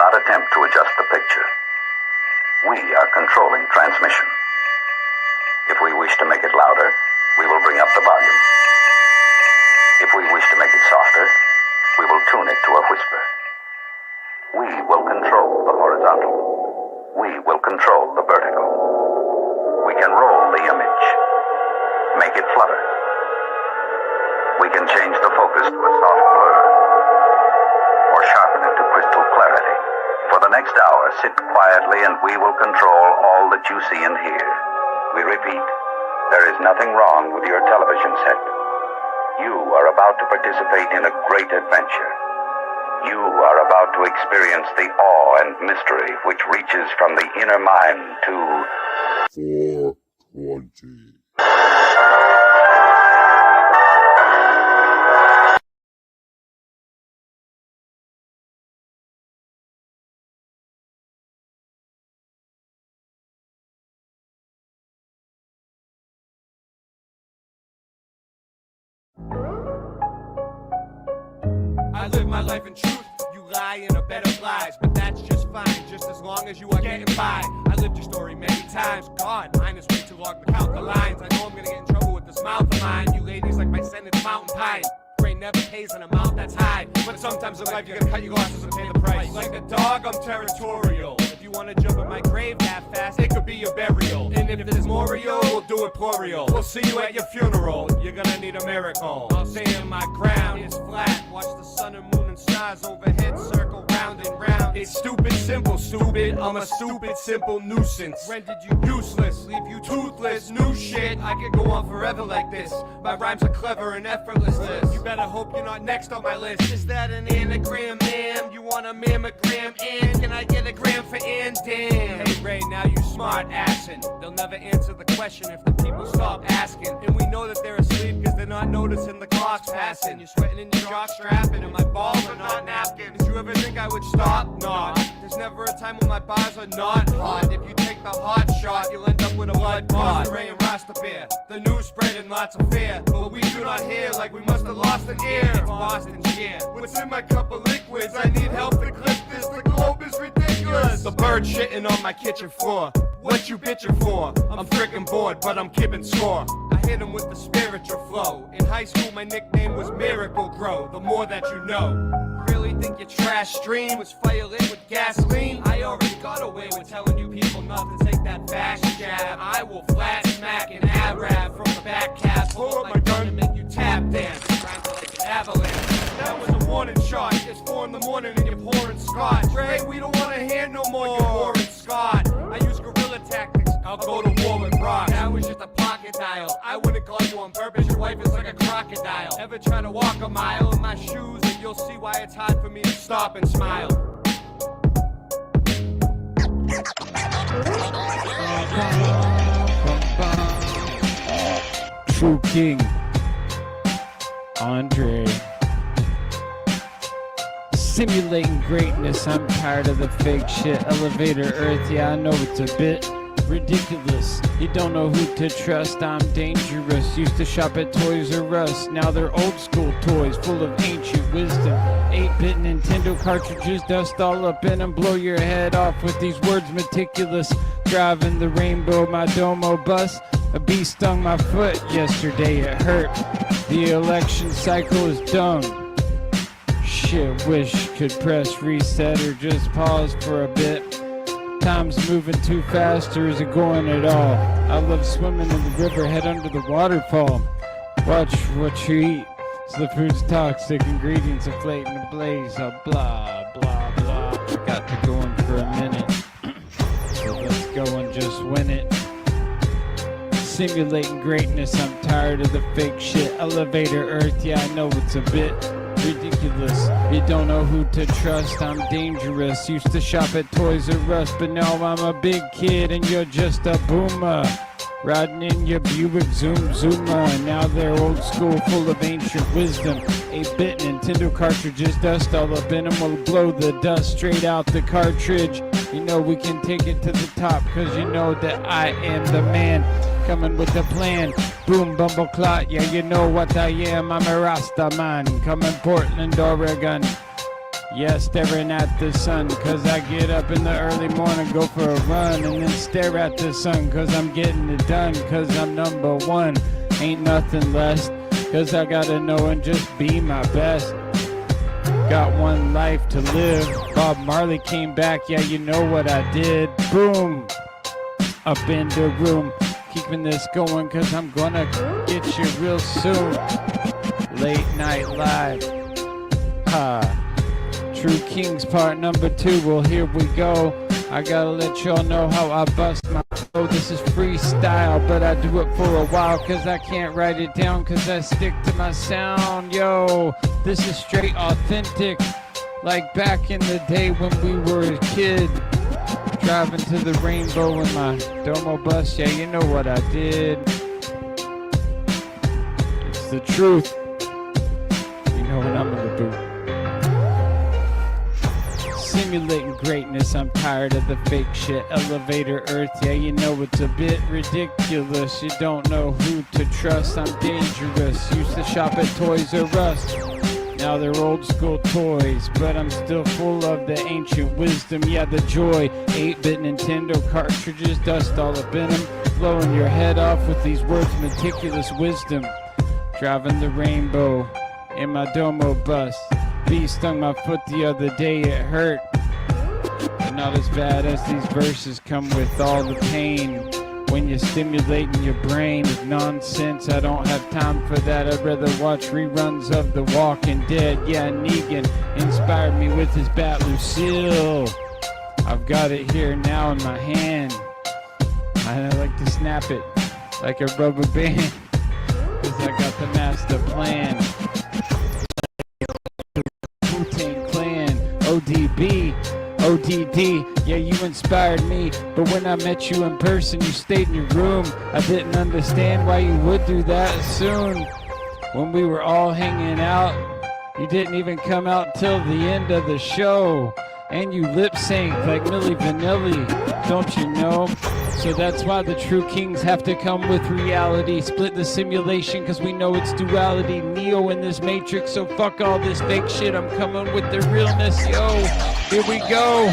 not attempt to adjust the picture. We are controlling transmission. If we wish to make it louder, we will bring up the volume. If we wish to make it softer, we will tune it to a whisper. We will control the horizontal. We will control the vertical. We can roll the image, make it flutter. We can change the focus to a soft blur, or sharpen it to crystal clarity. For the next hour, sit quietly and we will control all that you see and hear. We repeat, there is nothing wrong with your television set. You are about to participate in a great adventure. You are about to experience the awe and mystery which reaches from the inner mind to 420. I live my life in truth, you lie in a bed of lies, but that's just fine, just as long as you are getting by. I lived your story many times, God, mine is way too long to count the lines. I know I'm gonna get in trouble with this mouth of mine. You ladies like my sentence mountain pine. Brain never pays an amount that's high, but sometimes in life you gotta cut your losses and pay the price. Like a dog, I'm territorial. If you wanna jump in my grave that fast, it could be your burial. And if there's more real, we'll do it plural. We'll see you at your funeral, you're gonna need a miracle. I'll say in my ground is flat. Watch the sun and moon and stars overhead circle round and round. It's stupid, simple, stupid. I'm a stupid, simple nuisance. Rendered you useless, leave you toothless. New shit, I could go on forever like this. My rhymes are clever and effortless. You better hope you're not next on my list. Is that an anagram, ma'am? You want a mammogram? And can I get a gram for and damn? Hey Ray, now you smart assin'. They'll never answer the question if the people stop asking. And we know that they're asleep cause they're not noticing the clock's passing. You're sweating in your jock strapping and my balls are not napkins. Did you ever think I would stop? Not. There's never a time when my bars are not hot. If you take the hot shot, you'll end up with a blood clot. Ray and Rasta beer, the news spreading lots of fear, but we do not hear like we must have lost an ear. It's Boston shit. What's in my cup of liquids? I need help to clip this. The globe is ridiculous. The bird shitting on my kitchen floor. What you bitching for? I'm freaking bored, but I'm keeping score. I hit him with the spiritual flow. In high school, my nickname was Miracle Grow. The more that you know. Really think your trash stream was fire lit with gasoline? I already got away with telling you people not to take that fast jab. I will flat smack an Arab from the back cab. Pull up my gun and make you tap dance. Rhymes like an avalanche. That was a warning shot. It's 4 in the morning and you're pouring scotch. Ray, we don't want to hear no more. You're pouring Scott. I use guerrilla tactics. I'll go to war with rock. That was just a pocket dial. I wouldn't call you on purpose. Your wife is like a crocodile. Ever try to walk a mile in my shoes and you'll see why it's hard for me to stop and smile. True King Andre. Simulating greatness, I'm tired of the fake shit. Elevator Earth, yeah, I know it's a bit ridiculous. You don't know who to trust, I'm dangerous. Used to shop at Toys R Us, now they're old school toys full of ancient wisdom. 8-bit Nintendo cartridges, dust all up in them, blow your head off with these words meticulous. Driving the rainbow, my Domo bus, a bee stung my foot yesterday, it hurt. The election cycle is dumb. Shit, wish could press reset or just pause for a bit. Time's moving too fast, or is it going at all? I love swimming in the river, head under the waterfall. Watch what you eat, so the food's toxic, ingredients inflating the blaze, blah, blah, blah. Forgot to go in for a minute, so let's go and just win it. Simulating greatness, I'm tired of the fake shit. Elevator Earth, yeah, I know it's a bit ridiculous. You don't know who to trust, I'm dangerous. Used to shop at Toys R Us, but now I'm a big kid and you're just a boomer. Riding in your Buick Zuma. Now they're old school, full of ancient wisdom. 8-bit Nintendo cartridges, dust all up in them will blow the dust straight out the cartridge. You know we can take it to the top, cause you know that I am the man. Coming with a plan, boom, bumbleclot, yeah, you know what I am. I'm a Rasta man, coming Portland, Oregon. Yeah, staring at the sun, cause I get up in the early morning, go for a run, and then stare at the sun, cause I'm getting it done, cause I'm number one. Ain't nothing less, cause I gotta know and just be my best. Got one life to live. Bob Marley came back, yeah, you know what I did. Boom, up in the room, keeping this going, cause I'm gonna get you real soon. Late night live. True Kings part number 2. Well, here we go. I gotta let y'all know how I bust my flow. This is freestyle, but I do it for a while, cause I can't write it down, cause I stick to my sound. Yo, this is straight authentic, like back in the day when we were a kid, driving to the rainbow in my Domo bus. Yeah, you know what I did. It's the truth. You know what I'm gonna do. Simulating greatness, I'm tired of the fake shit. Elevator Earth, yeah, you know it's a bit ridiculous. You don't know who to trust, I'm dangerous. Used to shop at Toys R Us, now they're old school toys, but I'm still full of the ancient wisdom. Yeah, the joy, 8-bit Nintendo cartridges, dust all up in them, blowing your head off with these words, meticulous wisdom. Driving the rainbow in my Domo bus. Bee stung my foot the other day, it hurt. But not as bad as these verses come with all the pain. When you're stimulating your brain with nonsense, I don't have time for that. I'd rather watch reruns of The Walking Dead. Yeah, Negan inspired me with his Bat Lucille. I've got it here now in my hand. I like to snap it like a rubber band, cause I got the master plan. Wu-Tang Clan, ODB, ODD, yeah, you inspired me, but when I met you in person, you stayed in your room. I didn't understand why you would do that soon. When we were all hanging out, you didn't even come out till the end of the show. And you lip sync like Milli Vanilli, don't you know? So that's why the true kings have to come with reality. Split the simulation, cause we know it's duality. Neo in this matrix, so fuck all this fake shit. I'm coming with the realness, yo. Here we go.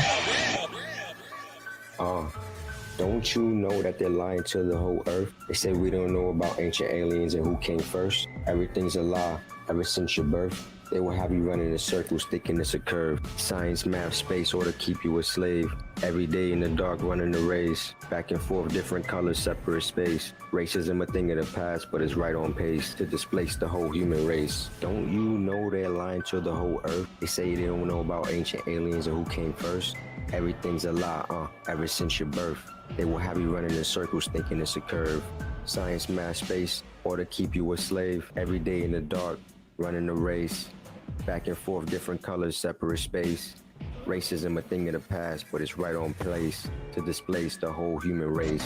Don't you know that they're lying to the whole earth? They say we don't know about ancient aliens and who came first. Everything's a lie ever since your birth. They will have you running in circles thinking it's a curve. Science, math, space, or to keep you a slave. Every day in the dark running the race. Back and forth, different colors, separate space. Racism a thing of the past, but it's right on pace to displace the whole human race. Don't you know they're lying to the whole earth? They say they don't know about ancient aliens or who came first. Everything's a lie, ever since your birth. They will have you running in circles thinking it's a curve. Science, math, space, or to keep you a slave. Every day in the dark, running the race. Back and forth, different colors, separate space. Racism a thing of the past, but it's right on place to displace the whole human race.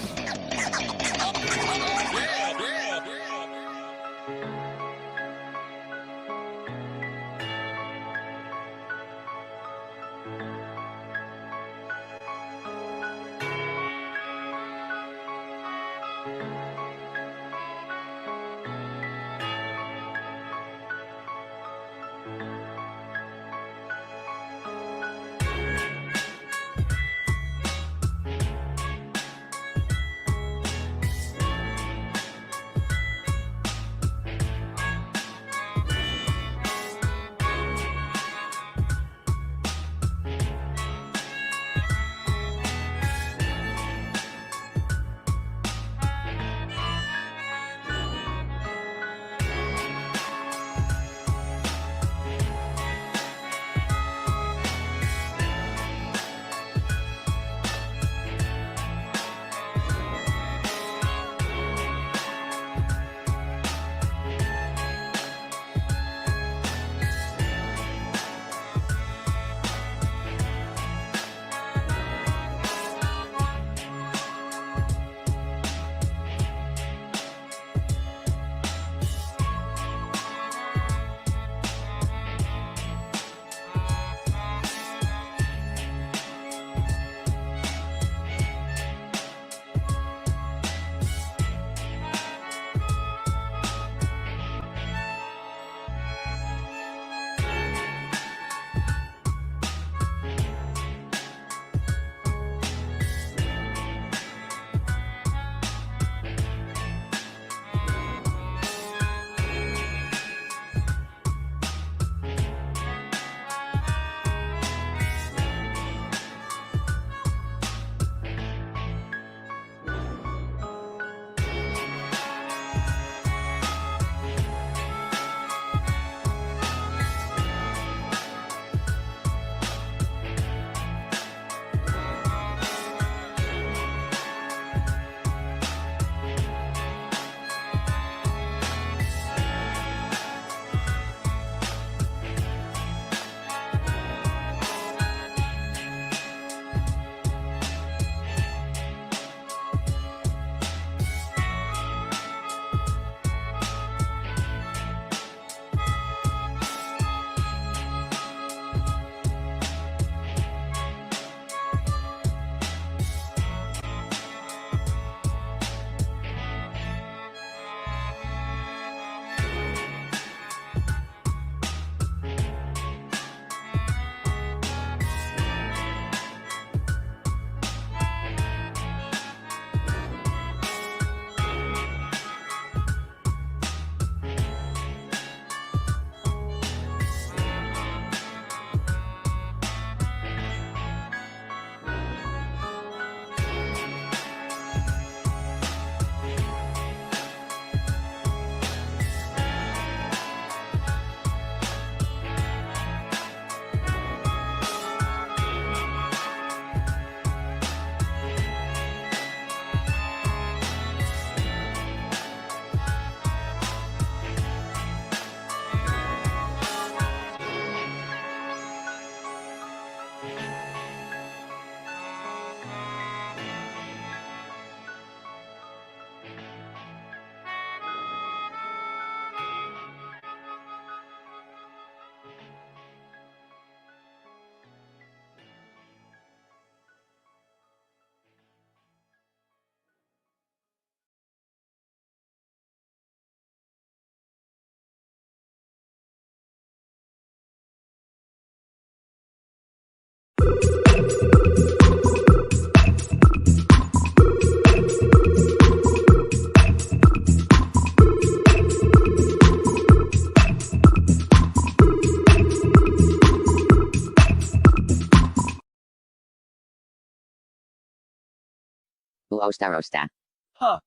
Uostarosta. Huh.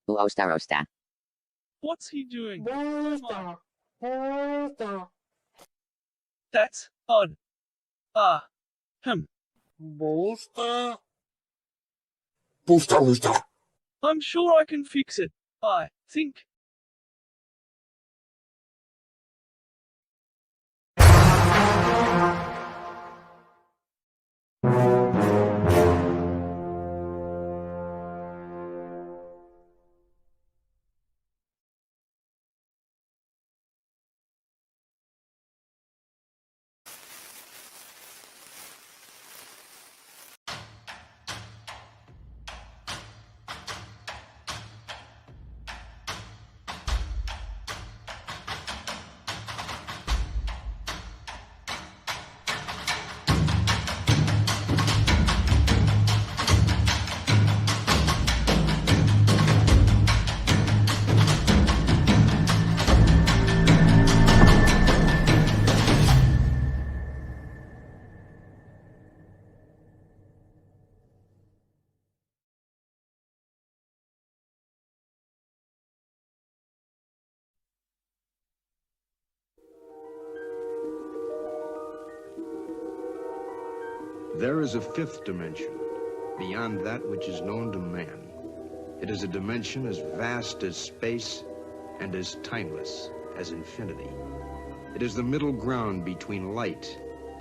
Uostarosta. What's he doing? That's odd. Him. I'm sure I can fix it. I think. There is a fifth dimension, beyond that which is known to man. It is a dimension as vast as space and as timeless as infinity. It is the middle ground between light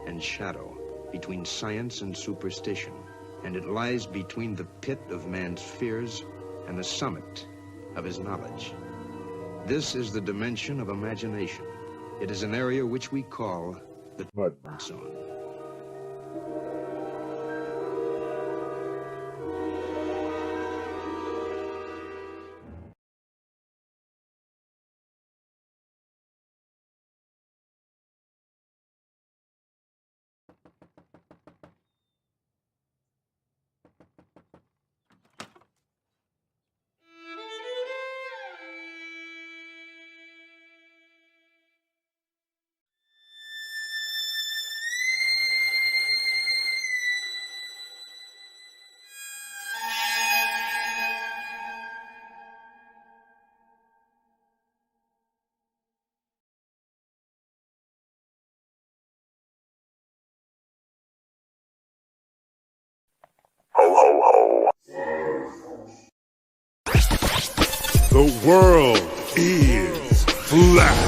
and shadow, between science and superstition, and it lies between the pit of man's fears and the summit of his knowledge. This is the dimension of imagination. It is an area which we call the Mud Zone. Ho, ho, ho. The world is flat.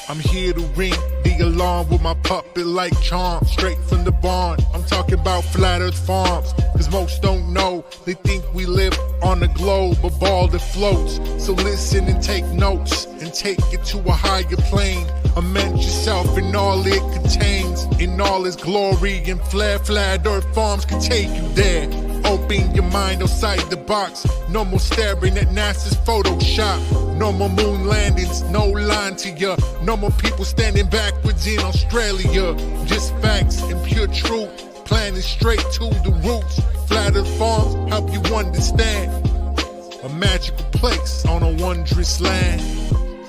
I'm here to ring the alarm with my puppet like charm, straight from the barn. I'm talking about Flat Earth Farms, cause most don't know. They think we live on a globe, a ball that floats. So listen and take notes, and take it to a higher plane. Imagine yourself in all it contains, in all its glory and flair. Flat Earth Farms can take you there. Open your mind outside the box. No more staring at NASA's Photoshop. No more moon landings, no lying to ya. No more people standing backwards in Australia. Just facts and pure truth, planning straight to the roots. Flat Earth Farms help you understand. A magical place on a wondrous land.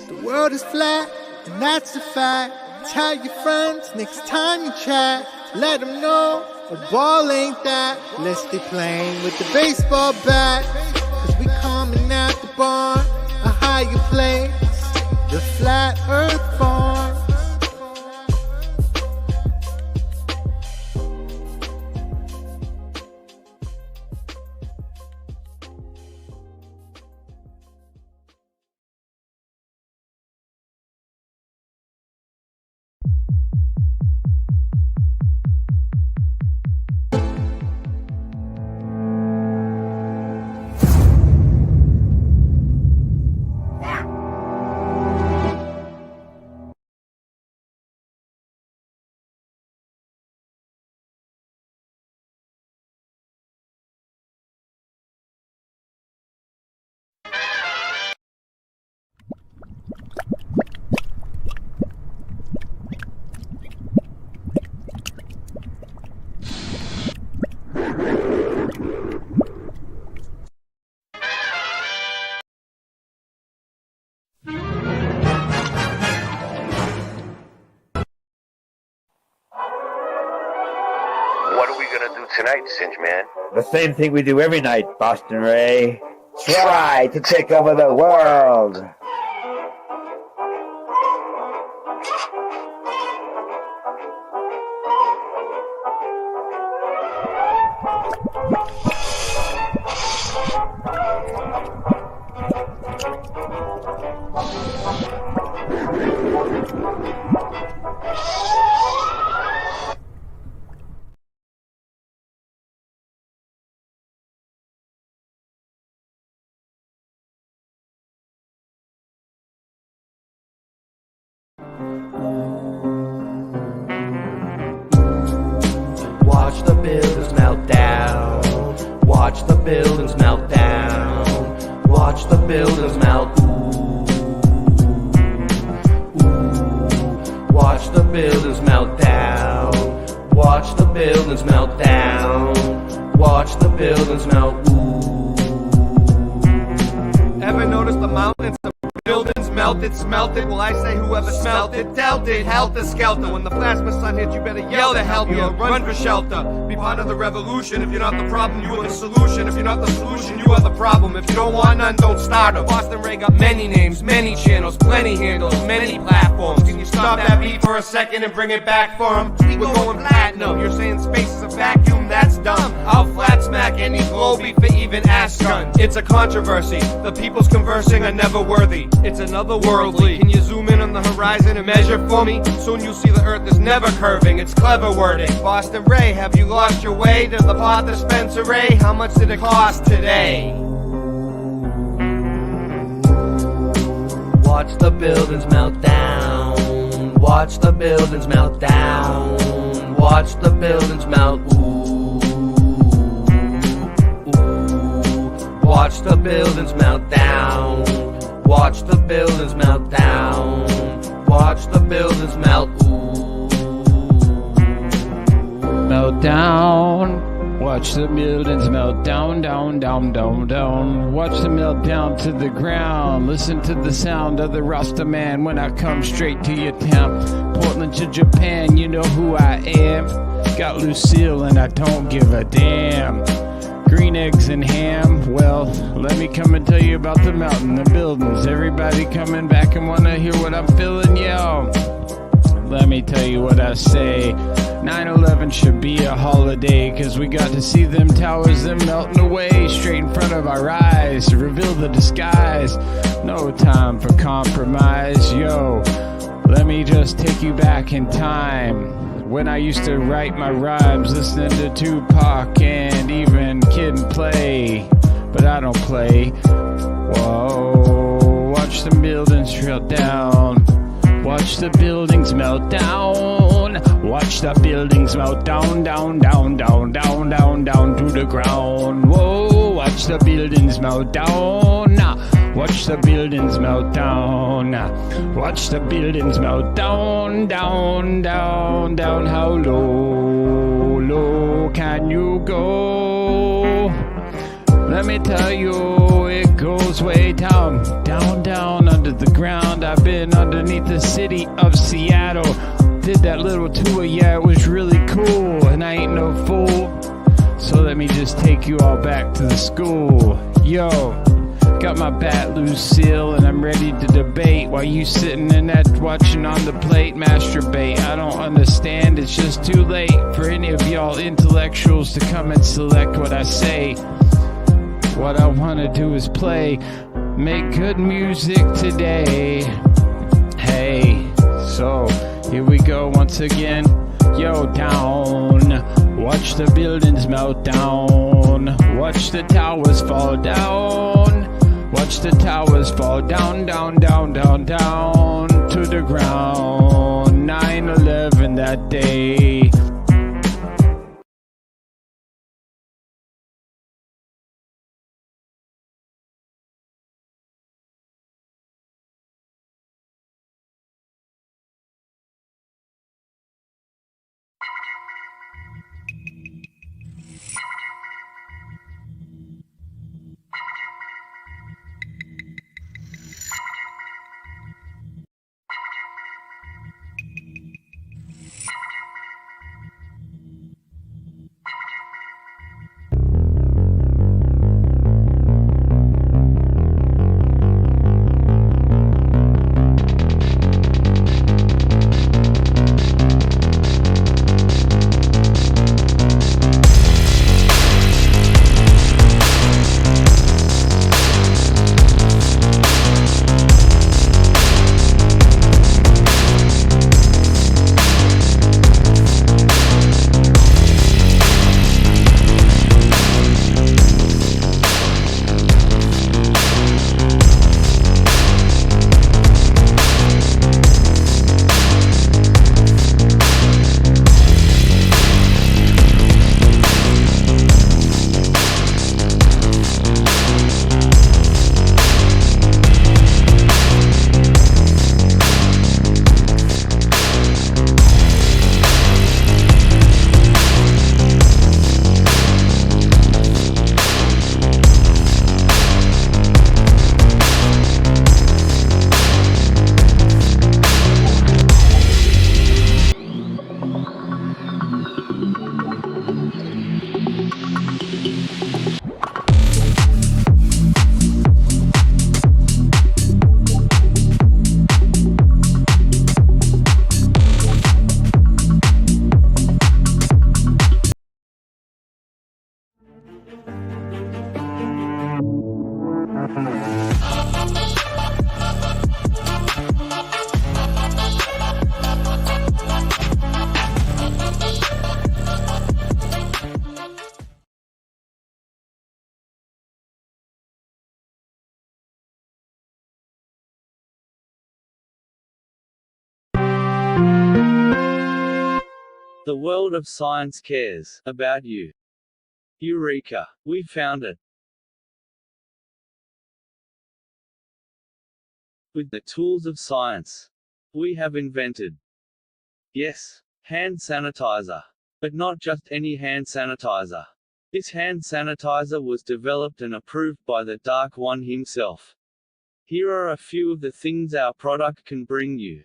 The world is flat, and that's a fact. Tell your friends next time you chat. Let them know a ball ain't that. Let's stay playing with the baseball bat. Cause we coming at the barn, a higher place. The Flat Earth Farm. what are we gonna do tonight, Singe Man? The same thing we do every night, Boston Ray. Try to take over the world. Watch the buildings melt down. Watch the buildings melt down. Watch the buildings melt. Ooh. Watch the buildings melt down. Watch the buildings melt down. Watch the buildings melt. Ooh. Ever notice the mountains? The buildings melted, smelted. Well, I say whoever smelt it, dealt it, helter skelter. When the plasma sun hits, you better yell to help you or run for shelter. Be part of the revolution. If you're not the problem, you are the solution. If you're not the solution, you are the problem. If you don't want none, don't start them. Boston Ray got many names, many channels, plenty handles, many platforms. Can you stop that beat for a second and bring it back for him? We're going platinum. You're saying space is a vacuum? That's dumb. I'll flat smack any globe for even ass guns. It's a controversy. The people's conversing are never worthy. It's another worldly. Can you zoom in on the horizon and measure for me? Soon you'll see the earth is never curving. It's clever wording. Boston Ray, have you lost your way to the pot dispensary? How much did it cost today? Watch the buildings melt down. Watch the buildings melt down. Watch the buildings melt. Ooh. Ooh. Watch the buildings melt down. Watch the buildings melt down. Watch the buildings melt. Ooh. Melt down. Watch the buildings melt down, down, down, down, down. Watch them melt down to the ground. Listen to the sound of the Rasta man when I come straight to your town. Portland to Japan, you know who I am. Got Lucille and I don't give a damn. Green eggs and ham, well, let me come and tell you about the mountain, the buildings. Everybody coming back and wanna hear what I'm feeling, yo. Let me tell you what I say. 9/11 should be a holiday, cause we got to see them towers, them melting away straight in front of our eyes. Reveal the disguise, no time for compromise, yo. Let me just take you back in time. When I used to write my rhymes, listening to Tupac and even Kid and Play, but I don't play. Whoa, watch the buildings melt down. Watch the buildings melt down. Watch the buildings melt down, down, down, down, down, down, down to the ground. Whoa, watch the buildings melt down. Watch the buildings melt down. Watch the buildings melt down, down, down, down. How low, low can you go? Let me tell you, it goes way down, down, down under the ground. I've been underneath the city of Seattle. Did that little tour, yeah, it was really cool. And I ain't no fool, so let me just take you all back to the school. Yo, got my bat, Lucille, and I'm ready to debate while you sitting in that watching on the plate, masturbate. I don't understand, it's just too late for any of y'all intellectuals to come and select what I say. What I wanna do is play, make good music today. Hey, so here we go once again. Yo, down. Watch the buildings melt down. Watch the towers fall down. Watch the towers fall down, down, down, down, down to the ground. 9/11 that day. The world of science cares about you. Eureka! We found it. With the tools of science, we have invented, yes, hand sanitizer. But not just any hand sanitizer. This hand sanitizer was developed and approved by the Dark One himself. Here are a few of the things our product can bring you.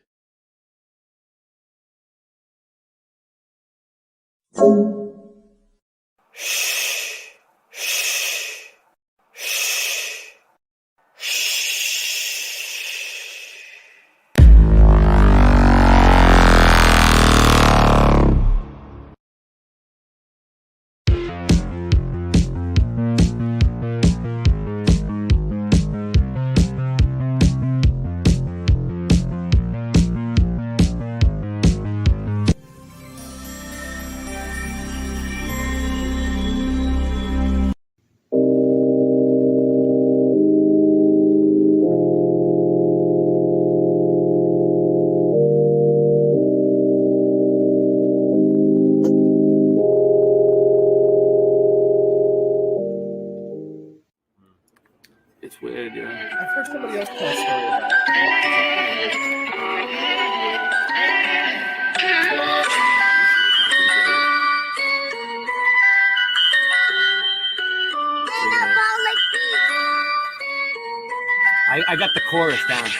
It's weird, yeah. I've heard somebody else tell a story about it. I got the chorus down.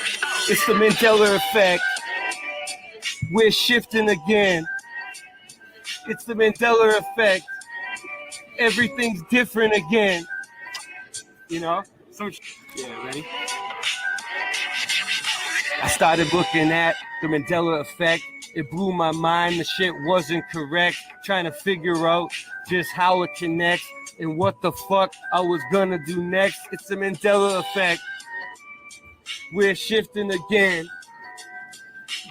It's the Mandela effect. We're shifting again. It's the Mandela effect. Everything's different again. You know? So, yeah, ready? I started looking at the Mandela effect. It blew my mind. The shit wasn't correct. Trying to figure out just how it connects and what the fuck I was gonna do next. It's the Mandela effect. We're shifting again.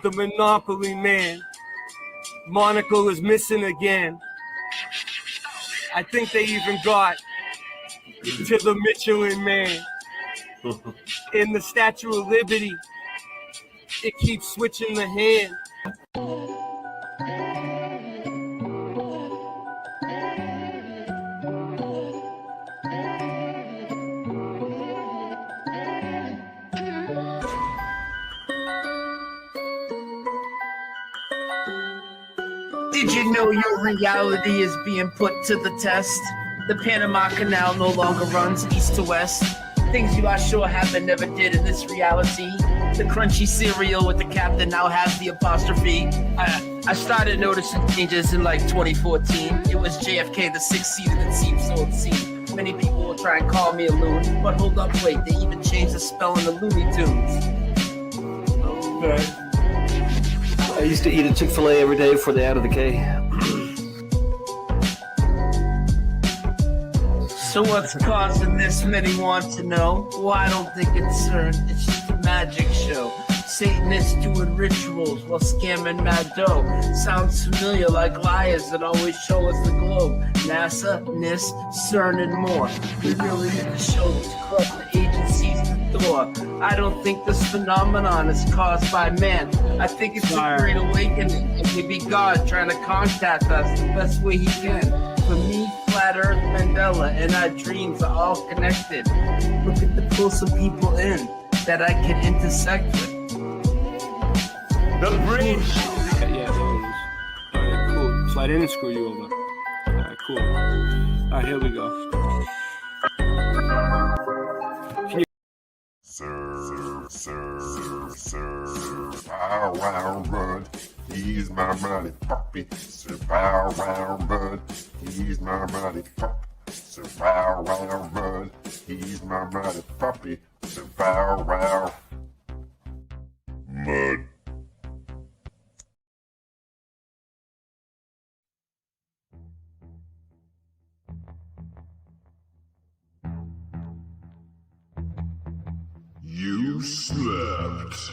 The Monopoly man. Monocle is missing again. I think they even got to the Michelin man. In the Statue of Liberty, it keeps switching the hand. Did you know your reality is being put to the test? The Panama Canal no longer runs east to west. Things you are sure happened never did in this reality. The crunchy cereal with the captain now has the apostrophe. I started noticing changes in like 2014. It was JFK, the sixth seat, and it seemed so obscene. Many people will try and call me a loon, but hold up, wait, they even changed the spelling of Looney Tunes. Okay. I used to eat a Chick-fil-A every day before they added the K. So what's causing this? Many want to know. Well, I don't think it's CERN. It's just a magic show. Satanists doing rituals while scamming mad dough. Sounds familiar, like liars that always show us the globe. NASA, NIST, CERN, and more. We really need to show to corrupt the agencies the door. I don't think this phenomenon is caused by man. I think it's a great awakening, and maybe God trying to contact us the best way he can. For me, Flat Earth, Mandela, and our dreams are all connected. Looking to pull some people in that I can intersect with. The bridge! Yeah, there it is. Alright, cool. So I didn't screw you over. Alright, cool. Alright, here we go. Sir, bow wow run. He's my mighty puppy. Sir, bow wow run. He's my mighty puppy. Sir, bow wow run. He's my mighty puppy. Sir, bow wow. Mud. You slept.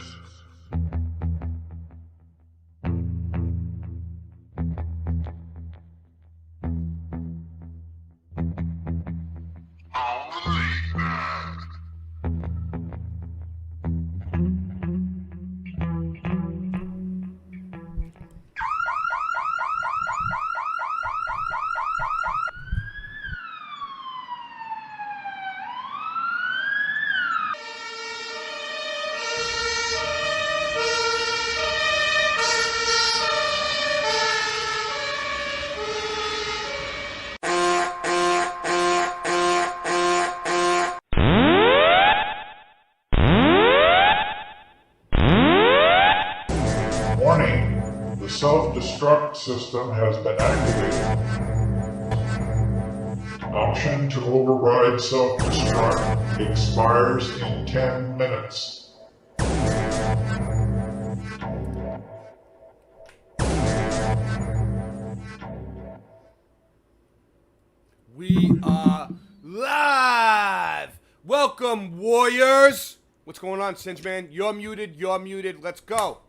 self-destruct system has been activated. Option to override self-destruct expires in 10 minutes. We are live! Welcome, Warriors! What's going on, Singe Man? You're muted, let's go.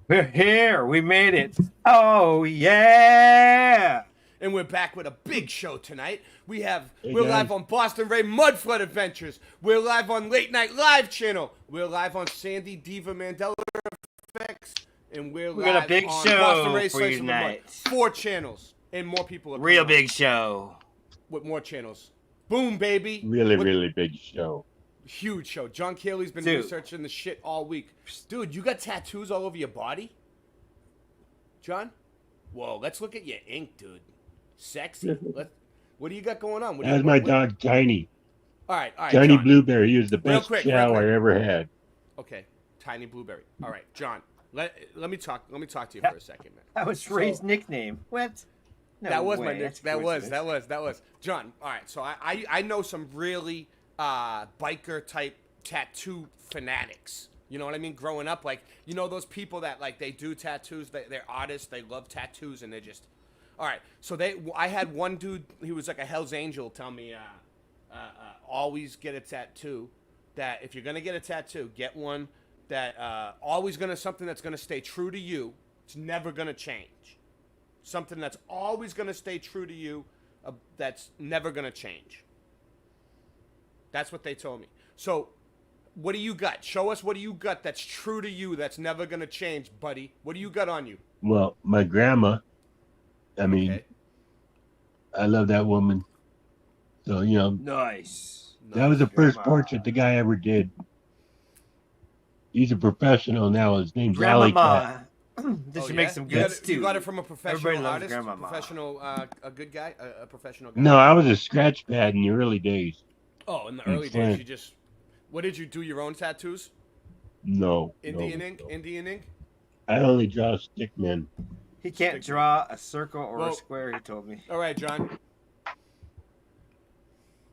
We're here. We made it. Oh, yeah. And we're back with a big show tonight. We're guys. live on Boston Ray Mudflood Adventures. We're live on Late Night Live channel. We're live on Sandy Diva Mandela Effects. And we're We live got a big on show Boston Ray for Slice you of the Mud. tonight. 4 channels. And more people are Real coming on big show. with more channels. Boom, baby. Really big show. Huge show. John Keely's been Dude. researching the shit all week. Dude, you got tattoos all over your body? John? Whoa, let's look at your ink, dude. Sexy. What do you got going on? What do That's you, my what- dog, Tiny. All right, Tiny John. Blueberry. He was the Real best quick. chow I ever had. Okay, Tiny Blueberry. All right, John. Let me talk to you for a second, man. That was Ray's nickname. What? No that was way. my nick. That's That coincidence. was John. All right, so I know some really biker type tattoo fanatics. You know what I mean? Growing up, like, you know those people that like they do tattoos, they're artists, they love tattoos, and they're just all right. So I had one dude, he was like a Hell's Angel, tell me always get a tattoo. That if you're gonna get a tattoo, get one that always something that's gonna stay true to you. It's never gonna change. Something that's always gonna stay true to you. That's never gonna change. That's what they told me. So, what do you got? Show us what do you got that's true to you. That's never gonna change, buddy. What do you got on you? Well, my grandma, I mean, I love that woman. So, you know, Nice. that was the first Grandma. portrait the guy ever did. He's a professional now. His name's Alley Grandma. Cat. This should yeah? make some You good got it- stew. You got it from a professional Everybody loves artist, Grandma. professional, a good guy, a professional guy. No, I was a scratch pad in the early days. Oh, in the Mm, early Flint. days, you just. What did you do? Your own tattoos? No. Indian no, ink? no. Indian ink? I only draw stick men. He can't draw a circle or Well- a square, he told me. All right, John.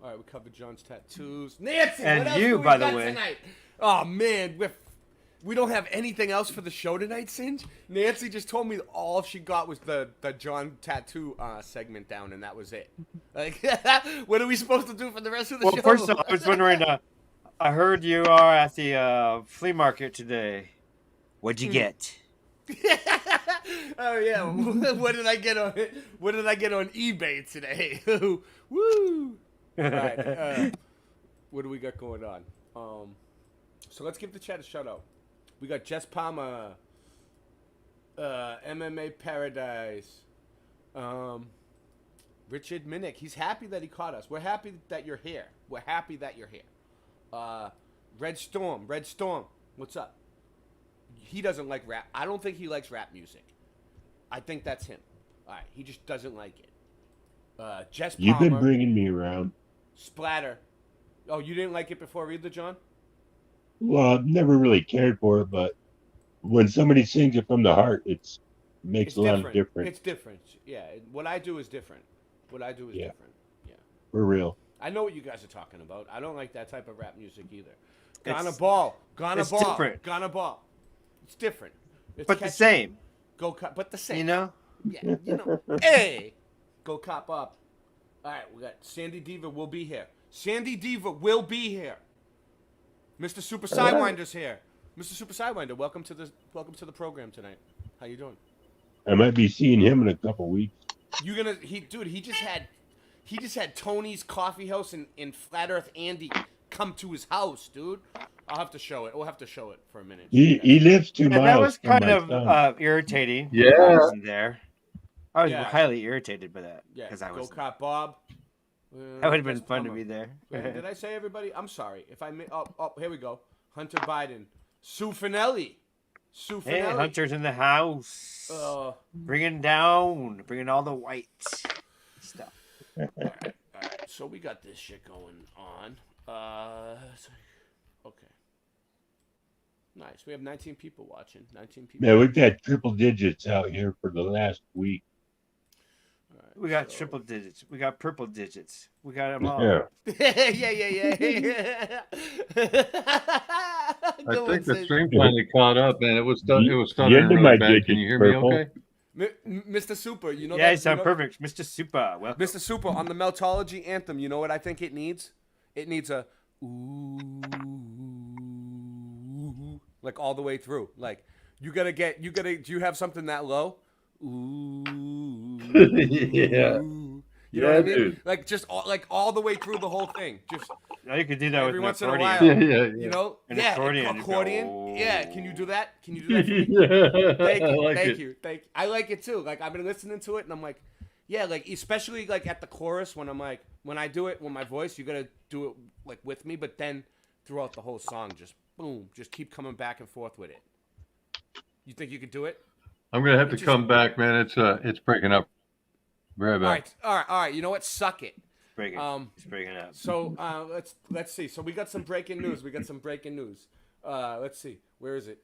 All right, we covered John's tattoos. Nancy, And what else you, do we by the got way. tonight? Oh man, we don't have anything else for the show tonight, Singe. Nancy just told me all she got was the John tattoo segment down, and that was it. Like, what are we supposed to do for the rest of the Well, show? first of all, I was wondering, I heard you are at the flea market today. What'd you get? Oh yeah, what did I get on? What did I get on eBay today? Woo! All right, what do we got going on? So let's give the chat a shout out. We got Jess Palmer, MMA Paradise, Richard Minnick. He's happy that he caught us. We're happy that you're here. We're happy that you're here. Red Storm, what's up? He doesn't like rap. I don't think he likes rap music. I think that's him. All right, he just doesn't like it. Jess Palmer. You've been bringing me around. Splatter. Oh, you didn't like it before either, John? Well, I've never really cared for it, but when somebody sings it from the heart, it makes It's a lot of difference. It's different. Yeah, what I do is different. What I do is different. Yeah. For real. I know what you guys are talking about. I don't like that type of rap music either. It's- Gonna ball. it's different. Gonna ball. It's different. It's But the catchy. same. But the same. You know? Yeah, you know. Hey, go cop up. All right, we got Sandy Diva will be here. Sandy Diva will be here. Mr. Super Sidewinder's here. Mr. Super Sidewinder, welcome to the program tonight. How you doing? I might be seeing him in a couple weeks. You gonna he just had Tony's Coffee House in Flat Earth Andy come to his house, dude. I'll have to show it. We'll have to show it for a minute. He lives 2 miles. And that was from kind my of son. irritating. Yeah. I wasn't there. I was Yeah. highly irritated by that. Yeah, Because I go was. cop Bob. That would have been Jess fun to Palmer. be there. Did I say everybody? I'm sorry if I here we go. Hunter Biden, Sue Finelli. Hey, Hunter's in the house. Bringing all the white stuff. All right. So we got this shit going on. Okay. Nice. We have 19 people watching. 19 people. Man, we've had triple digits out here for the last week. We got triple digits. We got purple digits. We got them all. Yeah. yeah. I think the stream finally caught up, man. It was done. It was The stuttering end of really my bad. digits, Can you hear me purple. okay? Mr. Super, you know Yeah, that, you sound know- perfect. Mr. Super, welcome. Mr. Super, on the Meltology anthem, you know what I think it needs? It needs a ooh, like all the way through. Like do you have something that low? Ooh. Yeah. You know what I mean? dude. Like just all the way through the whole thing. Just Now you could do that every with once an in a accordion. while. Yeah. You know? An yeah, accordion. accordion. Yeah, can you do that? Can you do that for me? Yeah, Thank I you. like Thank it. you. Thank you. I like it too. Like I've been listening to it and I'm like, yeah, like especially like at the chorus when I'm like when I do it with my voice, you gotta do it like with me, but then throughout the whole song, just boom, just keep coming back and forth with it. You think you could do it? I'm gonna have to Just- come back, man. It's breaking up. Right back. All right. You know what? Suck it. It's breaking up. So let's see. So we got some breaking news. Let's see. Where is it?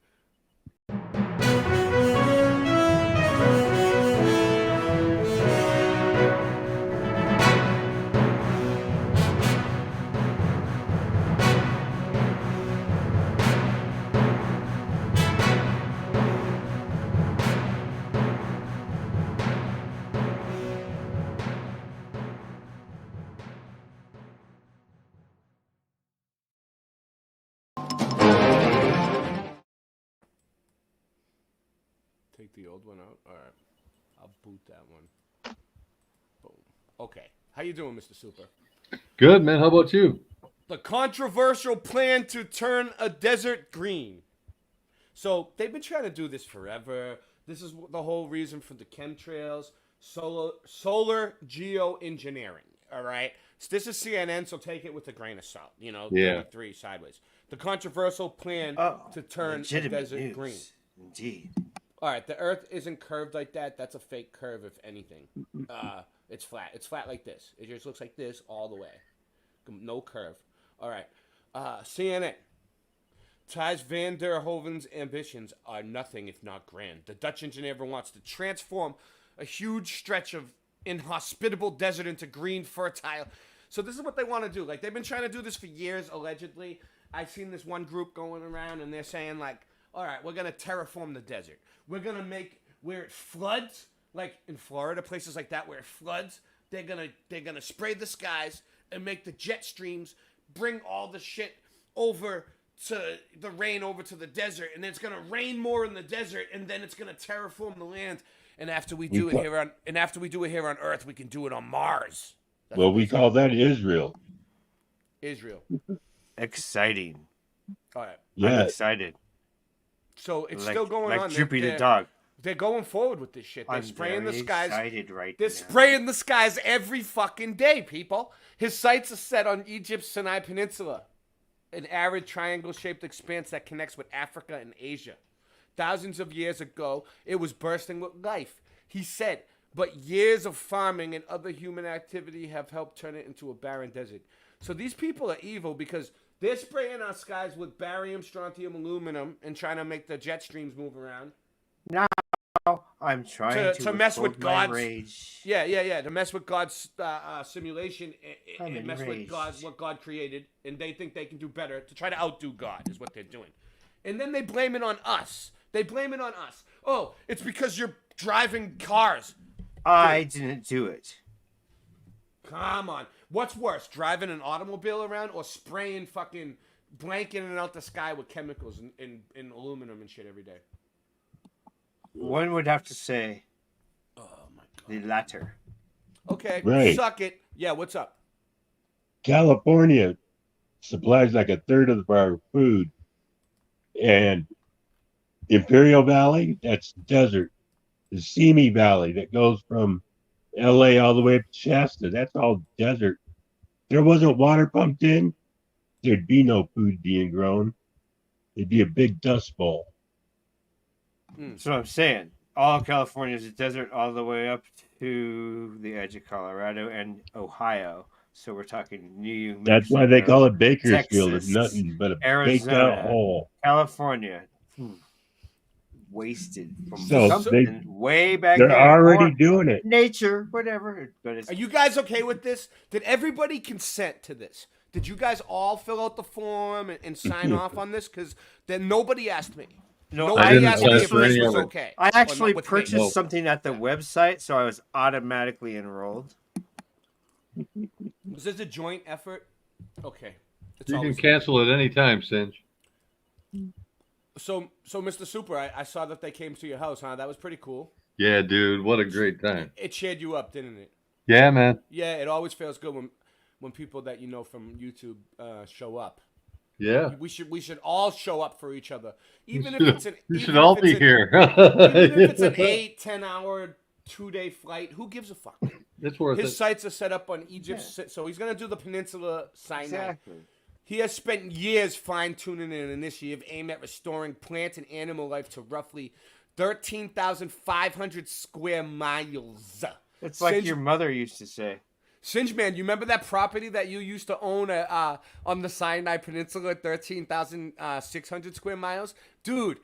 Take the old one out. All right. I'll boot that one. Boom. Okay. How you doing, Mr. Super? Good, man. How about you? The controversial plan to turn a desert green. So they've been trying to do this forever. This is the whole reason for the chemtrails, solar geoengineering. All right. So this is CNN, so take it with a grain of salt. You know, Yeah. 33 sideways. The controversial plan to turn a legitimate desert news. green. Indeed. All right, the Earth isn't curved like that. That's a fake curve, if anything. It's flat. It's flat like this. It just looks like this all the way. No curve. All right. CNN. Thijs van der Hoven's ambitions are nothing if not grand. The Dutch engineer wants to transform a huge stretch of inhospitable desert into green, fertile. So this is what they want to do. Like, they've been trying to do this for years, allegedly. I've seen this one group going around, and they're saying, like, all right, we're going to terraform the desert. We're going to make where it floods, like in Florida, places like that where it floods, they're gonna spray the skies and make the jet streams bring all the shit over to the rain over to the desert, and then it's gonna rain more in the desert, and then it's gonna terraform the land. And after we do it here on Earth, we can do it on Mars. That's Well, what we they say. call that Israel. Israel. Exciting. All right. Yeah. I'm excited. So it's Like- still going like on. Droopy the dog. They're going forward with this shit. They're I'm spraying the very skies. excited right They're now. spraying the skies every fucking day, people. His sights are set on Egypt's Sinai Peninsula, an arid triangle-shaped expanse that connects with Africa and Asia. Thousands of years ago, it was bursting with life. He said, but years of farming and other human activity have helped turn it into a barren desert. So these people are evil because they're spraying our skies with barium, strontium, aluminum, and trying to make the jet streams move around. Now I'm trying To mess with withhold my God's rage. Yeah. To mess with God's simulation I'm and mess with enraged. what God created, and they think they can do better to try to outdo God is what they're doing, and then they blame it on us. Oh, it's because you're driving cars. I didn't do it. Come on, what's worse, driving an automobile around or spraying fucking blanketing out the sky with chemicals and aluminum and shit every day? One would have to say the latter. Okay, Right. suck it. Yeah, what's up? California supplies like a third of our food. And Imperial Valley, that's desert. The Simi Valley that goes from LA all the way up to Shasta, that's all desert. There wasn't water pumped in, there'd be no food being grown. It'd be a big dust bowl. That's what I'm saying. All of California is a desert all the way up to the edge of Colorado and Ohio. So we're talking New Mexico. That's why they call it Bakersfield. Texas, It's nothing but a baked Arizona, out hole. California. Wasted from So something way back they're there. already Or doing it. Nature, whatever. But it's Are you guys okay with this? Did everybody consent to this? Did you guys all fill out the form and sign off on this? Because then nobody asked me. No, Nobody I asked me if actually, this was okay. I actually or not with me. purchased something at the website, so I was automatically enrolled. Was this a joint effort? Okay. It's You can always- cancel at any time, Singe. So Mr. Super, I saw that they came to your house, huh? That was pretty cool. Yeah, dude. What a great time. It cheered you up, didn't it? Yeah, man. Yeah, it always feels good when people that you know from YouTube show up. Yeah. We should all show up for each other, even if should- it's an. you even should if all it's be an- here. Even if it's an 8-10 hour 2-day flight, who gives a fuck? It's worth His it. sites are set up on Egypt, so he's gonna do the Peninsula Sinai. Exactly. He has spent years fine-tuning an initiative aimed at restoring plant and animal life to roughly 13,500 square miles. It's like your mother used to say. Singe Man, you remember that property that you used to own on the Sinai Peninsula, 13,600 square miles? Dude,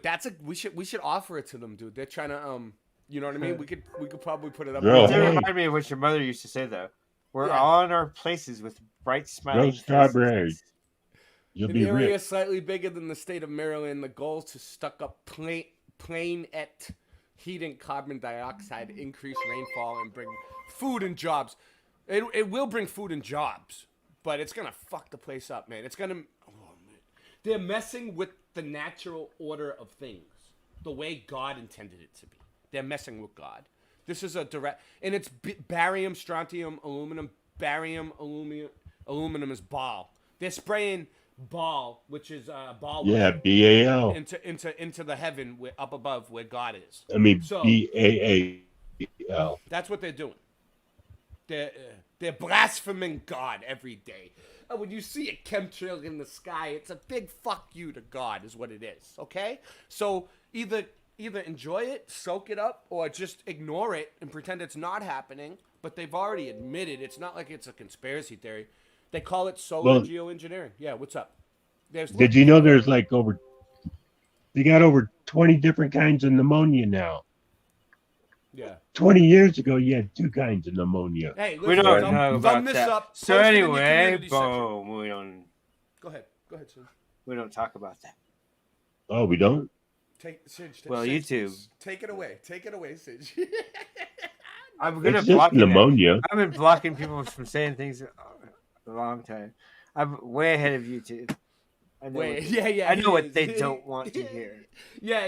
that's we should offer it to them, dude. They're trying to you know what I mean? We could probably put it up. It reminded me of what your mother used to say though. We're Yeah. all in our places with bright smiling Grow strawberries. faces. You'll An be area rich. slightly bigger than the state of Maryland. The goal is to stuck up plain at heat and carbon dioxide, increase rainfall, and bring food and jobs. It will bring food and jobs, but it's gonna fuck the place up, man. It's gonna. Oh, man. They're messing with the natural order of things, the way God intended it to be. They're messing with God. This is a direct, and it's barium, strontium, aluminum. Barium, aluminum is ball. They're spraying ball, which is ball. Yeah, BAL. Into the heaven up above where God is. I mean, So- BAAL. That's what they're doing. They're blaspheming God every day. When you see a chemtrail in the sky, it's a big fuck you to God, is what it is. Okay, so either enjoy it, soak it up, or just ignore it and pretend it's not happening. But they've already admitted it's not like it's a conspiracy theory. They call it solar Well- geoengineering. Yeah, what's up? Did you know there's like they got over 20 different kinds of pneumonia now. Yeah. 20 years ago, you had 2 kinds of pneumonia. Hey, We listen, don't thumb know about this that. up. So post it in your anyway, community section. boom. We don't. Go ahead, son. We don't talk about that. Oh, we don't? Well, YouTube. Take it away, Singe. I'm gonna It's just block pneumonia. I've been blocking people from saying things a long time. I'm way ahead of YouTube. I know Wait, what, yeah, I know he what is. they don't want to hear. Yeah.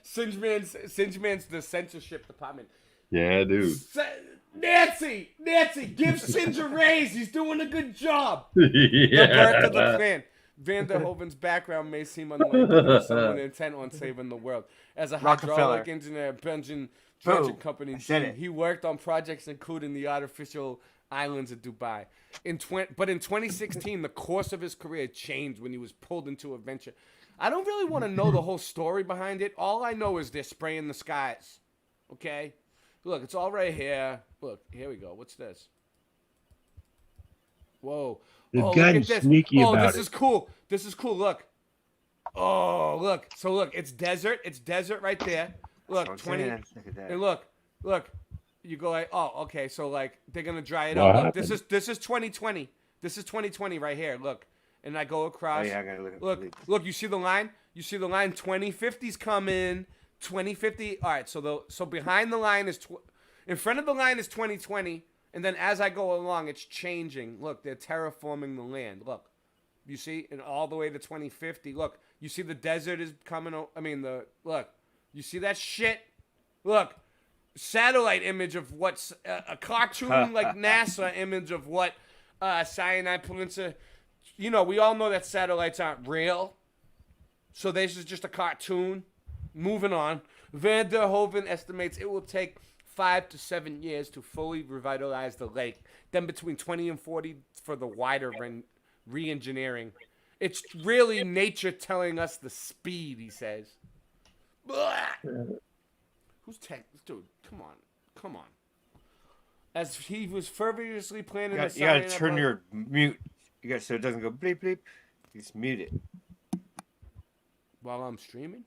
Singe Man's the censorship department. Yeah, dude. Nancy, give Singe a raise. He's doing a good job. Yeah. The birth of the plan. Van der Hoeven's background may seem unlikely to someone intent on saving the world. As a Rockefeller. hydraulic engineer at Benjamin Dredging Boom. Company, I said it. he worked on projects including the artificial islands of Dubai. But in 2016, the course of his career changed when he was pulled into a venture. I don't really want to know the whole story behind it. All I know is they're spraying the skies. Okay? Look, it's all right here. Look, here we go. What's this? Whoa. They've look gotten at this. sneaky Oh, about this it. is cool. This is cool. Look. Oh, look. So look, it's desert. It's desert right there. Look, I'm 20. saying, look at that. And look. You go like, oh, okay. So like they're gonna dry it What up. Look, happened? this is 2020. This is 2020 right here. Look. And I go across. Oh, yeah, I gotta look at the leaks. Look, you see the line? You see the line 2050's coming. 2050. All right, so behind the line is in front of the line is 2020, and then as I go along it's changing. Look, they're terraforming the land. Look. You see? And all the way to 2050. Look, you see the desert is coming look. You see that shit? Look. Satellite image of what's a cartoon like NASA image of what Sinai Peninsula. You know, we all know that satellites aren't real. So this is just a cartoon. Moving on. Van der Hoeven estimates it will take 5 to 7 years to fully revitalize the lake. Then between 20 and 40 for the wider re-engineering. It's really nature telling us the speed, he says. Blah. Who's tech? Dude, come on. As he was fervently planning You the gotta sign turn your mute. You got so it doesn't go bleep bleep. You just mute it. while I'm streaming.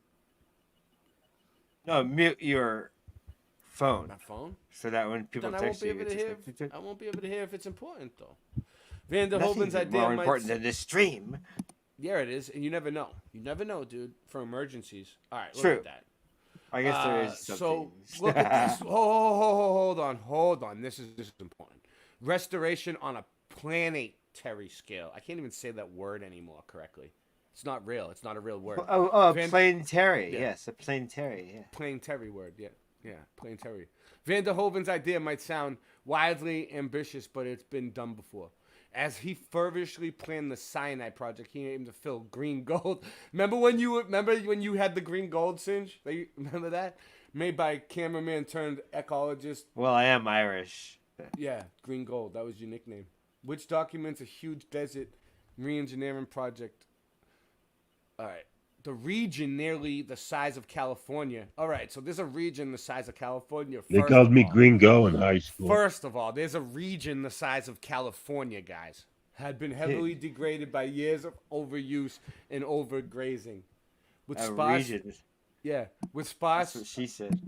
No, mute your phone. My phone. So that when people Then I won't text be you, able it's to just hear. like, I won't be able to hear if it's important though. Van der nothing's Hoven's idea more might important than this stream. Yeah, it is, and you never know. You never know, dude. For emergencies. All right, look True. at that. I guess there is So something. look at this. Hold on. This is important. Restoration on a planetary scale. I can't even say that word anymore correctly. It's not real. It's not a real word. Planetary. Yeah. Yes, a planetary. Yeah. Planetary word. Yeah, planetary. Van der Hoven's idea might sound wildly ambitious, but it's been done before. As he feverishly planned the cyanide project, he aimed to fill green gold. Remember when you had the green gold, Singe? Remember that? Made by cameraman turned ecologist. Well, I am Irish. Yeah, green gold. That was your nickname. Which documents a huge desert re-engineering project. All right. The region nearly the size of California. All right, so there's a region the size of California. They called me Gringo in high school. First of all, there's a region the size of California, guys. Had been heavily degraded by years of overuse and overgrazing. With region. Yeah, with sparse. That's what she said.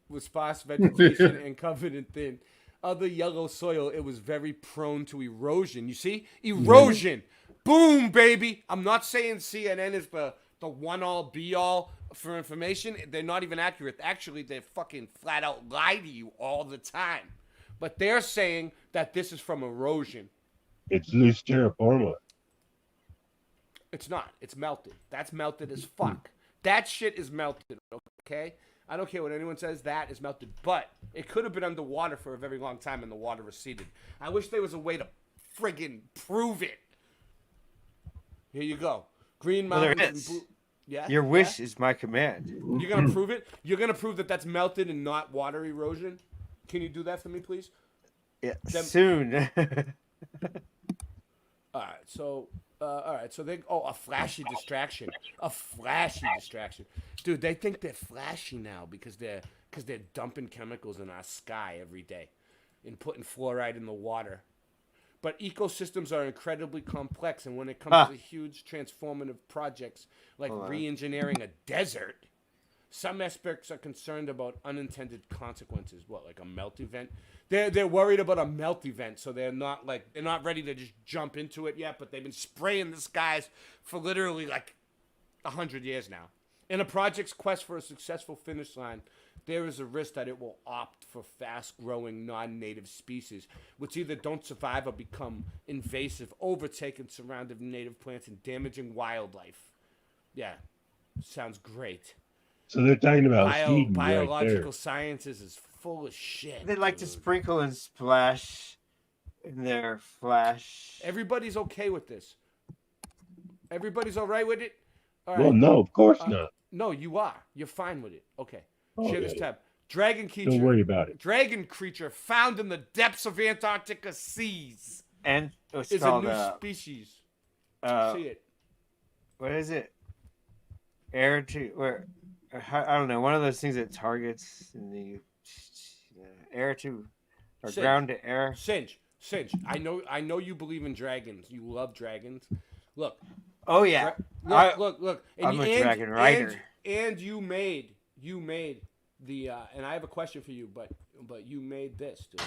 With sparse vegetation and covered in thin other yellow soil, it was very prone to erosion. You see? Erosion. Boom, baby. I'm not saying CNN is the one-all, be-all for information. They're not even accurate. Actually, they fucking flat out lie to you all the time. But they're saying that this is from erosion. It's loose terra firma. It's not. It's melted. That's melted as fuck. That shit is melted, okay? I don't care what anyone says. That is melted. But it could have been underwater for a very long time and the water receded. I wish there was a way to friggin' prove it. Here you go. Green Mountains and blue. Yeah. Your wish is my command. You're gonna prove it. You're gonna prove that that's melted and not water erosion. Can you do that for me, please? Yeah. Soon. All right. So they. Oh, a flashy distraction. A flashy distraction, dude. They think they're flashy now because they're dumping chemicals in our sky every day, and putting fluoride in the water. But ecosystems are incredibly complex, and when it comes to huge transformative projects like re-engineering a desert, some experts are concerned about unintended consequences. What, like a melt event? They're worried about a melt event, so they're not ready to just jump into it yet. But they've been spraying the skies for literally like 100 years now. In a project's quest for a successful finish line, there is a risk that it will opt for fast-growing non-native species, which either don't survive or become invasive, overtaking surrounding native plants and damaging wildlife. Yeah, sounds great. So they're talking about seeding biological right there. sciences is full of shit. They like to sprinkle and splash in their flash. Everybody's okay with this. Everybody's all right with it? All Well, right. no, of course not. No, you are. You're fine with it. Okay. Oh, Share this yeah. tab. Dragon creature. Don't worry about it. Dragon creature found in the depths of Antarctica seas. And it's is called, a new species. See it. What is it? Air to where? I don't know. One of those things that targets in the air to or Singe. ground to air. Singe. I know you believe in dragons. You love dragons. Look. Oh yeah. Look. And I'm a dragon rider. And you made the and I have a question for you, but you made this, dude.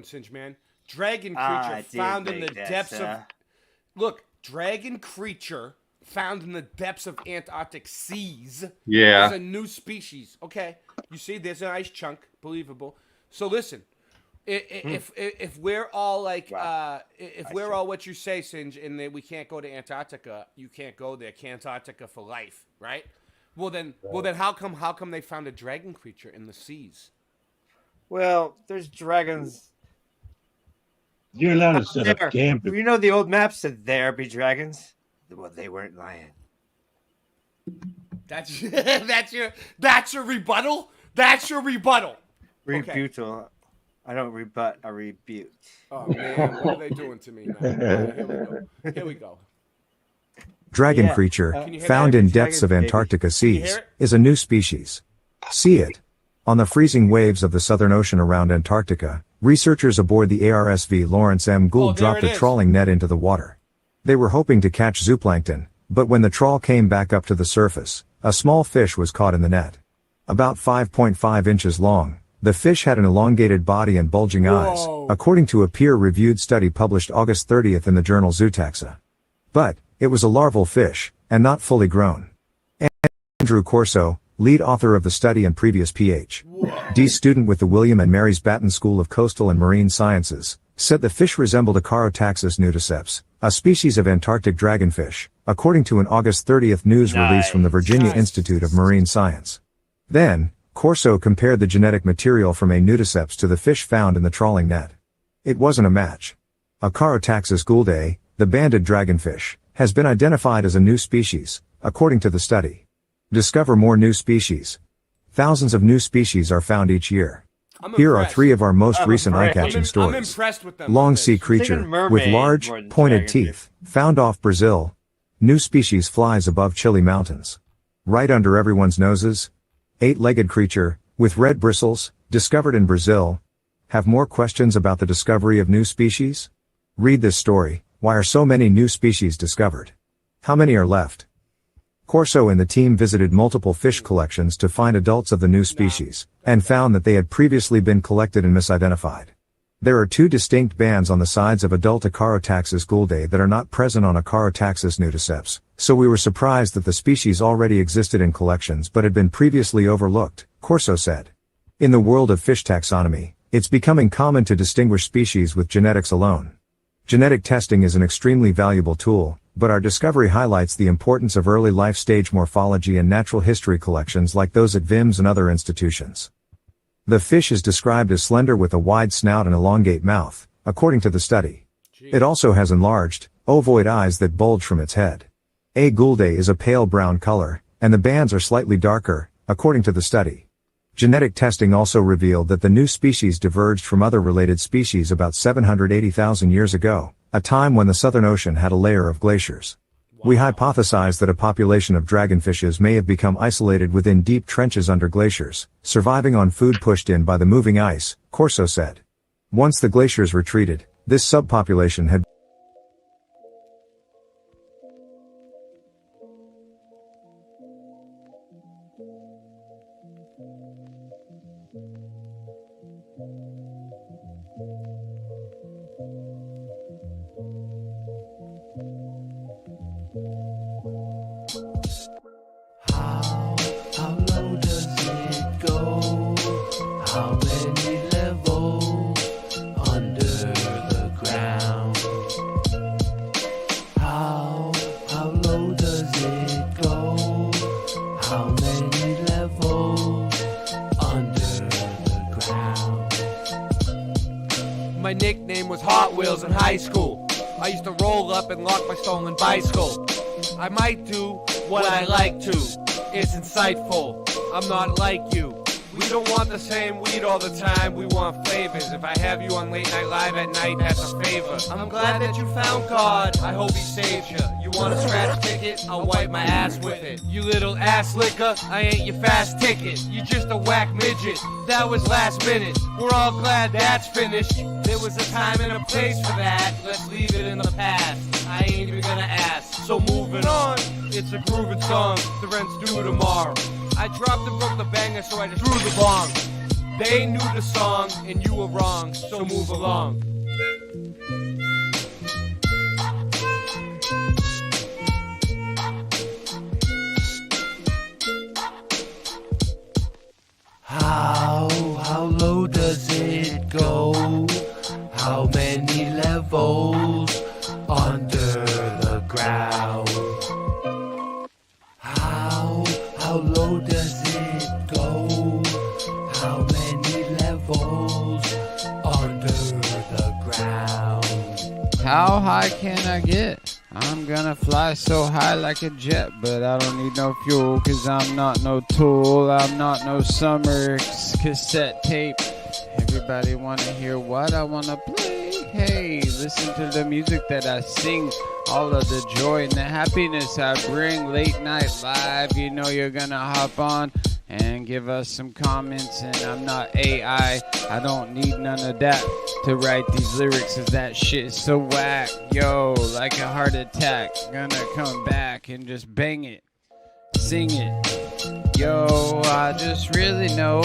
Singe, man. Dragon creature found in the depths of... Look, dragon creature found in the depths of Antarctic seas. Yeah. Is a new species. Okay. You see, there's an ice chunk. Believable. So listen, if we're all like, if we're all what you say, Singe, and that we can't go to Antarctica, you can't go there. Antarctica for life, right? Well then, how come they found a dragon creature in the seas? Well, there's dragons. You're allowed to out set there. up camp. You know the old map said there be dragons. Well, they weren't lying. That's that's your rebuttal. That's your rebuttal. Rebuttal. I don't rebut. I rebut. Oh man, what are they doing to me now? All right, here we go. Here we go. Dragon Yeah. creature, Can you hear found that? in It's depths of dragon, baby. Antarctica you seas, hear it? is a new species. See it. On the freezing waves of the Southern Ocean around Antarctica, researchers aboard the ARSV Lawrence M. Gould there dropped it a is. trawling net into the water. They were hoping to catch zooplankton, but when the trawl came back up to the surface, a small fish was caught in the net. About 5.5 inches long, the fish had an elongated body and bulging eyes, Whoa. according to a peer-reviewed study published August 30th in the journal Zootaxa. But, it was a larval fish, and not fully grown. Andrew Corso, lead author of the study and previous Ph.D. student with the William and Mary's Batten School of Coastal and Marine Sciences, said the fish resembled Acarotaxus nudiceps, a species of Antarctic dragonfish, according to an August 30th news release from the Virginia Institute of Marine Science. Then, Corso compared the genetic material from A. nudiceps to the fish found in the trawling net. It wasn't a match. Acarotaxus gouldae, the banded dragonfish, has been identified as a new species, according to the study. Discover more new species. Thousands of new species are found each year. Here are 3 of our most recent eye-catching I'm stories. impressed with them. Long sea creature, with large, pointed teeth, found off Brazil. New species flies above Chile mountains. Right under everyone's noses. 8-legged creature, with red bristles, discovered in Brazil. Have more questions about the discovery of new species? Read this story. Why are so many new species discovered? How many are left? Corso and the team visited multiple fish collections to find adults of the new species, and found that they had previously been collected and misidentified. There are 2 distinct bands on the sides of adult Acarotaxus gouldae that are not present on Acarotaxus nudiceps, so we were surprised that the species already existed in collections but had been previously overlooked, Corso said. In the world of fish taxonomy, it's becoming common to distinguish species with genetics alone. Genetic testing is an extremely valuable tool, but our discovery highlights the importance of early life stage morphology and natural history collections like those at VIMS and other institutions. The fish is described as slender with a wide snout and elongate mouth, according to the study. It also has enlarged, ovoid eyes that bulge from its head. A. gouldae is a pale brown color, and the bands are slightly darker, according to the study. Genetic testing also revealed that the new species diverged from other related species about 780,000 years ago, a time when the Southern Ocean had a layer of glaciers. We hypothesize that a population of dragonfishes may have become isolated within deep trenches under glaciers, surviving on food pushed in by the moving ice, Corso said. Once the glaciers retreated, this subpopulation had How low does it go? How many levels under the ground? How low does it go? How many levels under the ground? My nickname was Hot Wheels in high school. I used to roll up and lock my stolen bicycle. I might do what I like to. It's insightful. I'm not like you. We don't want the same weed all the time. We want flavors. If I have you on Late Night Live at night, that's a favor. I'm glad that you found God. I hope he saves you. You want a scratch ticket? I'll wipe my ass with it. You little ass licker, I ain't your fast ticket. You just a whack midget. That was last minute. We're all glad that's finished. There was a time and a place for that. Let's leave it in the past. I ain't even gonna ask. So moving on. It's a grooving song. The rent's due tomorrow. I dropped and broke the banger, so I just drew the bong. They knew the song, and you were wrong, so move along. How low does it go? How many levels under the ground? How low does it go? How many levels How high can I get? I'm gonna fly so high like a jet, but I don't need no fuel, cause I'm not no tool. I'm not no summer cassette tape. Everybody wanna hear what I wanna play. Hey, listen to the music that I sing. All of the joy and the happiness I bring. Late night live, you know you're gonna hop on and give us some comments. And I'm not AI, I don't need none of that to write these lyrics, cause that shit is so whack. Yo, like a heart attack, gonna come back and just bang it, sing it. Yo, I just really know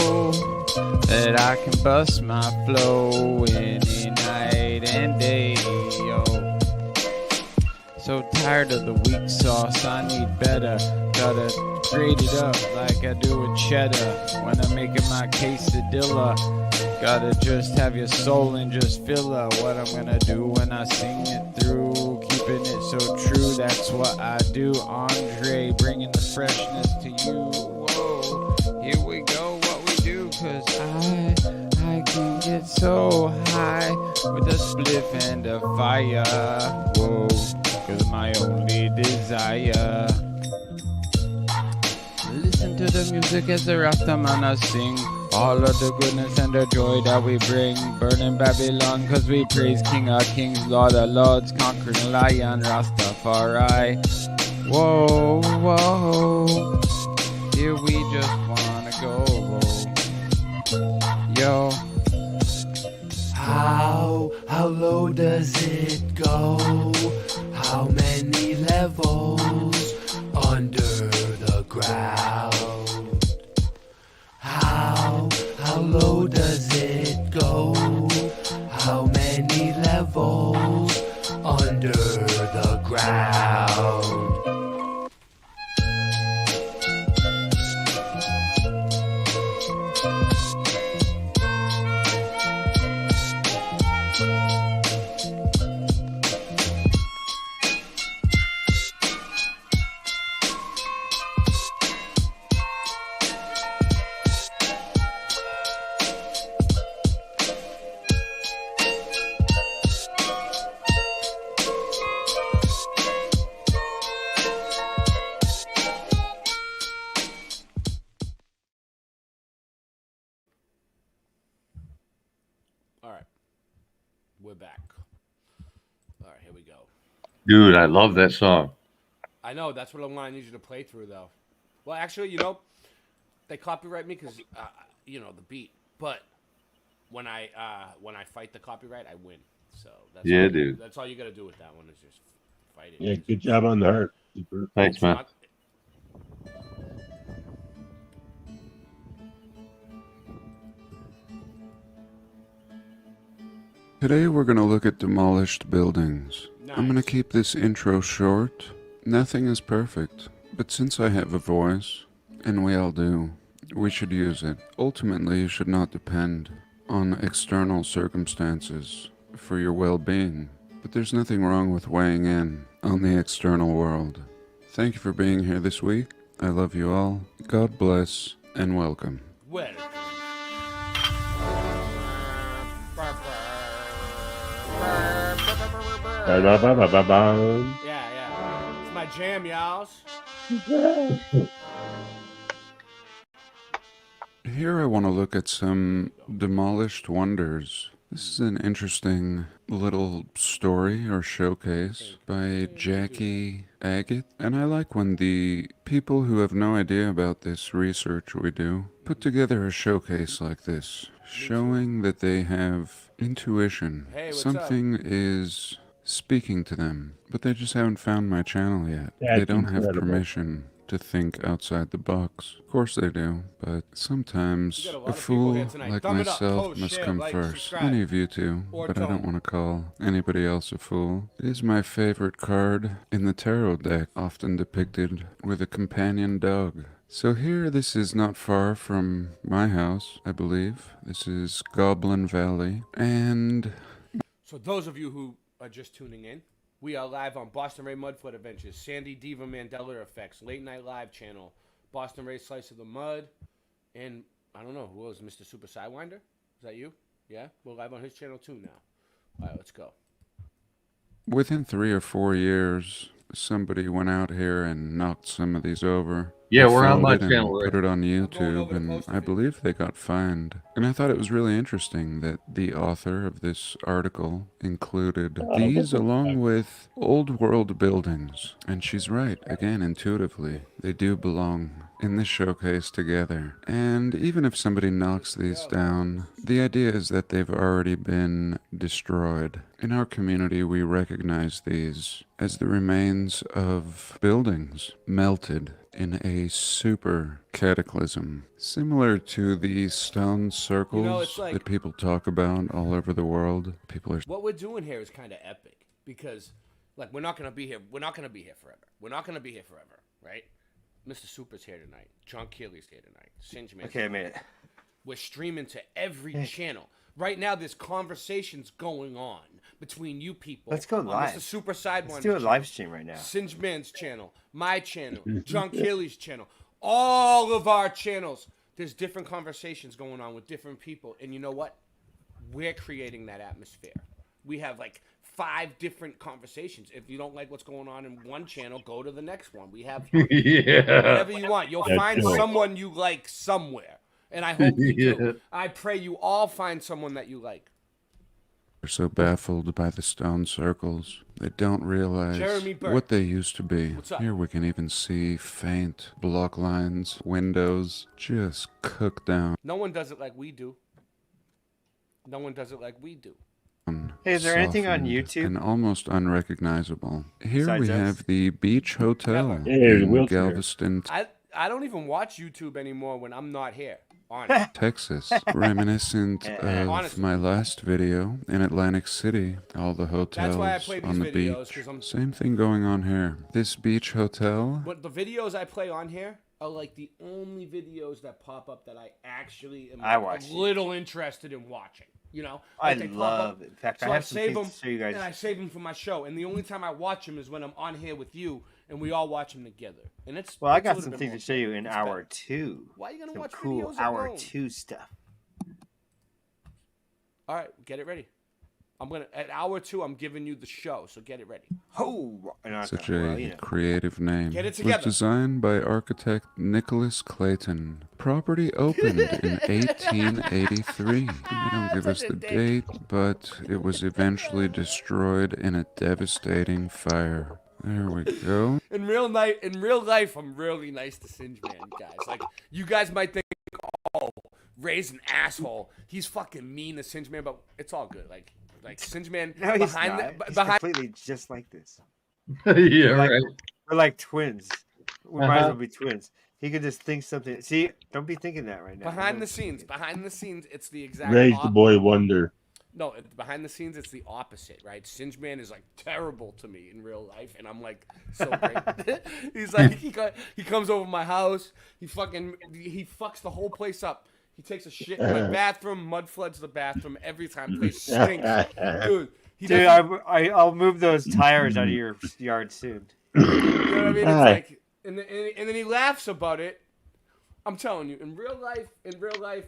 that I can bust my flow any night and day. Yo, so tired of the weak sauce, I need better. Gotta grade it up like I do with cheddar when I'm making my quesadilla. Gotta just have your soul and just feel what I'm gonna do when I sing it through. Keeping it so true, that's what I do. Andre, bringing the freshness to you. Whoa, here we go, what we do, cause I can get so high with a spliff and a fire. Whoa, cause my only desire. Listen to the music as the Rastamana sing. All of the goodness and the joy that we bring. Burning Babylon cause we praise King of Kings, Lord of Lords, conquering Lion, Rastafari. Whoa, whoa, here we just wanna go. Yo. How low does it go? How many levels under the ground? How low does it go? How many levels under the ground? We're back. All right, here we go. Dude, I love that song. I know, that's what I need you to play through, though. Well, actually, they copyright me because, the beat. But when I fight the copyright, I win. So dude. That's all you got to do with that one is just fight it. Yeah, good job on the heart. Super. Thanks, man. Today we're going to look at demolished buildings. Nice. I'm going to keep this intro short. Nothing is perfect, but since I have a voice, and we all do, we should use it. Ultimately, you should not depend on external circumstances for your well-being, but there's nothing wrong with weighing in on the external world. Thank you for being here this week. I love you all. God bless, and welcome. Welcome. Yeah. It's my jam, y'all. Here I want to look at some demolished wonders. This is an interesting little story or showcase by Jackie Agate. And I like when the people who have no idea about this research we do put together a showcase like this, showing that they have intuition. Hey, something is speaking to them, but they just haven't found my channel yet. That's they don't have incredible. permission to think outside the box. Of course they do, but sometimes a fool like myself must come first. Many of you too, but I don't want to call anybody else a fool. It is my favorite card in the tarot deck, often depicted with a companion dog. So here, this is not far from my house, I believe. This is Goblin Valley, and... So those of you who are just tuning in, we are live on Boston Ray Mudfoot Adventures, Sandy Diva Mandela Effects, Late Night Live channel, Boston Ray Slice of the Mud, and I don't know, who else? Mr. Super Sidewinder? Is that you? Yeah? We're live on his channel too now. All right, let's go. Within 3 or 4 years, somebody went out here and knocked some of these over. Yeah, They we're on filmed my it and channel, Rick. put it on YouTube, and I believe they got fined. And I thought it was really interesting that the author of this article included these along with old world buildings. And she's right, again, intuitively. They do belong in this showcase together. And even if somebody knocks these down, the idea is that they've already been destroyed. In our community, we recognize these as the remains of buildings melted in a super cataclysm, similar to the stone circles it's like- that people talk about all over the world. People are What we're doing here is kind of epic because, like, we're not gonna be here. We're not gonna be here forever. We're not gonna be here forever, right? Mr. Super's here tonight. John Keely's here tonight. Singe Man's Okay, I made it. We're streaming to every channel. Right now, there's conversations going on between you people. Let's go on live. Mr. Super Sidewinder's Let's do a channel, live stream right now. Singe Man's channel, my channel, John Keely's channel, all of our channels. There's different conversations going on with different people. And you know what? We're creating that atmosphere. We have like 5 different conversations. If you don't like what's going on in one channel, go to the next one. We have whatever you want. You'll That's find cool. someone you like somewhere. And I hope you Yeah. do. I pray you all find someone that you like. so baffled by the stone circles. They don't realize Jeremy Burke. what they used to be. What's up? Here we can even see faint block lines, windows just cooked down. No one does it like we do. No one does it like we do. Hey, is there anything on softened, YouTube? And almost unrecognizable. Here Besides we us? have the Beach Hotel Yeah, there's a in wheelchair. Galveston, I don't even watch YouTube anymore when I'm not here. Honestly. Texas, reminiscent of Honestly. my last video in Atlantic City. All the hotels why I play on the these videos, beach. 'cause I'm- Same thing going on here. This beach hotel. But the videos I play on here are like the only videos that pop up that I actually am I like, watch a little interested in watching. You know, I Like, they pop love up, it. In fact, so I have I some save things them to show you guys. and I save them for my show. And the only time I watch them is when I'm on here with you and we all watch them together. And it's Well, I it's a got little some bit things more to show you in it's hour better. 2. Why are you gonna Some watch cool videos hour alone? 2 stuff. All right, get it ready. I'm gonna at hour 2. I'm giving you the show, so get it ready. Oh, Such a creative name. Get it Was together. designed by architect Nicholas Clayton. Property opened in 1883. They don't give us the date, but it was eventually destroyed in a devastating fire. There we go. In real life, I'm really nice to Singe Man, guys. Like, you guys might think, oh, Ray's an asshole. He's fucking mean to Singe Man, but it's all good. Like Singe Man No, he's behind not. He's behind. completely just like this. Yeah, We're like, right. We're like twins. We might as Uh-huh. well be twins. He could just think something. See, don't be thinking that right now. Behind the Don't- scenes, it's the exact. Ray's the boy wonder. No, behind the scenes, it's the opposite, right? Singe Man is like terrible to me in real life, and I'm like so great. He's like he comes over my house, he fucks the whole place up. He takes a shit in my bathroom, mud floods the bathroom every time. Place stinks, dude. Dude, I'll move those tires out of your yard soon. You know what I mean? It's like, and then he laughs about it. I'm telling you, in real life,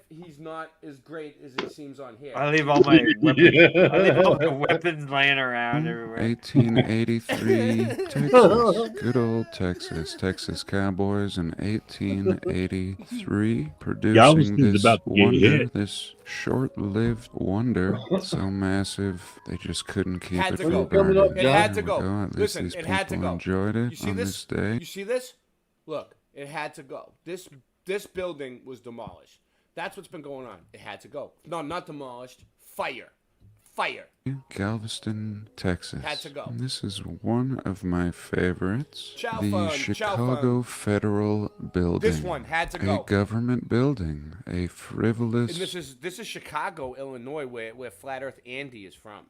he's not as great as he seems on here. I leave all my weapons. I leave all my weapons laying around everywhere. 1883, Texas. Good old Texas. Texas Cowboys in 1883. Producing Galveston's this about to get wonder, hit. this short-lived wonder. So massive, they just couldn't keep Had it to from go. burning. It had to There we go. At least Listen, these it had to people go. enjoyed it You see on this? this day. You see this? Look, it had to go. This building was demolished. That's what's been going on. It had to go. No, not demolished. Fire. Galveston, Texas. Had to go. And this is one of my favorites. Chow the fun, chow Chicago fun. Federal Building. This one had to go. A government building. A frivolous, And this is Chicago, Illinois, where Flat Earth Andy is from.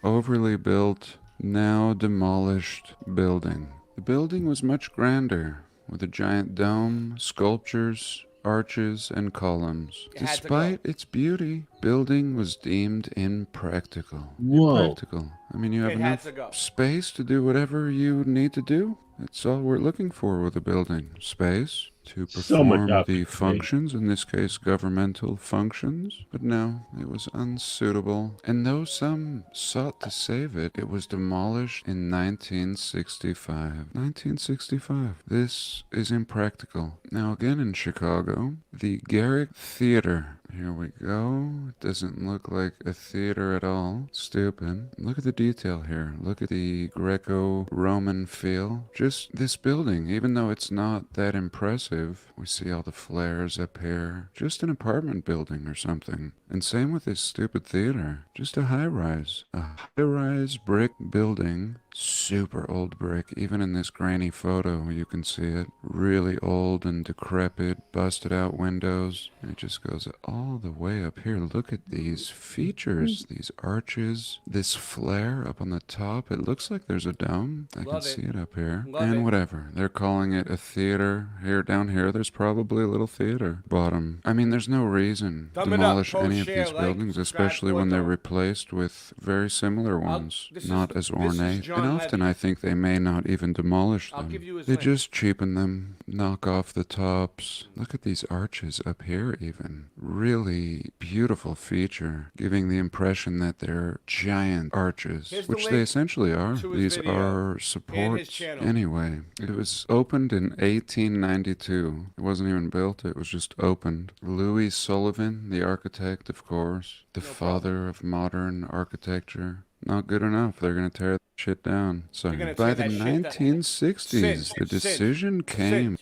overly built, now demolished building. The building was much grander, with a giant dome, sculptures, arches, and columns. It had to Despite its beauty, building was deemed impractical. Whoa. Impractical. I mean, you have It had enough to go. space to do whatever you need to do. It's all we're looking for with a building. Space to So much perform the opportunity. functions, in this case governmental functions. But no, it was unsuitable. And though some sought to save it, it was demolished in 1965. 1965. This is impractical. Now again in Chicago, the Garrick Theater. Here we go. It doesn't look like a theater at all. Stupid. Look at the detail here. Look at the Greco-Roman feel. Just this building, even though it's not that impressive, we see all the flares up here. Just an apartment building or something. And same with this stupid theater. Just a high-rise. A high-rise brick building. Super old brick. Even in this grainy photo, you can see it. Really old and decrepit, busted out windows. And it just goes all the way up here. Look at these features, these arches, this flare up on the top. It looks like there's a dome. I can see it up here. And whatever. They're calling it a theater. Here, down here, there's probably a little theater. Bottom. I mean, there's no reason to demolish any of these buildings, especially when they're replaced with very similar ones, not as ornate. And often I think they may not even demolish them. They just cheapen them, knock off the tops. Look at these arches up here even. Really beautiful feature, giving the impression that they're giant arches, which they essentially are. These are supports. Anyway, it was opened in 1892. It wasn't even built, it was just opened. Louis Sullivan, the architect, of course, the father of modern architecture. Not good enough. They're going to tear that shit down. So by the 1960s, the decision came.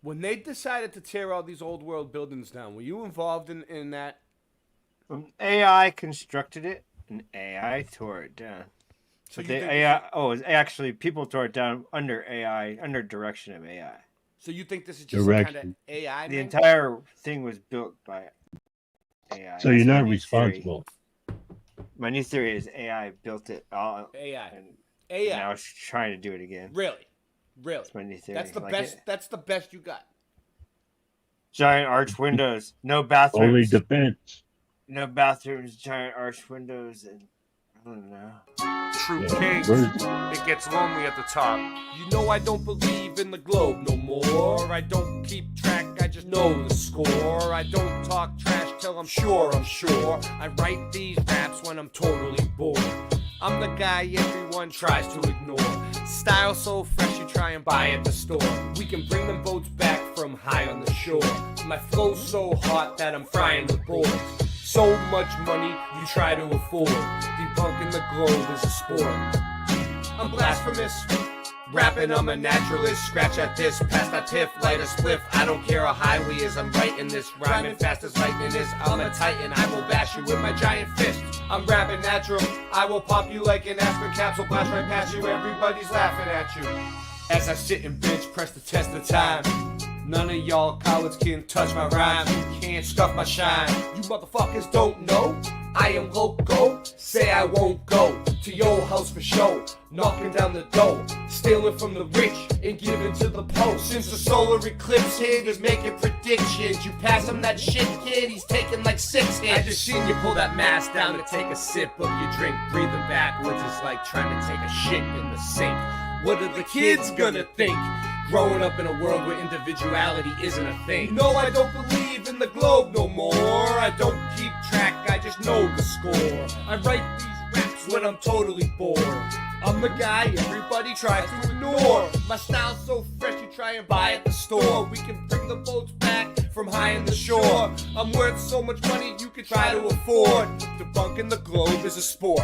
When they decided to tear all these old world buildings down, were you involved in that? AI constructed it, and AI tore it down. So But actually, people tore it down under AI, under direction of AI. So you think this is just some kind of AI? The entire thing was built by AI. So you're not responsible. My new theory is AI built it all. AI. And AI. now it's trying to do it again. Really? That's my new theory. That's the Like best. it. That's the best you got. Giant arch windows, no bathrooms. Only defense. No bathrooms, giant arch windows, and I don't know. True Yeah, kings. where's- It gets lonely at the top. You know I don't believe in the globe no more. I don't keep track, I just know the score. I don't talk trash till I'm sure. I write these raps when I'm totally bored. I'm the guy everyone tries to ignore. Style so fresh you try and buy at the store. We can bring them boats back from high on the shore. My flow's so hot that I'm frying the boards. So much money you try to afford. Debunking the globe is a sport. I'm blasphemous. Rapping, I'm a naturalist. Scratch at this, pass that piff, light a spliff. I don't care how high we is, I'm writing this. Rhyming fast as lightning is. I'm a titan, I will bash you with my giant fist. I'm rapping natural, I will pop you like an aspirin capsule. Blast right past you, everybody's laughing at you. As I sit and bitch, press the test of time. None of y'all cowards can touch my rhymes. You can't scuff my shine. You motherfuckers don't know I am loco. Say I won't go to your house for show. Knocking down the dough, stealing from the rich and giving to the poor. Since the solar eclipse hit, he's making predictions. You pass him that shit, kid, he's taking like 6 hits. I just seen you pull that mask down to take a sip of your drink. Breathing backwards is like trying to take a shit in the sink. What are the kids gonna think? Growing up in a world where individuality isn't a thing. No, I don't believe in the globe no more. I don't keep track, I just know the score. I write these raps when I'm totally bored. I'm the guy everybody tries to ignore. My style's so fresh you try and buy at the store. We can bring the boats back from high in the shore. I'm worth so much money you can try to afford. Debunking the globe is a sport.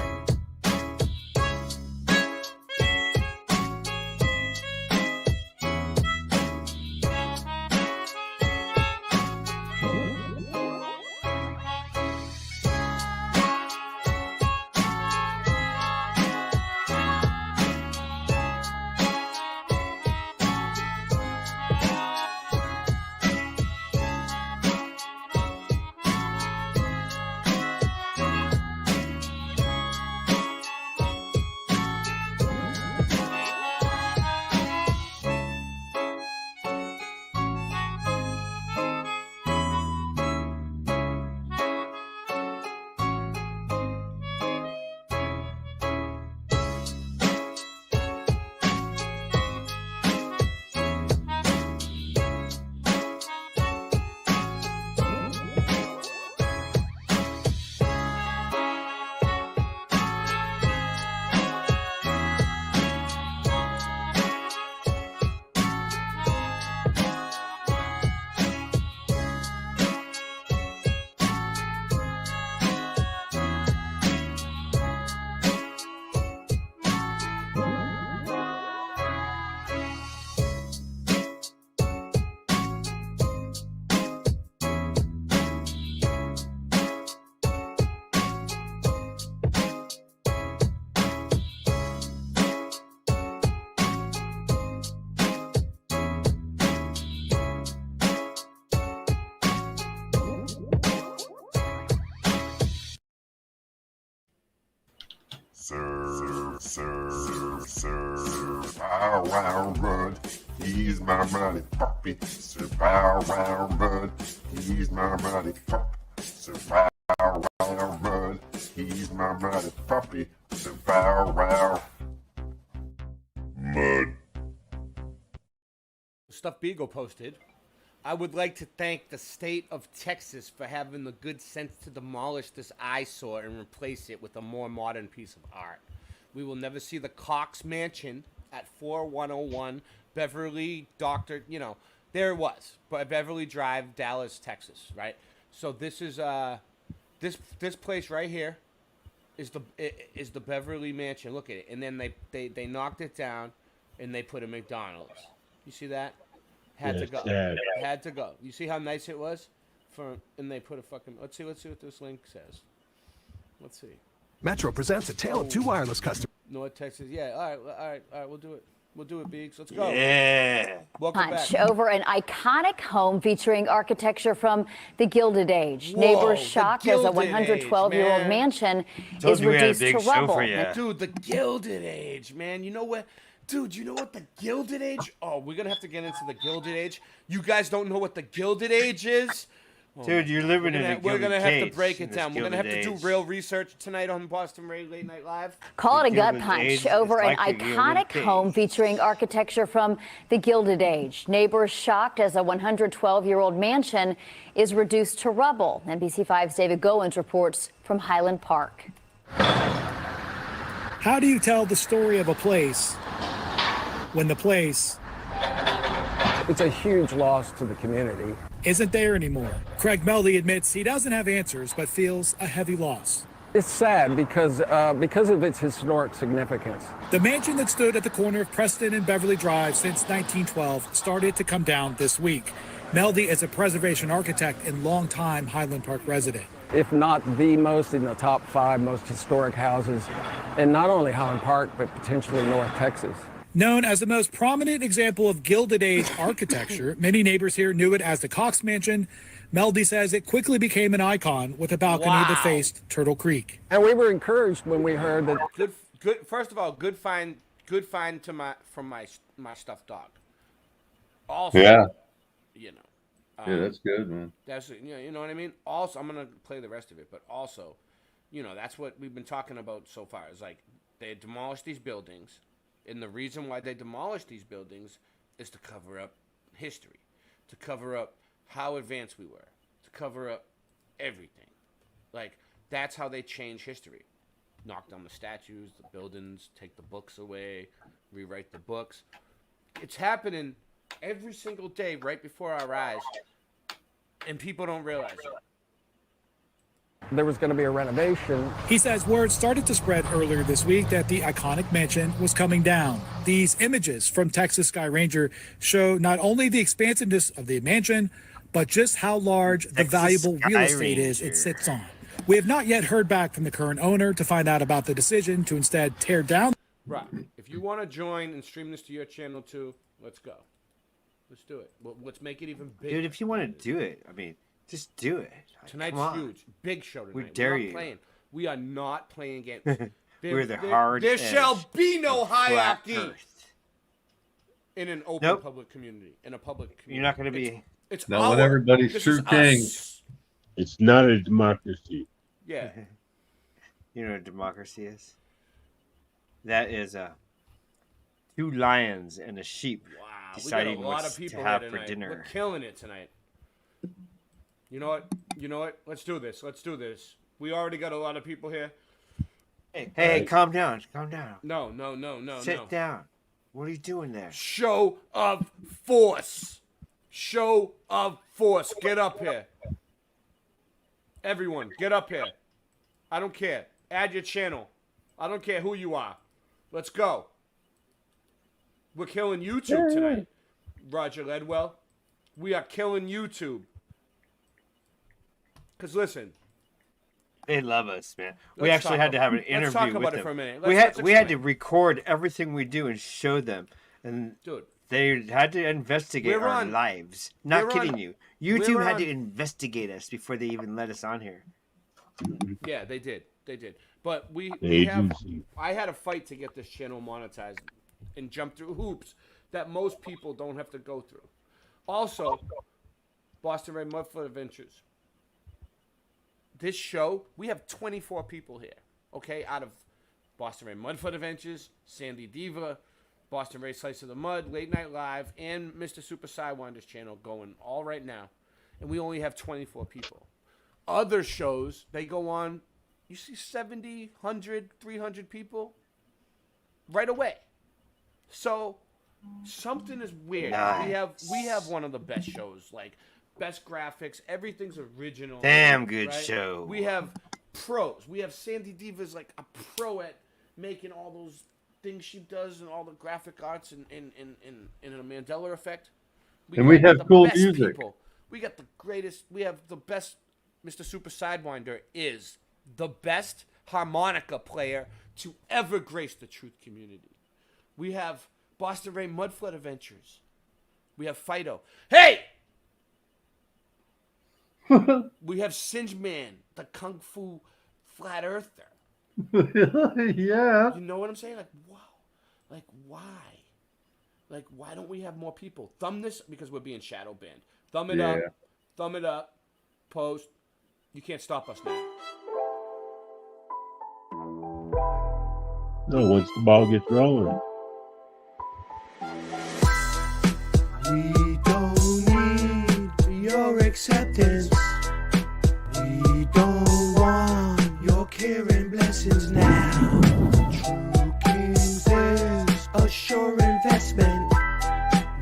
Sir, bow wow run. He's my mighty puppy. Sir, bow wow run. He's my mighty puppy. Sir, bow wow run. He's my mighty puppy. Sir, bow wow. Mud. Stuff Beagle posted. I would like to thank the state of Texas for having the good sense to demolish this eyesore and replace it with a more modern piece of art. We will never see the Cox Mansion at 4101 Beverly there it was, but Beverly Drive, Dallas, Texas, right? So this is this place right here is the Beverly Mansion. Look at it, and then they knocked it down, and they put a McDonald's. You see that? Had to go. Had to go. You see how nice it was? And they put a fucking... Let's see what this link says. Let's see. Metro presents a tale of two wireless customers. North Texas. Yeah. All right. We'll do it. We'll do it, Beeks. Let's go. Yeah. Welcome Punch back. over an iconic home featuring architecture from the Gilded Age. Whoa, Neighbors shocked as a Gilded 112-year-old Age, mansion Told is you we had a reduced big to show rubble. for you. Dude, the Gilded Age, man. You know what? Dude, you know what the Gilded Age... Oh, we're going to have to get into the Gilded Age. You guys don't know what the Gilded Age is? Oh, Dude, you're living in a We're gilded going to have to cage break in it this down. We're going to have to Gilded do Age. real research tonight on Boston Ray Late Night Live. Call it a gut Gilded punch Age over is an like the iconic Gilded home Cage. featuring architecture from the Gilded Age. Neighbors shocked as a 112-year-old mansion is reduced to rubble. NBC5's David Goins reports from Highland Park. How do you tell the story of a place when the place It's a huge loss to the community. isn't there anymore? Craig Meldy admits he doesn't have answers, but feels a heavy loss. It's sad because of its historic significance. The mansion that stood at the corner of Preston and Beverly Drive since 1912 started to come down this week. Meldy is a preservation architect and longtime Highland Park resident. If not the most, in the top 5 most historic houses in not only Highland Park, but potentially North Texas. Known as the most prominent example of Gilded Age architecture, many neighbors here knew it as the Cox Mansion. Meldy says it quickly became an icon with a balcony that faced Turtle Creek. And we were encouraged when we heard that. Good. First of all, good find from my stuffed dog. Also, Yeah. You know. Yeah, that's good, man. That's you know what I mean. Also, I'm gonna play the rest of it, but also, that's what we've been talking about so far. Is like they demolished these buildings, and the reason why they demolished these buildings is to cover up history, to cover up how advanced we were, to cover up everything. Like that's how they change history. Knock down the statues, the buildings, take the books away, rewrite the books. It's happening every single day right before our eyes, and people don't realize it. There was going to be a renovation. He says word started to spread earlier this week that the iconic mansion was coming down. These images from Texas Sky Ranger show not only the expansiveness of the mansion, but just how large the valuable real estate is it sits on. We have not yet heard back from the current owner to find out about the decision to instead tear down. Right. If you want to join and stream this to your channel too, let's go. Let's do it. Let's make it even bigger. Dude, if you want to do it, I mean, just do it. Tonight's Come on. huge. Big show tonight. We dare We're not you. Playing. We are not playing games. We're the hard There edge. shall be no Flat hierarchy earth. in an open Nope. public community. In a public community. You're not going to be. It's Not our, when everybody's this true is king. us. It's not a democracy. Yeah. You know what democracy is? That is 2 lions and a sheep deciding we got a lot what of people to have here for tonight. dinner. We're killing it tonight. You know what? Let's do this. We already got a lot of people here. Hey, calm down. Calm down. No. Sit down. What are you doing there? Show of force. Show of force. Get up here. Everyone, get up here. I don't care. Add your channel. I don't care who you are. Let's go. We're killing YouTube tonight. Roger Ledwell. We are killing YouTube. Because listen. They love us, man. We Let's actually talk had to have an let's interview talk with about them. it for a minute. We Let's had to explain. record everything we do and show them, and Dude. they had to investigate We're our on- lives. Not we're kidding on- you. we're YouTube had on- to investigate us before they even let us on here. Yeah, they did. But we have. Agency. I had a fight to get this channel monetized and jump through hoops that most people don't have to go through. Also, Boston Red Mudfoot Adventures. This show, we have 24 people here, okay, out of Boston Red Mudfoot Adventures, Sandy Diva, Boston Ray Slice of the Mud, Late Night Live, and Mr. Super Sidewinder's channel going all right now. And we only have 24 people. Other shows, they go on, you see 70, 100, 300 people right away. So something is weird. Nice. We have one of the best shows, like best graphics, everything's original. Damn good right? show. We have pros. We have Sandy Diva's like a pro at making all those things she does and all the graphic arts and a Mandela effect. And we have the cool best music. people. We got the greatest. We have the best. Mr. Super Sidewinder is the best harmonica player to ever grace the truth community. We have Boston Ray Mudfoot Adventures. We have Fido. Hey! We have Singe Man, the Kung Fu Flat Earther. Yeah. You know what I'm saying? Like, wow. Like, why? Like, why don't we have more people? Thumb this, because we're being shadow banned. Thumb it up. Thumb it up. Post. You can't stop us now. No, once the ball gets rolling. We don't need your acceptance. We don't want your care and blessings now. True Kings is a sure investment.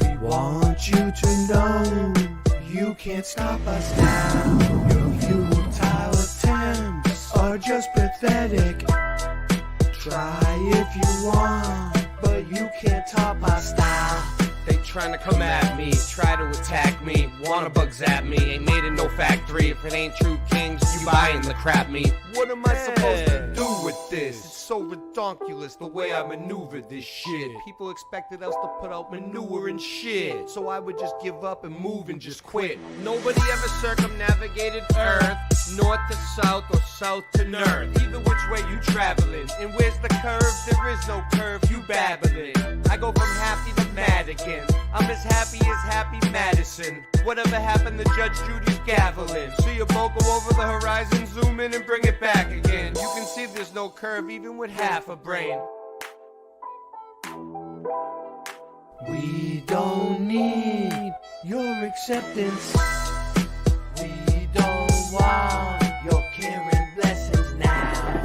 We want you to know you can't stop us now. Your futile attempts are just pathetic. Try if you want, but you can't top our style. They trying to come at me, try to attack me, wanna bug zap me. Ain't made in no factory. If it ain't True Kings, you buying the crap meat. What am I supposed to do with this? It's so redonkulous the way I maneuver this shit. People expected us to put out manure and shit, so I would just give up and move and just quit. Nobody ever circumnavigated Earth, north to south or south to north. Either which way you traveling, and where's the curve? There is no curve, you babbling. I go from happy to mad again. I'm as happy Madison. Whatever happened to Judge Judy's gaveling? See a boat go over the horizon, zoom in and bring it back again. You can see there's no curve even with half a brain. We don't need your acceptance. We don't want your care and blessings now.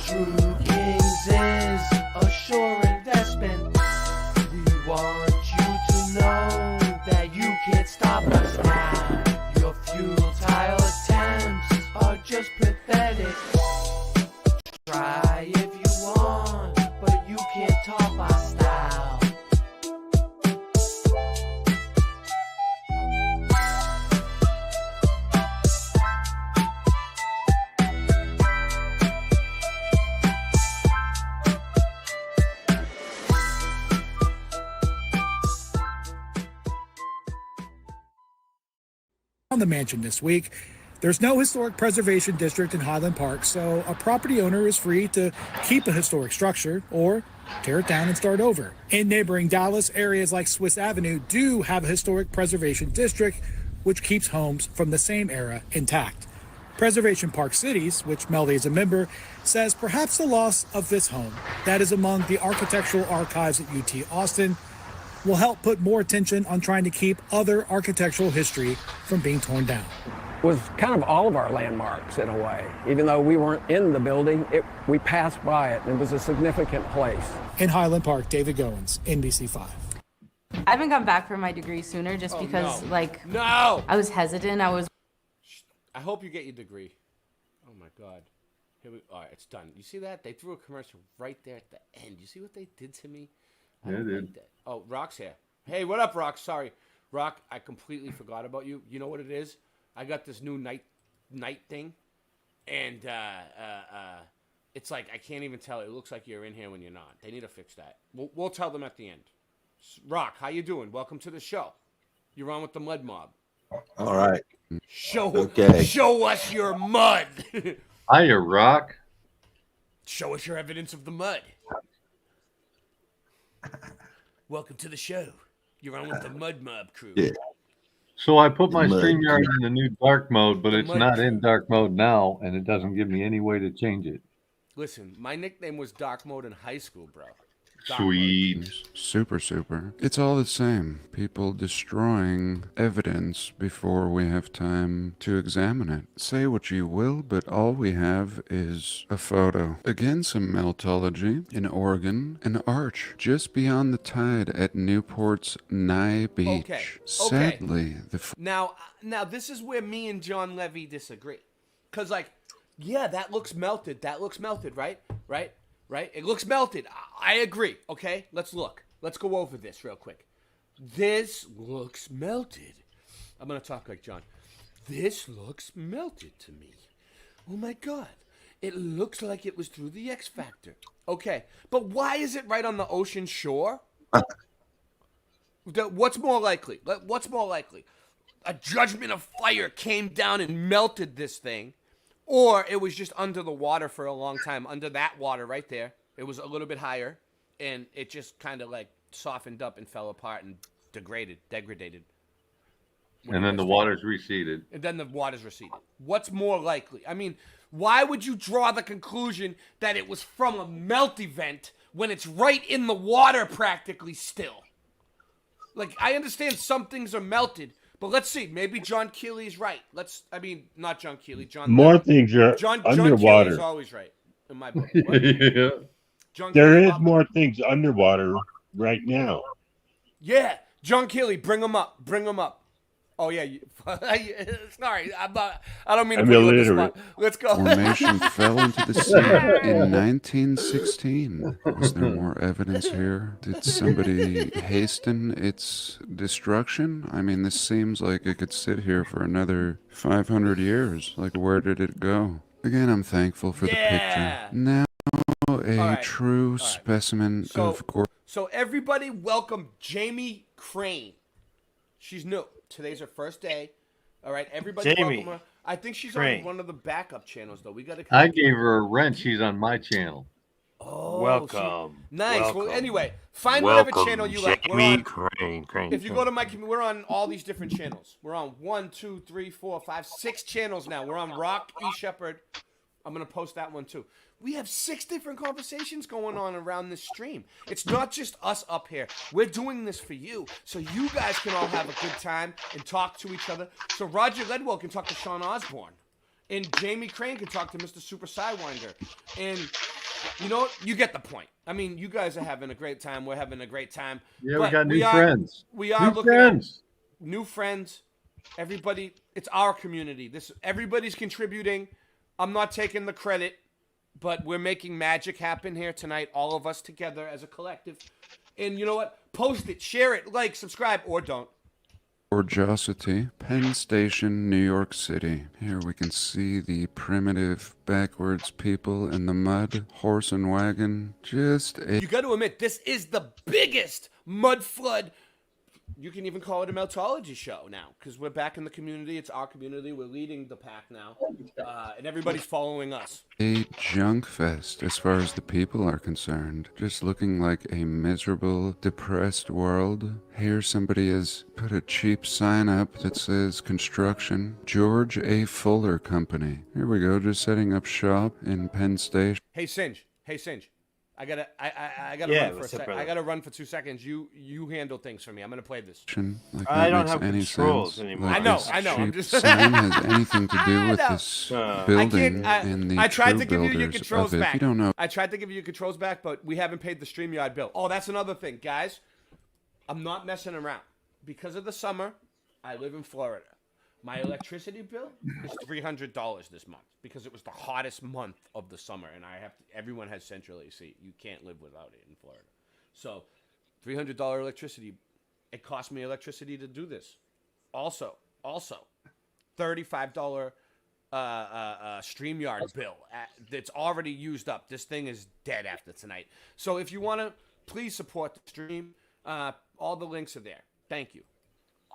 True Kings is a sure investment. We want you to know that you can't stop us now. Your futile attempts are just pathetic. Try if you want, but you can't top our style. On the mansion this week, there's no historic preservation district in Highland Park, so a property owner is free to keep a historic structure or tear it down and start over. In neighboring Dallas, areas like Swiss Avenue do have a historic preservation district, which keeps homes from the same era intact. Preservation Park Cities, which Melody is a member, says perhaps the loss of this home, that is among the architectural archives at UT Austin, will help put more attention on trying to keep other architectural history from being torn down. Was kind of all of our landmarks in a way. Even though we weren't in the building, we passed by it, and it was a significant place. In Highland Park, David Goins, NBC5. I haven't come back for my degree sooner just because, No! I was hesitant. I hope you get your degree. Oh my God. All right, it's done. You see that? They threw a commercial right there at the end. You see what they did to me? I Yeah, don't they like did. that. Oh, Rock's here. Hey, what up, Rock? Sorry. Rock, I completely forgot about you. You know what it is? I got this new night thing, and it's like I can't even tell. It looks like you're in here when you're not. They need to fix that. We'll tell them at the end. Rock, how you doing? Welcome to the show. You're on with the Mud Mob. All right. Show Okay. Show us your mud. Hiya, Rock. Show us your evidence of the mud. Welcome to the show. You're on with the Mud Mob crew. Yeah. So I put my Mud. StreamYard in the new dark mode, but The it's mud not crew. in dark mode now, and it doesn't give me any way to change it. Listen, my nickname was Dark Mode in high school, bro. Sweet. Super. It's all the same. People destroying evidence before we have time to examine it. Say what you will, but all we have is a photo. Again, some meltology in Oregon. An arch just beyond the tide at Newport's Nye Beach. Okay. Sadly, Now this is where me and John Levy disagree. Because, like, yeah, that looks melted. That looks melted, right? Right? It looks melted. I agree. Okay, let's look. Let's go over this real quick. This looks melted. I'm going to talk like John. This looks melted to me. Oh, my God. It looks like it was through the X Factor. Okay, but why is it right on the ocean shore? What's more likely? What's more likely? A judgment of fire came down and melted this thing, or it was just under the water for a long time, under that water right there. It was a little bit higher, and it just kind of like softened up and fell apart and degraded. And then the water's receded. And then the water's receded. What's more likely? I mean, why would you draw the conclusion that it was from a melt event when it's right in the water practically still? Like, I understand some things are melted, but let's see. Maybe John Keeley's right. Not John Keeley. More things are John underwater. Keeley's always right in my book. What? Yeah. John There Keeley, is more things underwater right now. Yeah, John Keeley, bring him up. Oh yeah, sorry, I don't mean to I'm put you on the illiterate. spot. Let's go. formation fell into the sea in 1916. Was there more evidence here? Did somebody hasten its destruction? I mean, this seems like it could sit here for another 500 years. Like, where did it go? Again, I'm thankful for the picture. Now, a true specimen of gore. So everybody, welcome Jamie Crane. She's new. Today's her first day. All right, everybody, Jamie welcome her. I think she's Crane. on one of the backup channels, though. We got to. I gave her a wrench. She's on my channel. Oh, Welcome. Nice. Welcome. Well, anyway, find whatever Welcome, channel you like. We're Jamie on. Crane. If you go to my, we're on all these different channels. We're on 1, 2, 3, 4, 5, 6 channels now. We're on Rock E Shepherd. I'm gonna post that one too. We have 6 different conversations going on around this stream. It's not just us up here. We're doing this for you, so you guys can all have a good time and talk to each other. So Roger Ledwell can talk to Sean Osborne, and Jamie Crane can talk to Mr. Super Sidewinder. And you know what? You get the point. I mean, you guys are having a great time. We're having a great time. Yeah, But we got new friends. We are New looking friends. at new friends. Everybody, it's our community. Everybody's contributing. I'm not taking the credit, but we're making magic happen here tonight, all of us together as a collective. And you know what? Post it, share it, like, subscribe, or don't. Gorgeosity, Penn Station, New York City. Here we can see the primitive backwards people in the mud, horse and wagon. Just a You got to admit, this is the biggest mud flood. You can even call it a meltology show now, because we're back in the community. It's our community. We're leading the pack now, and everybody's following us. A junk fest as far as the people are concerned. Just looking like a miserable, depressed world. Here somebody has put a cheap sign up that says construction, George A. Fuller Company. Here we go, just setting up shop in Penn Station. Hey Singe. I gotta Yeah, run for a what's up, sec. brother? I gotta run for 2 seconds. You handle things for me. I'm gonna play this. Like I that don't makes have any controls sense. anymore. Like I know, this I know, I'm cheap just- sign has anything to do with I know. this I building can't- and the I tried true to give you your builders controls of it. back. You don't know. I tried to give you your controls back, but we haven't paid the StreamYard bill. Oh, that's another thing, guys. I'm not messing around. Because of the summer, I live in Florida. My electricity bill is $300 this month because it was the hottest month of the summer, and everyone has central AC. You can't live without it in Florida. So, $300 electricity. It cost me electricity to do this. Also, $35 StreamYard bill that's already used up. This thing is dead after tonight. So if you want to, please support the stream. All the links are there. Thank you.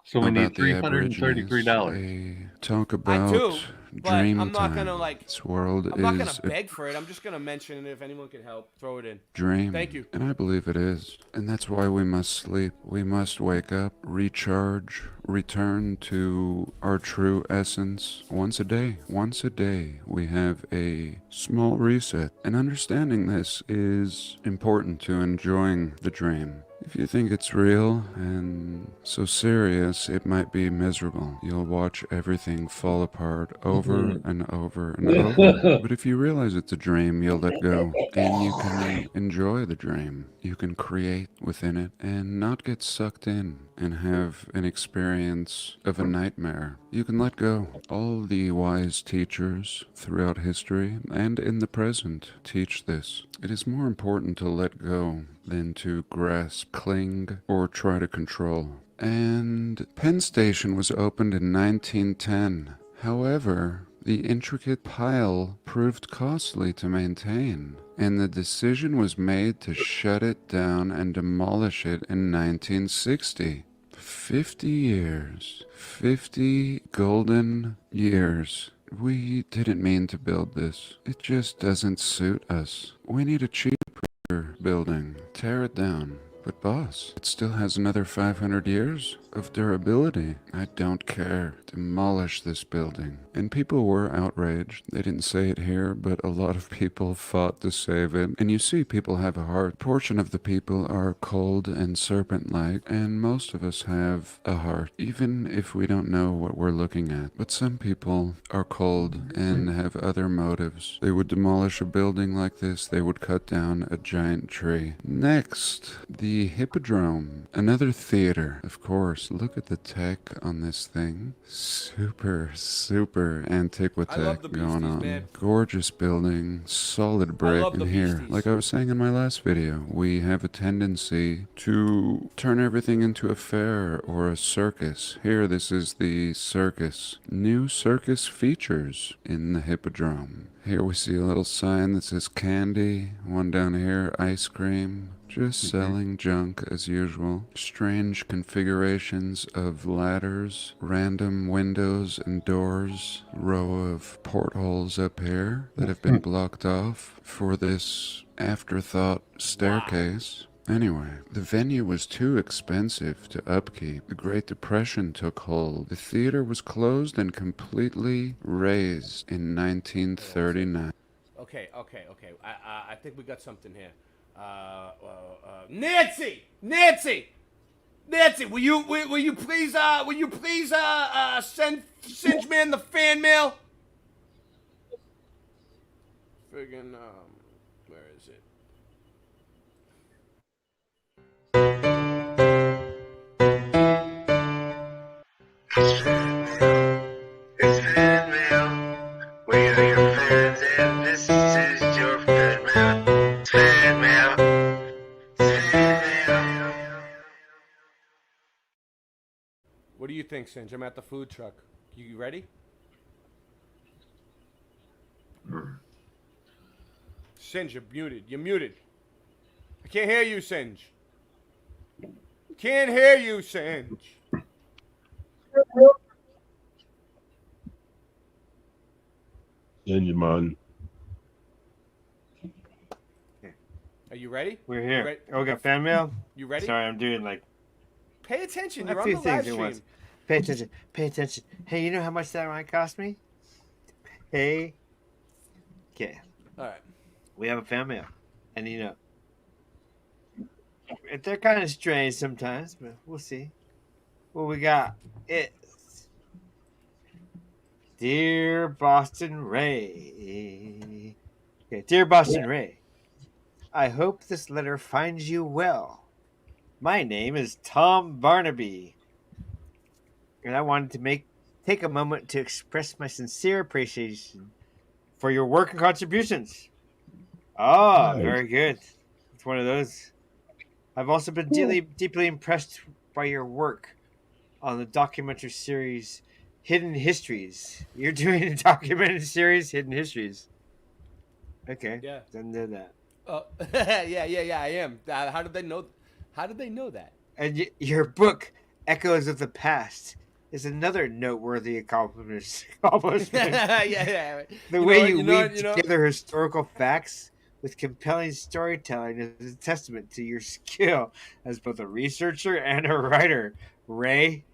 So we How need about the Aborigines? $333. Talk about But Dream I'm not time. gonna like. This world I'm not is gonna beg for it. I'm just gonna mention it. If anyone can help, throw it in. dream. Thank you. And I believe it is. And that's why we must sleep. We must wake up, recharge, return to our true essence once a day. Once a day, we have a small reset. And understanding this is important to enjoying the dream. If you think it's real and so serious, it might be miserable. You'll watch everything fall apart over and over and over. But if you realize it's a dream, you'll let go. And you can enjoy the dream. You can create within it and not get sucked in and have an experience of a nightmare. You can let go. All the wise teachers throughout history and in the present teach this. It is more important to let go than to grasp, cling, or try to control. And Penn Station was opened in 1910. However, the intricate pile proved costly to maintain, and the decision was made to shut it down and demolish it in 1960. 50 years. 50 golden years. We didn't mean to build this. It just doesn't suit us. We need a cheaper building. Tear it down. But boss, it still has another 500 years of durability. I don't care. Demolish this building. And people were outraged. They didn't say it here, but a lot of people fought to save it. And you see, people have a heart. A portion of the people are cold and serpent-like, and most of us have a heart, even if we don't know what we're looking at. But some people are cold and have other motives. They would demolish a building like this. They would cut down a giant tree. Next, the Hippodrome. Another theater, of course. Look at the tech on this thing. Super antiquitech going on. man. Gorgeous building, solid brick. love the And here, Beasties. like I was saying in my last video, we have a tendency to turn everything into a fair or a circus. Here, this is the circus. New circus features in the Hippodrome. Here we see a little sign that says candy. One down here, ice cream. Just selling junk as usual. Strange configurations of ladders, random windows and doors, row of portholes up here that have been blocked off for this afterthought staircase. Anyway, the venue was too expensive to upkeep. The Great Depression took hold. The theater was closed and completely razed in 1939. Okay. I think we got something here. Nancy, will you please send Singeman the fan mail? Friggin' where is it? It's fan mail. We are your fans, and this is your fan mail. It's fan mail. It's fan mail. What do you think, Singe? I'm at the food truck. You ready? Singe, you're muted. You're muted. I can't hear you, Singe. Can't hear you, Singe. Sinjamon. Are you ready? We're You here. ready? Oh, we got fan mail? You ready? Sorry, I'm doing like Pay attention. a You're on few the live things at stream. once. Pay attention. Pay attention. Hey, you know how much that might cost me? Hey. Okay. All right. We have a fan mail. And you know, they're kind of strange sometimes, but we'll see. What we got is Dear Boston Ray. Okay, Dear Boston Ray, I hope this letter finds you well. My name is Tom Barnaby, and I wanted to take a moment to express my sincere appreciation for your work and contributions. Ah, Nice. very good. It's one of those. I've also been deeply impressed by your work on the documentary series Hidden Histories. You're doing a documentary series, Hidden Histories. Okay. Yeah. Didn't know that. Oh, yeah, I am. How did they know? How did they know that? And your book, Echoes of the Past, is another noteworthy accomplishment. yeah. The way you weave together historical facts with compelling storytelling is a testament to your skill as both a researcher and a writer. Ray,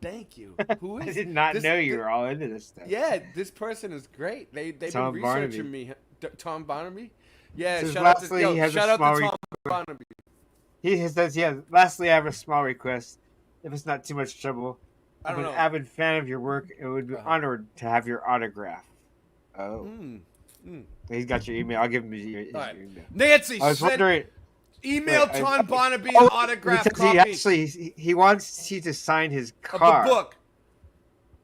Thank you. Who is? I did not know you were all into this stuff. Yeah, this person is great. They've been Tom researching Barnaby. me. Tom Barnaby. Yeah, Says shout out lastly, to, he has a shout out small to Tom request. Barnaby. He says, yeah, lastly, I have a small request. If it's not too much trouble, I I'm don't an know. avid fan of your work and would be honored to have your autograph. Oh. He's got your email. I'll give him your right. email. Nancy, I was wondering. email Wait, Tom Barnaby an oh, autograph because copy he actually he wants you to sign his of car. the book.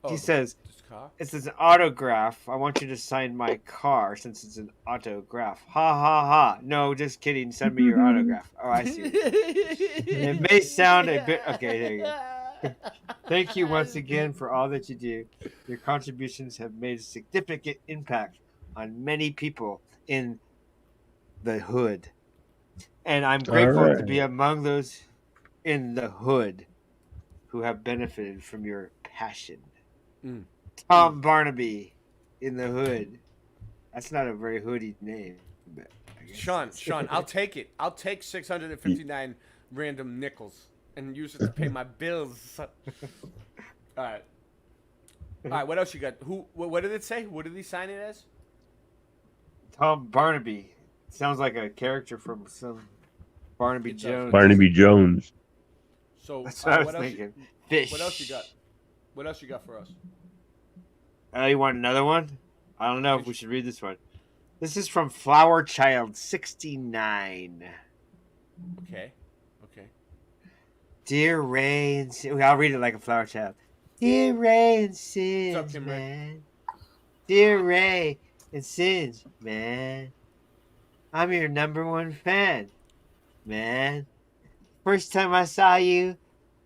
He says, This car? "It's an autograph. I want you to sign my car since it's an autograph." Ha ha ha! No, just kidding. Send me your autograph. Oh, I see. It may sound a bit okay. There you go. Thank you once again for all that you do. Your contributions have made a significant impact on many people in the hood, and I'm grateful to be among those in the hood who have benefited from your passion. Tom Barnaby in the hood. That's not a very hoodie name. But Sean, I'll take it. I'll take 659 random nickels and use it to pay my bills. All right. What else you got? What did it say? What did he sign it as? Tom Barnaby. Sounds like a character from some Barnaby Jones. Barnaby Jones. So That's what I was what else thinking. Fish. What else you got? What else you got for us? You want another one? I don't know if we should read this one. This is from Flower Child 69. Okay. Dear Ray and Sin, I'll read it like a Flower Child. Dear Ray and Sin, What's up, Kim Ray? man. Dear Ray and Singe, man. I'm your #1 fan, man. First time I saw you,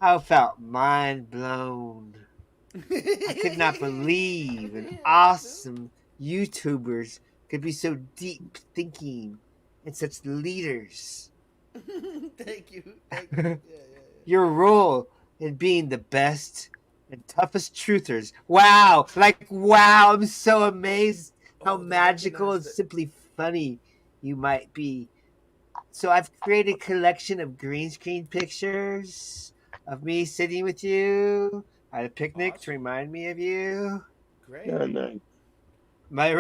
I felt mind blown. I could not believe an awesome YouTubers could be so deep thinking and such leaders. Thank you. Your role in being the best and toughest truthers. Wow. Wow. I'm so amazed how magical and simply funny you might be. So I've created a collection of green screen pictures of me sitting with you at a picnic to remind me of you. Great. Yeah, nice. My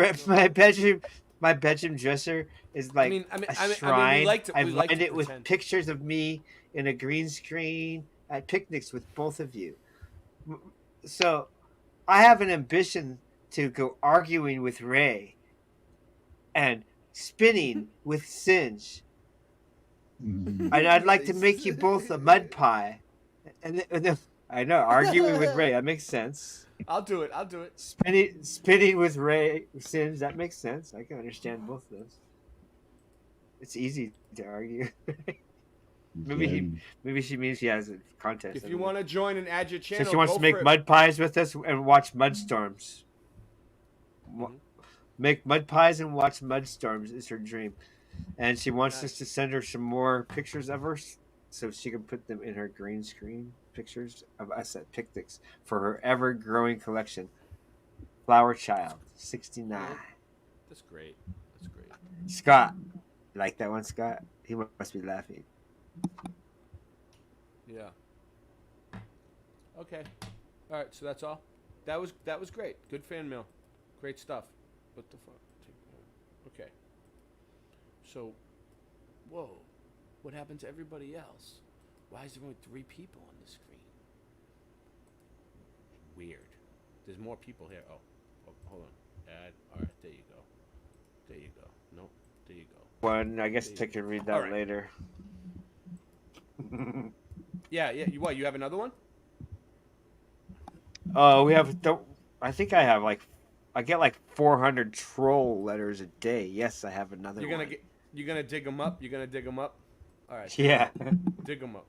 bedroom dresser is like a shrine. we like to I've lined it with pretend. pictures of me in a green screen at picnics with both of you. So I have an ambition to go arguing with Ray and spinning with Singe. And I'd like to make you both a mud pie. And I know, arguing with Ray, that makes sense. I'll do it. Spinning with Ray Singe, that makes sense. I can understand both of those. It's easy to argue. Maybe she means she has a contest. If you want to join and add your channel, So she wants go to make for it. mud pies with us and watch Mudstorms. Make mud pies and watch Mudstorms is her dream. And she wants us to send her some more pictures of her so she can put them in her green screen pictures of us at picnics for her ever-growing collection. Flower Child, 69. That's great. Scott. You like that one, Scott? He must be laughing. Yeah. Okay. All right. So that's all. That was great. Good fan mail. Great stuff. What the fuck? Okay. So, whoa. What happened to everybody else? Why is there only 3 people on the screen? Weird. There's more people here. Oh, hold on. Add. All right. There you go. Nope. There you go. One, I guess I can read that right. later. Yeah. You have another one? Oh, we have. I think I have I get 400 troll letters a day. Yes, I have another You're one. gonna dig them up. All right. Yeah. Dig them up.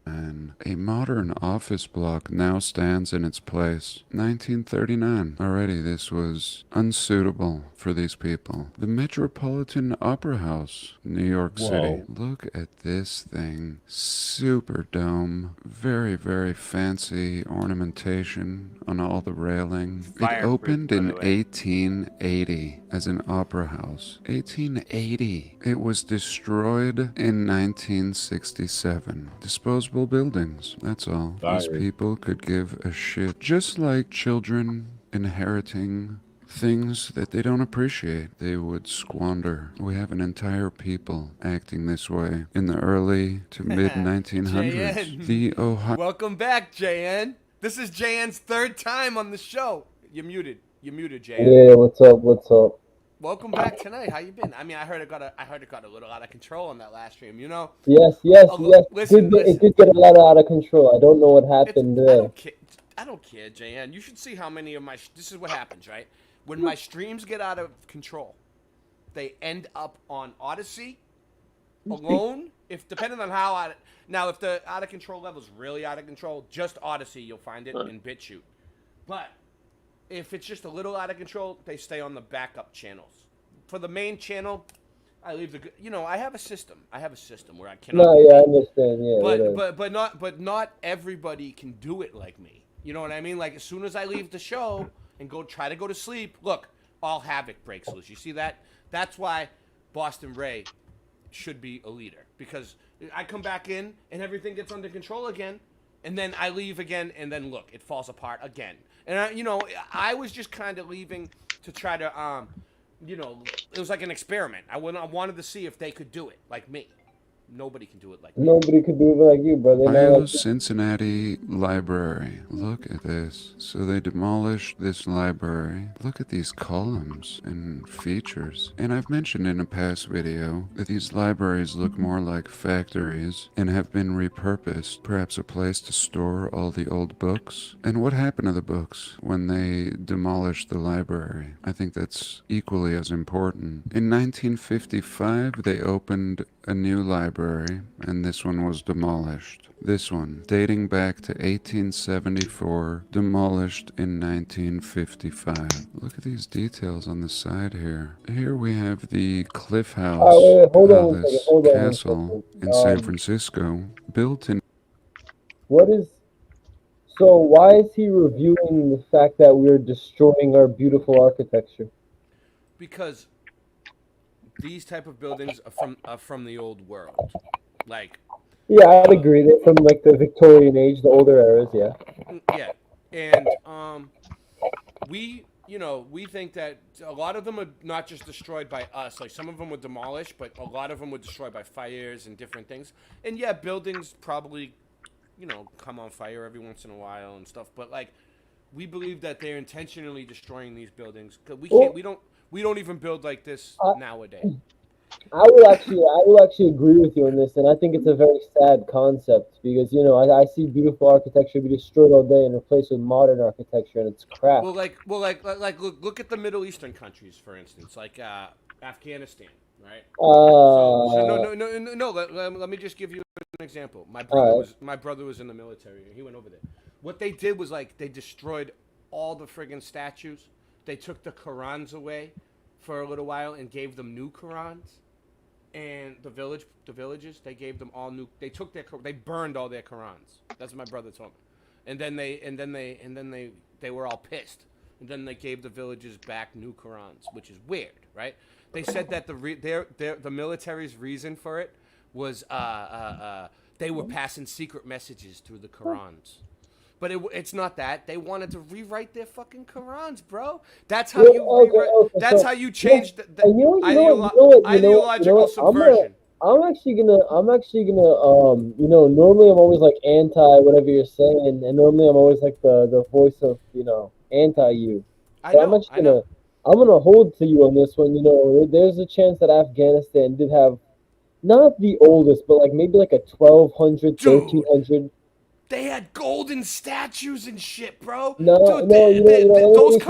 And a modern office block now stands in its place. 1939. Already this was unsuitable for these people. The Metropolitan Opera House, New York City. Look at this thing. Super dome. Very, very fancy ornamentation on all the railing. It opened in 1880 as an opera house. 1880. It was destroyed in 1967. Disposable buildings, that's all. These people could give a shit. Just like children inheriting things that they don't appreciate, they would squander. We have an entire people acting this way in the early to mid 1900s. The Ohio. Welcome back, JN. This is JN's third time on the show. You're muted. You're muted, JN. Yeah, what's up? What's up? Welcome back tonight. How you been? I mean, I heard it got a little out of control on that last stream. You know. Yes. Listen, it did get a lot out of control. I don't know what happened there. I don't care, JN. You should see how many of my. This is what happens, right? When my streams get out of control, they end up on Odyssey alone. If depending on how if the out of control level is really out of control, just Odyssey, you'll find it in BitChute. But if it's just a little out of control, they stay on the backup channels. For the main channel, I leave the. You know, I have a system. Where I cannot. No, yeah, I understand. Yeah, but not everybody can do it like me. You know what I mean? Like as soon as I leave the show and try to go to sleep, look, all havoc breaks loose. You see that? That's why Boston Ray should be a leader, because I come back in and everything gets under control again, and then I leave again, and then look, it falls apart again. And I was just kind of leaving to try to, it was like an experiment. I wanted to see if they could do it like me. Nobody can do it like me. Nobody could do it like you, brother. Ohio Cincinnati Library. Look at this. So they demolished this library. Look at these columns and features. And I've mentioned in a past video that these libraries look more like factories and have been repurposed. Perhaps a place to store all the old books. And what happened to the books when they demolished the library? I think that's equally as important. In 1955, they opened a new library, and this one was demolished. This one, dating back to 1874, demolished in 1955. Look at these details on the side here. Here we have the Cliff House Palace Castle in San Francisco, built in... So why is he reviewing the fact that we're destroying our beautiful architecture? Because these type of buildings are from the old world, like. Yeah, I'd agree. They're from like the Victorian age, the older eras. Yeah. Yeah, and we think that a lot of them are not just destroyed by us. Like some of them were demolished, but a lot of them were destroyed by fires and different things. And yeah, buildings probably, come on fire every once in a while and stuff. But like, we believe that they're intentionally destroying these buildings because we don't even build like this nowadays. I will actually agree with you on this, and I think it's a very sad concept because I see beautiful architecture be destroyed all day and replaced with modern architecture, and it's crap. Look at the Middle Eastern countries, for instance, like Afghanistan, right? No. Let me just give you an example. My brother was in the military, and he went over there. What they did was they destroyed all the friggin' statues. They took the Qurans away for a little while and gave them new Qurans, and the villages, they gave them all new. They burned all their Qurans. That's what my brother told me. And then they were all pissed. And then they gave the villages back new Qurans, which is weird, right? They said that the military's reason for it was they were passing secret messages through the Qurans. But it's not that. They wanted to rewrite their fucking Qurans, bro. That's how how you change the ideological subversion. I'm actually gonna normally I'm always like anti whatever you're saying, and normally I'm always like the voice of anti you. I'm gonna hold to you on this one. There's a chance that Afghanistan did have not the oldest, but like maybe like a 1200, 1300. They had golden statues and shit, bro. Those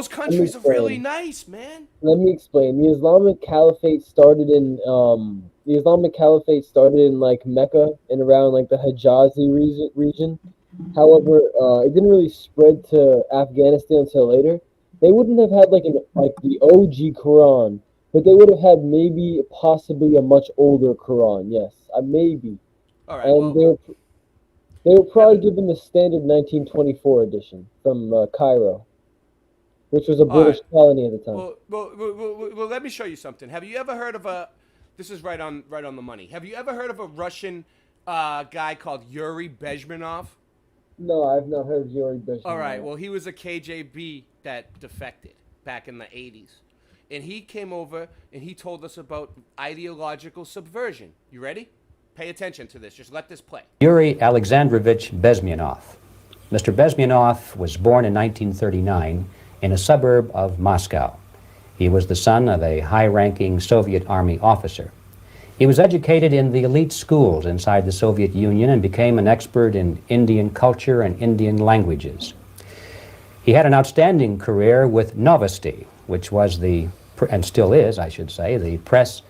countries are really nice, man. Let me explain. The Islamic Caliphate started in the Islamic Caliphate started in like Mecca and around like the Hijazi region. However, it didn't really spread to Afghanistan until later. They wouldn't have had like the OG Quran, but they would have had maybe possibly a much older Quran. Yes, maybe. All right. And they were probably given the standard 1924 edition from Cairo, which was a British colony at the time. Well, let me show you something. Have you ever heard of a? This is right on the money. Have you ever heard of a Russian guy called Yuri Bezmenov? No, I've not heard of Yuri Bezmenov. All right. Well, he was a KGB that defected back in the 80s. And he came over and he told us about ideological subversion. You ready? Pay attention to this. Just let this play. Yuri Alexandrovich Bezmenov. Mr. Bezmenov was born in 1939 in a suburb of Moscow. He was the son of a high-ranking Soviet Army officer. He was educated in the elite schools inside the Soviet Union and became an expert in Indian culture and Indian languages. He had an outstanding career with Novosti, which was and still is, I should say, the press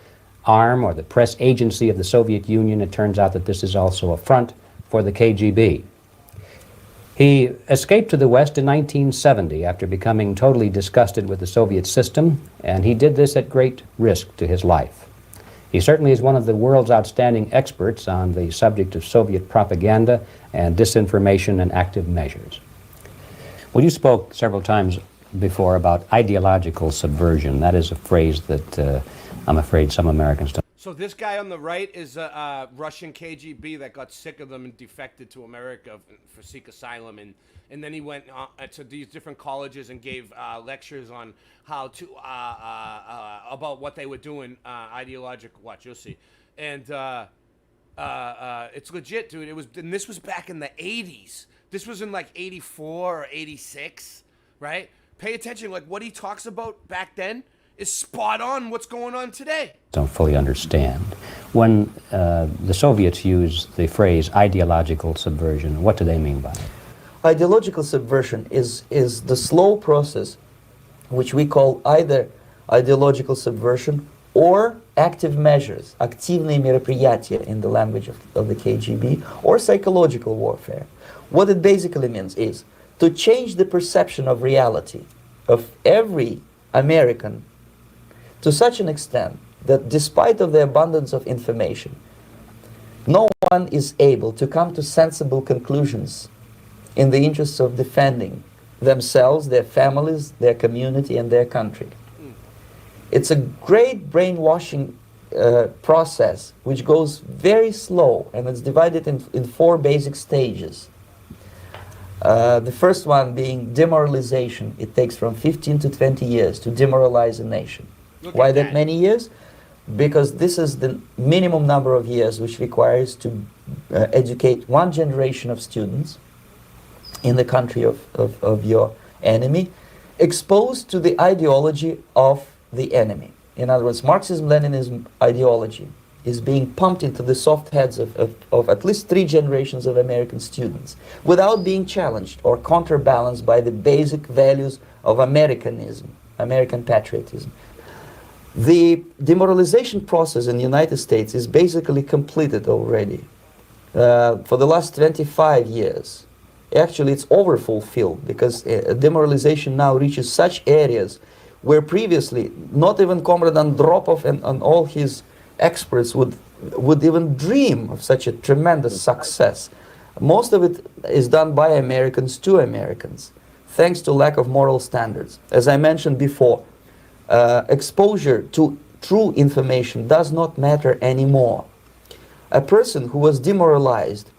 arm or the press agency of the Soviet Union. It turns out that this is also a front for the KGB. He escaped to the West in 1970 after becoming totally disgusted with the Soviet system, and he did this at great risk to his life. He certainly is one of the world's outstanding experts on the subject of Soviet propaganda and disinformation and active measures. Well, you spoke several times before about ideological subversion. That is a phrase that I'm afraid some Americans don't. So this guy on the right is a Russian KGB that got sick of them and defected to America for seek asylum, and then he went to these different colleges and gave lectures on how to about what they were doing, ideological. Watch, you'll see, and it's legit, dude. And this was back in the 80s. This was in like 84 or 86, right? Pay attention, like what he talks about back then is spot on what's going on today. Don't fully understand. When the Soviets use the phrase ideological subversion, what do they mean by it? Ideological subversion is the slow process which we call either ideological subversion or active measures, активные мероприятия in the language of the KGB, or psychological warfare. What it basically means is to change the perception of reality of every American to such an extent that despite of the abundance of information, no one is able to come to sensible conclusions in the interests of defending themselves, their families, their community, and their country. It's a great brainwashing process which goes very slow, and it's divided in 4 basic stages. The first one being demoralization. It takes from 15 to 20 years to demoralize a nation. Why that many years? Because this is the minimum number of years which requires to educate one generation of students in the country of your enemy, exposed to the ideology of the enemy. In other words, Marxism-Leninism ideology is being pumped into the soft heads of at least 3 generations of American students without being challenged or counterbalanced by the basic values of Americanism, American patriotism. The demoralization process in the United States is basically completed already. For the last 25 years, actually it's overfulfilled because demoralization now reaches such areas where previously not even Comrade Andropov and all his experts would even dream of such a tremendous success. Most of it is done by Americans to Americans, thanks to lack of moral standards. As I mentioned before, exposure to true information does not matter anymore. A person who was demoralized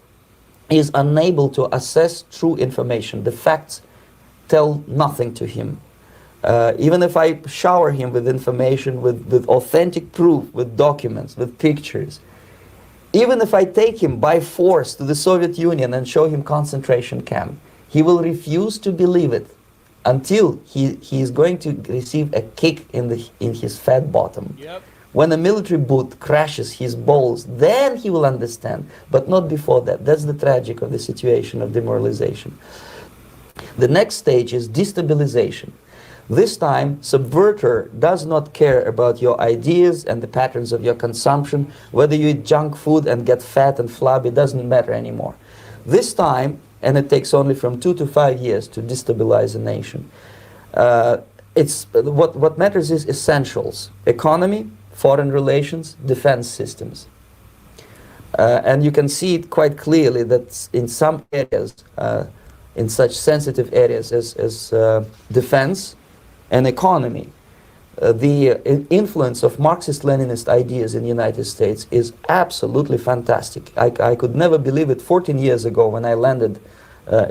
is unable to assess true information. The facts tell nothing to him. Even if I shower him with information, with authentic proof, with documents, with pictures, even if I take him by force to the Soviet Union and show him concentration camp, he will refuse to believe it until he is going to receive a kick in his fat bottom. Yep. When a military boot crashes his balls, then he will understand, but not before that. That's the tragic of the situation of demoralization. The next stage is destabilization. This time, subverter does not care about your ideas and the patterns of your consumption. Whether you eat junk food and get fat and flabby, doesn't matter anymore. This time, and it takes only from 2 to 5 years to destabilize a nation, what matters is essentials: economy, foreign relations, defense systems. And you can see it quite clearly that in some areas, in such sensitive areas as defense and economy, the influence of Marxist-Leninist ideas in the United States is absolutely fantastic. I could never believe it 14 years ago when I landed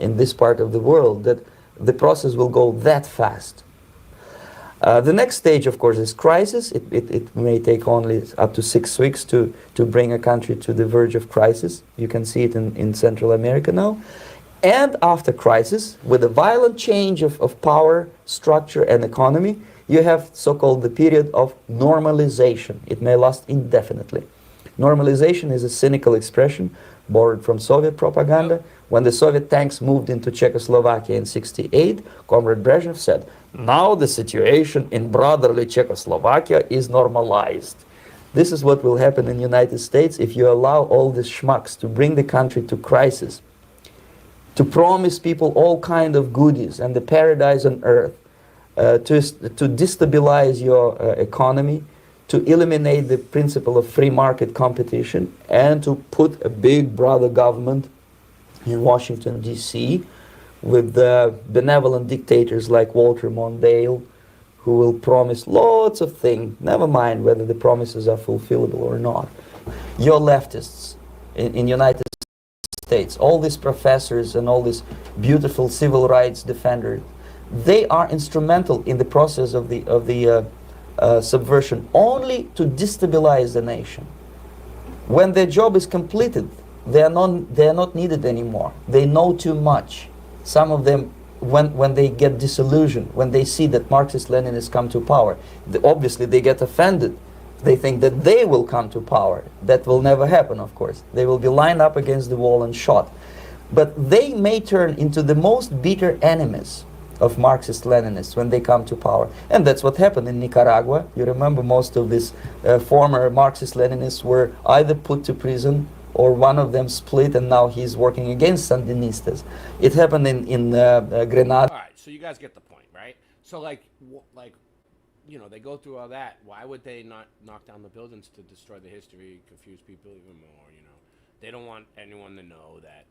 in this part of the world that the process will go that fast. The next stage, of course, is crisis. It may take only up to 6 weeks to bring a country to the verge of crisis. You can see it in Central America now. And after crisis, with a violent change of power, structure, and economy, you have so-called the period of normalization. It may last indefinitely. Normalization is a cynical expression borrowed from Soviet propaganda. When the Soviet tanks moved into Czechoslovakia in '68, Comrade Brezhnev said, "Now the situation in brotherly Czechoslovakia is normalized." This is what will happen in the United States if you allow all these schmucks to bring the country to crisis, to promise people all kind of goodies and the paradise on earth, to destabilize your economy, to eliminate the principle of free market competition, and to put a big brother government in Washington, D.C., with benevolent dictators like Walter Mondale, who will promise lots of things, never mind whether the promises are fulfillable or not. Your leftists in United States, all these professors and all these beautiful civil rights defenders, they are instrumental in the process of the subversion only to destabilize the nation. When their job is completed, they are not needed anymore. They know too much. Some of them, when they get disillusioned, when they see that Marxist-Leninists come to power, obviously they get offended. They think that they will come to power. That will never happen, of course. They will be lined up against the wall and shot. But they may turn into the most bitter enemies of Marxist-Leninists when they come to power. And that's what happened in Nicaragua. You remember most of these former Marxist-Leninists were either put to prison or one of them split, and now he's working against Sandinistas. It happened in Grenada. All right, so you guys get the point, right? So like, you know, they go through all that. Why would they not knock down the buildings to destroy the history, confuse people even more, you know? They don't want anyone to know that,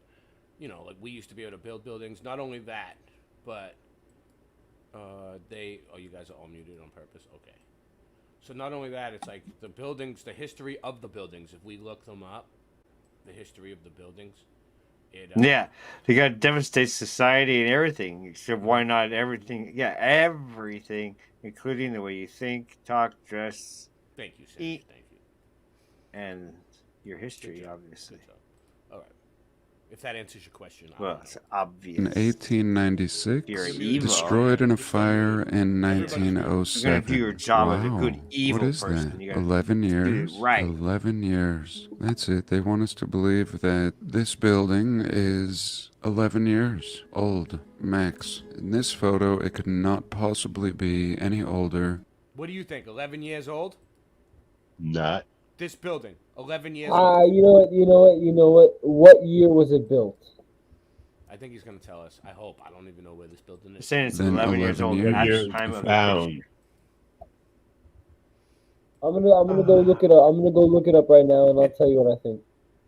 you know, like we used to be able to build buildings. Not only that, but oh, you guys are all muted on purpose? Okay. So not only that, it's like the buildings, the history of the buildings, if we look them up, the history of the buildings. Yeah, they got to demonstrate society and everything. Except why not everything? Yeah, everything, including the way you think, talk, dress, thank you, Sage. eat, thank you, and your history, obviously. Good job. All right. If that answers your question. Well, it's obvious. In 1896, You're evil. destroyed in a fire in 1907. You're gonna do your job as a Wow. good evil What is person. that? You gotta 11 do it years? right. 11 years. That's it. They want us to believe that this building is 11 years old, max. In this photo, it could not possibly be any older. What do you think? 11 years old? Not. This building, 11 years old. You know what? What year was it built? I think he's gonna tell us. I hope. I don't even know where this building is. Saying it's Then 11 years old. years. At the Years time of found. I'm gonna go look it up. I'm gonna go look it up right now, and I'll tell you what I think.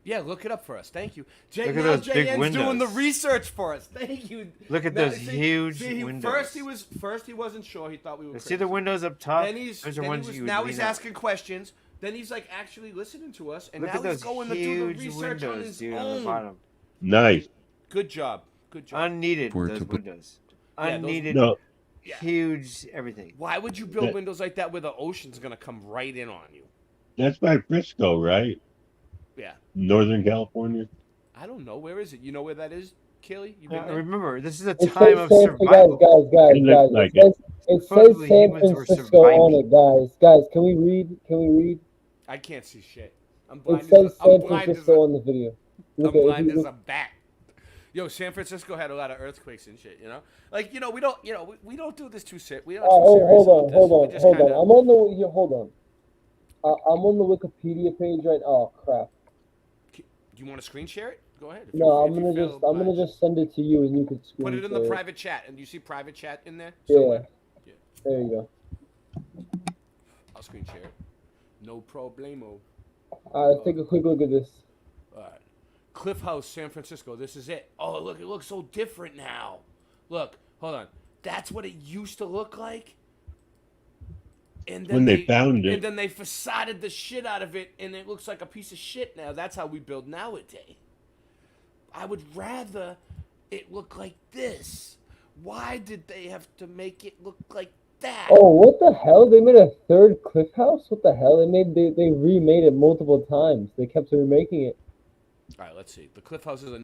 Yeah, look it up for us. Thank you. Look at now those big JN's doing the windows. research for us. Thank you. Look at Now, those huge windows. First he wasn't sure. He thought we were. See the windows up top? Then he's Those are then ones he was, you would now lean he's up. asking questions. Then he's like actually listening to us, and Look now at he's those going to do the huge research on windows, his dude, on the own. bottom. Nice. Good job. Good job. Unneeded, Where those to put- windows. Yeah, those- Unneeded, No. huge everything. Why would you build That- windows like that where the ocean's gonna come right in on you? That's by Frisco, right? Yeah. Northern California. I don't know. Where is it? You know where that is, Kelly? You Yeah, been there? remember, this is a It time says of San, survival. guys. It looks like It says Supposedly San humans were Francisco on surviving. it, guys. Can we read? Can we read? I can't see shit. I'm It blind. says I'm San blind as Francisco on the video. I'm Look at blind if you as look- a bat. Yo, San Francisco had a lot of earthquakes and shit. You know, like we don't, we don't do this too serious. We don't. Hold on. Kinda... I'm on the here. Hold on. I'm on the Wikipedia page right. Oh crap. Do you want to screen share it? Go ahead. No, I'm gonna just send it to you, and you could screen put it in the share private chat. And you see private chat in there? Yeah. There you go. I'll screen share it. No problemo. Let's take a quick look at this. All right. Cliff House, San Francisco. This is it. Oh, look, it looks so different now. Look, hold on. That's what it used to look like. And then when they found it. And then they facaded the shit out of it, and it looks like a piece of shit now. That's how we build nowadays. I would rather it look like this. Why did they have to make it look like that? Oh, what the hell? They made a third Cliff House? What the hell? They remade it multiple times. They kept remaking it. All right, let's see. The Cliff House is a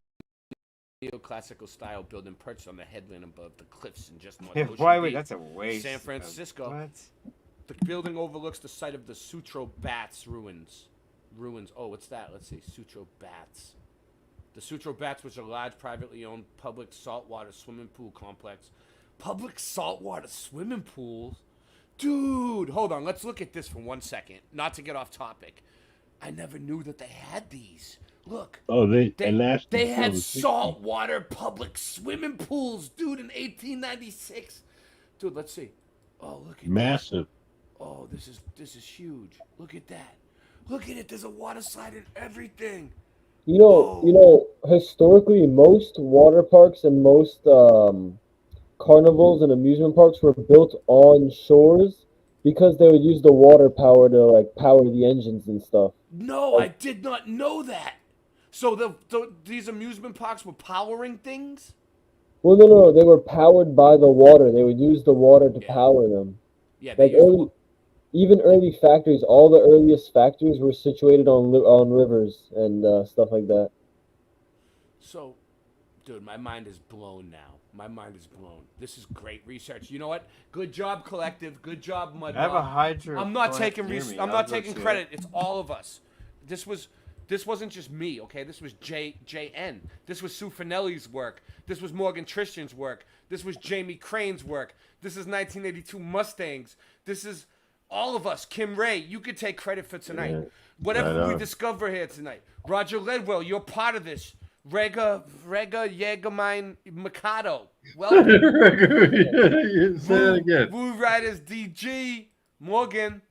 neoclassical style building perched on the headland above the cliffs in just North Ocean Why would Beach, that's a waste? San Francisco. What? The building overlooks the site of the Sutro Baths ruins. Oh, what's that? Let's see. Sutro Baths. The Sutro Baths was a large privately owned public saltwater swimming pool complex. Public saltwater swimming pools? Dude, hold on. Let's look at this for 1 second. Not to get off topic. I never knew that they had these. Look. Oh, they had saltwater public swimming pools, dude, in 1896. Dude, let's see. Oh, look at massive. That. Oh, this is huge. Look at that. Look at it. There's a water slide and everything. You know, historically, most water parks and most carnivals and amusement parks were built on shores because they would use the water power to power the engines and stuff. No, I did not know that. So these amusement parks were powering things? Well, no, they were powered by the water. They would use the water to power them. Yeah, even early factories, all the earliest factories were situated on rivers and stuff like that. So, dude, my mind is blown now. My mind is blown. This is great research. You know what? Good job, collective. Good job, Mud. I have a hydro. I'm not taking credit. It's all of us. This wasn't just me, okay? This was JN. This was Sue Finelli's work. This was Morgan Tristian's work. This was Jamie Crane's work. This is 1982 Mustangs. This is all of us. Kim Ray, you could take credit for tonight. Yeah, whatever we discover here tonight. Roger Ledwell, you're part of this. Rega Jägermine Mikado. Welcome. Say that again. Woo Riders DG. Morgan,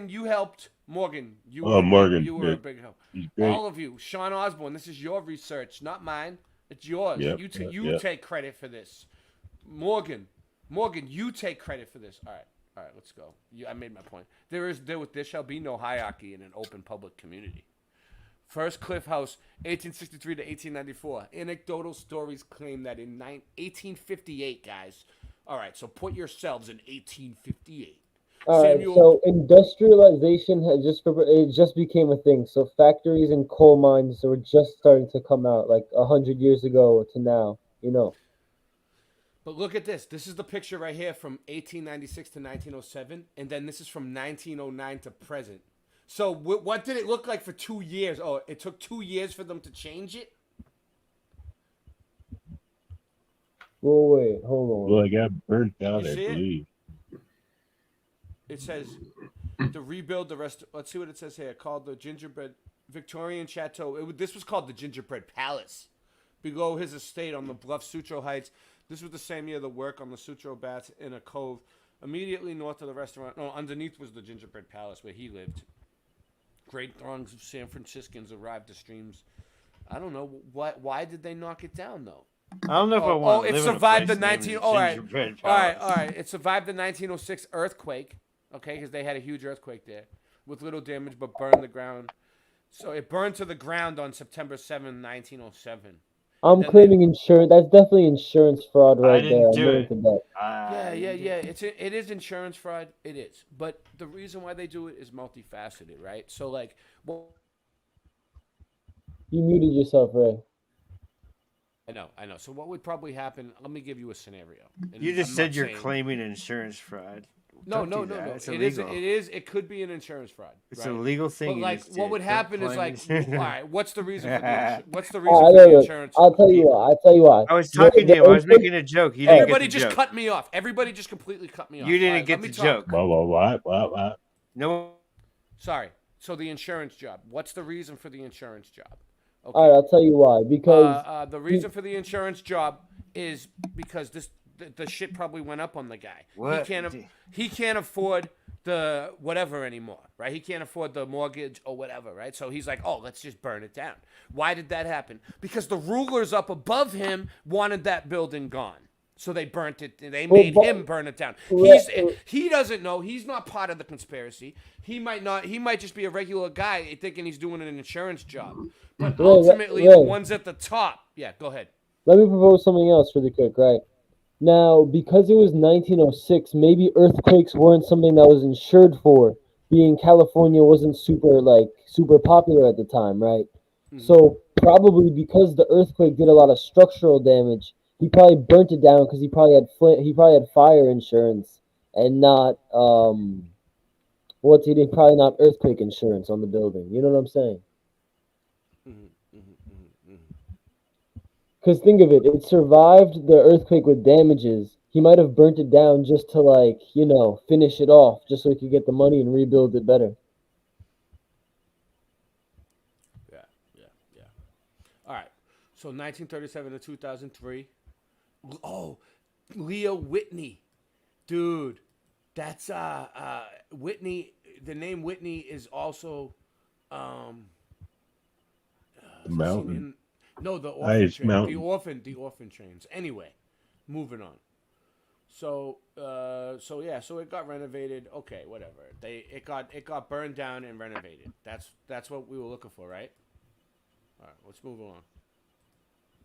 you helped. Morgan, you were a big help. All of you. Sean Osborne, this is your research, not mine. It's yours. Yep, you take credit for this. Morgan, you take credit for this. All right, let's go. I made my point. There shall be no hierarchy in an open public community. First Cliff House, 1863 to 1894. Anecdotal stories claim that in 1858, guys. All right, so put yourselves in 1858. All right, so industrialization just became a thing. So factories and coal mines were just starting to come out 100 years ago to now, But look at this. This is the picture right here from 1896 to 1907, and then this is from 1909 to present. So what did it look like for 2 years? Oh, it took 2 years for them to change it? Well, wait, hold on. Well, I got burnt out, I see it? believe. It says to rebuild the rest. Let's see what it says here. Called the Gingerbread Victorian Chateau. This was called the Gingerbread Palace. Below his estate on the bluff Sutro Heights. This was the same year the work on the Sutro Baths in a cove immediately north of the restaurant. No, underneath was the Gingerbread Palace where he lived. Great throngs of San Franciscans arrived to streams. I don't know why did they knock it down though. I don't know if I want to live it survived in a place the named 19. All Gingerbread right. Palace. It survived the 1906 earthquake. Okay, because they had a huge earthquake there with little damage, but burned the ground. So it burned to the ground on September 7, 1907. I'm claiming insurance. That's definitely insurance fraud right there. Yeah. It is insurance fraud. It is. But the reason why they do it is multifaceted, right? So you muted yourself, Ray. I know. So what would probably happen? Let me give you a scenario. You just said you're claiming insurance fraud. No, Don't no, do no, that. no. It's It is. illegal. It is. It could be an insurance fraud. It's right? a legal thing. But you like, just what did. would Don't happen is blame like, me. all right, what's the reason for what's the All reason right, for the look, insurance? I'll tell you why. I'll tell you why. I was talking to him. I was making a joke. You didn't Everybody get the just joke. cut me off. Everybody just completely cut me off. You didn't All right, get let me the talk. joke. What? No. Sorry. So the insurance job. What's the reason for the insurance job? Okay. All right, I'll tell you why. Because the reason for the insurance job is because the shit probably went up on the guy. What? He can't afford the whatever anymore, right? He can't afford the mortgage or whatever, right? So he's like, oh, let's just burn it down. Why did that happen? Because the rulers up above him wanted that building gone. So they burnt it. They made him burn it down. He doesn't know. He's not part of the conspiracy. He might not. He might just be a regular guy thinking he's doing an insurance job. But ultimately, the ones at the top. Yeah, go ahead. Let me propose something else really quick, right? Now, because it was 1906, maybe earthquakes weren't something that was insured for, being California wasn't super popular at the time, right? So probably because the earthquake did a lot of structural damage, he probably burnt it down because he probably had fire insurance and not he did probably not earthquake insurance on the building. You know what I'm saying? Because think of it, it survived the earthquake with damages. He might have burnt it down just to finish it off, just so he could get the money and rebuild it better. Yeah. All right. So 1937 to 2003. Oh, Leo Whitney, dude, that's Whitney. The name Whitney is also The mountain. No, the orphan Ice train. Mountain. The orphan trains. Anyway, moving on. So so it got renovated. Okay, whatever. It got burned down and renovated. That's what we were looking for, right? All right, let's move along.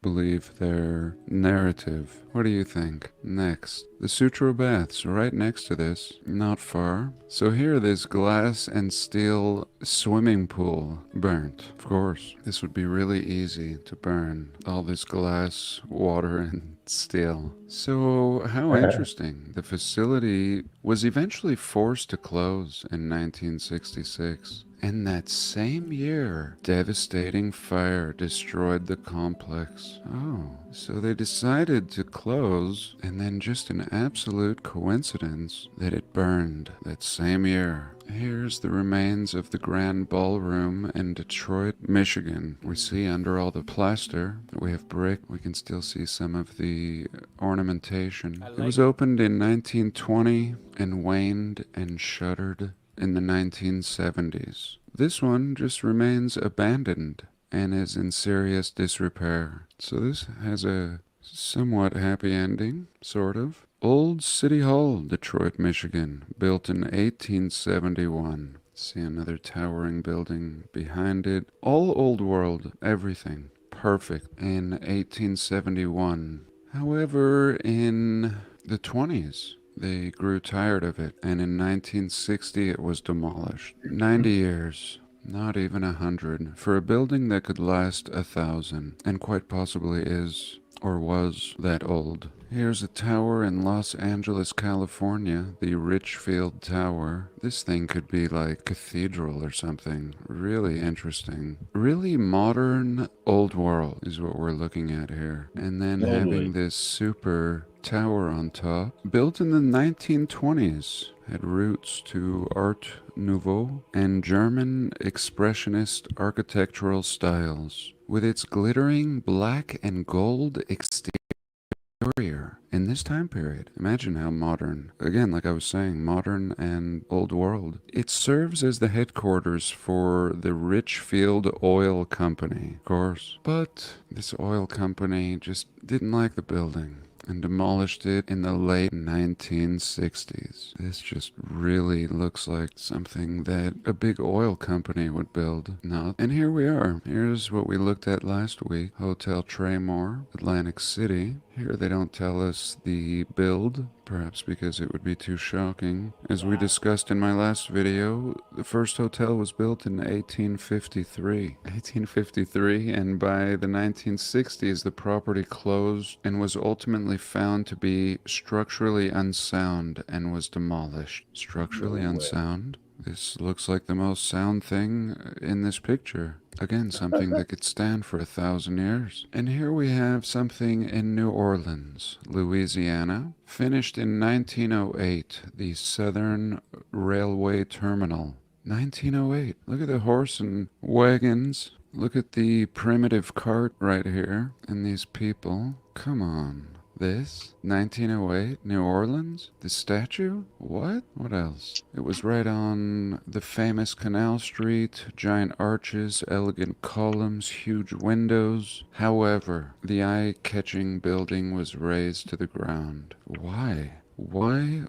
Believe their narrative. What do you think? Next, the Sutro Baths, right next to this, not far. So here, this glass and steel swimming pool burnt. Of course, this would be really easy to burn. All this glass, water, and steel. So, how interesting. The facility was eventually forced to close in 1966. And that same year, devastating fire destroyed the complex. Oh, so they decided to close, and then just an absolute coincidence that it burned that same year. Here's the remains of the Grand Ballroom in Detroit, Michigan. We see under all the plaster that we have brick. We can still see some of the ornamentation. It was opened in 1920 and waned and shuttered in the 1970s. This one just remains abandoned and is in serious disrepair. So this has a somewhat happy ending, sort of. Old City Hall, Detroit, Michigan, built in 1871. See another towering building behind it. All old world, everything perfect in 1871. However, in the 20s, they grew tired of it, and in 1960 it was demolished. 90 years, not even 100, for a building that could last 1,000, and quite possibly is, or was, that old. Here's a tower in Los Angeles, California, the Richfield Tower. This thing could be like cathedral or something. Really interesting. Really modern old world is what we're looking at here. And then having this super tower on top, built in the 1920s, had roots to Art Nouveau and German expressionist architectural styles, with its glittering black and gold exterior in this time period. Imagine how modern, again, like I was saying, modern and old world. It serves as the headquarters for the Richfield Oil Company, of course. But this oil company just didn't like the building and demolished it in the late 1960s. This just really looks like something that a big oil company would build. Not. And here we are. Here's what we looked at last week. Hotel Traymore, Atlantic City. Here they don't tell us the build, perhaps because it would be too shocking. As we discussed in my last video, the first hotel was built in 1853. 1853, and by the 1960s the property closed and was ultimately found to be structurally unsound and was demolished. Structurally unsound? This looks like the most sound thing in this picture. Again, something that could stand for 1,000 years. And here we have something in New Orleans, Louisiana, finished in 1908, the Southern Railway Terminal. 1908. Look at the horse and wagons. Look at the primitive cart right here. And these people. Come on. This? 1908? New Orleans? The statue? What? What else? It was right on the famous Canal Street, giant arches, elegant columns, huge windows. However, the eye-catching building was razed to the ground. Why? Why?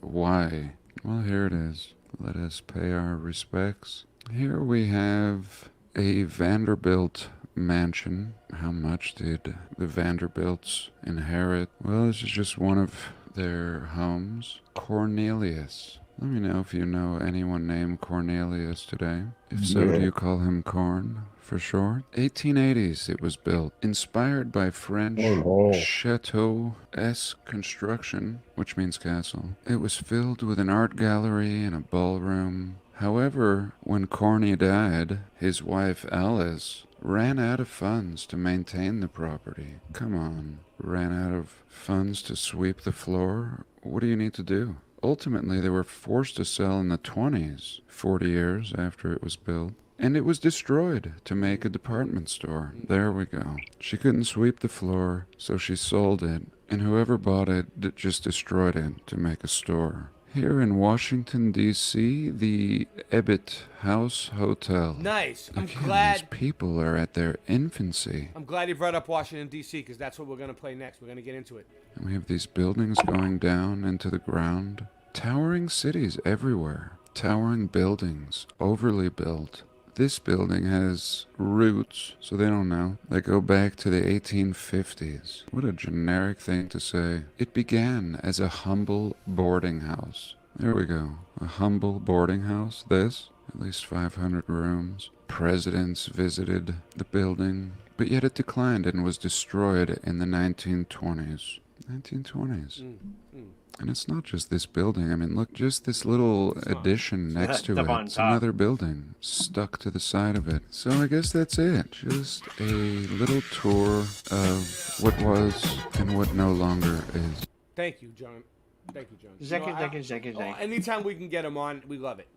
Well, here it is. Let us pay our respects. Here we have a Vanderbilt mansion. How much did the Vanderbilts inherit? Well, this is just one of their homes. Cornelius. Let me know if you know anyone named Cornelius today. If so, do you call him Corn for short? 1880s it was built. Inspired by French chateau-esque construction, which means castle. It was filled with an art gallery and a ballroom. However, when Corny died, his wife Alice ran out of funds to maintain the property. Come on. Ran out of funds to sweep the floor? What do you need to do? Ultimately, they were forced to sell in the 20s, 40 years after it was built. And it was destroyed to make a department store. There we go. She couldn't sweep the floor, so she sold it. And whoever bought it just destroyed it to make a store. Here in Washington, D.C., the Ebbett House Hotel. Nice. I'm Again, glad. These people are at their infancy. I'm glad you brought up Washington, D.C., because that's what we're going to play next. We're going to get into it. And we have these buildings going down into the ground. Towering cities everywhere. Towering buildings, overly built. This building has roots, so they don't know. They go back to the 1850s. What a generic thing to say. It began as a humble boarding house. There we go. A humble boarding house. This, at least 500 rooms. Presidents visited the building, but yet it declined and was destroyed in the 1920s. 1920s. And it's not just this building. I mean, look, just this little addition next to it. It's another building stuck to the side of it. So I guess that's it. Just a little tour of what was and what no longer is. Thank you, John. Thank you, John. Second. Anytime we can get him on, we love it.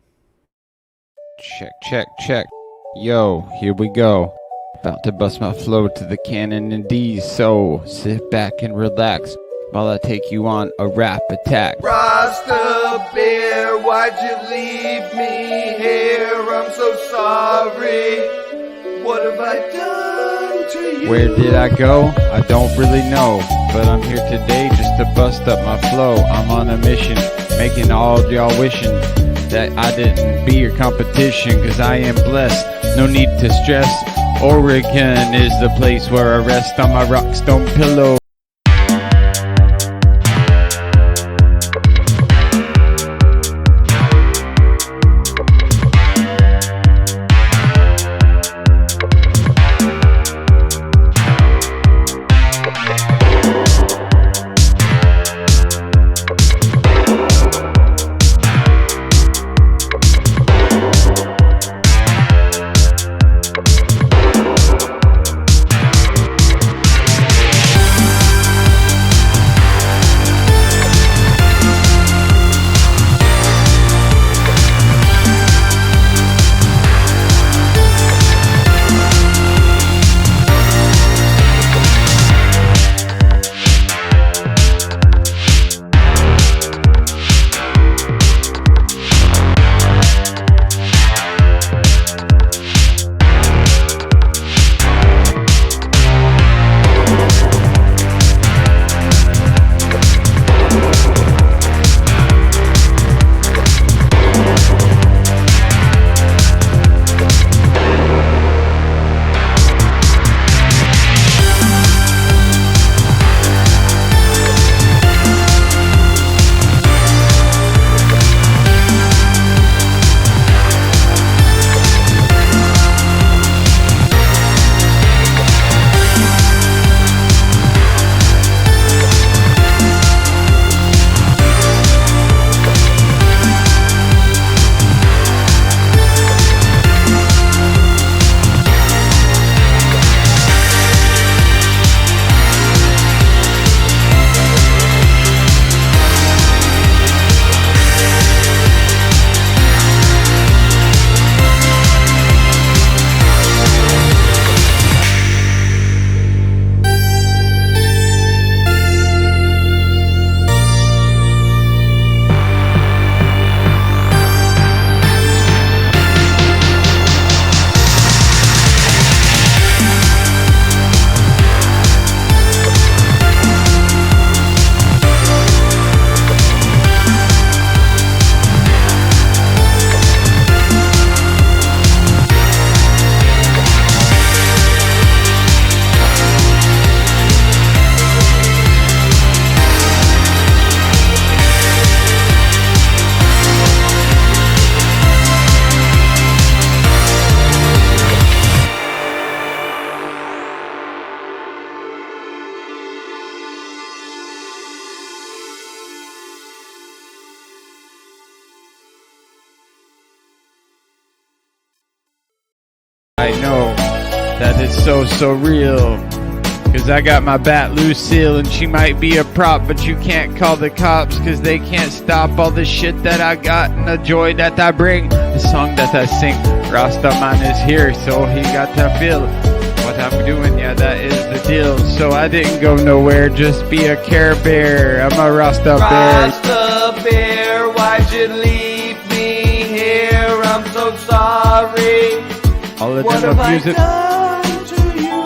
Check. Yo, here we go. About to bust my flow to the canon in D, so sit back and relax while I take you on a rap attack. Rasta Bear, why'd you leave me here? I'm so sorry. What have I done to you? Where did I go? I don't really know, but I'm here today just to bust up my flow. I'm on a mission, making all y'all wishing that I didn't be your competition, cause I am blessed, no need to stress. Oregon is the place where I rest on my rock stone pillow. I know that it's so real. Cause I got my bat Lucille and she might be a prop, but you can't call the cops cause they can't stop all the shit that I got and the joy that I bring. The song that I sing, Rastaman is here, so he got to feel what I'm doing, yeah, that is the deal. So I didn't go nowhere, just be a Care Bear. I'm a Rasta Bear. Rasta Bear, why'd you leave me here? I'm so sorry. All of What them have I abuse it. done to you?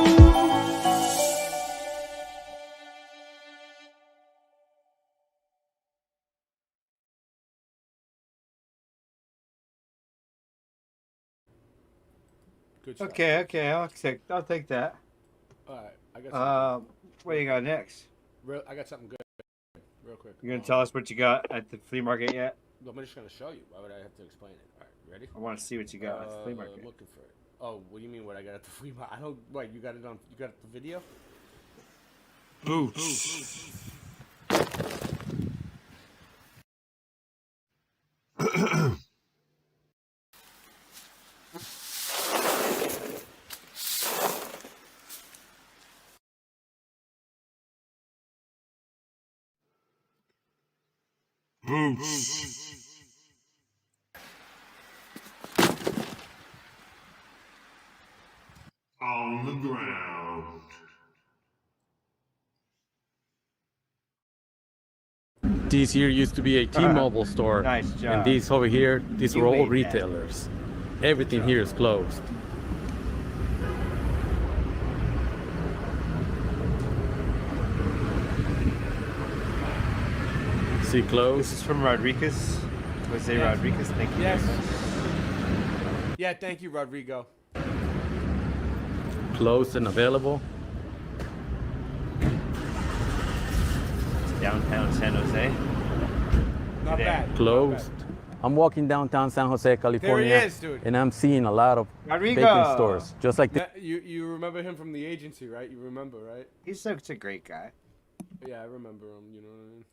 Good stuff. Okay, I'll take that. All right, I got something. What do you got next? I got something good, real quick. You gonna tell us what you got at the flea market yet? No, I'm just gonna show you. Why would I have to explain it? All right, ready? I want to see what you got at the flea market. I'm looking for it. Oh, what do you mean? What I got at the flea market? I don't. Wait, you got it on? You got the video? Boots. On the ground. This here used to be a T-Mobile store. Nice job. And these over here, these You were all made that. retailers. Everything here is closed. See, closed. This is from Rodriguez. Jose Rodriguez, thank you Yes. very much. Yeah, thank you, Rodrigo. Closed and available. Downtown San Jose. Not bad. Closed. I'm walking downtown San Jose, California. is, dude. And I'm seeing a lot of Rodrigo. vacant stores. Just like this. You remember him from the agency, right? You remember, right? He's such a great guy. Yeah, I remember him. You know what I mean?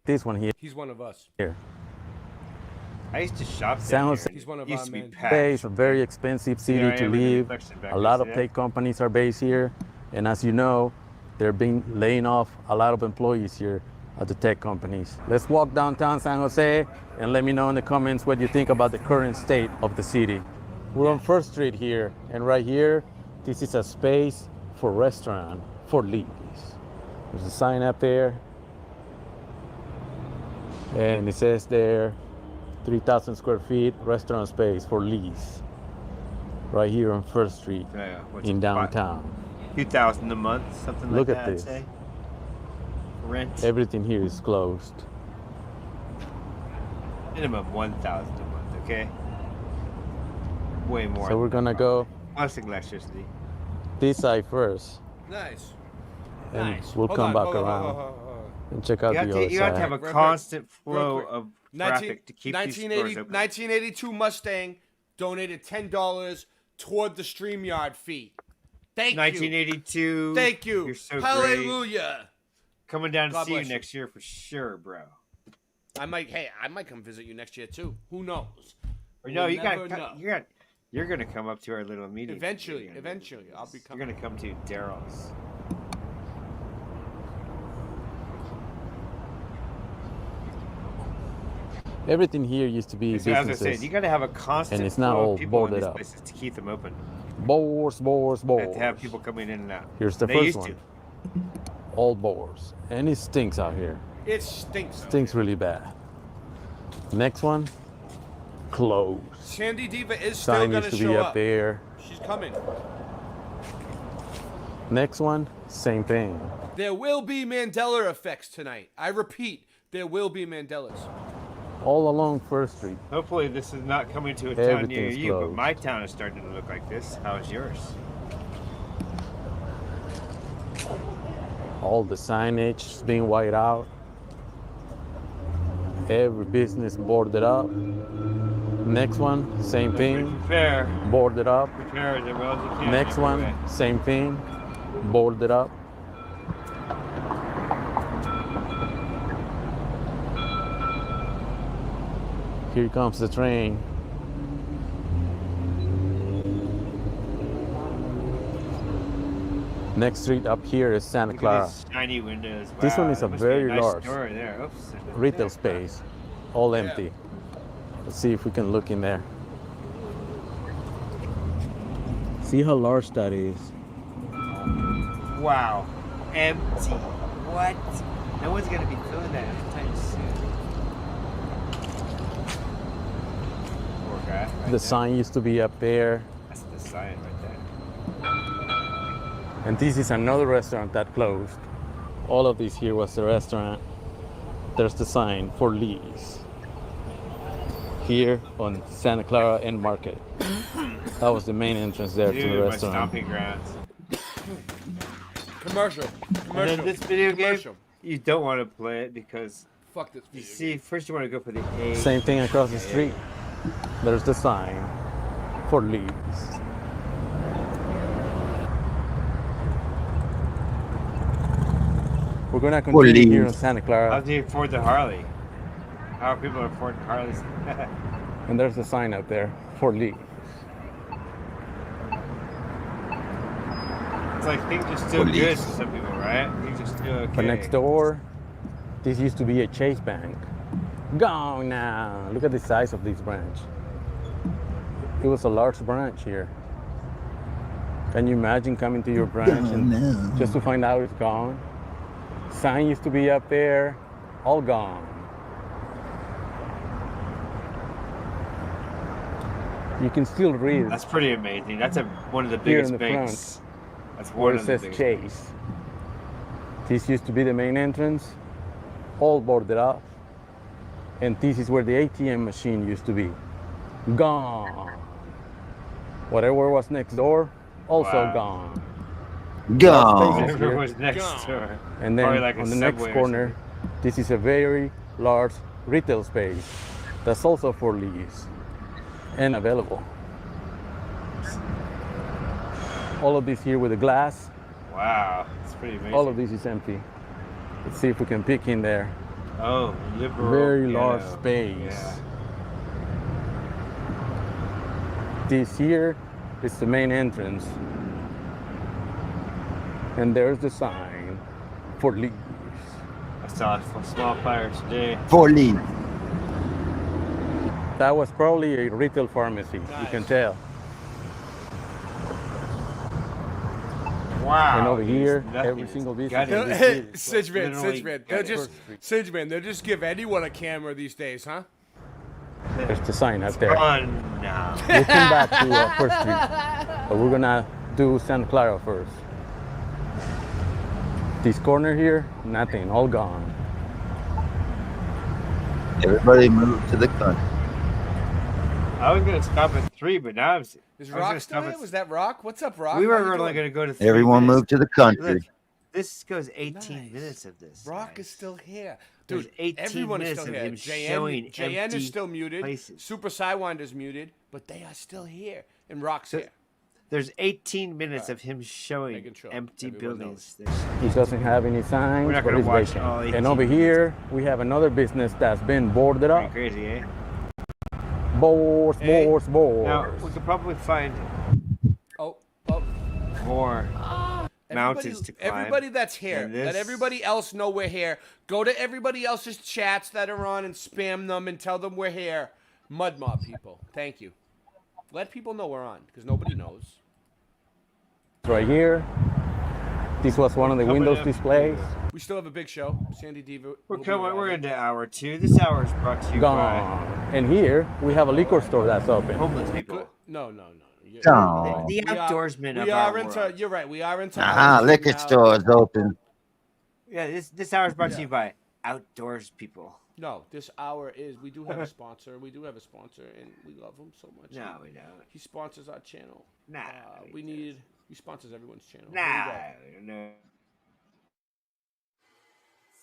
This one here. He's one of us. Here. I used to shop there. San Jose He's one of used our to be men. packed. is a very expensive city Yeah, I to am in the live. reflection back A lot of there. tech companies are based here. And as you know, they're been laying off a lot of employees here at the tech companies. Let's walk downtown San Jose and let me know in the comments what you think about the current state of the city. We're on First Street here, and right here, this is a space for restaurant for lease. There's a sign up there, and it says there, 3,000 square feet restaurant space for lease. Right here on First Street Yeah, what's in it, downtown. $2,000 a month, something Look like at that. I'd this. say. Rent. Everything here is closed. Minimum 1,000 a month. Okay. Way more. So we're gonna go Plus electricity. this side first, Nice. and Nice. we'll Hold come on, back hold on, around hold on, hold on. and check out the other You have to side. have a Real quick, constant real flow quick. of traffic to keep these stores open. 1982 Mustang donated $10 toward the StreamYard fee. Thank 1982. you. Thank you. You're so Hallelujah. great. Coming down to God see you bless you. next year for sure, bro. I might come visit you next year too. Who knows? Or no, We'll you never got know. you're gonna come up to our little meeting. Eventually, You're I'll be coming. You're gonna come to Daryl's. Everything here used to be So as I businesses, said, you got to have a constant and it's not flow all of people in boarded these up. places to keep them open. Boars. You have to have people coming in and out. Here's the They first used one. to. All boars, and it stinks out here. It stinks. Stinks really bad. Next one, closed. Sandy Diva is still Sign gonna used to show be up. up there. She's coming. Next one, same thing. There will be Mandela effects tonight. I repeat, there will be Mandelas. All along First Street. Hopefully, this is not coming to a town near Everything's you, but closed. my town is starting to look like this. How's yours? All the signage is being whited out. Every business boarded up. Next one, same thing. Fair. Boarded up. Prepare as well as you can. Next make your one, way. same thing. boarded up. Here comes the train. Next street up here is Santa Look Clara. at these shiny windows. This Wow, one is a that must be very nice large store there. Oops. retail space, all empty. Let's see if we can look in there. See how large that is. Wow. Empty. What? No one's gonna be filling that anytime soon. Poor guy. Right The there. sign used to be up there. That's the sign right there. And this is another restaurant that closed. All of this here was the restaurant. There's the sign for lease. Here on Santa Clara and Market. That was the main entrance there to the Dude, my restaurant. stomping grounds. Commercial. And then this video game, Commercial. you don't want to play it because Fuck this you video see, first you want to go for the A. Same thing across the street. There's the sign for lease. We're gonna continue here in Santa How Clara, do you afford the Harley? How are people affording Harleys? and there's the sign up there for lease. It's like things are still good for some people, right? Things are still okay. But next door, this used to be a Chase Bank. Gone now. Look at the size of this branch. It was a large branch here. Can you imagine coming to your branch and just to find out it's gone? Sign used to be up there, all gone. You can still read That's pretty amazing. That's one of the here biggest in the banks. front That's where one it of the says biggest. Chase. This used to be the main entrance, all boarded up. And this is where the ATM machine used to be. Gone. Whatever was next door, also Wow. gone. Gone. Spaces Whatever here. was next door. And then Probably like a on the next Subway or corner, this is a very large retail space that's also for lease and available. All of this here with the glass, Wow, it's pretty amazing. all of this is empty. Let's see if we can peek in there. Oh, liberal. Very large ghetto. space. Yeah. This here is the main entrance. And there's the sign for lease. I saw a small fire today. For lease. That was probably a retail pharmacy, you can tell. Wow. And over here, nothing every is single business. gutted. in this city. Sidgeman, they'll just give anyone a camera these days, huh? There's the sign up there. Fun now. We'll come back to First Street, but we're gonna do Santa Clara first. This corner here, nothing, all gone. Everybody move to the country. I was gonna stop at 3, but now Is Rock still here? Was that Rock? What's up, Rock? We How were you only doing? gonna go to 3 Everyone minutes. move to the country. Look, this goes 18 minutes of this. Rock is still here. There's Dude, 18 everyone is minutes still of here. him JN, showing JN empty is still muted. places. Super Sidewinder's muted, but they are still here. And Rock's here. There's 18 minutes of him showing Making sure empty everyone buildings. He doesn't have any signs, We're not but gonna it's watch vacant. all 18 And over here, we have another business that's been boarded up. Crazy, eh? Boards. Now, we could probably find Oh. more mountains to climb. Everybody that's here, than this. let everybody else know we're here. Go to everybody else's chats that are on and spam them and tell them we're here. Mud Mob people, thank you. Let people know we're on because nobody knows. Right here. This was one of the Coming Windows up. displays. We still have a big show. Sandy Diva. We're will be coming. We're arriving. into hour 2. This hour is brought to you Gone. And here, we have a liquor store that's by open. homeless people. No. You're- Gone. The We are- outdoorsmen of we our are into. world. You're right. We are into. Aha, hours liquor now. stores open. Yeah, this hour is brought to you by outdoors people. No, this hour is. We do have a sponsor. We do have a sponsor, and we love him so much. No, we don't. He sponsors our channel. Nah, we need. He sponsors everyone's channel. Nah, Here we go. no.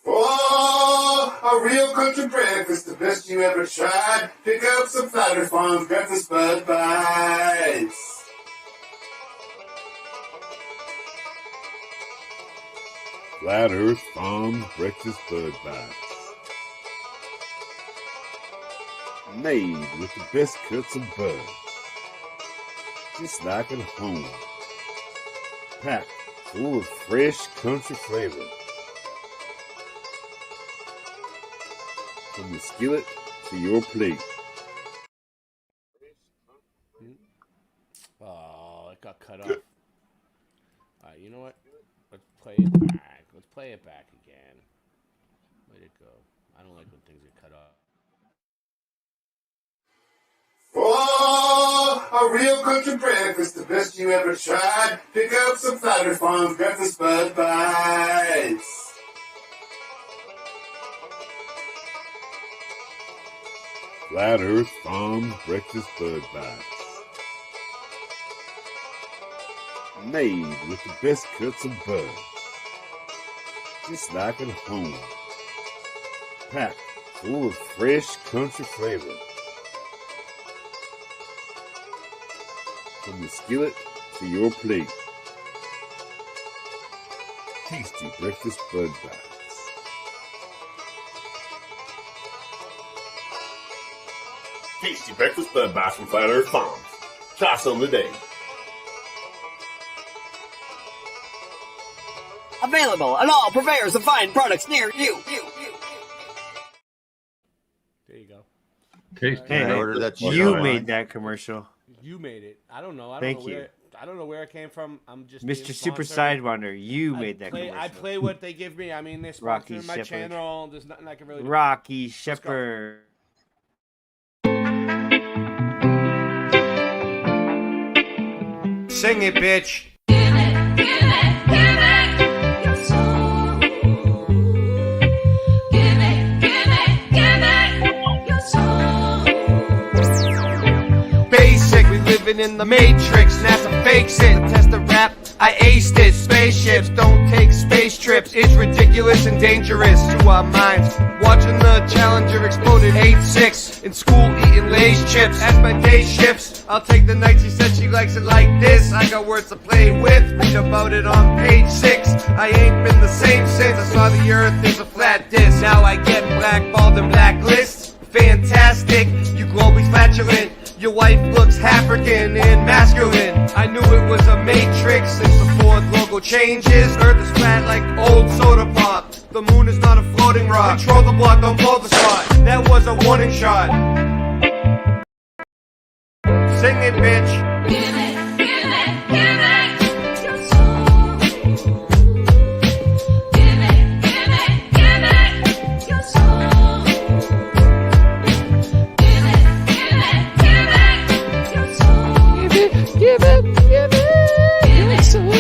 Oh, a real country breakfast, the best you ever tried. Pick up some Flatter Farms breakfast Bud Bites. Flat Earth Farm Breakfast Bud Bites. Made with the best cuts of bud. Just like at home. Packed full of fresh country flavor. From the skillet to your plate. Oh, it got cut off. Alright, you know what? Let's play it back. Let's play it back again. Where'd it go? I don't like when things get cut off. Oh, a real country breakfast, the best you ever tried. Pick up some Flat Earth Farm Breakfast Bud Bites. Flat Earth Farm Breakfast Bud Bites. Made with the best cuts of bud. Just like at home. Packed full of fresh country flavor. From the skillet to your plate. Tasty breakfast bud bites. Tasty breakfast bud bites from Flat Earth Farms. Try some today. Available at all purveyors of fine products near you. There you go. Hey, you made that commercial. You made it. I don't know. Thank you. I don't know where it came from. I'm just Mr. Super Sidewinder, you made that commercial. I play what they give me. I mean, they're sponsoring my channel. There's nothing I can really do. Rocky Shepherd. Sing it, bitch. Living in the Matrix, NASA fakes it. Test the rap, I aced it. Spaceships don't take space trips. It's ridiculous and dangerous to our minds. Watching the Challenger explode at 8-6. In school eating Lay's chips. As my day shifts, I'll take the night. She said she likes it like this. I got words to play with. Read about it on page 6. I ain't been the same since I saw the earth is a flat disc. Now I get blackballed and blacklists. Fantastic, you globally flatulent. Your wife looks African and masculine. I knew it was a matrix since the Ford logo changes. Earth is flat like old soda pop. The moon is not a floating rock. Control the block, don't blow the spot. That was a warning shot. Sing it, bitch. Give it, give it, give it. Your soul. Give it, give it, give it. Your soul. Give it, your soul.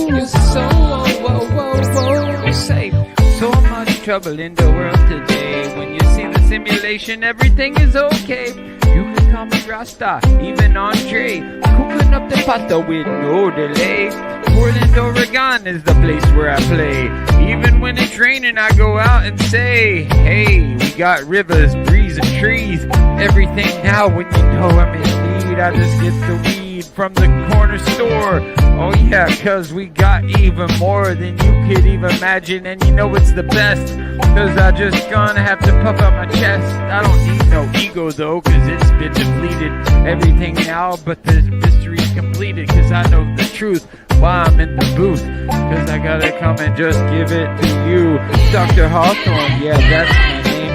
Your soul, whoa, whoa, whoa. You say so much trouble in the world today. When you see the simulation, everything is okay. You can call me Rasta, even Andre. Cooking up the pasta with no delay. Portland, Oregon is the place where I play. Even when it's raining, I go out and say, hey, we got rivers, breeze, and trees. Everything now when you know I'm in need. I just get the weed from the corner store. Oh yeah, cause we got even more than you could even imagine. And you know it's the best, cause I just gonna have to puff out my chest. I don't need no ego though, cause it's been depleted. Everything now but the mystery's completed. Cause I know the truth while I'm in the booth. Cause I gotta come and just give it to you. Dr. Hawthorne, yeah, that's my name.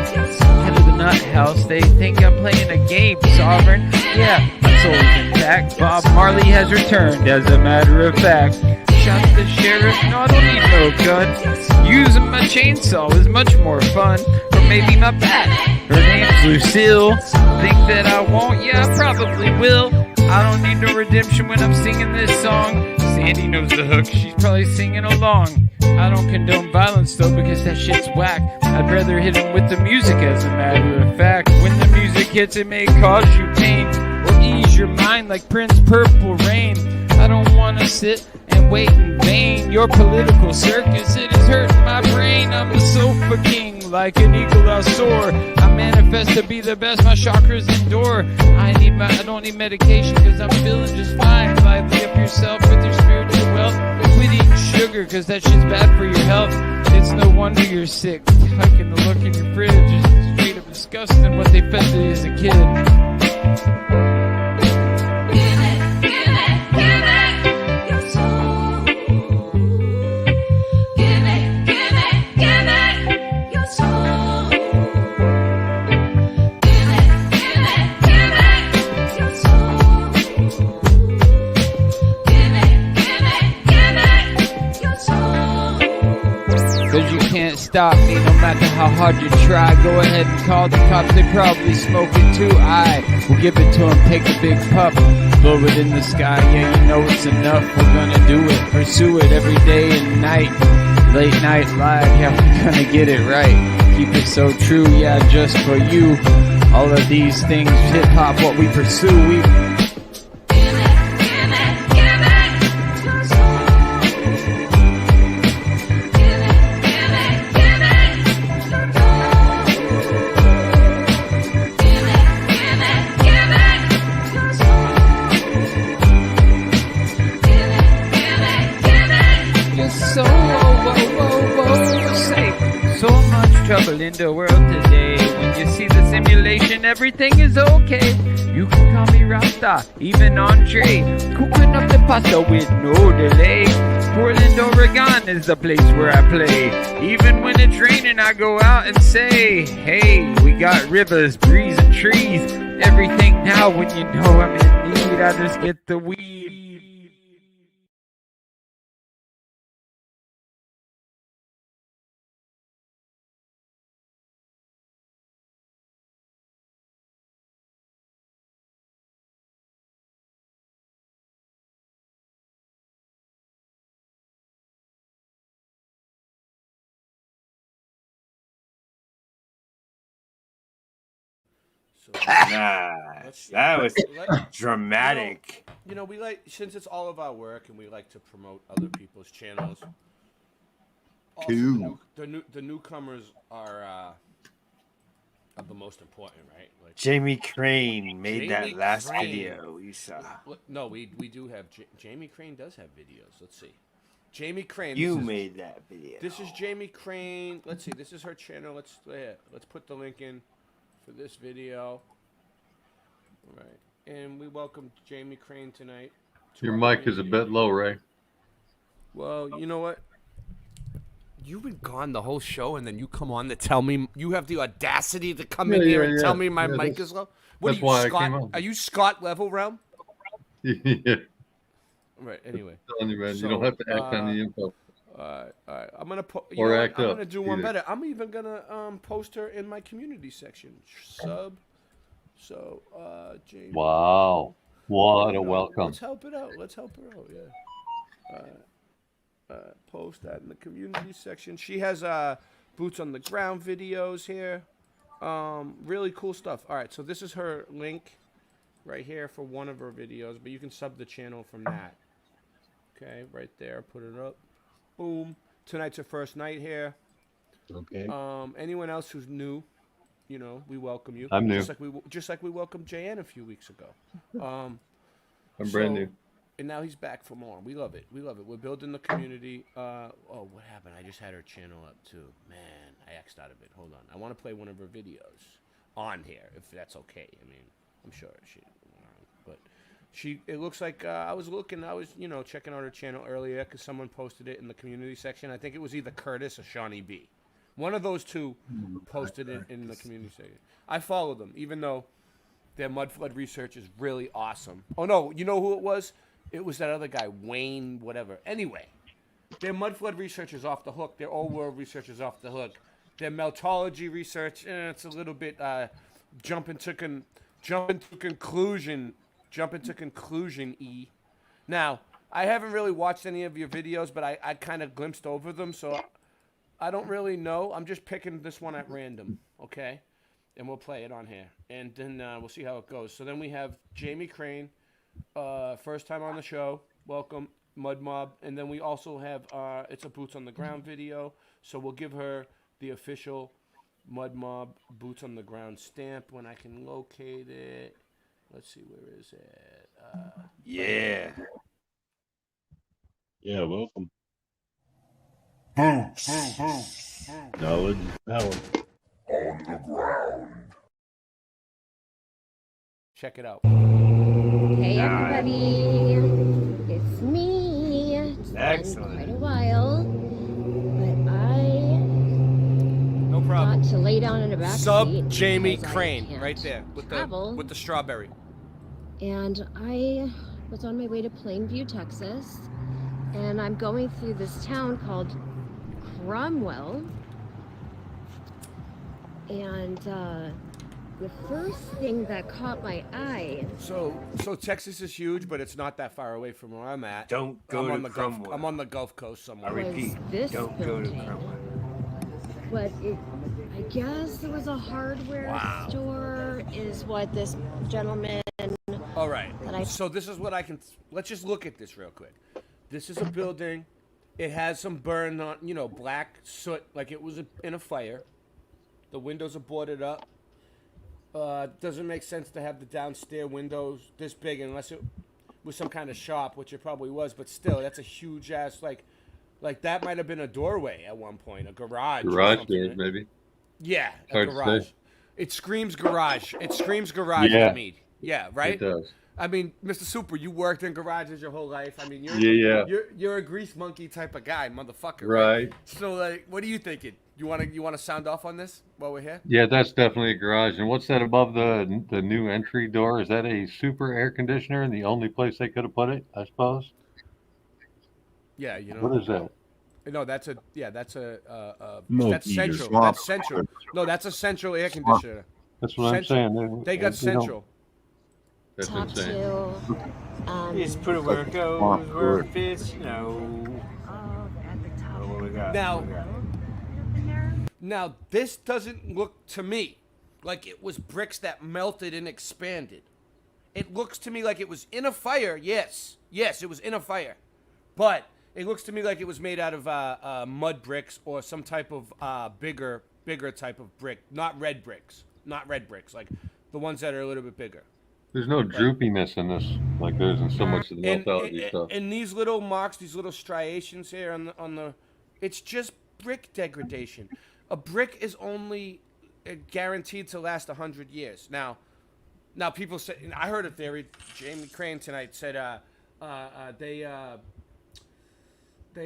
Head of the nut house, they think I'm playing a game. Sovereign, yeah, my soul's intact. Bob Marley has returned, as a matter of fact. Shot the sheriff, no, I don't need no gun. Using my chainsaw is much more fun. Or maybe my bat, her name's Lucille. Think that I won't? Yeah, I probably will. I don't need no redemption when I'm singing this song. Sandy knows the hook, she's probably singing along. I don't condone violence though, because that shit's whack. I'd rather hit him with the music, as a matter of fact. When the music hits, it may cause you pain, or ease your mind like Prince Purple Rain. I don't wanna sit and wait in vain. Your political circus, it is hurting my brain. I'm the sofa king, like an eagle I soar. I manifest to be the best, my chakras endure. I don't need medication, cause I'm feeling just fine. Lively up yourself with your spiritual wealth. quit eating sugar, cause that shit's bad for your health. It's no wonder you're sick. Liking the look in your fridge is straight up disgusting what they fed to you as a kid. Cause you can't stop me no matter how hard you try. Go ahead and call the cops, they probably smoke it too. I will give it to them, take a big puff, blow it in the sky. Yeah, you know it's enough, we're gonna do it, pursue it every day and night. Late night live, yeah, we're gonna get it right. Keep it so true, yeah, just for you. All of these things, hip hop, what we pursue, we trouble in the world today. When you see the simulation, everything is okay. You can call me Rasta, even Andre. Cooking up the pasta with no delay. Portland, Oregon is the place where I play. Even when it's raining, I go out and say, hey, we got rivers, breeze, and trees. Everything now when you know I'm in need, I just get the weed. Nice. That was dramatic. You know, we like, since it's all of our work and we like to promote other people's channels. Also, Cool. the newcomers are the most important, right? Like Jamie Crane made Jamie that last Crane. video we saw. No, we do have Jamie Crane does have videos. Let's see. Jamie Crane. You made that video. This is Jamie Crane. Let's see. This is her channel. Let's put the link in for this video. All right. And we welcome Jamie Crane tonight. Your mic is a bit low, Ray. Well, you know what? You've been gone the whole show, and then you come on to tell me you have the audacity to come in here and tell me my mic is low. What that's are you, why I Scott? came on. Are you Scott Level Realm? Yeah. Right. Anyway, I'm telling you, man, So, you don't have to act on the info. All right. I'm gonna Or act I'm up, gonna do one either. better. I'm even gonna post her in my community section. Sub. So, Jamie. Wow. What a welcome. Let's help it out. Let's help her out. Yeah. Post that in the community section. She has boots on the ground videos here. Really cool stuff. All right. So this is her link right here for one of her videos, but you can sub the channel from that. Okay, right there. Put it up. Boom. Tonight's her first night here. Okay. Anyone else who's new, you know, we welcome you. I'm new. Just like we welcomed JN a few weeks ago. I'm brand new. And now he's back for more. We love it. We love it. We're building the community. Oh, what happened? I just had her channel up too. Man, I X'd out of it. Hold on. I want to play one of her videos on here, if that's okay. I mean, I'm sure she. But it looks like I was checking out her channel earlier because someone posted it in the community section. I think it was either Curtis or Shawnee B. One of those two posted it in the community section. I follow them, even though their mud flood research is really awesome. Oh no, you know who it was? It was that other guy, Wayne, whatever. Anyway, their mud flood research is off the hook. Their old world research is off the hook. Their meltology research, it's a little bit jumping to conclusion-y. Now, I haven't really watched any of your videos, but I kind of glimpsed over them, so I don't really know. I'm just picking this one at random, okay? And we'll play it on here. And then we'll see how it goes. So then we have Jamie Crane, first time on the show. Welcome, Mud Mob. And then we also have, it's a Boots on the Ground video. So we'll give her the official Mud Mob Boots on the Ground stamp when I can locate it. Let's see, where is it? Yeah. Yeah, welcome. Boots. Knowledge is power. On the ground. Check it out. Hey everybody, it's me. It's been quite a while, but I No problem. got to lay down in a back Sub seat Jamie because I Crane, can't right there travel. with the strawberry. And I was on my way to Plainview, Texas, and I'm going through this town called Cromwell. And the first thing that caught my eye. So Texas is huge, but it's not that far away from where I'm at. Don't go I'm to on the Gulf. Cromwell. I'm on the Gulf Coast somewhere. I repeat, this don't go to building. Cromwell. But I guess it was a hardware store, is what this gentleman. All right. That I So this is what I can. Let's just look at this real quick. This is a building. It has some burn on, black soot, like it was in a fire. The windows are boarded up. Doesn't make sense to have the downstairs windows this big unless it was some kind of shop, which it probably was. But still, that's a huge ass like that might have been a doorway at one point, a garage. or Garage something, door, right? maybe. Yeah, a Hard to garage. say. It screams garage. It screams garage Yeah. to me. Yeah, right. It does. I mean, Mr. Super, you worked in garages your whole life. I mean, Yeah. you're a grease monkey type of guy, motherfucker. Right. So, like, what are you thinking? You wanna sound off on this while we're here? Yeah, that's definitely a garage. And what's that above the new entry door? Is that a super air conditioner and the only place they could have put it, I suppose? Yeah, What is that? No, that's Milky that's central. swamp. That's central. No, that's a central air conditioner. That's what I'm saying. They got don't- central. That's talked insane. to. You just put it where it goes, where it fits, What we got? Now this doesn't look to me like it was bricks that melted and expanded. It looks to me like it was in a fire. Yes, it was in a fire, but it looks to me like it was made out of mud bricks or some type of bigger type of brick, not red bricks, like the ones that are a little bit bigger. There's no droopiness in this, like there's in so much of the meltology stuff. And these little marks, these little striations here on the, it's just brick degradation. A brick is only guaranteed to last 100 years. Now people say, I heard a theory. Jamie Crane tonight said they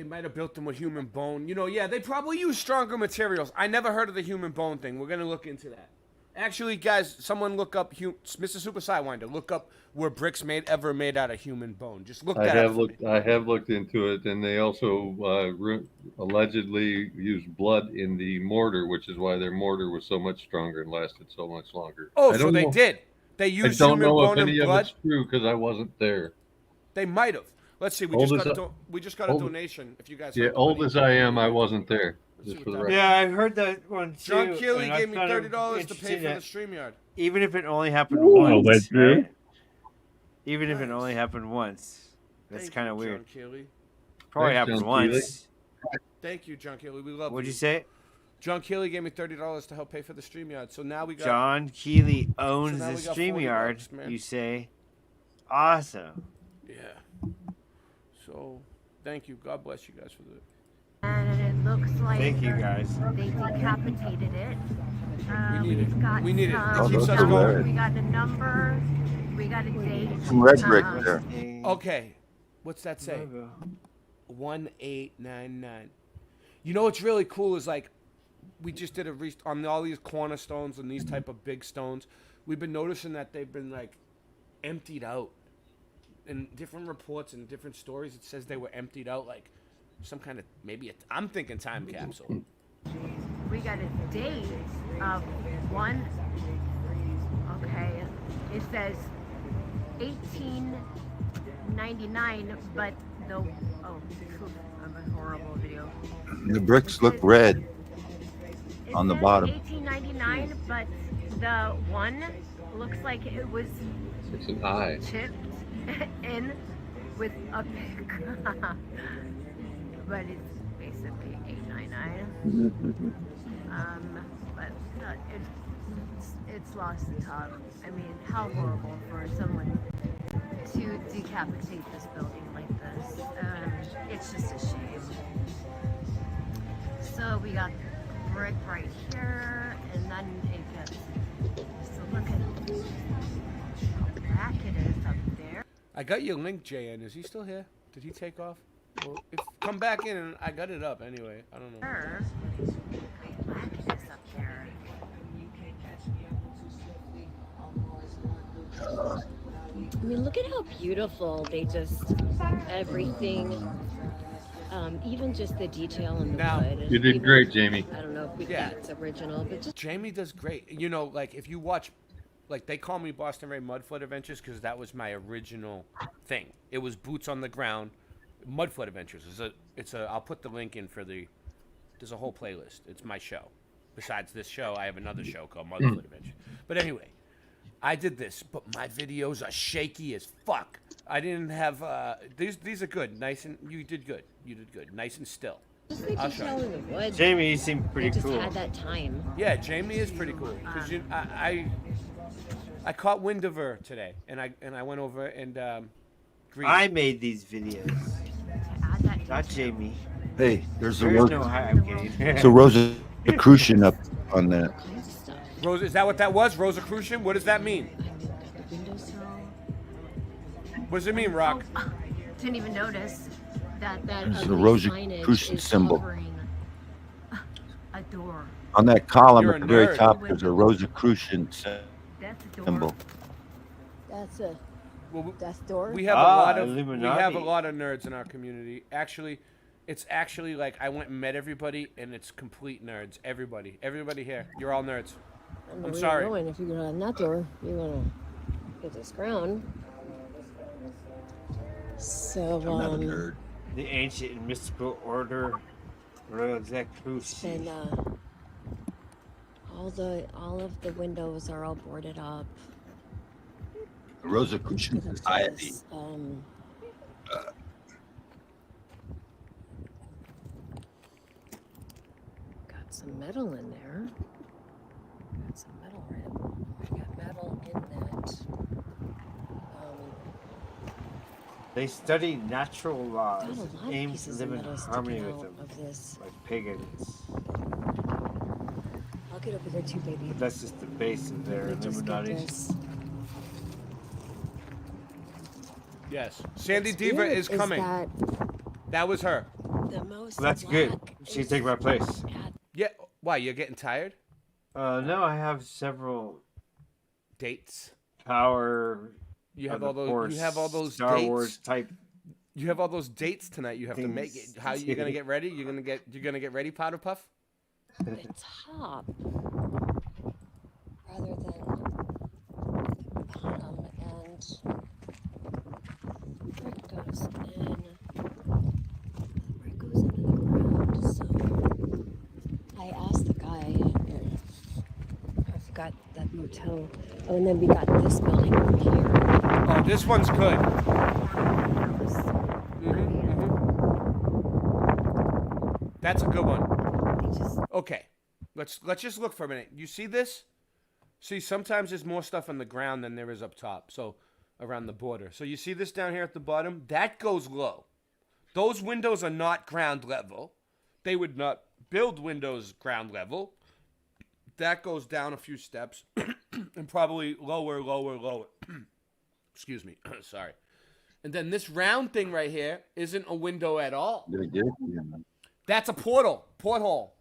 might have built them with human bone. Yeah, they probably use stronger materials. I never heard of the human bone thing. We're gonna look into that. Actually, guys, someone look up Mr. Super Sidewinder. Look up were bricks ever made out of human bone. Just look that up. I have looked into it, and they also allegedly used blood in the mortar, which is why their mortar was so much stronger and lasted so much longer. Oh, so they did. They used human bone and blood. I don't know if any of it's true because I wasn't there. They might have. Let's see. We just got a donation. If you guys. Yeah, old as I am, I wasn't there. Just for the record. Yeah, I heard that one too. John Keeley and I gave me found it $30 to pay for the interesting StreamYard. that Even if it only happened Ooh, once, that's true. right? Even if it only happened once, that's Thank kind of you, weird. John Keeley. Probably Thanks, happened John Keeley. once. Thank you, John Keeley. We love What'd you. you say? John Keeley gave me $30 to help pay for the StreamYard. So now we got. John Keeley owns now the we got StreamYard. $40, man. You say? Awesome. Yeah. So, thank you. God bless you guys for the. And it looks like Thank you, guys. they decapitated it. We need it. We've got We need it. It some keeps us numbers. going. We got a number. We got a date. Some red brick there. Okay. What's that say? 1899. You know what's really cool is like we just did on all these cornerstones and these type of big stones. We've been noticing that they've been like emptied out. In different reports and different stories, it says they were emptied out like some kind of I'm thinking time capsule. We got a date of one. Okay, it says 1899, but I'm a horrible video. The bricks look red on the bottom. 1899, but the one looks like it was It's an eye. chipped in with a pick. But it's basically 899. But it's lost the top. I mean, how horrible for someone to decapitate this building like this. It's just a shame. So we got brick right here, and then it gets, so look at how black it is up there. I got your link, JN. Is he still here? Did he take off? Well, come back in, and I got it up anyway. I don't know. How black it is up there. I mean, look at how beautiful they just, everything, even just the detail in the wood. You did great, Jamie. I don't know if we think it's original, but just Jamie does great. You know, like if you watch, like they call me Boston Ray Mudfoot Adventures because that was my original thing. It was boots on the ground. Mudfoot Adventures it's a. I'll put the link in for the. There's a whole playlist. It's my show. Besides this show, I have another show called Mudfoot Adventures. But anyway, I did this, but my videos are shaky as fuck. I didn't have these are good, nice, and you did good. You did good, nice and still. just the I'll show detail you. in the wood. Jamie seemed pretty I just cool. had that time. Yeah, Jamie is pretty cool because I caught wind of her today, and I went over and greeted. I made these videos. Not Jamie. Hey, there's a There's no hi, I'm kidding. So Rosicrucian up on that. Rosa, is that what that was? Rosicrucian? What does that mean? What does it mean, Rock? Didn't even notice that There's a ugly Rosicrucian signage is symbol. covering a door. On that column You're at a the very nerd. top, there's a Rosicrucian That's a door. symbol. That's a. That's door. We have a lot of Illuminati. nerds in our community. Actually, it's actually like I went and met everybody, and it's complete nerds. Everybody here, you're all nerds. I don't know I'm where sorry. You're going. If you go down that door, you want to get this crown. So, The ancient and mystical order, Rosicrucian. and all of the windows are all boarded up. The Rosicrucian Society. Got some metal in there. Got some metal right. Got metal in that. They study natural laws, Got a lot of aim to pieces live of in metal harmony sticking with out them, of this. like pagans. I'll get over there too, baby. But that's just the base of their Let me just get Illuminati. this. Yes, Sandy What's Diva weird is coming. That was her. The most Well, that's good. black She is take my place. Yeah. Why? You're getting tired? No, I have several dates. Power. You have of all the those. Force, You have all those Star dates. Wars type. You have all those dates tonight. You have to make it. things How you gonna get ready? You're gonna get ready, Powder Puff. the top rather than the bottom, and brick goes in. Brick goes into the ground. So I asked the guy. I forgot that motel. Oh, and then we got this building over here. Oh, this one's good. That's a good one. Okay, let's just look for a minute. You see this? See, sometimes there's more stuff on the ground than there is up top. So around the border. So you see this down here at the bottom? That goes low. Those windows are not ground level. They would not build windows ground level. That goes down a few steps and probably lower. Excuse me. Sorry. And then this round thing right here isn't a window at all. That's a porthole.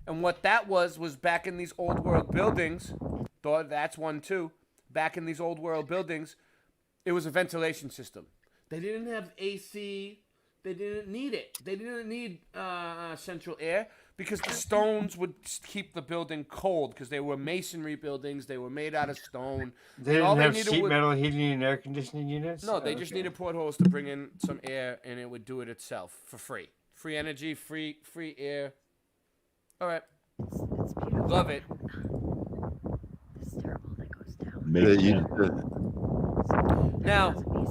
And what that was back in these old world buildings, thought that's one too, back in these old world buildings, it was a ventilation system. They didn't have AC. They didn't need it. They didn't need central air because the stones would keep the building cold because they were masonry buildings. They were made out of stone. They And all didn't have needed sheet was- metal heating and air conditioning units? No, they just Okay. needed portholes to bring in some air, and it would do it itself for free. Free energy, free air. All right. Love it. It's terrible that goes down.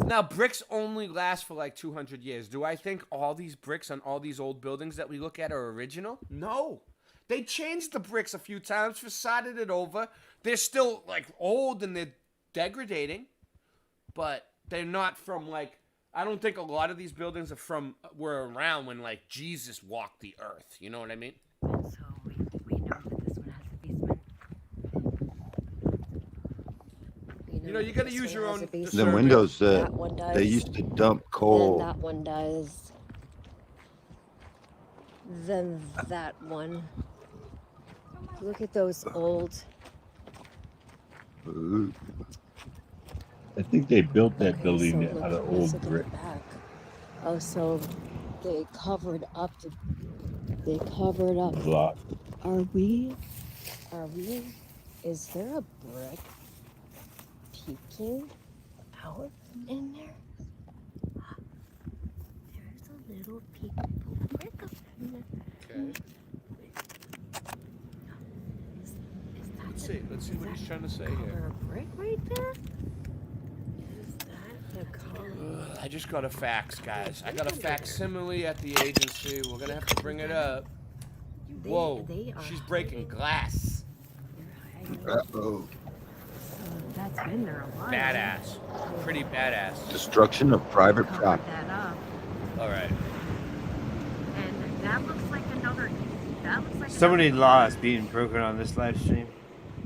Now bricks only last for like 200 years. Do I think all these bricks on all these old buildings that we look at are original? No. They changed the bricks a few times, facaded it over. They're still like old and they're degrading, but they're not from like. I don't think a lot of these buildings were around when like Jesus walked the earth. You know what I mean? So we know that this one has a basement. You know, you got to use your own. The windows, That one does. they used to dump coal. Then that one does. Then that one. Look at those old. Ooh. I think they built that building so out of let's old look at the brick. back. Oh, so they covered up the. They covered up. Block. Are we? Is there a brick peeking out in there? There's a little peekaboo brick up in there. Okay. Let's see what he's trying to say here. A brick right there? Is that the color? I just got a fax, guys. I got a facsimile at the agency. We're gonna have to bring it up. Whoa, she's breaking glass. Uh-oh. That's been there a while. Badass. Pretty badass. Destruction of private property. That up. All right. And that looks like another. That looks like So many laws being broken on this live stream,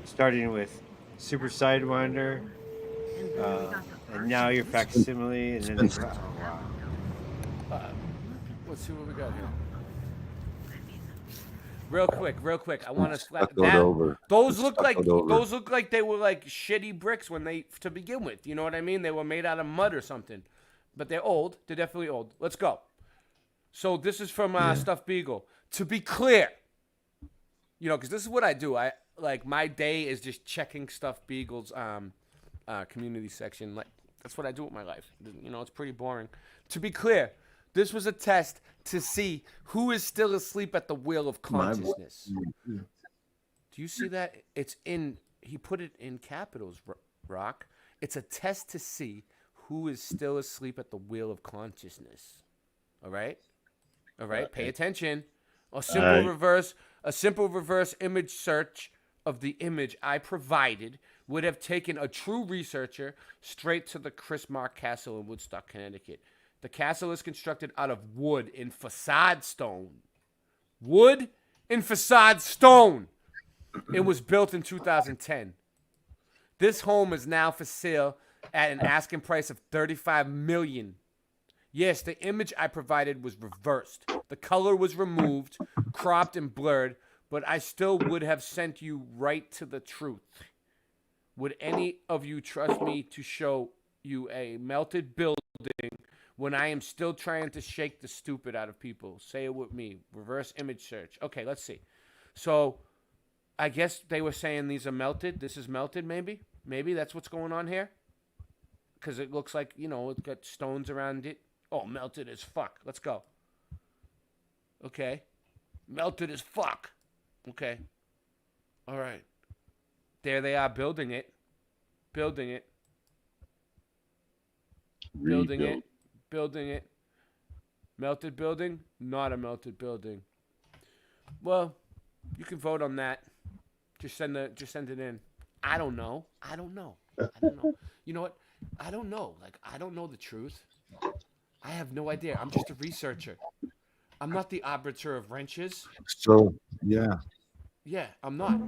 starting with Super Sidewinder, and now your facsimile, and then oh, wow. Let's see what we got here. Real quick. I want to slap Stuccoed over. Those look like Stuccoed over. those look like they were like shitty bricks when they to begin with. You know what I mean? They were made out of mud or something. But they're old. They're definitely old. Let's go. So this is from Stuffed Beagle. To be clear, you know, because this is what I do. I like my day is just checking Stuffed Beagle's community section. Like that's what I do with my life. You know, it's pretty boring. To be clear, this was a test to see who is still asleep at the wheel of consciousness. Do you see that? It's in. He put it in capitals. Rock. It's a test to see who is still asleep at the wheel of consciousness. All right. Pay attention. A simple reverse image search of the image I provided would have taken a true researcher straight to the Chris Mark Castle in Woodstock, Connecticut. The castle is constructed out of wood in facade stone. Wood in facade stone. It was built in 2010. This home is now for sale at an asking price of $35 million. Yes, the image I provided was reversed. The color was removed, cropped and blurred, but I still would have sent you right to the truth. Would any of you trust me to show you a melted building when I am still trying to shake the stupid out of people? Say it with me. Reverse image search. Okay, let's see. So I guess they were saying these are melted. This is melted, maybe? Maybe that's what's going on here? Because it looks like, you know, it's got stones around it. Oh, melted as fuck. Let's go. Okay. Melted as fuck. Okay. All right. There they are building it. Building it. Building it. Building it. Melted building? Not a melted building. Well, you can vote on that. Just send it in. I don't know. You know what? I don't know. Like, I don't know the truth. I have no idea. I'm just a researcher. I'm not the arbiter of wrenches. So, yeah. Yeah, I'm not.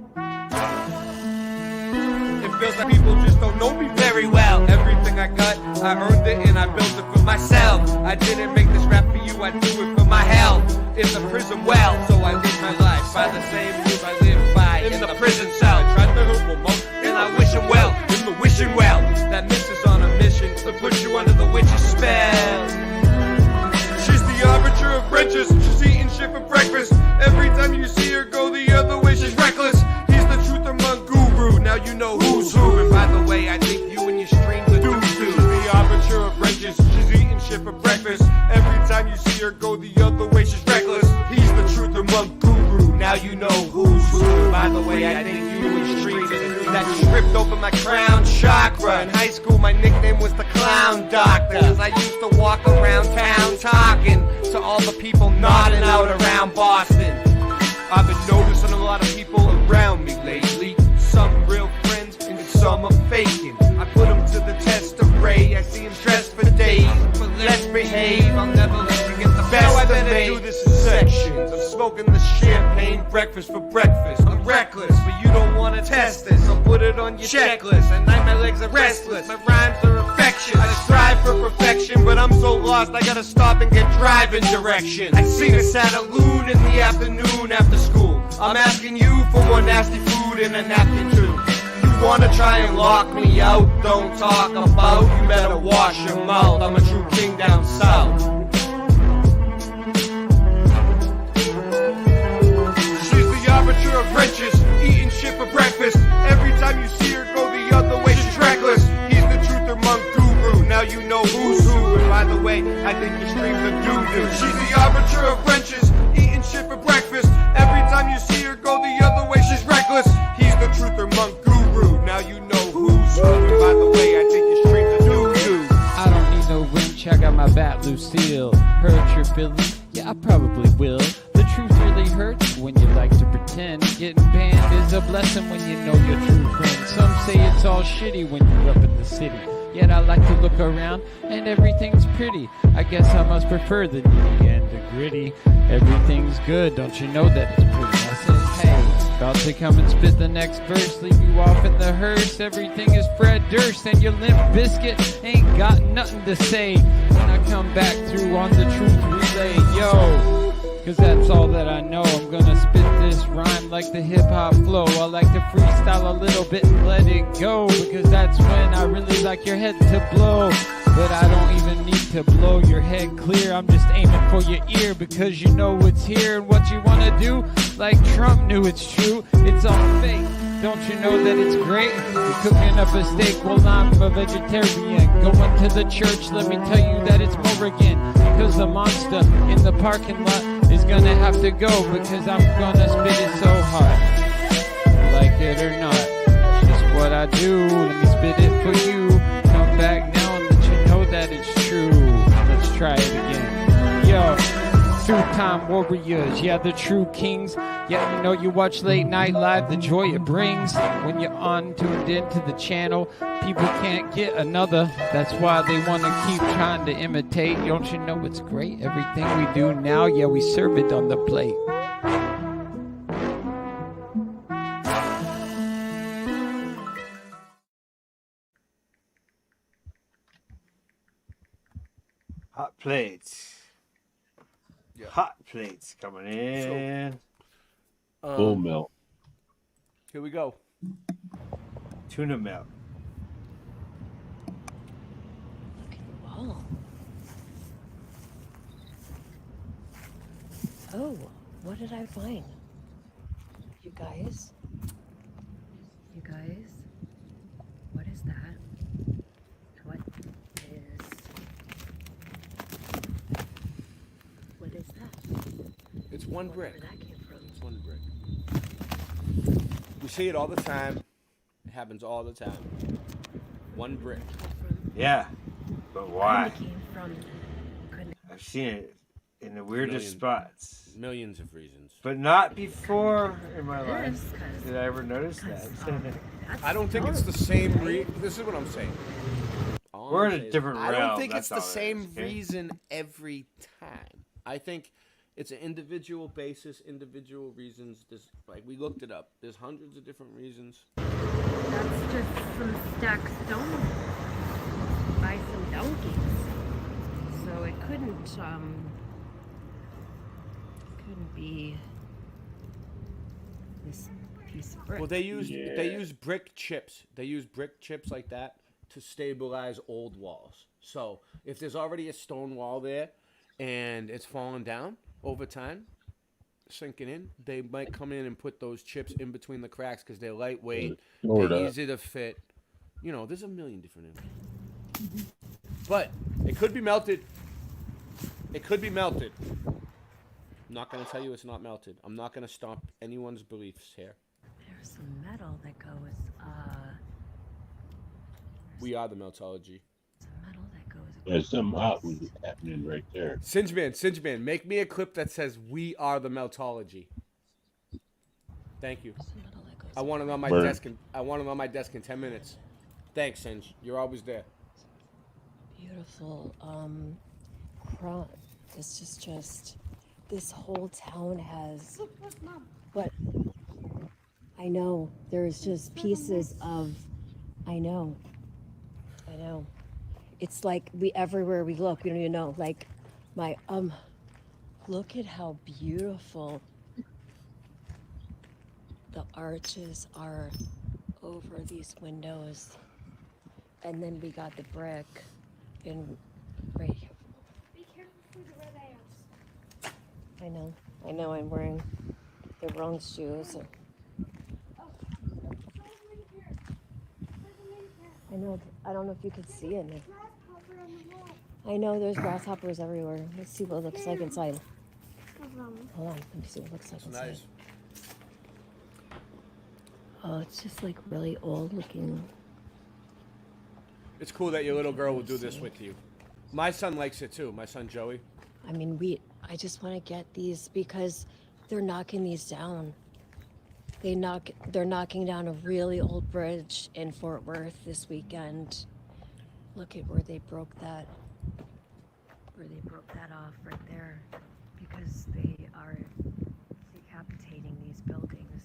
It feels like people just don't know me very well. Everything I got, I earned it and I built it for myself. I didn't make this rap for you, I do it for my health. In the prison well, so I live my life by the same rules I live by in the prison cell. I tried to hurt my mom, and I wish him well in the wishing well. That miss is on a mission to put you under the witch's spell. She's the arbiter of wrenches. She's eating shit for breakfast. Every time you see her go the other way, she's reckless. He's the truth among guru. Now you know who's who. And by the way, I think you and your streams are doo-doo. She's the arbiter of wrenches. She's eating shit for breakfast. Every time you see her go the other way, she's reckless. He's the truth among guru. Now you know who's who. By the way, I think you and streams that stripped open my crown chakra. In high school, my nickname was the Clown Doctor, cause I used to walk around town talking to all the people nodding out around Boston. I've been noticing a lot of people around me lately. Some real friends and some are faking. I put them to the test of Ray. I see them stressed for days, but let's behave. I'll never let you get the best of me. I better do this in sections. I'm smoking the champagne breakfast for breakfast. I'm reckless, but you don't want to test this. I'll put it on your checklist. At night my legs are restless, my rhymes are infectious. I strive for perfection, but I'm so lost I gotta stop and get driving directions. I seen a Santa-loon in the afternoon after school. I'm asking you for more nasty food and a napkin too. You wanna try and lock me out? Don't talk about. You better wash your mouth. I'm a true king down south. She's the arbiter of riches, eating shit for breakfast. Every time you see her go the other way, she's reckless. He's the truther monk guru. Now you know who's who. And by the way, I think your streams are doo-doo. She's the arbiter of wrenches, eating shit for breakfast. Every time you see her go the other way, she's reckless. He's the truther monk guru. Now you know who's who. And by the way, I think your streams are doo-doo. I don't need no winch, I got my bat Lucille. Hurt your feelings? Yeah, I probably will. The truth really hurts when you like to pretend. Getting banned is a blessing when you know your true friend. Some say it's all shitty when you're up in the city. Yet I like to look around and everything's pretty. I guess I must prefer the nitty and the gritty. Everything's good, don't you know that it's pretty? I said, hey, about to come and spit the next verse. Leave you off in the hearse. Everything is Fred Durst and your Limp Bizkit ain't got nothing to say when I come back through on the truth relay. Yo, cause that's all that I know. I'm gonna spit this rhyme like the hip-hop flow. I like to freestyle a little bit and let it go, because that's when I really like your head to blow. But I don't even need to blow your head clear. I'm just aiming for your ear, because you know what's here and what you wanna do. Like Trump knew it's true, it's all fake. Don't you know that it's great? You're cooking up a steak while I'm a vegetarian. Going to the church, let me tell you that it's Morrigan. Because the monster in the parking lot is gonna have to go, because I'm gonna spit it so hard. Like it or not, it's just what I do. Let me spit it for you. Come back now and let you know that it's true. Let's try it again. Yo, two-time warriors, yeah, the true kings. Yeah, you know you watch Late Night Live, the joy it brings. When you're on tuned into the channel, people can't get another. That's why they want to keep trying to imitate. Don't you know it's great? Everything we do now, yeah, we serve it on the plate. Hot plates. Yeah. Hot plates coming in. Full milk. Here we go. Tuna milk. Whoa. Oh, what did I find? You guys? You guys? What is that? What is that? It's one brick. Where that came from. It's one brick. We see it all the time. It happens all the time. One brick. Yeah, but why? It came from. I've seen it in the weirdest spots. Millions of reasons. But not before in my life. Did I ever notice that? I don't think it's the same this is what I'm saying. We're in a different realm. I don't think it's that's the all it same is, okay? reason every time. I think it's an individual basis, individual reasons. There's, like, we looked it up. There's hundreds of different reasons. That's just some stacked stone by some donkeys. So it couldn't be this piece of brick. Well, they use brick chips. They use brick chips like that to stabilize old walls. So if there's already a stone wall there and it's falling down over time, sinking in, they might come in and put those chips in between the cracks because they're lightweight, they're easy to fit. You know, there's a million different answers. But it could be melted. It could be melted. I'm not going to tell you it's not melted. I'm not going to stomp anyone's beliefs here. There's some metal that goes, We are the Meltology. There's some hot ones happening right there. Singeman, make me a clip that says "We are the Meltology." Thank you. I want it on my Word. desk. I want it on my desk in 10 minutes. Thanks, Singe. You're always there. Beautiful. This is just, this whole town has, what? I know, there's just pieces of, I know. It's like everywhere we look, we don't even know, like look at how beautiful the arches are over these windows. And then we got the brick in right here. Be careful for the red ants. I know I'm wearing the wrong shoes. I know, I don't know if you can see it. I know there's grasshoppers everywhere. Let's see what it looks like inside. Hold on, let me see what it looks like inside. Nice. Oh, it's just like really old looking. It's cool that your little girl will do this with you. My son likes it too. My son Joey. I mean, I just want to get these because they're knocking these down. They're knocking down a really old bridge in Fort Worth this weekend. Look at where they broke that off right there, because they are decapitating these buildings.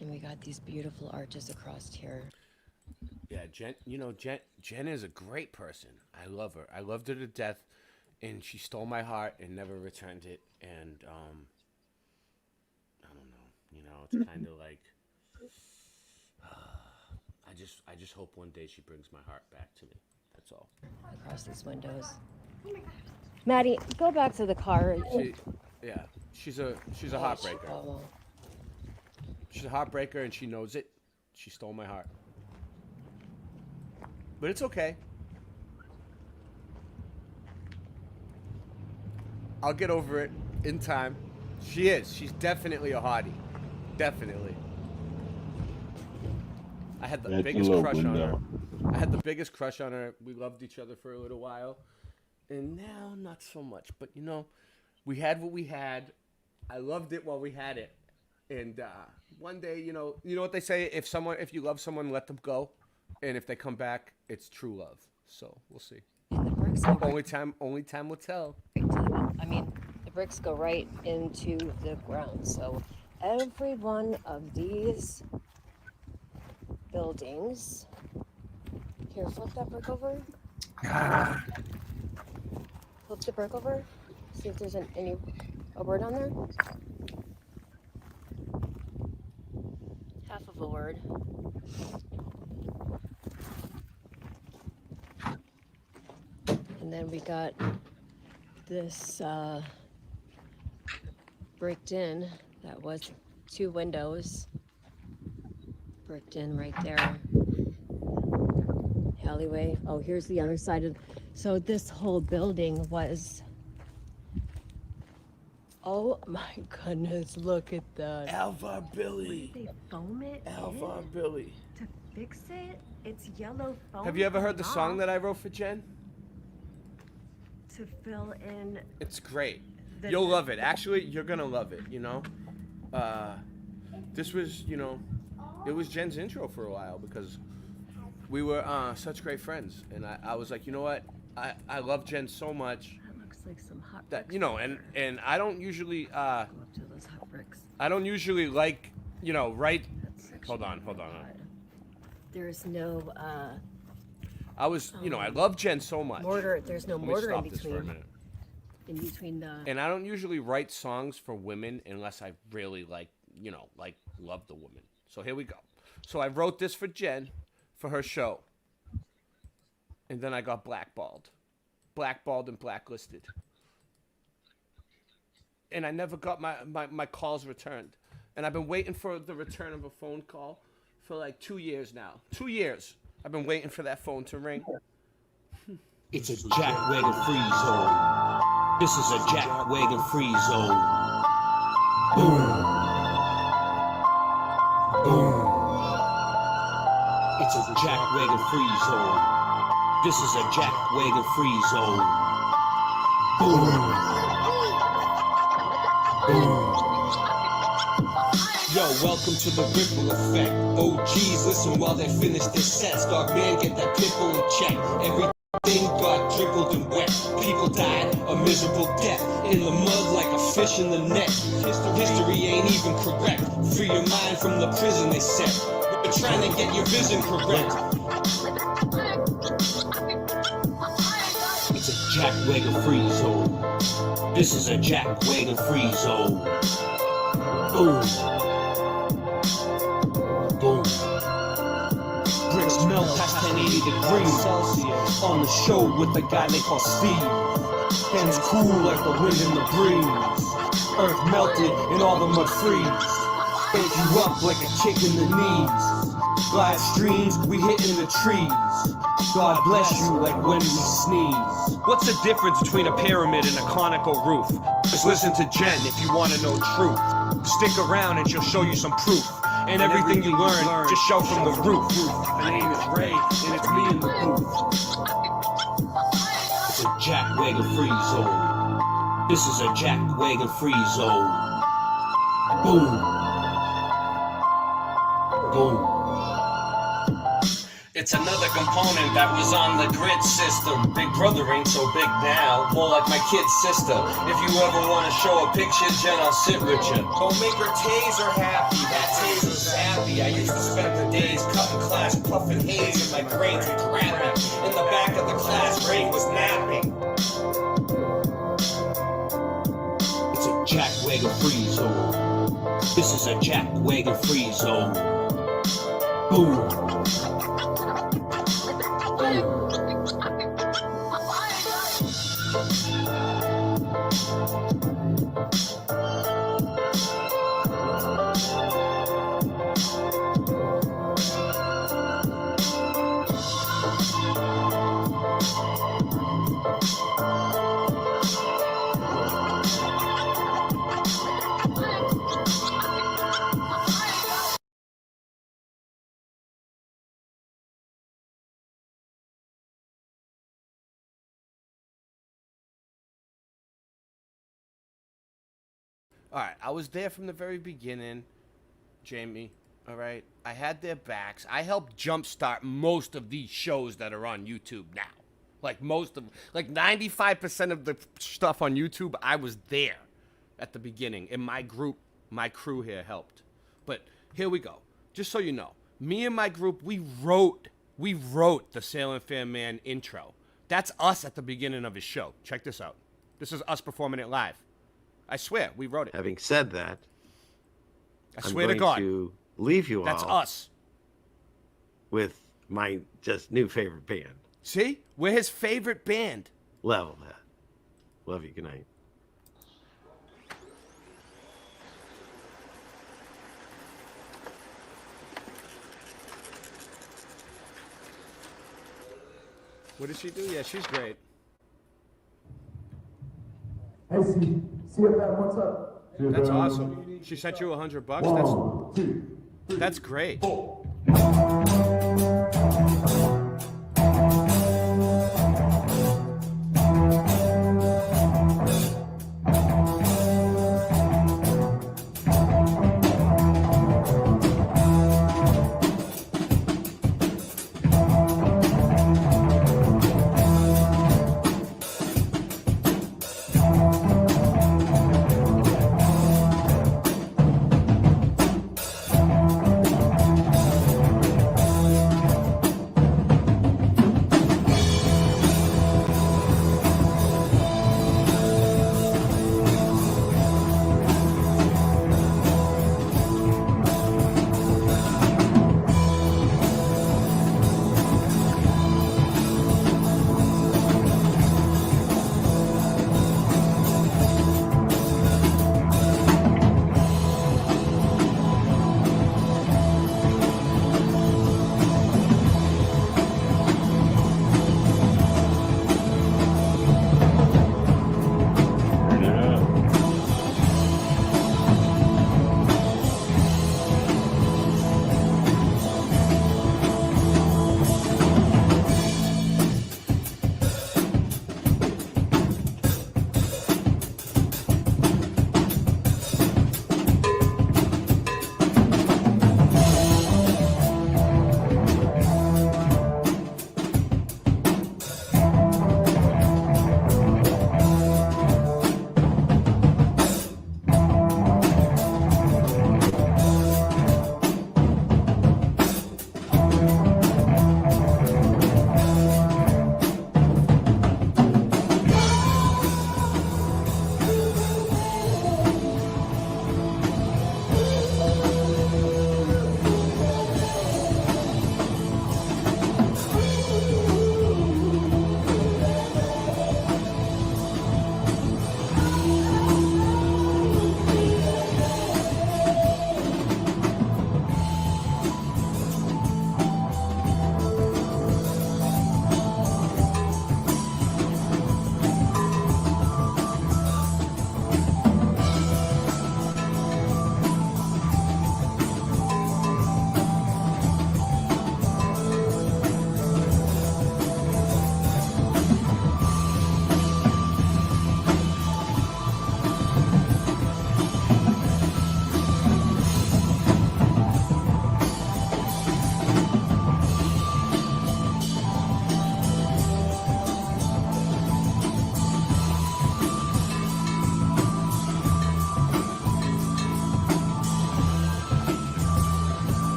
And we got these beautiful arches across here. Yeah, Jen is a great person. I love her. I loved her to death, and she stole my heart and never returned it. And I don't know. It's kind of like I just hope one day she brings my heart back to me. That's all. Across these windows. Maddie, go back to the car. She's a heartbreaker. She's a heartbreaker, and she knows it. She stole my heart. But it's okay. I'll get over it in time. She's definitely a hottie. Definitely. I had the biggest crush on her. We loved each other for a little while. And now, not so much. But, we had what we had. I loved it while we had it. And one day, you know what they say? If you love someone, let them go. And if they come back, it's true love. So we'll see. Only time will tell. I mean, the bricks go right into the ground. So every one of these buildings. Here, flip that brick over. Flip the brick over. See if there's a word on there. Half of a word. And then we got this bricked in. That was 2 windows. Bricked in right there. Alleyway. Oh, here's the other side of. So this whole building was. Oh my goodness! Look at that. Alvar Billy. They foam it. Alvar Billy. To fix it, it's yellow foam. Have you ever heard the song that I wrote for Jen? To fill in. It's great. You'll love it. Actually, you're gonna love it. This was, it was Jen's intro for a while because we were such great friends, and I was like, you know what? I love Jen so much. That looks like some hot that bricks. and I don't usually To those hot bricks. I don't usually like write. Hold on. There's no I was I love Jen so much. mortar. There's no Let me mortar in stop this for a between. minute. In between the. And I don't usually write songs for women unless I really love the woman. So here we go. So I wrote this for Jen for her show. And then I got blackballed and blacklisted. And I never got my calls returned. And I've been waiting for the return of a phone call for like 2 years now. 2 years. I've been waiting for that phone to ring. It's a Jack Wagon free zone. This is a Jack Wagon free zone. Boom. Boom. It's a Jack Wagon free zone. This is a Jack Wagon free zone. Boom. Boom. welcome to the ripple effect. OGs listen while they finish their sets. Dog man, get that pitbull in check. Everything got dribbled and wet. People died a miserable death in the mud like a fish in the net. History ain't even correct. Free your mind from the prison they set. We're trying to get your vision correct. It's a Jack Wagon free zone. This is a Jack Wagon free zone. Boom. Boom. Bricks melt past 1080 degrees Celsius. On the show with the guy they call Steve. Hands cool like the wind in the breeze. Earth melted and all the mud freeze. Bake you up like a kick in the knees. Glide streams, we hitting the trees. God bless you like when we sneeze. What's the difference between a pyramid and a conical roof? Just listen to Jen if you want to know truth. Stick around and she'll show you some proof. And everything you learn, just shout from the roof. My name is Ray, and it's me in the booth. It's a Jack Wagon free zone. This is a Jack Wagon free zone. Boom. Boom. It's another component that was on the grid system. Big brother ain't so big now, more like my kid's sister. If you ever want to show a picture, Jen, I'll sit with you. Don't make her taser happy, that taser's happy. I used to spend the days cutting class, puffing haze, and my brains would grab me. In the back of the class, Ray was napping. It's a Jack Wagon free zone. This is a Jack Wagon free zone. Boom. All right, I was there from the very beginning, Jamie. All right, I had their backs. I helped jumpstart most of these shows that are on YouTube now. Like 95% of the stuff on YouTube, I was there at the beginning. And my group, my crew here helped. But here we go. Just so you know, me and my group, we wrote the Sailing Fan Man intro. That's us at the beginning of his show. Check this out. This is us performing it live. I swear, we wrote it. Having said that, I swear to God, to leave you that's all us with my just new favorite band. See, we're his favorite band. Level that. Love you. Good night. What did she do? Yeah, she's great. Hey, see if that what's up. That's awesome. She sent you $100. That's great.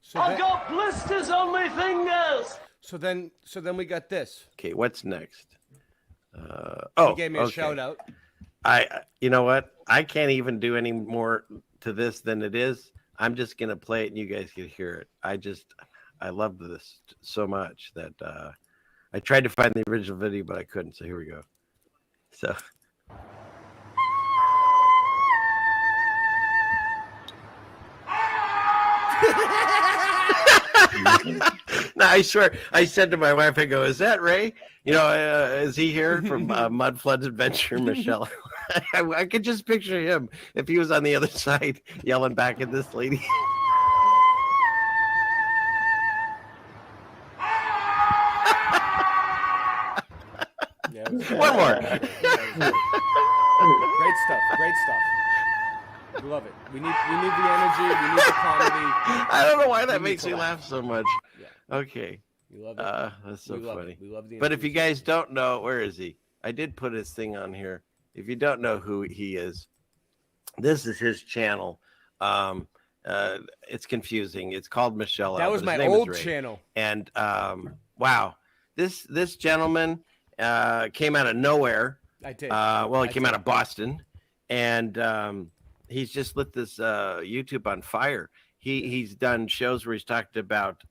So I've then, got blisters on my fingers. so then we got this. Okay, what's next? He gave me a shout out. You know what? I can't even do any more to this than it is. I'm just gonna play it and you guys can hear it. I love this so much that I tried to find the original video, but I couldn't. So here we go. So. No, I swear. I said to my wife, I go, "Is that Ray? You know, is he here from Mud Flood Adventure, Michelle?" I could just picture him if he was on the other side yelling back at this lady. One more. Great stuff. Great stuff. We love it. We need the energy. We need the comedy. I don't know why that makes me laugh so much. Yeah. Okay. We love it. That's so funny. We love the but if you guys don't know, where is he? I did put his thing on here. If you don't know who he is, this is his channel. It's confusing. It's called Michelle. That was my old channel. And wow, this gentleman came out of nowhere. I did. Well, he came out of Boston, and he's just lit this YouTube on fire. He's done shows where he's talked about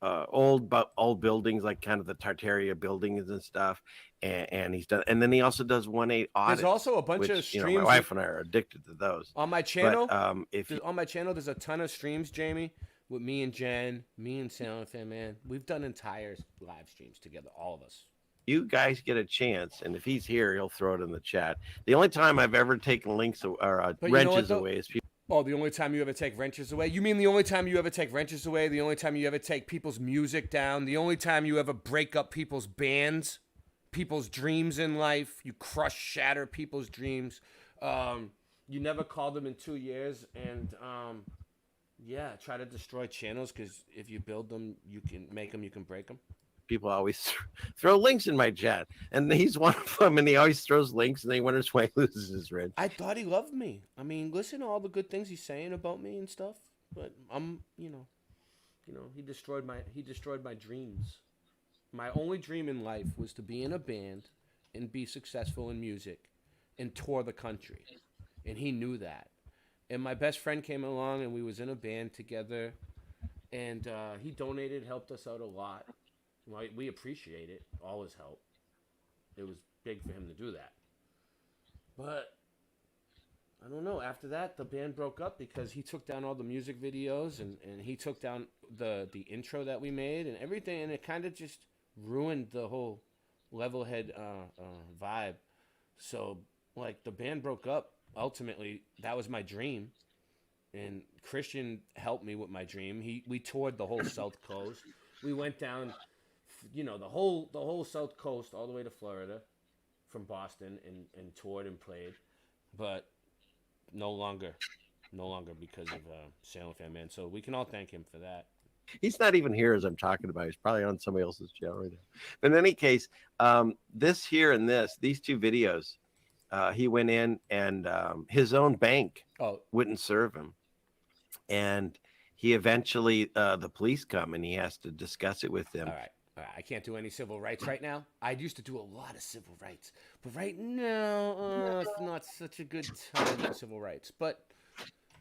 old buildings, like kind of the Tartaria buildings and stuff. And he's done, and then he also does 1-8 audits. There's also a bunch of streams. My wife and I are addicted to those. On my channel, But, on my channel, there's a ton of streams, Jamie, with me and Jen, me and Silent Fan Man. We've done entire live streams together, all of us. You guys get a chance, and if he's here, he'll throw it in the chat. The only time I've ever taken links or wrenches away is people. Oh, the only time you ever take wrenches away? You mean the only time you ever take wrenches away? The only time you ever take people's music down? The only time you ever break up people's bands? People's dreams in life? You crush, shatter people's dreams? You never called them in 2 years, and yeah, try to destroy channels, because if you build them, you can make them, you can break them. People always throw links in my chat, and he's one of them, and he always throws links, and then he wonders why he loses his wrench. I thought he loved me. I mean, listen to all the good things he's saying about me and stuff, but I'm, you know, he destroyed my dreams. My only dream in life was to be in a band and be successful in music and tour the country, and he knew that. And my best friend came along, and we was in a band together, and he donated, helped us out a lot. We appreciate it, all his help. It was big for him to do that. But I don't know. After that, the band broke up because he took down all the music videos, and he took down the intro that we made and everything, and it kind of just ruined the whole Levelhead vibe. So, like, the band broke up. Ultimately, that was my dream, and Christian helped me with my dream. We toured the whole South Coast. We went down, the whole South Coast all the way to Florida from Boston, and toured and played, but no longer because of Silent Fan Man. So we can all thank him for that. He's not even here as I'm talking about. He's probably on somebody else's channel right now. But in any case, this here and these two videos, he went in, and his own bank wouldn't serve him. And he eventually, the police come, and he has to discuss it with them. All right. I can't do any civil rights right now. I used to do a lot of civil rights, but right now, it's not such a good time for civil rights. But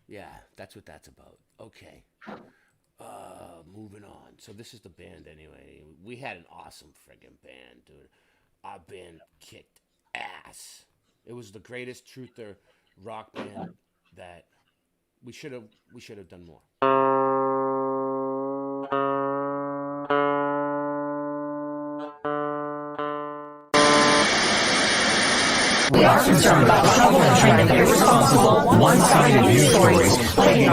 yeah, that's what that's about. Okay. Moving on. So this is the band anyway. We had an awesome friggin' band, dude. Our band kicked ass. It was the greatest truther rock band that we should have done more. We are concerned about trouble and trending irresponsible, one-sided news stories plaguing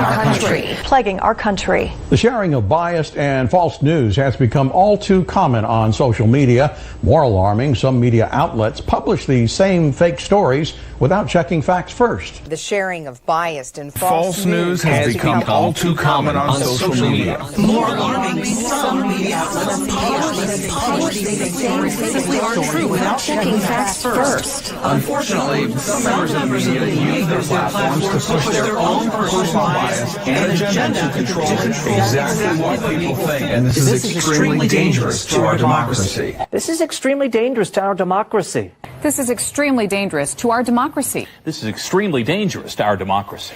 our country. The sharing of biased and false news has become all too common on social media. More alarming, some media outlets publish these same fake stories without checking facts first. The sharing of biased and False news has become all too common on social media. More alarming, some media outlets publish these things they say are true without checking facts first. Unfortunately, some members of the media use their platforms to push their own personal bias and agenda to control exactly what people think. And this is extremely dangerous to our democracy. This is extremely dangerous to our democracy. This is extremely dangerous to our democracy. This is extremely dangerous to our democracy.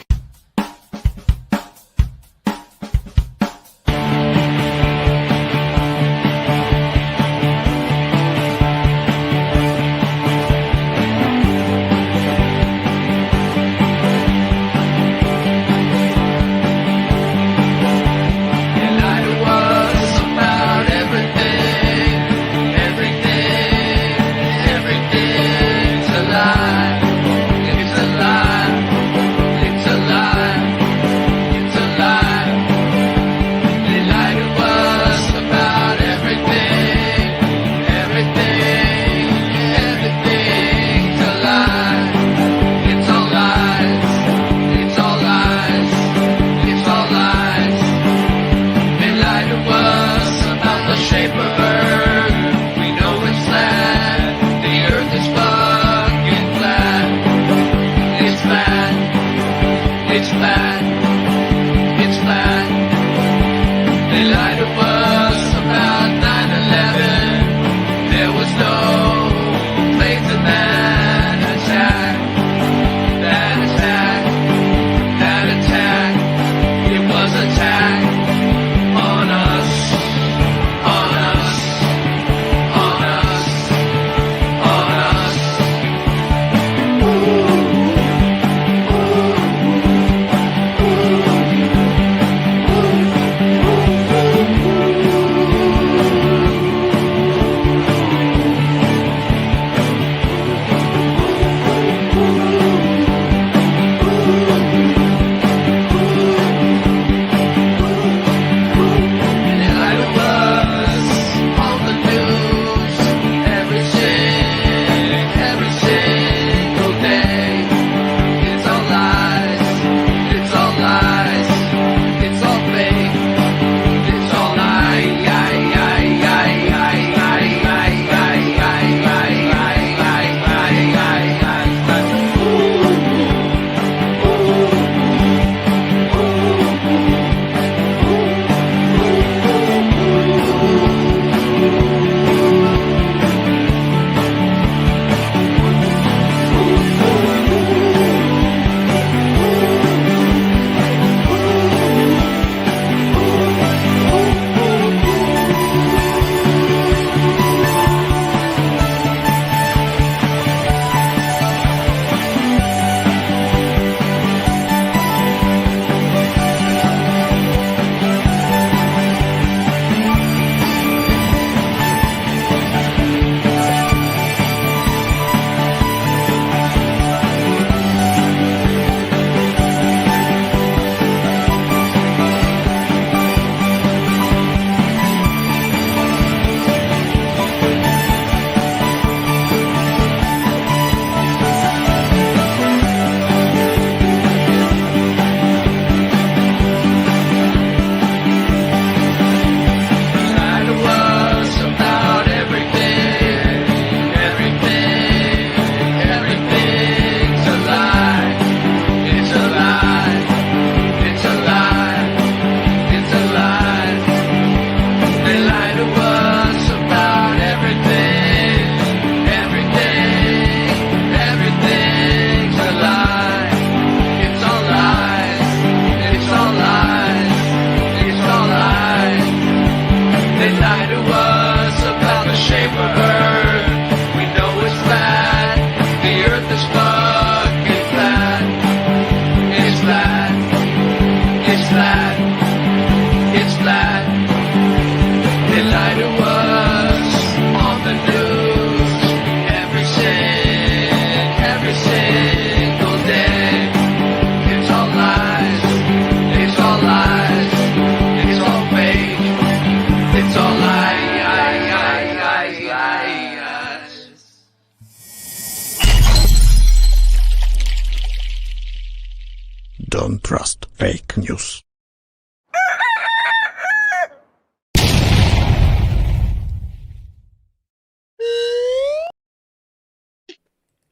años.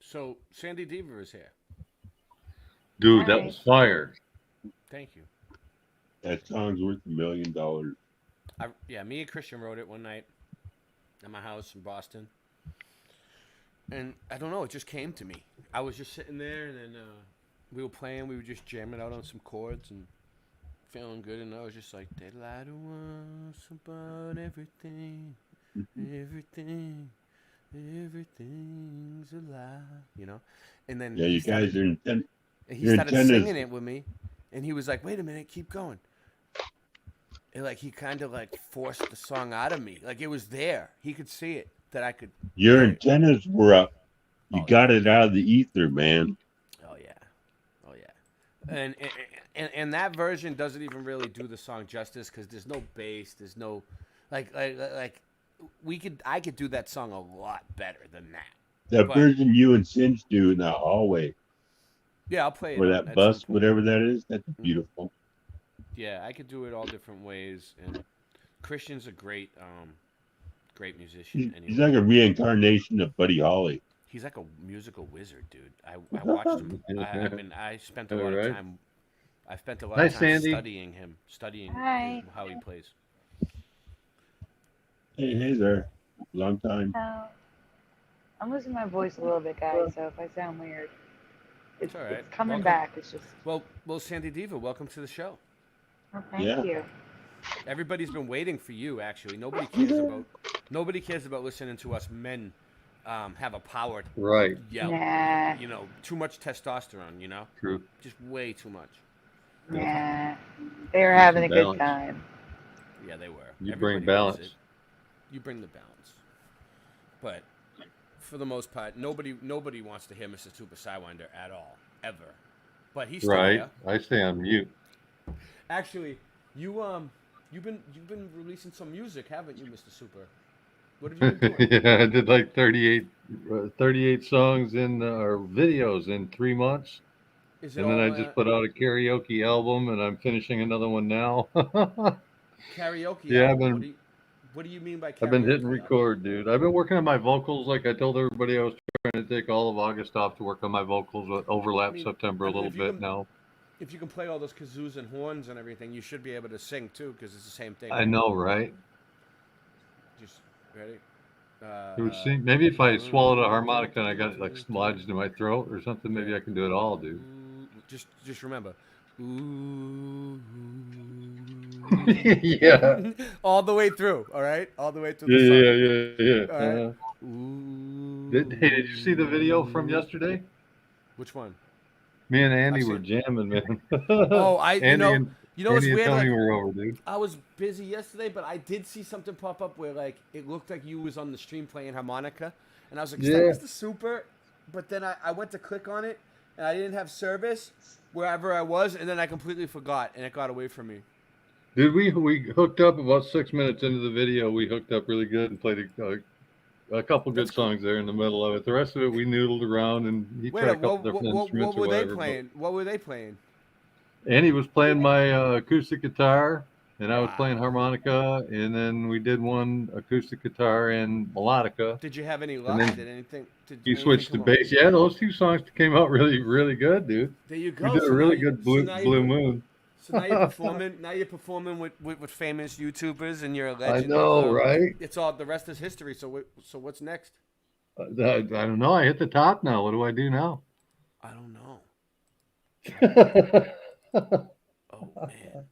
So Sandy Diva is here. Dude, that was fire. Thank you. That song's worth $1 million. Yeah, me and Christian wrote it one night at my house in Boston. And I don't know, it just came to me. I was just sitting there, and then we were playing. We were just jamming out on some chords and feeling good. And I was just like, they lie to us about everything, everything, everything's a lie, you know? And then Yeah, you guys are in. he started singing it with me, and he was like, wait a minute, keep going. And like he kind of like forced the song out of me. Like it was there. He could see it, that I could. Your antennas were up. You got it out of the ether, man. Oh yeah. Oh yeah. And that version doesn't even really do the song justice, because there's no bass, there's no like I could do that song a lot better than that. That version you and Singe do in the hallway. Yeah, I'll play it. Or that bus, whatever that is, that's beautiful. Yeah, I could do it all different ways. And Christian's a great musician. He's like a reincarnation of Buddy Holly. He's like a musical wizard, dude. I watched him. I spent a lot of time. I spent a lot of time studying him, studying how he plays. Hey there. Long time. I'm losing my voice a little bit, guys, so if I sound weird, it's all right. It's coming back. It's just... Well, Sandy Diva, welcome to the show. Well, thank you. Everybody's been waiting for you, actually. Nobody cares about listening to us men have a power yell. Nah. You know, too much testosterone, you know? True. Just way too much. Nah. They were having a good time. Yeah, they were. You bring balance. You bring the balance. But for the most part, nobody wants to hear Mr. Super Sidewinder at all, ever. But he's still there. I stay on mute. Actually, you've been releasing some music, haven't you, Mr. Super? What have you been doing? Yeah, I did like 38 songs or videos in 3 months. And then I just put out a karaoke album, and I'm finishing another one now. Karaoke? Yeah, album? What do you mean by karaoke? I've been hitting record, dude. I've been working on my vocals. Like I told everybody, I was trying to take all of August off to work on my vocals. Overlap September a little bit now. If you can play all those kazoos and horns and everything, you should be able to sing too, because it's the same thing. I know, right? Just ready? Maybe if I swallowed a harmonica and I got it like lodged in my throat or something, maybe I can do it all, dude. Just remember. Ooh. Yeah. All the way through, all right? All the way through the song. Yeah. All right. Hey, did you see the video from yesterday? Which one? Me and Andy were jamming, man. Oh, you know what's Andy weird? And Tony were over, dude. I was busy yesterday, but I did see something pop up where like it looked like you was on the stream playing harmonica, and I was like, "Is that Mr. Super?" But then I went to click on it, and I didn't have service wherever I was, and then I completely forgot, and it got away from me. Dude, we hooked up about 6 minutes into the video. We hooked up really good and played a couple good songs there in the middle of it. The rest of it, we noodled around, and he tried a couple different instruments. What were they playing? What were they playing? Andy was playing my acoustic guitar, and I was playing harmonica, and then we did one acoustic guitar and melodica. Did you have any luck? Did anything? You switched to bass. Yeah, those two songs came out really, really good, dude. There you go. You did a really good Blue Moon. So now you're performing. Now you're performing with famous YouTubers, and you're a legend. I know, right? It's all the rest is history. So what's next? I don't know. I hit the top now. What do I do now? I don't know. Oh man.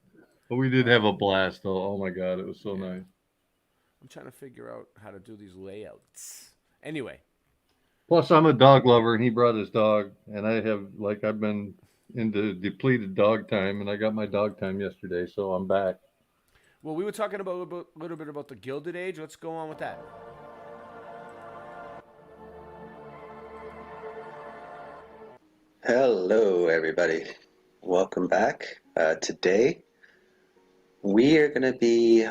But we did have a blast, though. Oh my God, it was so nice. I'm trying to figure out how to do these layouts. Anyway. Plus, I'm a dog lover, and he brought his dog, and I've been into depleted dog time, and I got my dog time yesterday, so I'm back. Well, we were talking a little bit about the Gilded Age. Let's go on with that. Hello, everybody. Welcome back. Today, we are going to be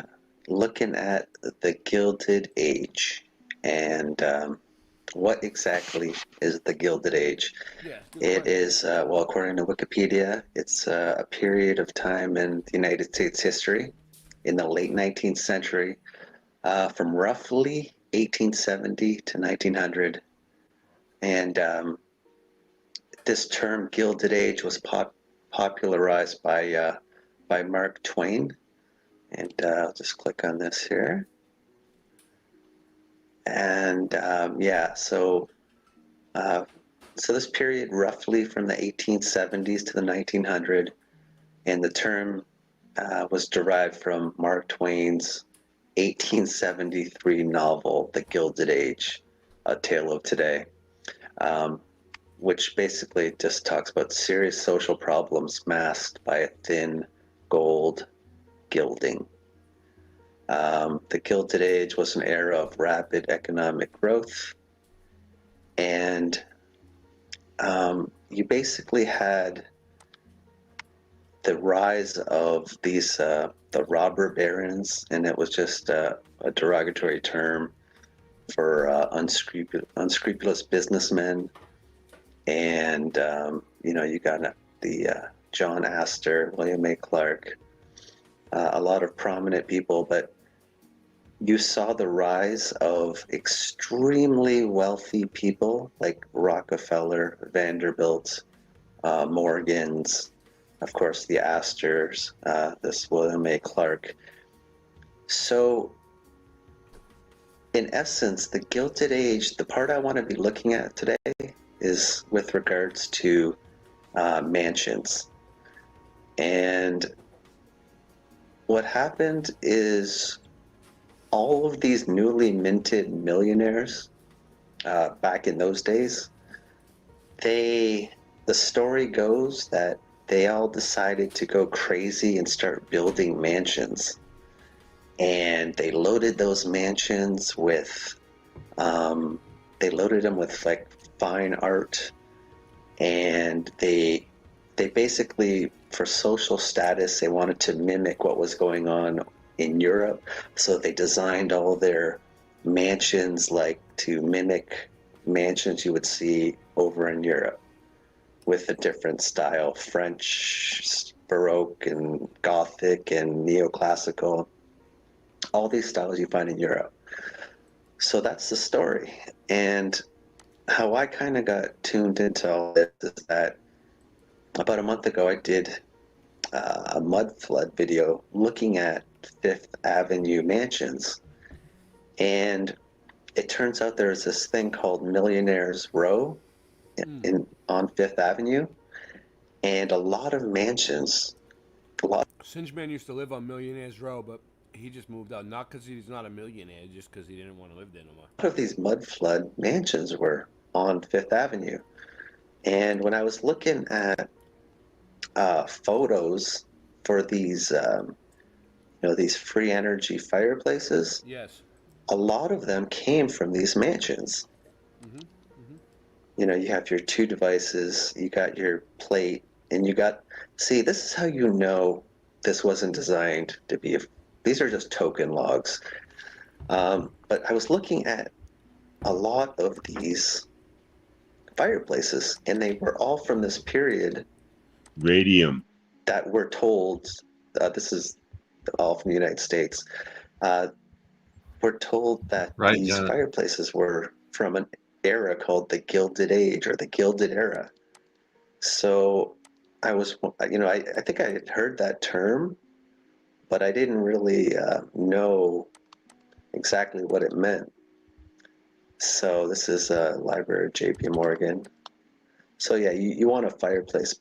looking at the Gilded Age, and what exactly is the Gilded Age? It is, well, according to Wikipedia, it's a period of time in the United States history in the late 19th century, from roughly 1870 to 1900. And this term Gilded Age was popularized by Mark Twain. And I'll just click on this here. And yeah, so this period roughly from the 1870s to the 1900s, and the term was derived from Mark Twain's 1873 novel, The Gilded Age, A Tale of Today, which basically just talks about serious social problems masked by a thin gold gilding. The Gilded Age was an era of rapid economic growth, and you basically had the rise of these the robber barons, and it was just a derogatory term for unscrupulous businessmen. And you know, you got the John Astor, William A. Clark, a lot of prominent people, but you saw the rise of extremely wealthy people like Rockefeller, Vanderbilt, Morgans, of course the Astors, this William A. Clark. So in essence, the Gilded Age, the part I want to be looking at today is with regards to mansions. And what happened is all of these newly minted millionaires back in those days, the story goes that they all decided to go crazy and start building mansions. And they loaded those mansions with, they loaded them with like fine art, and they basically, for social status, they wanted to mimic what was going on in Europe, so they designed all their mansions like to mimic mansions you would see over in Europe, with a different style, French, Baroque, and Gothic, and Neoclassical, all these styles you find in Europe. So that's the story. And how I kind of got tuned into all this is that about a month ago I did a mud flood video looking at Fifth Avenue mansions, and it turns out there's this thing called Millionaires Row on Fifth Avenue, and a lot of mansions. Singeman used to live on Millionaires Row, but he just moved out, not because he's not a millionaire, just because he didn't want to live there no more. A lot of these mud flood mansions were on Fifth Avenue, and when I was looking at photos for these these free energy fireplaces, yes, a lot of them came from these mansions. You know, you have your two devices, you got your plate, and you got, see, this is how you know this wasn't designed to be, these are just token logs. But I was looking at a lot of these fireplaces, and they were all from this period. Radium. That we're told, this is all from the United States, we're told that these fireplaces were from an era called the Gilded Age, or the Gilded Era. So I was, you know, I think I had heard that term, but I didn't really know exactly what it meant. So this is a library of J.P. Morgan. So yeah, you want a fireplace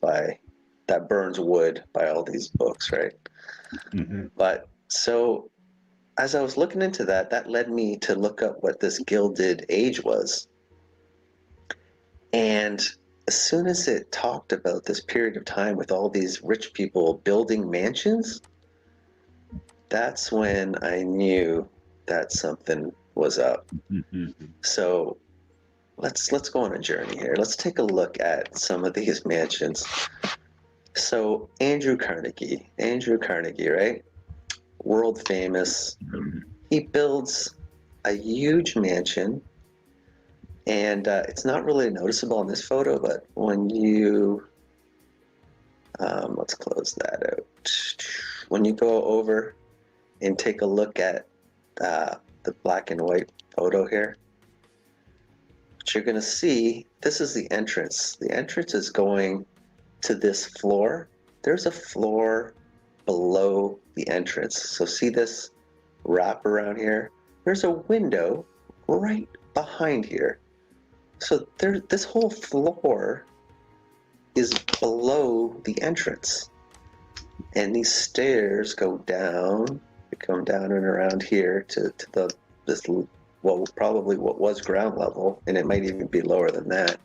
that burns wood by all these books, right? But so as I was looking into that, that led me to look up what this Gilded Age was. And as soon as it talked about this period of time with all these rich people building mansions, that's when I knew that something was up. So let's go on a journey here. Let's take a look at some of these mansions. So Andrew Carnegie, right? World famous. He builds a huge mansion And it's not really noticeable in this photo, but when you, let's close that out. When you go over and take a look at the black and white photo here, what you're going to see, this is the entrance. The entrance is going to this floor. There's a floor below the entrance. So see this wrap around here? There's a window right behind here. So this whole floor is below the entrance. And these stairs go down, they come down and around here to this, well, probably what was ground level, and it might even be lower than that.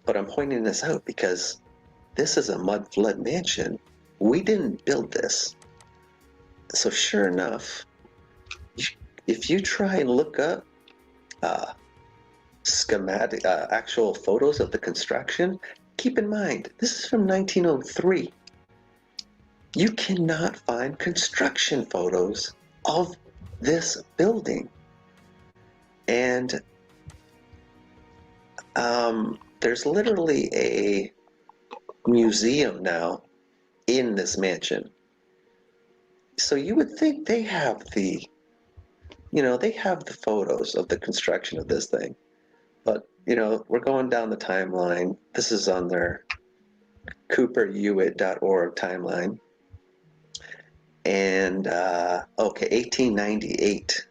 But I'm pointing this out because this is a mud flood mansion. We didn't build this. So sure enough, if you try and look up schematic, actual photos of the construction, keep in mind, this is from 1903. You cannot find construction photos of this building. And there's literally a museum now in this mansion. So you would think they have the, they have the photos of the construction of this thing. But, we're going down the timeline. This is on their cooperuit.org timeline. And, okay, 1898.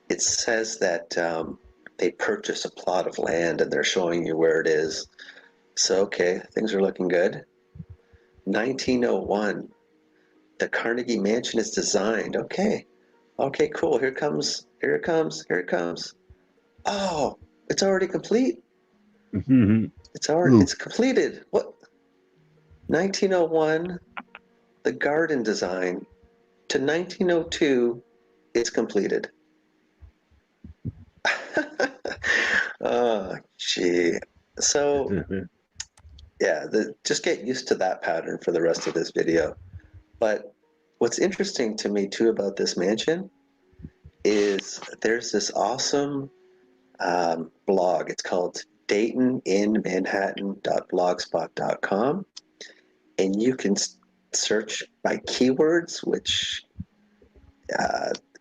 It says that they purchased a plot of land and they're showing you where it is. So, okay, things are looking good. 1901, the Carnegie Mansion is designed. Okay, cool. Here it comes. Oh, it's already complete. It's completed. What? 1901, the garden design, to 1902, it's completed. Oh, gee. So, yeah, just get used to that pattern for the rest of this video. But what's interesting to me, too, about this mansion is there's this awesome blog. It's called DaytonInManhattan.blogspot.com. And you can search by keywords, which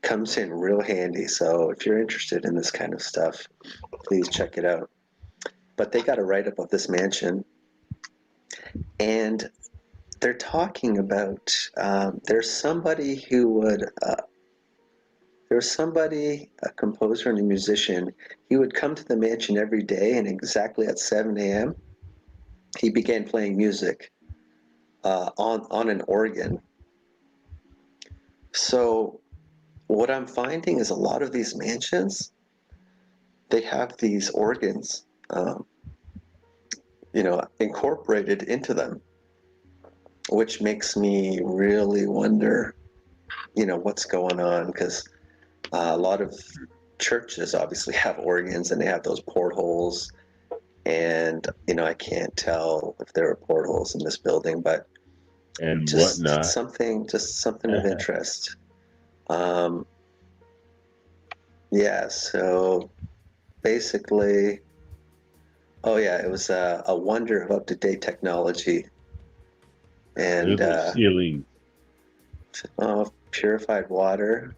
comes in real handy. So if you're interested in this kind of stuff, please check it out. But they got a write-up of this mansion. And they're talking about, there's somebody who would, a composer and a musician, he would come to the mansion every day, and exactly at 7 a.m., he began playing music on an organ. So what I'm finding is a lot of these mansions, they have these organs, incorporated into them, which makes me really wonder, what's going on, because a lot of churches obviously have organs and they have those portholes, and I can't tell if there are portholes in this building, but whatnot. Something of interest. Yeah, so basically, it was a wonder of up-to-date technology. And ceiling. Purified water.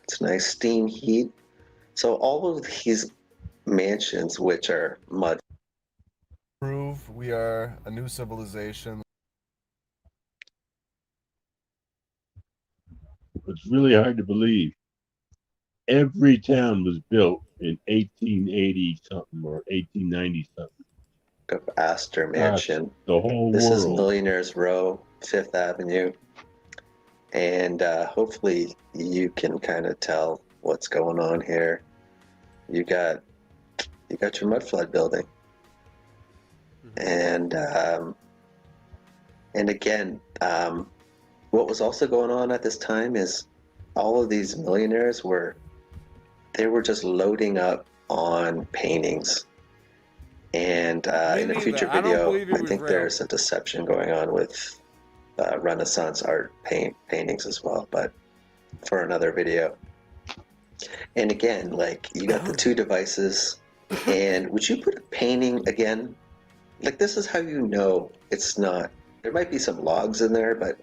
It's nice steam heat. So all of these mansions, which are mud. Prove we are a new civilization. It's really hard to believe. Every town was built in 1880 something or 1890 something. Of Astor Mansion. The whole This world. is Millionaires Row, 5th Avenue. And hopefully you can kind of tell what's going on here. You got your mud flood building. And again, what was also going on at this time is all of these millionaires were just loading up on paintings. And in a future video, I think there's a deception going on with Renaissance art paintings as well, but for another video. And again, like, you got the two devices, and would you put a painting again? Like, this is how you know it's not. There might be some logs in there, but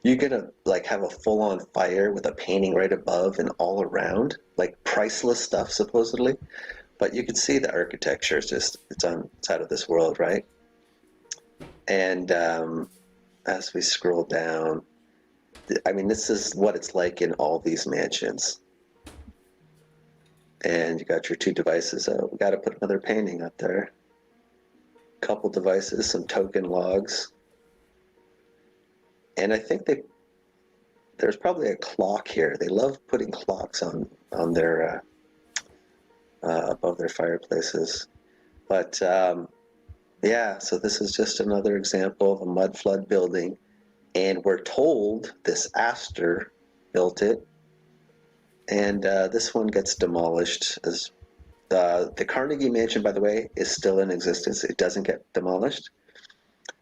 you're gonna like have a full-on fire with a painting right above and all around, like priceless stuff supposedly. But you can see the architecture is just, it's out of this world, right? And as we scroll down, I mean, this is what it's like in all these mansions. And you got your two devices out. We got to put another painting up there. Couple devices, some token logs. And I think there's probably a clock here. They love putting clocks on their above their fireplaces. But yeah, so this is just another example of a mud flood building, and we're told this Astor built it, and this one gets demolished. As the Carnegie Mansion, by the way, is still in existence. It doesn't get demolished.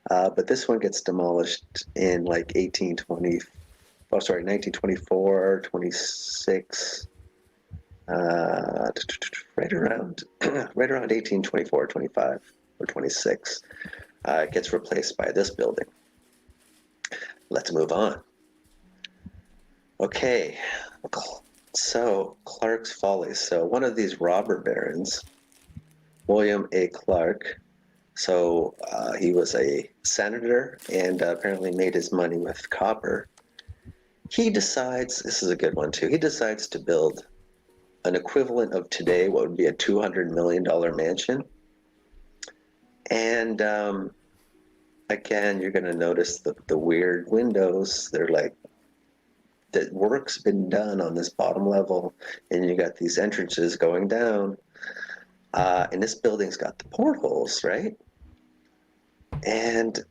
But this one gets demolished in like 1924, 26, right around 1824, 25, or 26. It gets replaced by this building. Let's move on. Okay, so Clark's Folly. So one of these robber barons, William A. Clark. So he was a senator and apparently made his money with copper. He decides, this is a good one too, he decides to build an equivalent of today, what would be a $200 million mansion. And again, you're going to notice the weird windows. They're like, the work's been done on this bottom level, and you got these entrances going down. And this building's got the portholes, right? And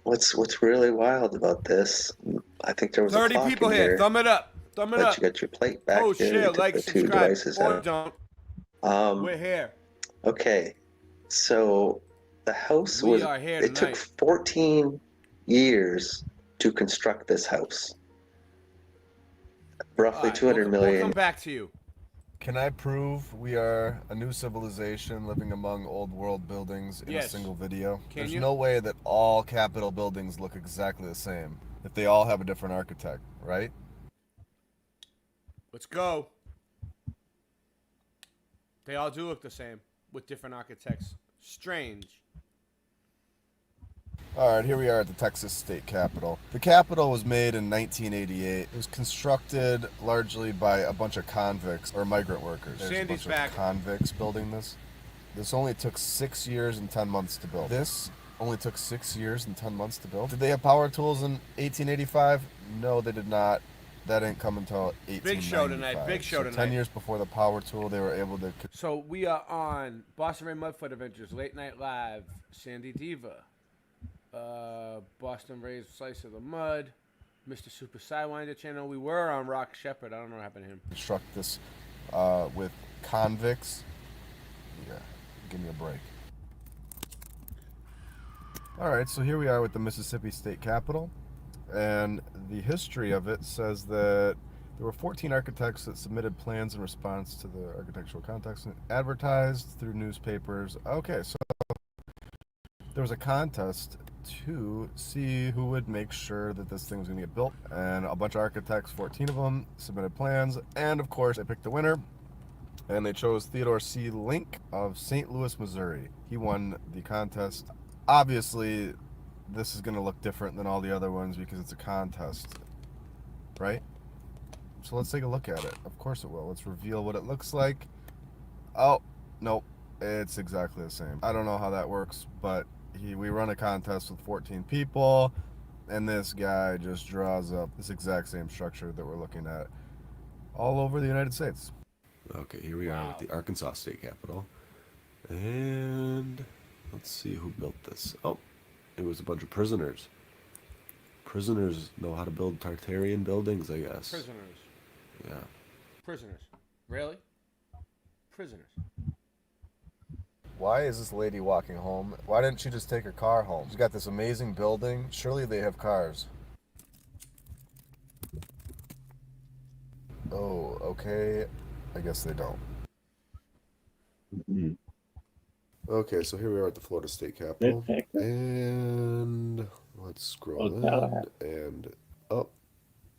what's really wild about this, I think there was 30 a clock people in here. Thumb it up. Thumb it but up. you got your plate back Oh there. shit! Like, the two subscribe, devices or out. don't. We're here. Okay, so the house We was. are here It took tonight. 14 years to construct this house. Roughly 200 million. We'll come back to you. Can I prove we are a new civilization living among old world buildings in a Yes. single video? Can There's you? no way that all Capitol buildings look exactly the same. If they all have a different architect, right? Let's go. They all do look the same with different architects. Strange. All right, here we are at the Texas State Capitol. The Capitol was made in 1988. It was constructed largely by a bunch of convicts or migrant workers. There's Sandy's a bunch back. of convicts building this. This only took 6 years and 10 months to build. This only took 6 years and 10 months to build. Did they have power tools in 1885? No, they did not. That didn't come until 1895. Big show tonight. Big show So tonight. 10 years before the power tool, they were able to. So we are on Boston Ray Mudfoot Adventures, Late Night Live, Sandy Diva, Boston Ray's Slice of the Mud, Mr. Super Sidewinder channel. We were on Rock Shepherd. I don't know what happened to him. Construct this with convicts. Yeah, give me a break. All right, so here we are with the Mississippi State Capitol, and the history of it says that there were 14 architects that submitted plans in response to the architectural context and advertised through newspapers. Okay, so there was a contest to see who would make sure that this thing was going to get built, and a bunch of architects, 14 of them, submitted plans, and of course they picked the winner, and they chose Theodore C. Link of St. Louis, Missouri. He won the contest. Obviously, this is going to look different than all the other ones because it's a contest, right? So let's take a look at it. Of course it will. Let's reveal what it looks like. Oh, nope. It's exactly the same. I don't know how that works, but we run a contest with 14 people, and this guy just draws up this exact same structure that we're looking at all over the United States. Okay, here we are with the Arkansas State Capitol. And let's see who built this. Oh, it was a bunch of prisoners. Prisoners know how to build Tartarian buildings, I guess. Prisoners. Yeah. Prisoners. Really? Prisoners. Why is this lady walking home? Why didn't she just take her car home? She's got this amazing building. Surely they have cars. Oh, okay. I guess they don't. Mhm. Okay, so here we are at the Florida State Capitol, and let's scroll in, and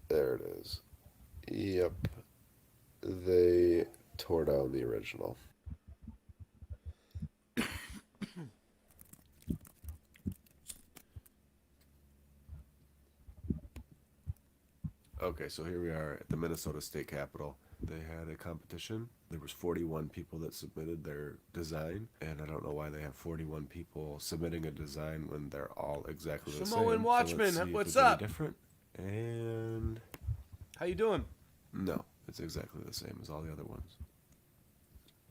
there it is. Yep, they tore down the original. Okay, so here we are at the Minnesota State Capitol. They had a competition. There was 41 people that submitted their design, and I don't know why they have 41 people submitting a design when they're all exactly the same. Samoan Watchman, So let's see if what's there's any up? different. And How you doing? no, it's exactly the same as all the other ones.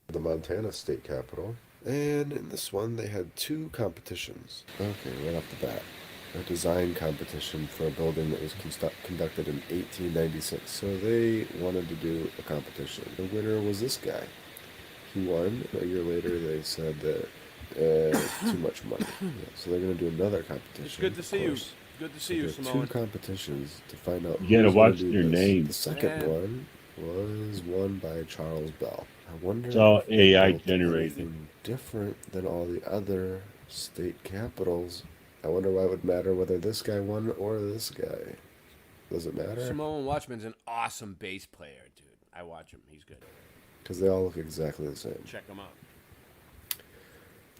The Montana State Capitol, and in this one they had 2 competitions. Okay, right off the bat. A design competition for a building that was conducted in 1896. So they wanted to do a competition. The winner was this guy. He won. A year later, they said that too much money. Yeah, so they're going to do another competition. It's good to see you. Good to see you, There are Samoan. 2 competitions to find out. You gotta who's gonna watch do their this. names. The second Yeah. one was won by Charles Bell. I wonder It's all if they AI built generated. anything different than all the other state capitals. I wonder why it would matter whether this guy won or this guy. Does it matter? Samoan Watchman's an awesome bass player, dude. I watch him. He's good. Because they all look exactly the same. Check him out.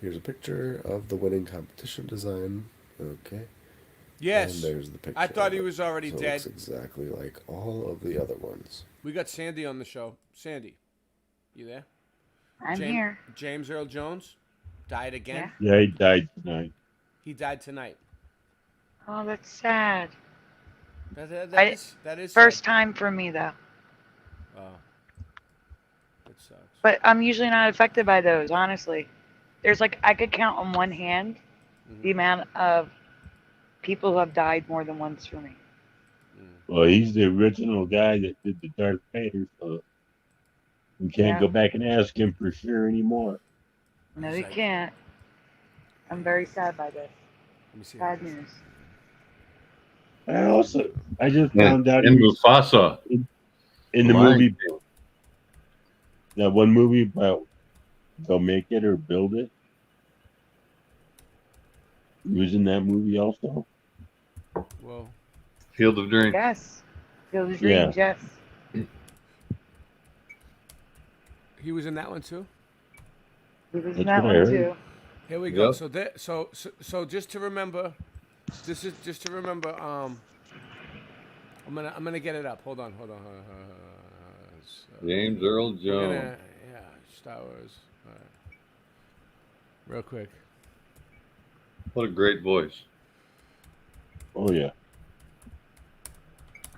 Here's a picture of the winning competition design. Okay. Yes. And there's the picture. I thought of he it. was already So it dead. looks exactly like all of the other ones. We got Sandy on the show. Sandy, you there? I'm here. James Earl Jones died again. Yeah, he died tonight. He died tonight. Oh, that's sad. That is First sad. time for me though. Oh, that sucks. But I'm usually not affected by those, honestly. There's like, I could count on one hand the amount of people who have died more than once for me. Well, he's the original guy that did the Darth Vader, so we can't Yeah. go back and ask him for sure anymore. No, you can't. I'm very sad by this. Let me see. Bad news. I just found out And he was Mufasa. in the Lion movie, that one movie about they'll make it or build it. He was in that movie also. Whoa. Field of Dreams. Yes. Field of Yeah. Dreams, yes. He was in that one too. He was That's in that what I one heard. too. Here we go. Yep. So just to remember, this is just to remember. I'm gonna get it up. Hold on. So, James Earl we're Jones. gonna- yeah, Star Wars. All right. Real quick. What a great voice. Oh yeah.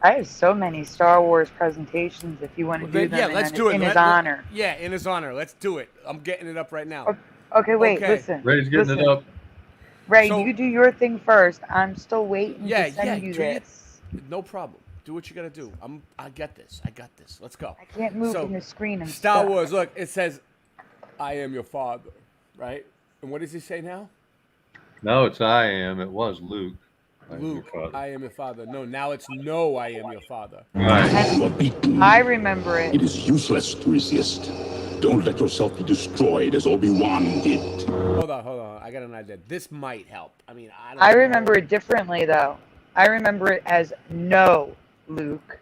I have so many Star Wars presentations if you want to Well, do then, them yeah, in, let's in- do it. in his Let- honor. Yeah, in his honor. Let's do it. I'm getting it up right now. Okay, wait, Okay. listen. Ray's getting listen. it up. Ray, So- you do your thing first. I'm still waiting Yeah, to send you do your- this. No problem. Do what you gotta do. I got this. Let's go. I can't move So, from the screen and Star stuff. Wars. Look, it says, "I am your father," right? And what does he say now? Now it's I am. It was Luke. I am your Luke, father. I am your father. No, now it's no, I am your father. I remember it. It is useless to resist. Don't let yourself be destroyed as Obi-Wan did. Hold on. I got an idea. This might help. I mean, I don't I know. remember it differently though. I remember it as no, Luke.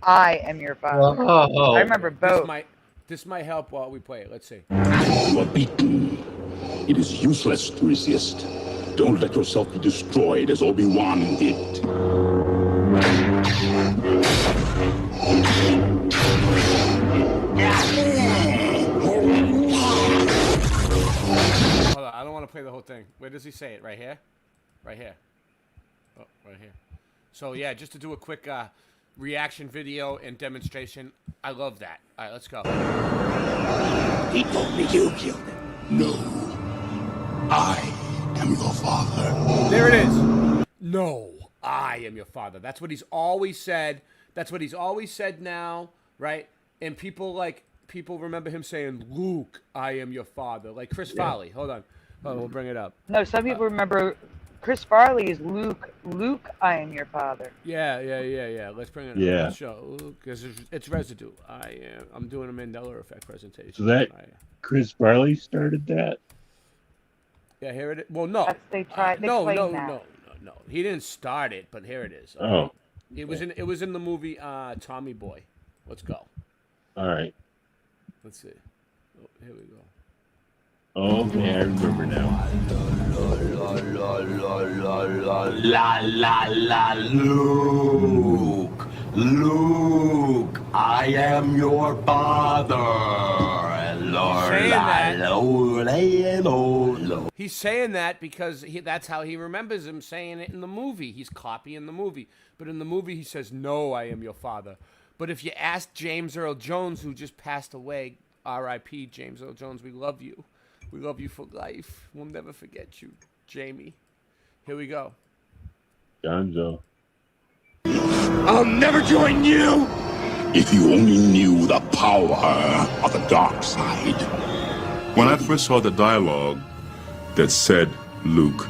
I am your father. Oh. I remember both. This might help while we play it. Let's see. You are beaten. It is useless to resist. Don't let yourself be destroyed as Obi-Wan did. Hold on. I don't want to play the whole thing. Where does he say it? Right here? Right here. Oh, right here. So, yeah, just to do a quick reaction video and demonstration. I love that. All right, let's go. He told me you killed him. No. I am your father. There it is. No, I am your father. That's what he's always said. That's what he's always said now, right? And people remember him saying, Luke, I am your father. Like Chris Foley. Hold on, we'll bring it up. No, some people remember Chris Farley is Luke. Luke, I am your father. Yeah. Let's bring it Yeah. up. Let's show because it's residue. I'm doing a Mandela effect presentation. So that Chris Farley started that? Yeah, here it is. Well, no. They tried. They claimed that. No. He didn't start it, but here it is. Oh. It was in the movie Tommy Boy. Let's go. All right. Let's see. Oh, here we go. Oh, okay, I remember now. Luke, I am your father. He's saying that because that's how he remembers him saying it in the movie. He's copying the movie. But in the movie, he says, "No, I am your father." But if you ask James Earl Jones, who just passed away, R.I.P. James Earl Jones, we love you. We love you for life. We'll never forget you, Jamie. Here we go. Gonzo. I'll never join you! If you only knew the power of the dark side. When I first saw the dialogue that said, "Luke,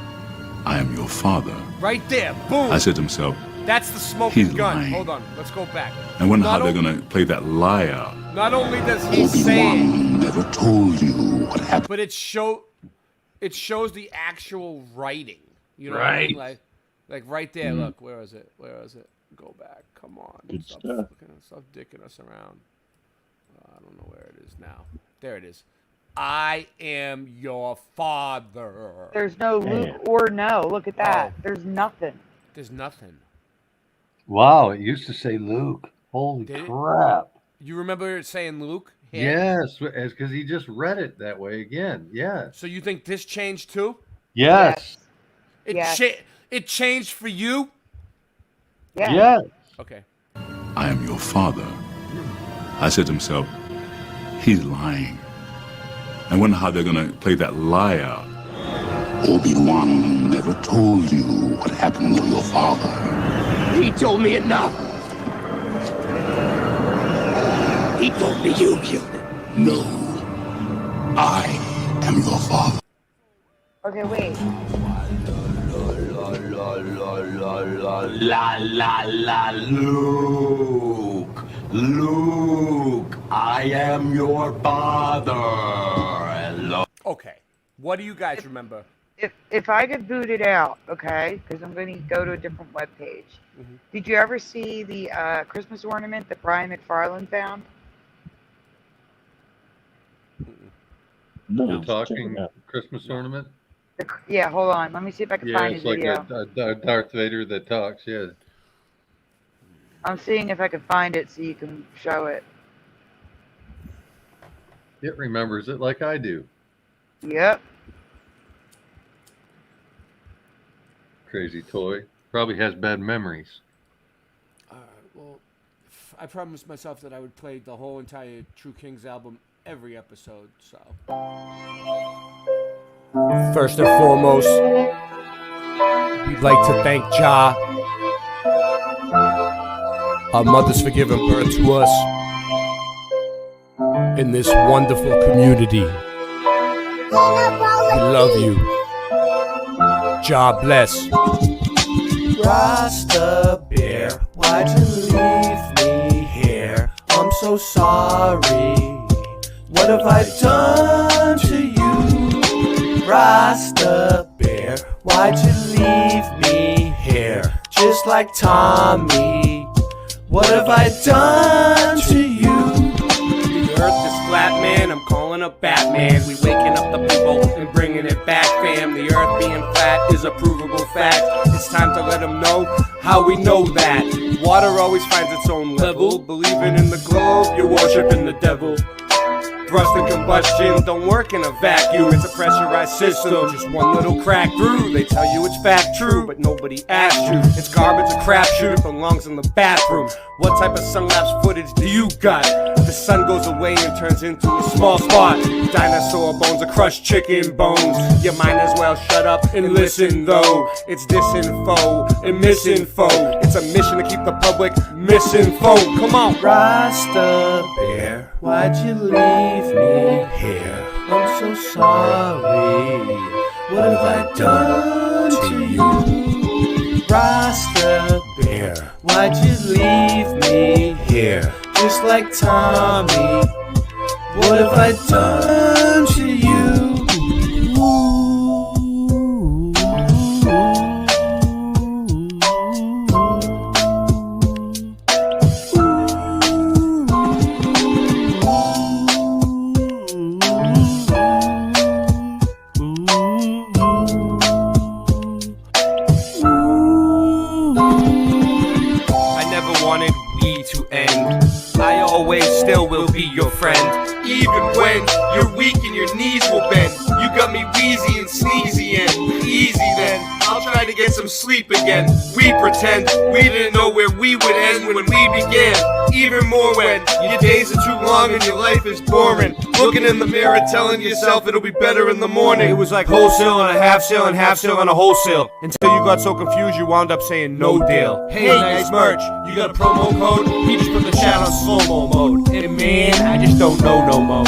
I am your father," Right there, boom. I said to myself, That's the smoking he's gun. lying. Hold on, let's go back. I wonder how Not they're o- going to play that lie out. Not only does he say it, Never told you what happened. but it shows the actual writing. You know what I mean? Like right there. Mhm. Look, where is it? Go back. Come on. Good Stop stuff. Stop dicking us around. I don't know where it is now. There it is. I am your father. There's no Luke or no. Look at that. There's nothing. There's nothing. Wow, it used to say Luke. Holy Did it? crap. You remember it saying Luke? here? Yes, because he just read it that way again. Yeah. So you think this changed too? Yes. It Yes. it changed for you? Yeah. Yes. Okay. I am your father. I said to myself, he's lying. I wonder how they're going to play that lie out. Obi-Wan never told you what happened to your father. He told me enough. He told me you killed him. No. I am your father. Okay, wait. Luke, I am your father. Okay. What do you guys remember? If I get booted out, okay, because I'm going to go to a different webpage. Mm-hmm. Did you ever see the Christmas ornament that Brian McFarlane found? No. You're talking Christmas ornament? Yeah, hold on. Let me see if I can Yeah, find it's his like video. a Darth Vader that talks, yeah. I'm seeing if I can find it so you can show it. It remembers it like I do. Yep. Crazy toy. Probably has bad memories. Well, I promised myself that I would play the whole entire True Kings album every episode, so. First and foremost, we'd like to thank Ja, our mothers for giving birth to us in this wonderful community. We love you. Ja bless. Rasta Bear, why'd you leave me here? I'm so sorry. What have I done to you? Rasta Bear, why'd you leave me here? Just like Tommy. What have I done to you? The earth is flat, man. I'm calling up Batman. We waking up the people and bringing it back, fam. The earth being flat is a provable fact. It's time to let them know how we know that. Water always finds its own level. Believing in the globe, you're worshiping the devil. Thrust and combustion don't work in a vacuum. It's a pressurized system. Just one little crack through. They tell you it's fact true, but nobody asked you. It's garbage, a crapshoot. It belongs in the bathroom. What type of sun-lapse footage do you got? The sun goes away and turns into a small spot. Dinosaur bones or crushed chicken bones. You might as well shut up and listen though. It's disinfo and misinfo. It's a mission to keep the public misinfo. Come on. Rasta Bear, why'd you leave me here? I'm so sorry. What have I done done to you? Rasta Bear, why'd you leave me here? Just like Tommy, what have I done to you? Even when you're weak and your knees will bend, you got me wheezy and sneezy and easy then. I'll try to get some sleep again. We pretend we didn't know where we would end when we began. Even more when your days are too long and your life is boring. Looking in the mirror telling yourself it'll be better in the morning. It was like wholesale and a half sale and half sale and a wholesale. Until you got so confused you wound up saying no deal. Hey, nice merch, you got a promo code? He just put the chat on slow-mo mode. And man, I just don't know no more.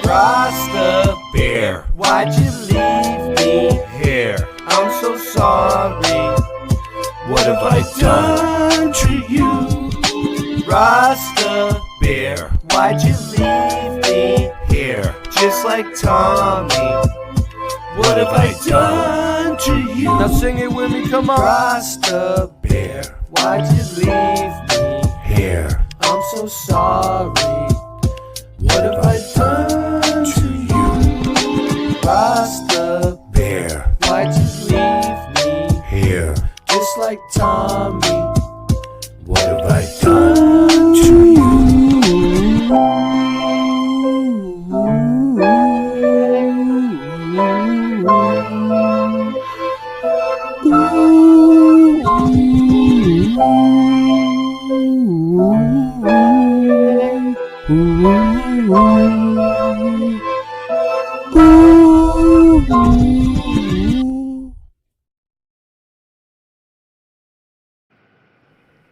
Rasta Bear, why'd you leave me here? I'm so sorry. What have I done to you? Rasta Bear, why'd you leave me here? Just like Tommy, what have I done to you? Now sing it with me, come on. Rasta Bear, why'd you leave me here? I'm so sorry. What have I done to you? Rasta Bear, why'd you leave me here? Just like Tommy, what have I done to you?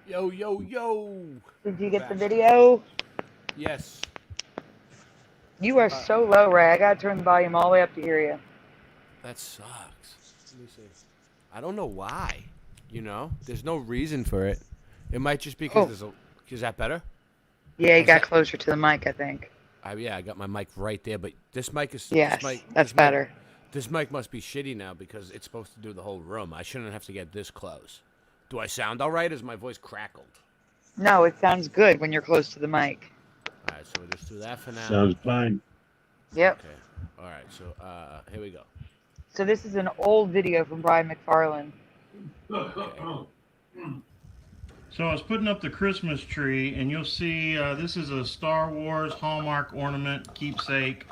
Yo, yo, yo. Did you get the video? Yes. You are so low, Ray. I gotta turn the volume all the way up to hear you. That sucks. Let me see. I don't know why. You know, there's no reason for it. It might just be because there's a. Is that better? Yeah, you got closer to the mic, I think. Yeah, I got my mic right there, but this mic is. Yes, that's better. This mic must be shitty now because it's supposed to do the whole room. I shouldn't have to get this close. Do I sound all right? Is my voice crackled? No, it sounds good when you're close to the mic. All right, so we'll just do that for now. Sounds fine. Yep. Okay. All right, so here we go. So this is an old video from Brian McFarlane. Okay. So I was putting up the Christmas tree, and you'll see this is a Star Wars Hallmark ornament keepsake,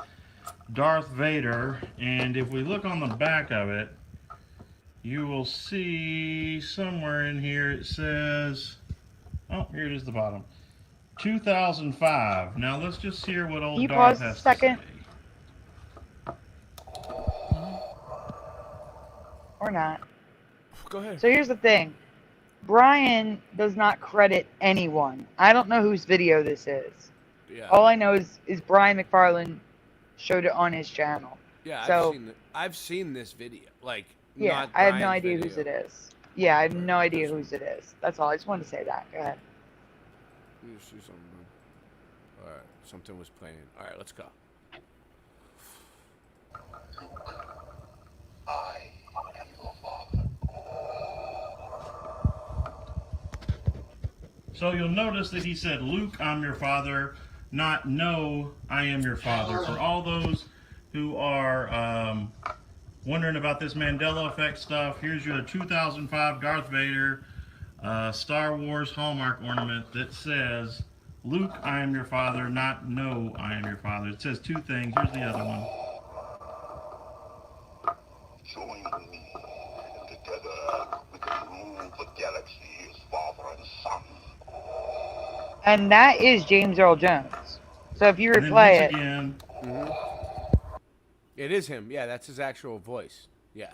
Darth Vader. And if we look on the back of it, you will see somewhere in here it says, oh, here it is, the bottom, 2005. Now let's just hear what old Darth has to say. Can you pause a second? Or not. Go ahead. So here's the thing. Brian does not credit anyone. I don't know whose video this is. Yeah. All I know is Brian McFarlane showed it on his channel. Yeah, so, I've seen this video. Like, yeah, not I have no Brian's idea video. whose it is. Yeah, I have no idea whose it is. That's all. I just wanted to say that. Go ahead. Let me see something. All right, something was playing. All right, let's go. So you'll notice that he said, Luke, I'm your father, not no, I am your father. For all those who are wondering about this Mandela effect stuff, here's your 2005 Darth Vader Star Wars Hallmark ornament that says, Luke, I am your father, not no, I am your father. It says two things. Here's the other one. Join me, and together we can rule the galaxy as father and son. And that is James Earl Jones. So if you replay it. It is him. Yeah, that's his actual voice. Yeah,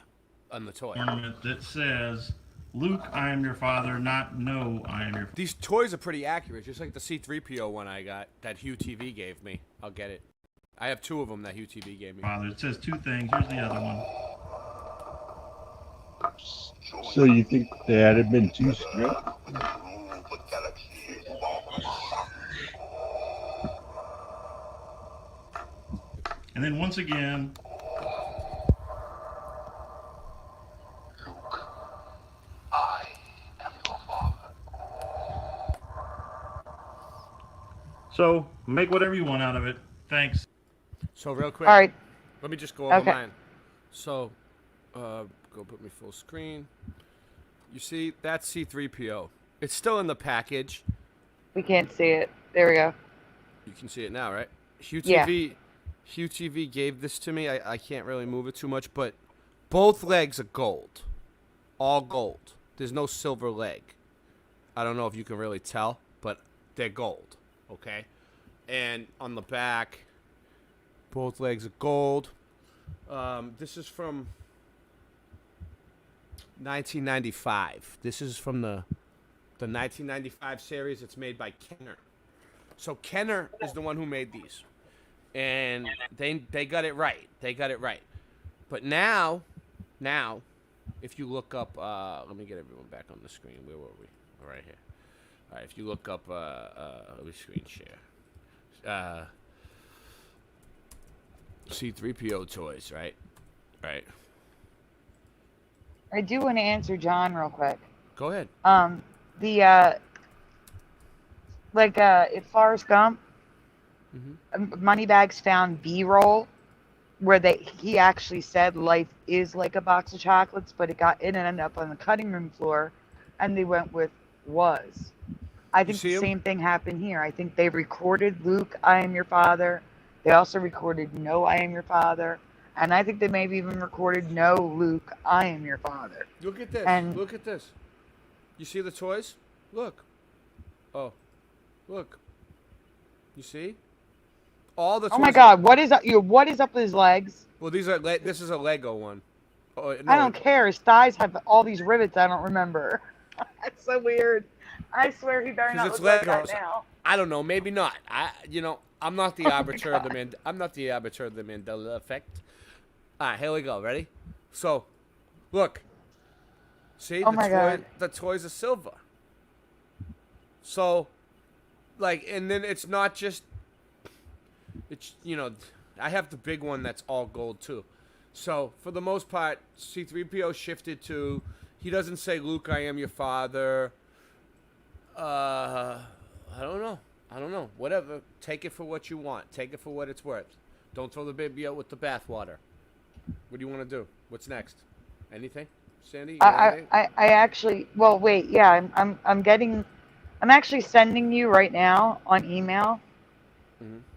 on the toy. Ornament that says, Luke, I am your father, not no, I am your. These toys are pretty accurate, just like the C-3PO one I got that Hugh TV gave me. I'll get it. I have 2 of them that Hugh TV gave me. Father, it says 2 things. Here's the other one. So you think that had been too strict? And then once again, so make whatever you want out of it. Thanks. So real quick. All right. Let me just go over Okay. mine. So, go put me full screen. You see, that's C-3PO. It's still in the package. We can't see it. There we go. You can see it now, right? Hugh Yeah. TV gave this to me. I can't really move it too much, but both legs are gold. All gold. There's no silver leg. I don't know if you can really tell, but they're gold. Okay? And on the back, both legs are gold. This is from 1995. This is from the 1995 series. It's made by Kenner. So Kenner is the one who made these. And they got it right. They got it right. But now, if you look up, let me get everyone back on the screen. Where were we? Right here. All right, if you look up, let me screen share. C-3PO toys, right? Right. I do want to answer John real quick. Go ahead. If Forrest Gump, Moneybags found B-roll where he actually said life is like a box of chocolates, but it ended up on the cutting room floor, and they went with was. I think the same thing happened here. I think they recorded Luke, I am your father. They also recorded No, I am your father. And I think they maybe even recorded No, Luke, I am your father. Look at this. Look at this. You see the toys? Look. Oh. Look. You see? All the toys. Oh my God! What is up? What is up with his legs? Well, these are. This is a Lego one. Oh, no. I don't care. His thighs have all these rivets. I don't remember. That's so weird. I swear he better not it's look like Lego. that now. I don't know. Maybe not. I'm not the arbiter of the I'm not the arbiter of the Mandela effect. All right, here we go. Ready? So, look. See, Oh my God. The toys are silver. So, and then it's not just. It's I have the big one that's all gold too. So for the most part, C-3PO shifted to. He doesn't say Luke, I am your father. I don't know. Whatever. Take it for what you want. Take it for what it's worth. Don't throw the baby out with the bathwater. What do you want to do? What's next? Anything, Sandy? I actually. Well, wait. Yeah, I'm actually sending you right now on email.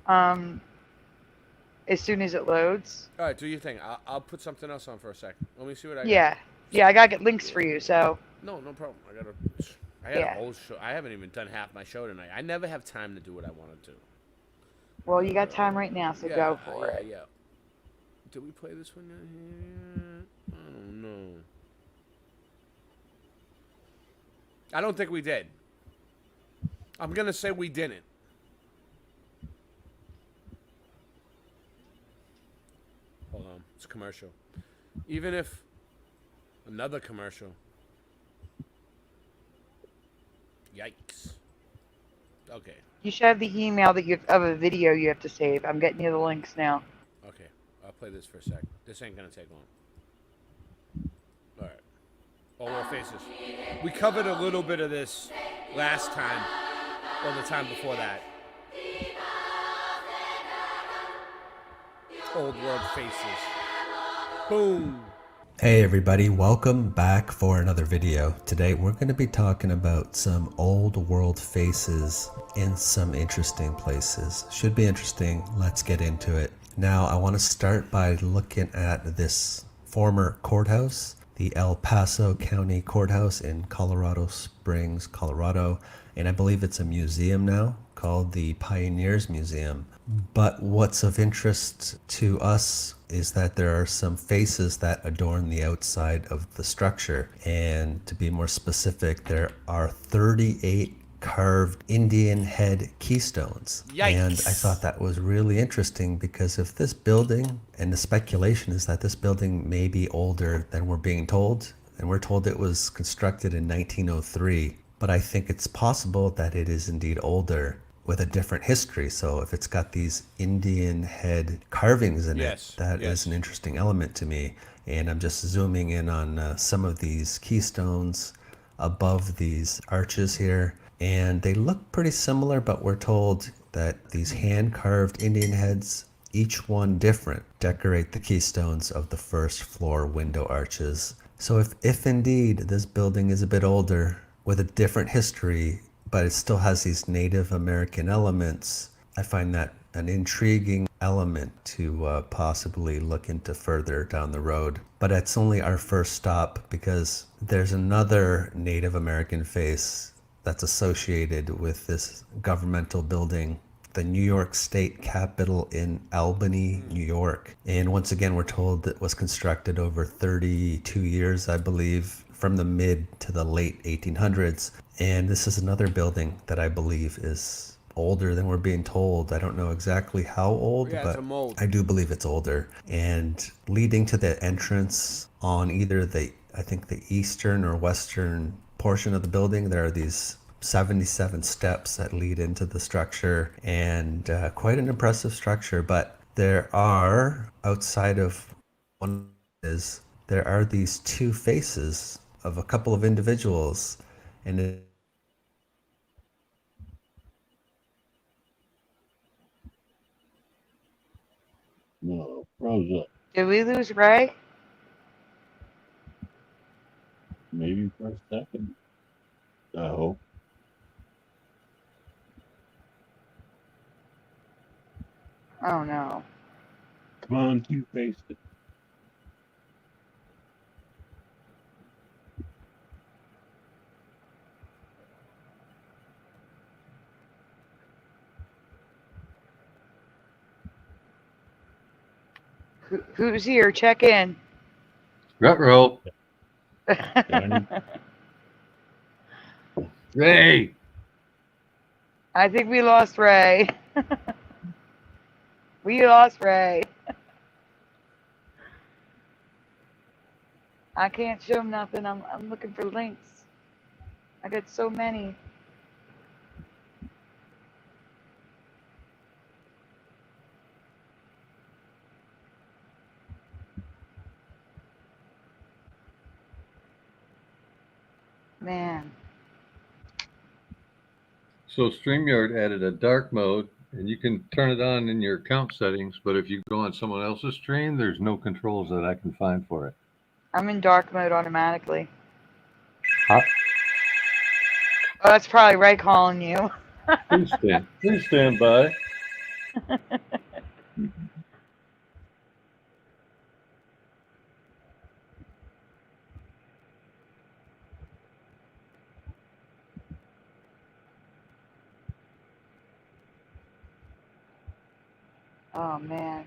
As soon as it loads. All right, do your thing. I'll put something else on for a second. Let me see what I got. Yeah, I gotta get links for you. So. No problem. I got a whole show. I haven't even done half my show tonight. I never have time to do what I want to do. Well, you got time right now, so go for it. Yeah. Did we play this one down here? I don't know. I don't think we did. I'm gonna say we didn't. Hold on, it's a commercial. Even if another commercial. Yikes. Okay. You should have the email of a video you have to save. I'm getting you the links now. Okay, I'll play this for a sec. This ain't gonna take long. All right. All our faces. We covered a little bit of this last time, or the time before that. Old world faces. Boom. Hey everybody, welcome back for another video. Today we're going to be talking about some old world faces in some interesting places. Should be interesting. Let's get into it. Now I want to start by looking at this former courthouse, the El Paso County Courthouse in Colorado Springs, Colorado. And I believe it's a museum now called the Pioneers Museum. But what's of interest to us is that there are some faces that adorn the outside of the structure. And to be more specific, there are 38 carved Indian head keystones. Yikes. And I thought that was really interesting because if this building, and the speculation is that this building may be older than we're being told, and we're told it was constructed in 1903, but I think it's possible that it is indeed older with a different history. So if it's got these Indian head carvings in Yes, it, that is an interesting element to me. And I'm just zooming in on some of these keystones above these arches here. And they look pretty similar, but we're told that these hand-carved Indian heads, each one different, decorate the keystones of the first floor window arches. So if indeed this building is a bit older with a different history, but it still has these Native American elements, I find that an intriguing element to possibly look into further down the road. But it's only our first stop because there's another Native American face that's associated with this governmental building, the New York State Capitol in Albany, New York. And once again, we're told it was constructed over 32 years, I believe, from the mid to the late 1800s. And this is another building that I believe is older than we're being told. I don't know exactly how old, Yeah, but it's a mold. I do believe it's older. And leading to the entrance on either the eastern or western portion of the building, there are these 77 steps that lead into the structure, and quite an impressive structure. But there are, outside of one is, there are these two faces of a couple of individuals, and No, froze up. Did we lose Ray? Maybe for a second. I hope. Oh no. Come on, Two-Faced. Who's here? Check in. Ruh-roh. Ray. I think we lost Ray. We lost Ray. I can't show him nothing. I'm looking for links. I got so many. Man. So StreamYard added a dark mode, and you can turn it on in your account settings, but if you go on someone else's stream, there's no controls that I can find for it. I'm in dark mode automatically. Huh? Oh, that's probably Ray calling you. Please stand by. Oh man,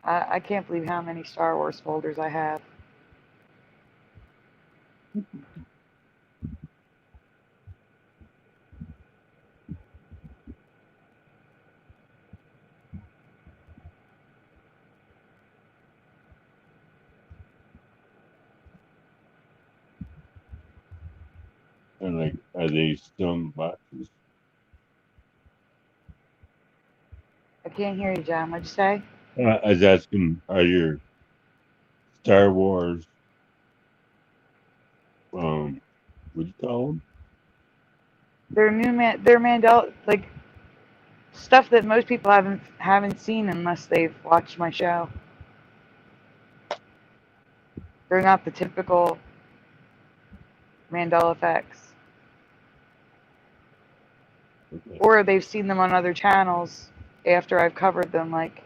I can't believe how many Star Wars folders I have. Are they stone boxes? I can't hear you, John. What'd you say? I was asking, are your Star Wars, what do you call them? They're they're Mandela, like stuff that most people haven't seen unless they've watched my show. They're not the typical Mandela effects. Okay. Or they've seen them on other channels after I've covered them, like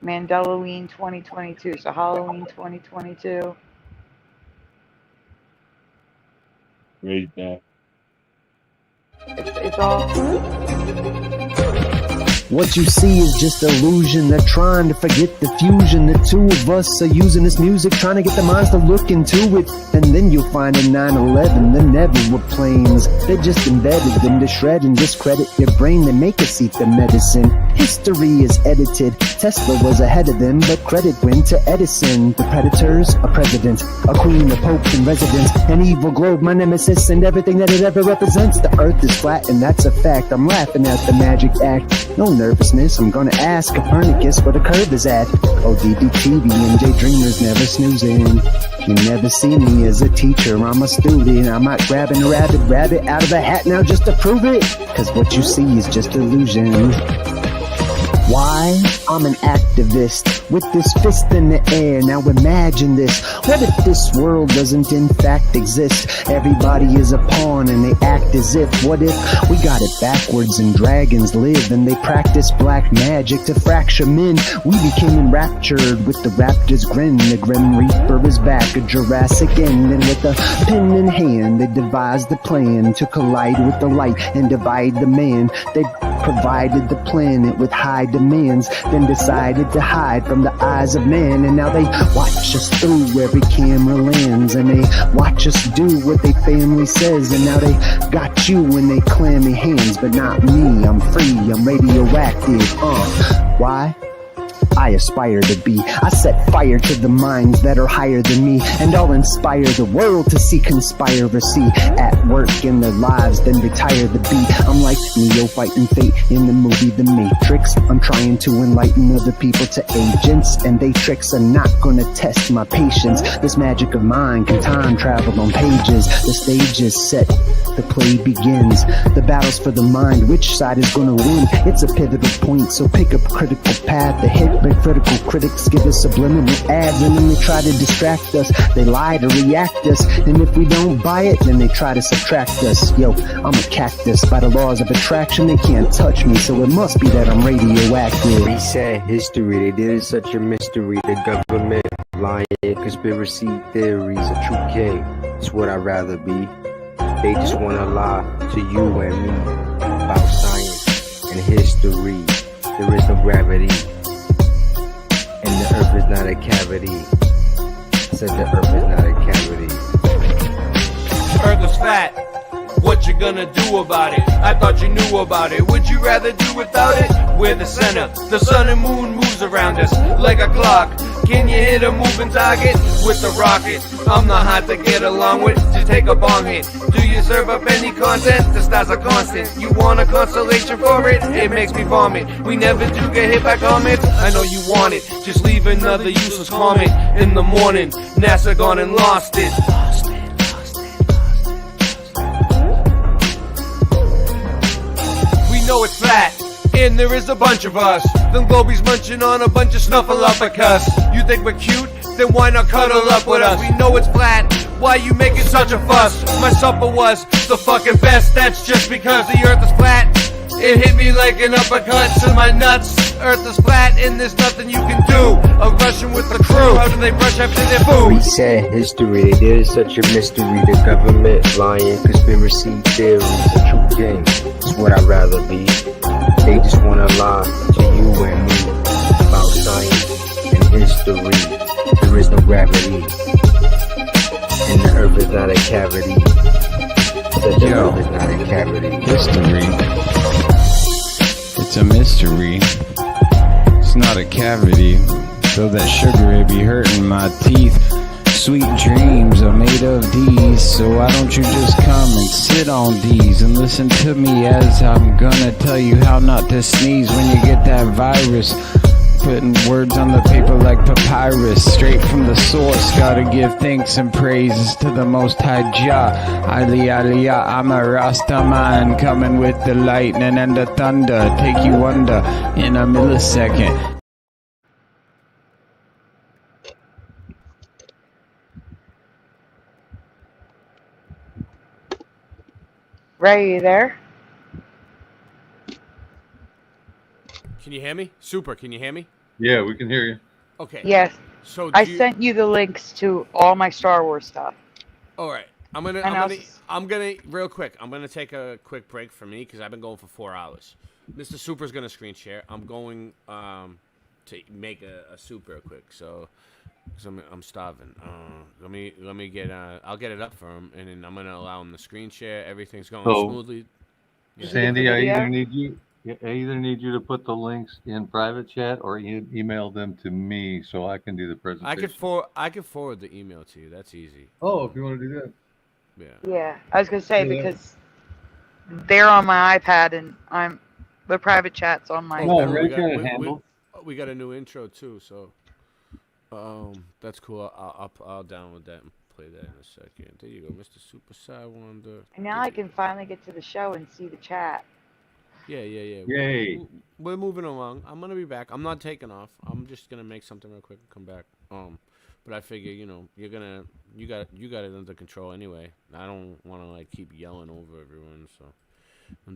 Mandaloween 2022, so Halloween 2022. Raise back. It's all. What you see is just illusion. They're trying to forget the fusion. The two of us are using this music, trying to get the minds to look into it. And then you'll find in 9/11 there never were planes. They're just embedded them to shred and discredit your brain. They make us eat the medicine. History is edited. Tesla was ahead of them, but credit went to Edison. The predators, a president, a queen, a pope in residence, an evil globe, my nemesis, and everything that it ever represents. The earth is flat, and that's a fact. I'm laughing at the magic act. No nervousness, I'm gonna ask Copernicus where the curve is at. ODD TV and J Dreamers never snoozing. You never see me as a teacher, I'm a student. I'm not grabbing a rabbit out of a hat now just to prove it. Cause what you see is just illusion. Why? I'm an activist with this fist in the air. Now imagine this. What if this world doesn't in fact exist? Everybody is a pawn and they act as if. What if we got it backwards and dragons live and they practice black magic to fracture men? We became enraptured with the raptor's grin. The Grim Reaper is back, a Jurassic end. And with a pen in hand, they devised the plan to collide with the light and divide the man. They provided the planet with high demands, then decided to hide from the eyes of man. And now they watch us through every camera lens, and they watch us do what they family says. And now they got you in they clammy hands, but not me. I'm free, I'm radioactive. Why? I aspire to be. I set fire to the minds that are higher than me, and I'll inspire the world to see conspiracy at work in their lives, then retire the beat. I'm like Neo fighting fate in the movie The Matrix. I'm trying to enlighten other people to agents, and they tricks are not gonna test my patience. This magic of mine can time travel on pages. The stage is set, the play begins. The battle's for the mind, which side is gonna win? It's a pivotal point, so pick up a critical path ahead. Critical critics give us subliminal ads, and then they try to distract us. They lie to react us, and if we don't buy it, then they try to subtract us. Yo, I'm a cactus. By the laws of attraction, they can't touch me, so it must be that I'm radioactive. Reset history, they did it such a mystery. The government lying, conspiracy theories, a true king. It's what I'd rather be. They just wanna lie to you and me about science and history. There is no gravity. And the earth is not a cavity. Said the earth is not a cavity. Earth is flat. What you gonna do about it? I thought you knew about it. Would you rather do without it? We're the center. The sun and moon moves around us like a clock. Can you hit a moving target with the rocket? I'm not hard to get along with. Just take a bong hit. Do you serve up any content? The stars are constant. You want a constellation for it? It makes me vomit. We never do get hit by comets. I know you want it. Just leave another useless comment in the morning. NASA gone and lost it. We know it's flat, and there is a bunch of us. Them globies munching on a bunch of snuffleupagus. You think we're cute? Then why not cuddle up with us? We know it's flat. Why you making such a fuss? My supper was the fucking best. That's just because the earth is flat. It hit me like an uppercut to my nuts. Earth is flat and there's nothing you can do. A Russian with the crew. How do they brush after their food? Reset history, they did it such a mystery. The government lying, conspiracy theories, a true king. It's what I'd rather be. They just wanna lie to you and me about science and history. There is no gravity, and the earth is not a cavity. Said the earth is not a cavity. History. It's a mystery. It's not a cavity. Feel that sugar, it be hurting my teeth. Sweet dreams are made of these, so why don't you just come and sit on these and listen to me as I'm gonna tell you how not to sneeze when you get that virus. Putting words on the paper like papyrus, straight from the source. Gotta give thanks and praises to the Most High Jah. Aliyah, I'm a Rasta man, coming with the lightning and the thunder. Take you under in a millisecond. Ray, you there? Can you hear me? Super, can you hear me? Yeah, we can hear you. Okay. Yes. So I sent you the links to all my Star Wars stuff. All right. I'm gonna real quick. I'm gonna take a quick break for me because I've been going for 4 hours. Mr. Super's gonna screen share. I'm going to make a soup real quick, so I'm starving. Let me get I'll get it up for him, and then I'm gonna allow him to screen share. Everything's going smoothly. Yeah. Sandy, I either need you to put the links in private chat or email them to me so I can do the presentation. I could forward the email to you. That's easy. Oh, if you want to do that. Yeah. Yeah, I was gonna say because they're on my iPad and the private chat's on my. We got a new intro too, so that's cool. I'll download that and play that in a second. There you go, Mr. Super Sidewinder. And now I can finally get to the show and see the chat. Yeah. Yay. We're moving along. I'm gonna be back. I'm not taking off. I'm just gonna make something real quick and come back. But I figure, you got it under control anyway. I don't want to like keep yelling over everyone. So.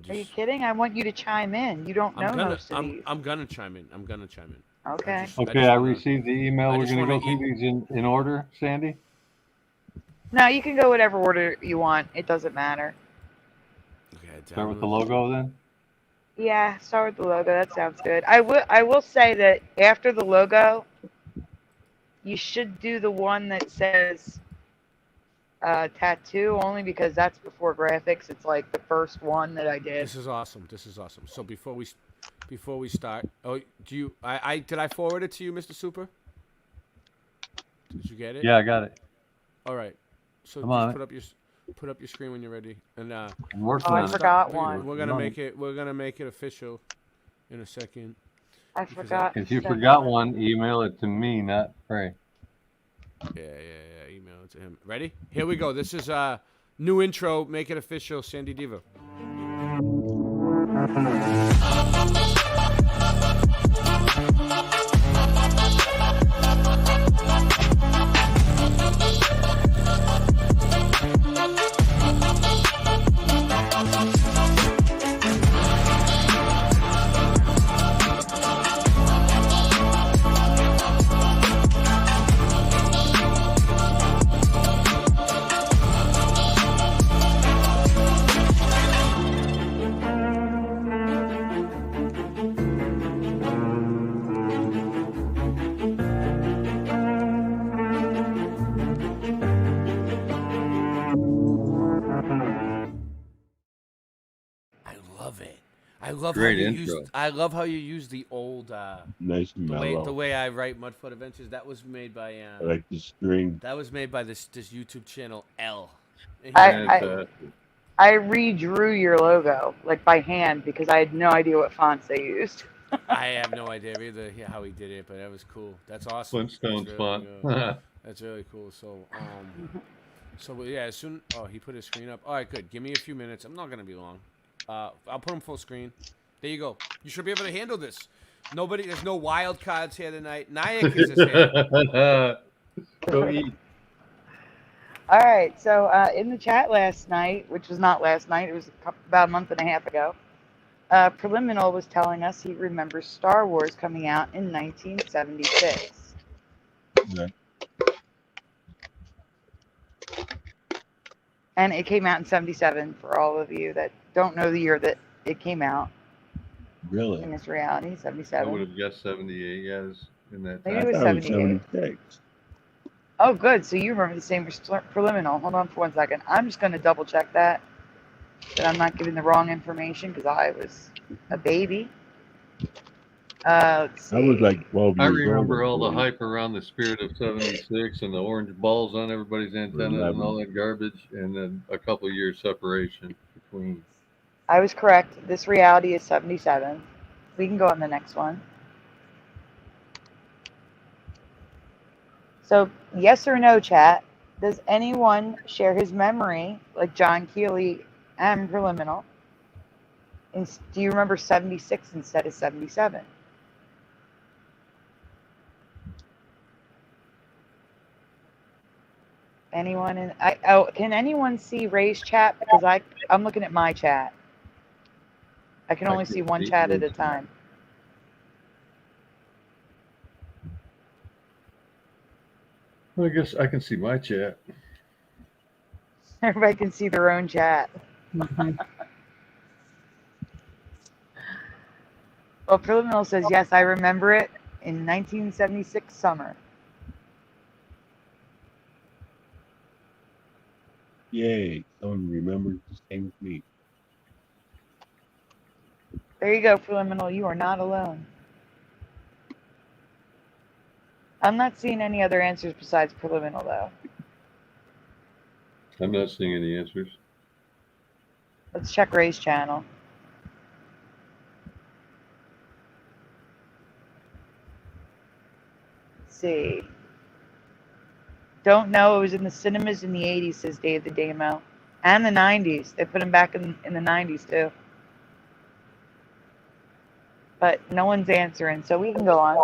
Are you kidding? I want you to chime in. You don't know most of these. I'm gonna chime in. Okay. I received the email. We're gonna go through these in order, Sandy. No, you can go whatever order you want. It doesn't matter. Okay. Start with the logo then. Yeah, start with the logo. That sounds good. I will say that after the logo, you should do the one that says tattoo, only because that's before graphics. It's like the first one that I did. This is awesome. So before we start, did I forward it to you, Mr. Super? Did you get it? Yeah, I got it. All right. So put up your screen when you're ready. And I forgot one. We're gonna make it official in a second. I forgot. If you forgot one, email it to me, not Ray. Yeah. Email it to him. Ready? Here we go. This is new intro. Make it official. Sandy Diva. I love how you use the old nice mellow. The way I write Mudfoot Adventures. That was made by I like the string. That was made by this YouTube channel L. I redrew your logo like by hand because I had no idea what fonts they used. I have no idea either how he did it, but that was cool. That's awesome. Flintstones font. That's really cool. So yeah, as soon he put his screen up. All right, good. Give me a few minutes. I'm not gonna be long. I'll put him full screen. There you go. You should be able to handle this. There's no wild cards here tonight. Nyack is his hand. Go eat. All right. So in the chat last night, which was not last night, it was about a month and a half ago, Preliminal was telling us he remembers Star Wars coming out in 1976. Yeah. And it came out in 77 for all of you that don't know the year that it came out. Really? In this reality, 77. I would have guessed 78, yes, in that time. Maybe it was 78. 76. Oh, good. So you remember the same as Preliminal. Hold on for 1 second. I'm just going to double check that I'm not giving the wrong information because I was a baby. Let's see. I was like 12 I years remember old. all the hype around the Spirit of 76 and the orange balls on everybody's antenna and all that garbage, and then a couple years separation between. I was correct. This reality is 77. We can go on the next one. So, yes or no, chat. Does anyone share his memory, like John Keeley and Preliminal? Do you remember 76 instead of 77? Anyone can anyone see Ray's chat? Because I'm looking at my chat. I can only see one chat at a time. Well, I guess I can see my chat. Everybody can see their own chat. Well, Preliminal says, yes, I remember it in 1976 summer. Yay, someone remembered the same as me. There you go, Preliminal. You are not alone. I'm not seeing any other answers besides Preliminal, though. I'm not seeing any answers. Let's check Ray's channel. Let's see. Don't know. It was in the cinemas in the 80s, says Dave the Damo. And the 90s. They put him back in the 90s, too. But no one's answering, so we can go on.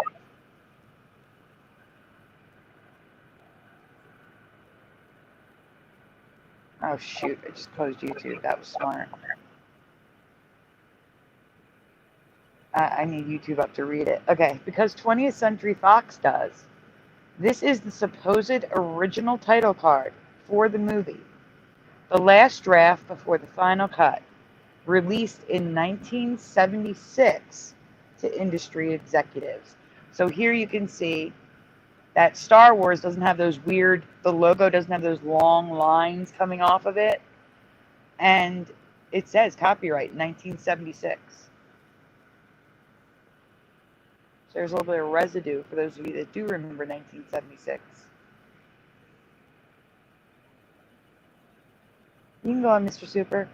Oh, shoot. I just closed YouTube. That was smart. I need YouTube up to read it. Okay, because 20th Century Fox does. This is the supposed original title card for the movie. The last draft before the final cut. Released in 1976 to industry executives. So here you can see that Star Wars doesn't have those weird, the logo doesn't have those long lines coming off of it. And it says copyright 1976. So there's a little bit of residue for those of you that do remember 1976. You can go on, Mr. Super.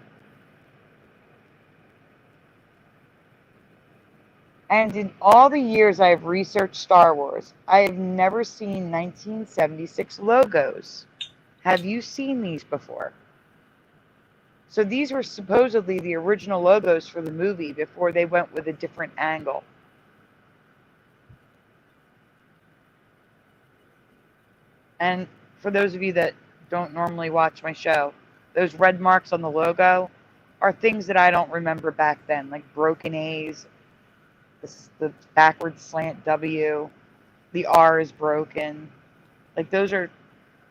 And in all the years I've researched Star Wars, I have never seen 1976 logos. Have you seen these before? So these were supposedly the original logos for the movie before they went with a different angle. And for those of you that don't normally watch my show, those red marks on the logo are things that I don't remember back then, like broken A's, the backwards slant W, the R is broken. Like those are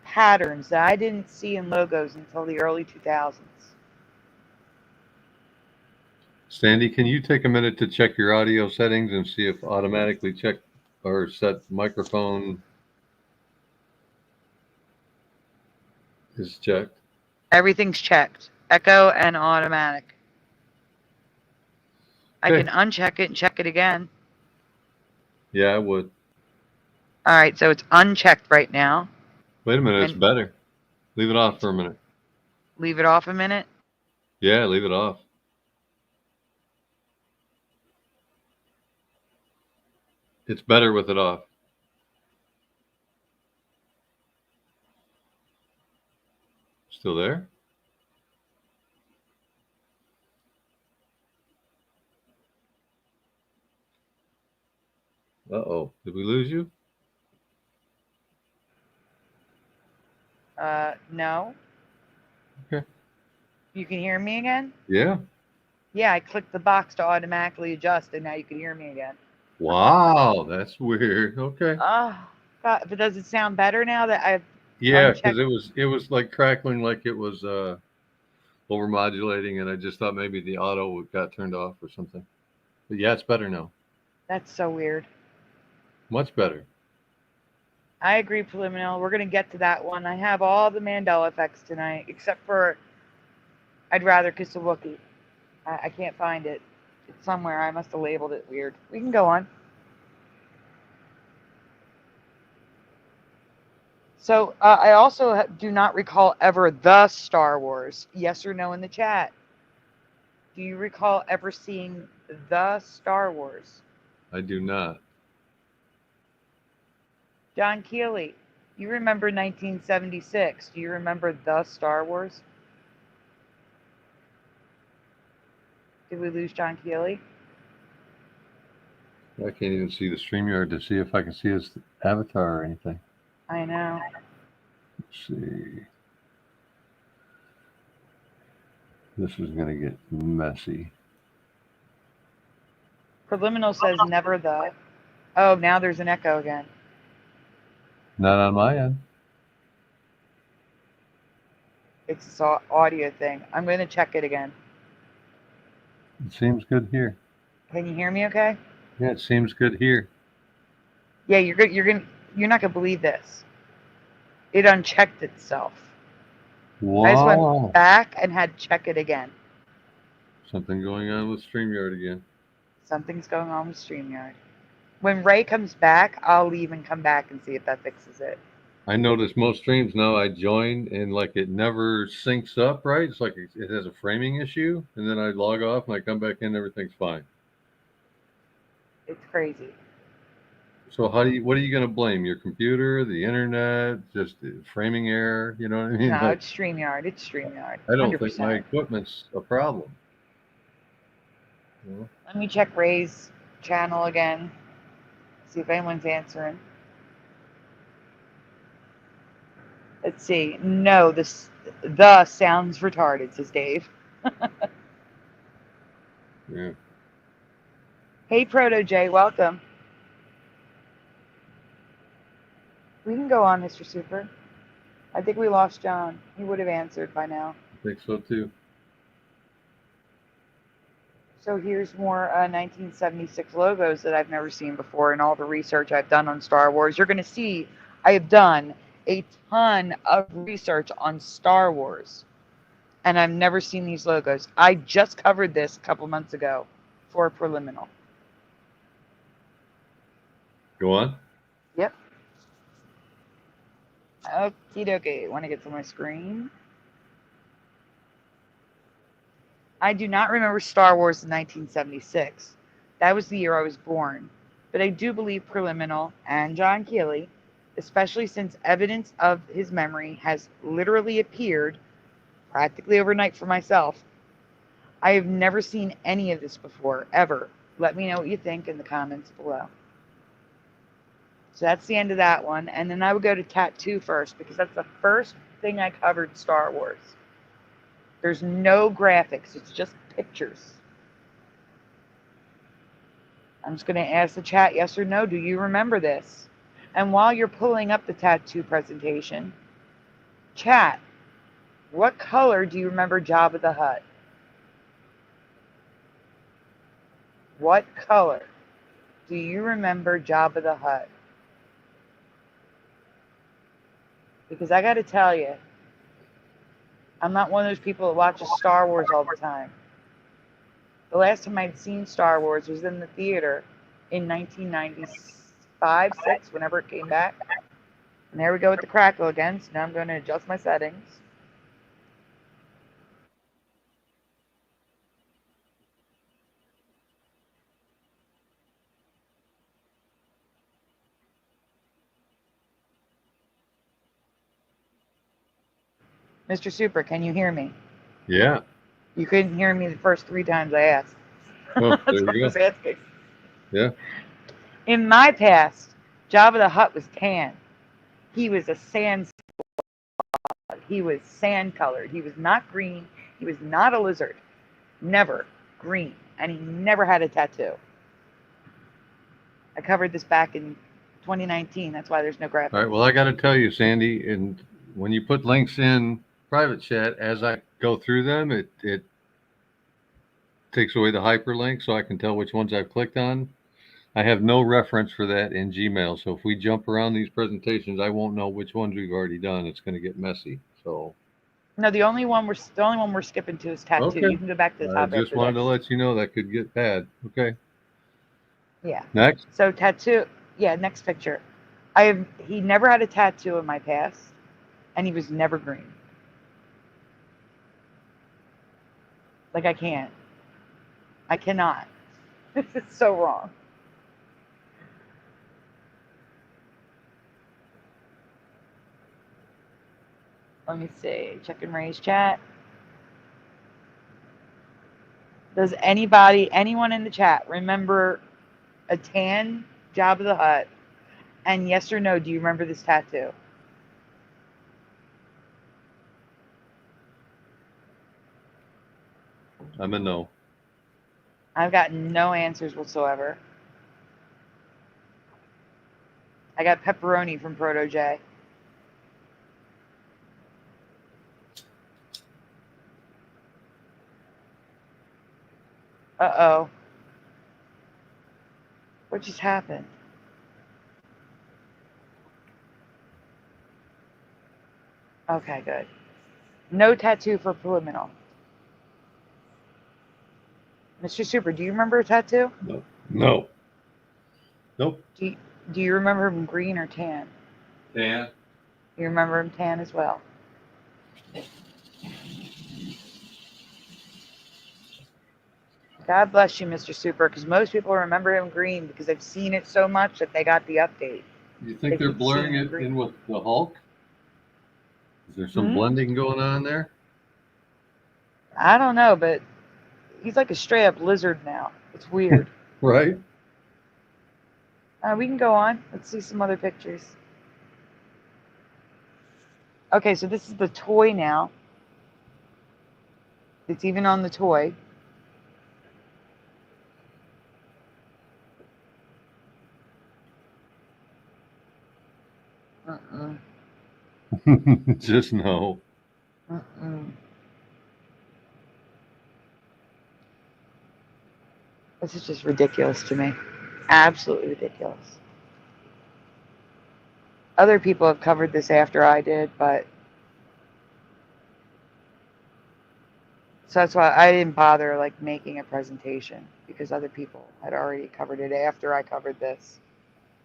patterns that I didn't see in logos until the early 2000s. Sandy, can you take a minute to check your audio settings and see if automatically check or set microphone is checked? Everything's checked. Echo and automatic. I Okay. can uncheck it and check it again. Yeah, I would. All right, so it's unchecked right now. Wait a minute, it's And- better. Leave it off for a minute. Leave it off a minute. Yeah, leave it off. It's better with it off. Still there? Uh-oh. Did we lose you? No. Okay. You can hear me again? Yeah. Yeah, I clicked the box to automatically adjust, and now you can hear me again. Wow, that's weird. Okay. Oh, God, but does it sound better now that I've Yeah, unchecked? because it was like crackling, like it was over modulating, and I just thought maybe the auto got turned off or something. But yeah, it's better now. That's so weird. Much better. I agree, Preliminal. We're going to get to that one. I have all the Mandela effects tonight, except for I'd Rather Kiss a Wookiee. I can't find it. It's somewhere. I must have labeled it weird. We can go on. So I also do not recall ever the Star Wars. Yes or no in the chat. Do you recall ever seeing the Star Wars? I do not. John Keeley, you remember 1976. Do you remember the Star Wars? Did we lose John Keeley? I can't even see the StreamYard to see if I can see his avatar or anything. I know. Let's see. This is going to get messy. Preliminal says never the. Oh, now there's an echo again. Not on my end. It's this audio thing. I'm going to check it again. It seems good here. Can you hear me okay? Yeah, it seems good here. Yeah, you're not gonna believe this. It unchecked itself. I just Wow. went back and had to check it again. Something going on with StreamYard again. Something's going on with StreamYard. When Ray comes back, I'll leave and come back and see if that fixes it. I notice most streams now I join and like it never syncs up right. It's like it has a framing issue, and then I log off and I come back in, everything's fine. It's crazy. So what are you going to blame? Your computer, the internet, just the framing error? You know what I mean? No, Like, it's StreamYard. It's StreamYard. I don't 100%. think my equipment's a problem. You know? Let me check Ray's channel again. See if anyone's answering. Let's see. No, the sounds retarded, says Dave. Yeah. Hey, Proto J, welcome. We can go on, Mr. Super. I think we lost John. He would have answered by now. I think so too. So here's more 1976 logos that I've never seen before and all the research I've done on Star Wars. You're going to see I have done a ton of research on Star Wars, and I've never seen these logos. I just covered this a couple months ago for Preliminal. Go on. Yep. Okie dokie. Want to get to my screen? I do not remember Star Wars in 1976. That was the year I was born. But I do believe Preliminal and John Keeley, especially since evidence of his memory has literally appeared practically overnight for myself. I have never seen any of this before, ever. Let me know what you think in the comments below. So that's the end of that one. And then I would go to Tattoo first, because that's the first thing I covered Star Wars. There's no graphics. It's just pictures. I'm just going to ask the chat yes or no. Do you remember this? And while you're pulling up the Tattoo presentation, chat, what color do you remember Jabba the Hutt? What color do you remember Jabba the Hutt? Because I got to tell you, I'm not one of those people that watches Star Wars all the time. The last time I'd seen Star Wars was in the theater in 1995, 6, whenever it came back. And there we go with the crackle again. So now I'm going to adjust my settings. Mr. Super, can you hear me? Yeah. You couldn't hear me the first 3 times I asked. Oh, That's there what I you was go. asking. Yeah. In my past, Jabba the Hutt was tan. He was a sand slug. He was sand colored. He was not green. He was not a lizard. Never green. And he never had a tattoo. I covered this back in 2019. That's why there's no graphics. All right. Well, I got to tell you, Sandy, and when you put links in private chat, as I go through them, it takes away the hyperlink so I can tell which ones I've clicked on. I have no reference for that in Gmail. So if we jump around these presentations, I won't know which ones we've already done. It's going to get messy. So No, the only one we're skipping to is tattoo. Okay. You can go back to the top I just after wanted this. to let you know that could get bad. Okay. Yeah. Next. So tattoo. Yeah, next picture. He never had a tattoo in my past, and he was never green. Like, I can't. I cannot. This is so wrong. Let me see. Check and raise chat. Does anyone in the chat remember a tan Jabba the Hutt? And yes or no, do you remember this tattoo? I'm a no. I've got no answers whatsoever. I got pepperoni from Proto J. Uh-oh. What just happened? Okay, good. No tattoo for Preliminal. Mr. Super, do you remember a tattoo? No. Nope. Do you remember him green or tan? Yeah. You remember him tan as well? God bless you, Mr. Super, because most people remember him green because they've seen it so much that they got the update. You think they're keep blurring seeing it green. in with the Hulk? Is there some Hmm? blending going on there? I don't know, but he's like a straight up lizard now. It's weird. Right? We can go on. Let's see some other pictures. Okay, so this is the toy now. It's even on the toy. Just no. This is just ridiculous to me. Absolutely ridiculous. Other people have covered this after I did, but so that's why I didn't bother like making a presentation because other people had already covered it after I covered this.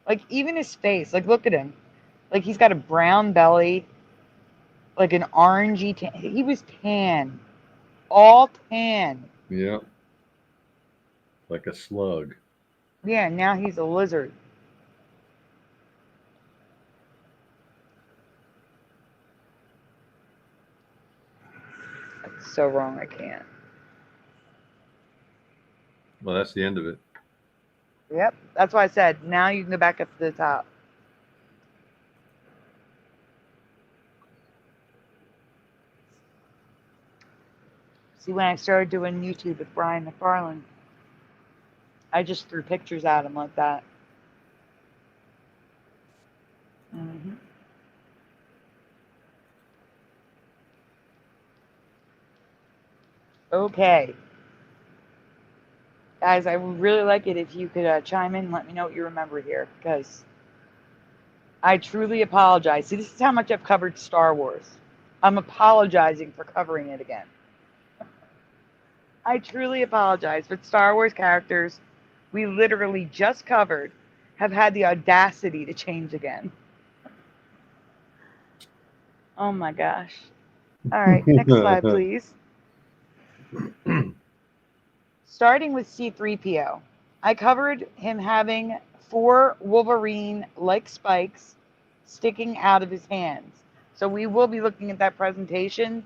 Like even his face, like look at him. Like he's got a brown belly, like an orangey tan. He was tan. All tan. Yeah. Like a slug. Yeah, now he's a lizard. That's so wrong, I can't. Well, that's the end of it. Yep, that's why I said now you can go back up to the top. See, when I started doing YouTube with Brian McFarlane, I just threw pictures at him like that. Okay. Guys, I would really like it if you could chime in and let me know what you remember here, because I truly apologize. See, this is how much I've covered Star Wars. I'm apologizing for covering it again. I truly apologize, but Star Wars characters we literally just covered have had the audacity to change again. Oh my gosh. All right, next slide, please. Starting with C-3PO, I covered him having 4 Wolverine-like spikes sticking out of his hands. So we will be looking at that presentation,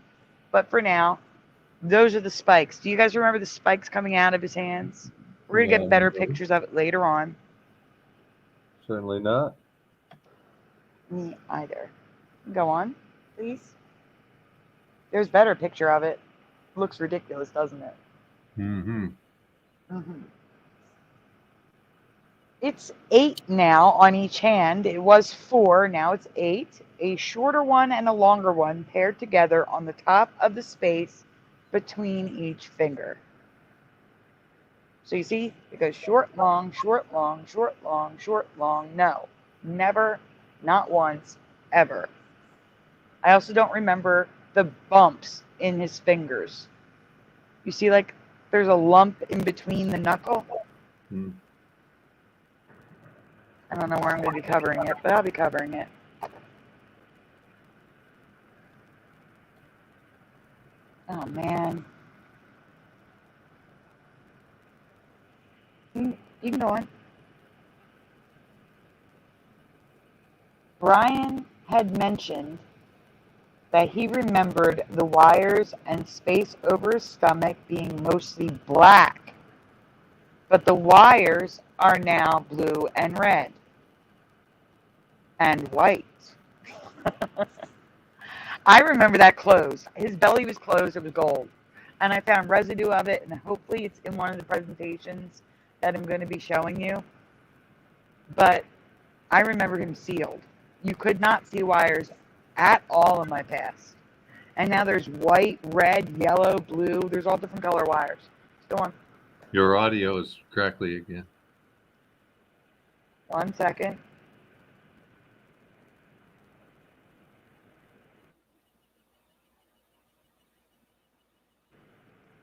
but for now, those are the spikes. Do you guys remember the spikes coming out of his hands? We're going to get better pictures of it later on. Certainly not. Me either. Go on, please. There's a better picture of it. Looks ridiculous, doesn't it? Mm-hmm. It's 8 now on each hand. It was 4, now it's 8. A shorter one and a longer one paired together on the top of the space between each finger. So you see, it goes short, long, short, long, short, long, short, long. No, never, not once, ever. I also don't remember the bumps in his fingers. You see, like, there's a lump in between the knuckle. I don't know where I'm going to be covering it, but I'll be covering it. Oh, man. You can go on. Brian had mentioned that he remembered the wires and space over his stomach being mostly black, but the wires are now blue and red and white. I remember that closed. His belly was closed, it was gold. And I found residue of it, and hopefully it's in one of the presentations that I'm going to be showing you. But I remember him sealed. You could not see wires at all in my past. And now there's white, red, yellow, blue. There's all different color wires. Go on. Your audio is crackly again. 1 second.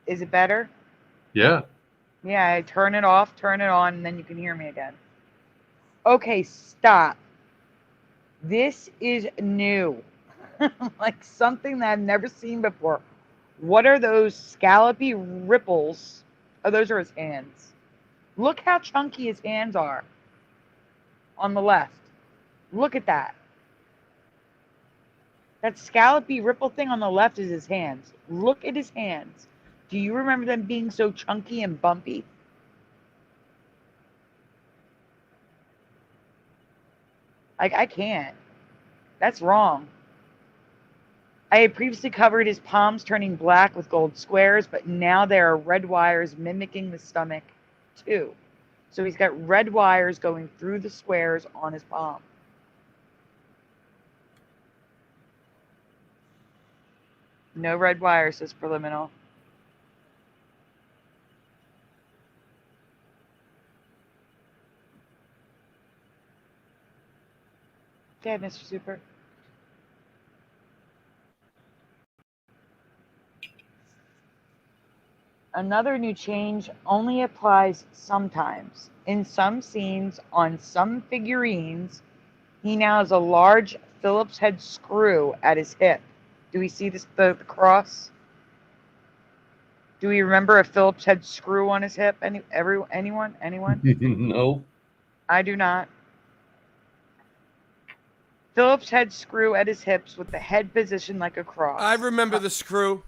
Is it better? Yeah. Yeah, I turn it off, turn it on, and then you can hear me again. Okay, stop. This is new. Like something that I've never seen before. What are those scallopy ripples? Oh, those are his hands. Look how chunky his hands are on the left. Look at that. That scallopy ripple thing on the left is his hands. Look at his hands. Do you remember them being so chunky and bumpy? Like, I can't. That's wrong. I had previously covered his palms turning black with gold squares, but now there are red wires mimicking the stomach too. So he's got red wires going through the squares on his palm. No red wires, says Preliminal. Okay, Mr. Super. Another new change only applies sometimes. In some scenes, on some figurines, he now has a large Phillips head screw at his hip. Do we see this, the cross? Do we remember a Phillips head screw on his hip? Anyone? No. I do not. Phillips head screw at his hips with the head positioned like a cross. I remember the screw.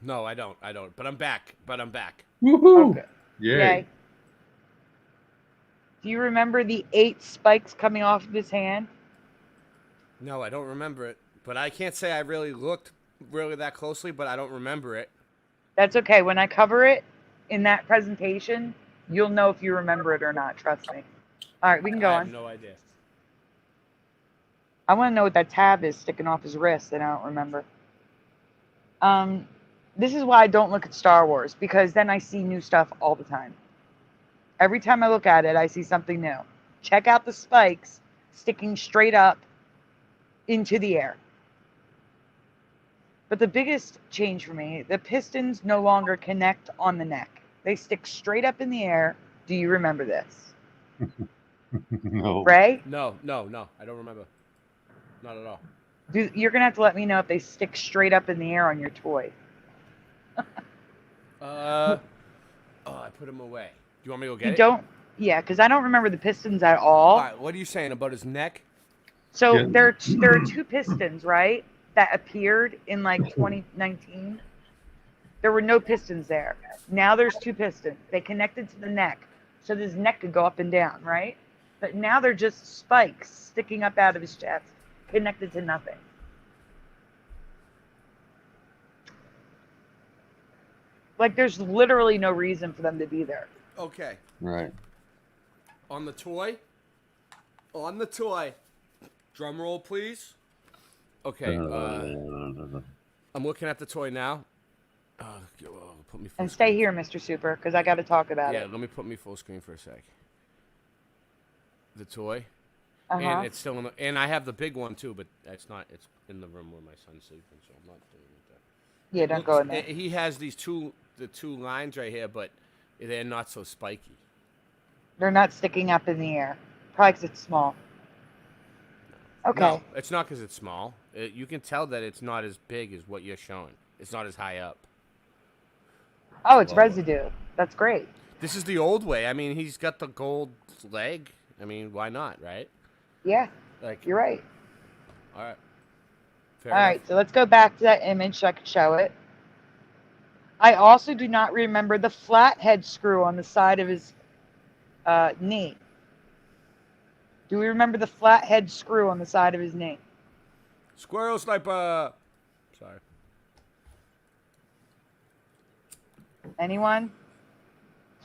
No, I don't. But I'm back. Woohoo! Okay. Yay. Do you remember the 8 spikes coming off of his hand? No, I don't remember it. But I can't say I really looked that closely, but I don't remember it. That's okay. When I cover it in that presentation, you'll know if you remember it or not. Trust me. All right, we can go I on. have no idea. I want to know what that tab is sticking off his wrist that I don't remember. This is why I don't look at Star Wars, because then I see new stuff all the time. Every time I look at it, I see something new. Check out the spikes sticking straight up into the air. But the biggest change for me, the pistons no longer connect on the neck. They stick straight up in the air. Do you remember this? No. Ray? No. I don't remember. Not at all. You're going to have to let me know if they stick straight up in the air on your toy. I put them away. Do you want me to go get it? Don't? Yeah, because I don't remember the pistons at all. All right, what are you saying about his neck? So Yeah. there are 2 pistons, right, that appeared in like 2019. There were no pistons there. Now there's 2 pistons. They connected to the neck, so his neck could go up and down, right? But now they're just spikes sticking up out of his chest, connected to nothing. Like, there's literally no reason for them to be there. Okay. Right. On the toy. Drum roll, please. Okay. I'm looking at the toy now. Put me full And stay here, Mr. Super, because I got to talk about Yeah, it. let me put me full screen for a sec. The toy. Uh-huh. And it's still in the, and I have the big one too, but it's not. It's in the room where my son's sleeping, so I'm not doing it there. Yeah, don't go in there. He has the 2 lines right here, but they're not so spiky. They're not sticking up in the air. Probably because it's small. Okay. No, it's not because it's small. You can tell that it's not as big as what you're showing. It's not as high up. Oh, it's residue. That's great. This is the old way. I mean, he's got the gold leg. I mean, why not, right? Yeah, Like, you're right. all right. All right, so let's go back to that image so I can show it. I also do not remember the flathead screw on the side of his knee. Do we remember the flathead screw on the side of his knee? Squirrel sniper. Sorry. Anyone?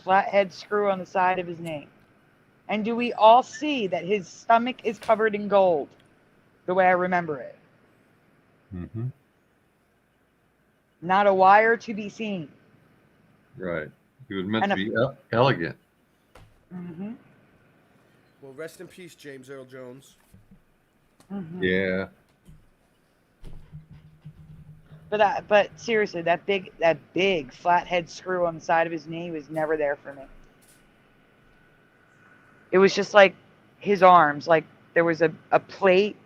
Flathead screw on the side of his knee. And do we all see that his stomach is covered in gold, the way I remember it? Mm-hmm. Not a wire to be seen. Right. He was meant And to be elegant. Mm-hmm. Well, rest in peace, James Earl Jones. Yeah. But seriously, that big flathead screw on the side of his knee was never there for me. It was just like his arms, like there was a plate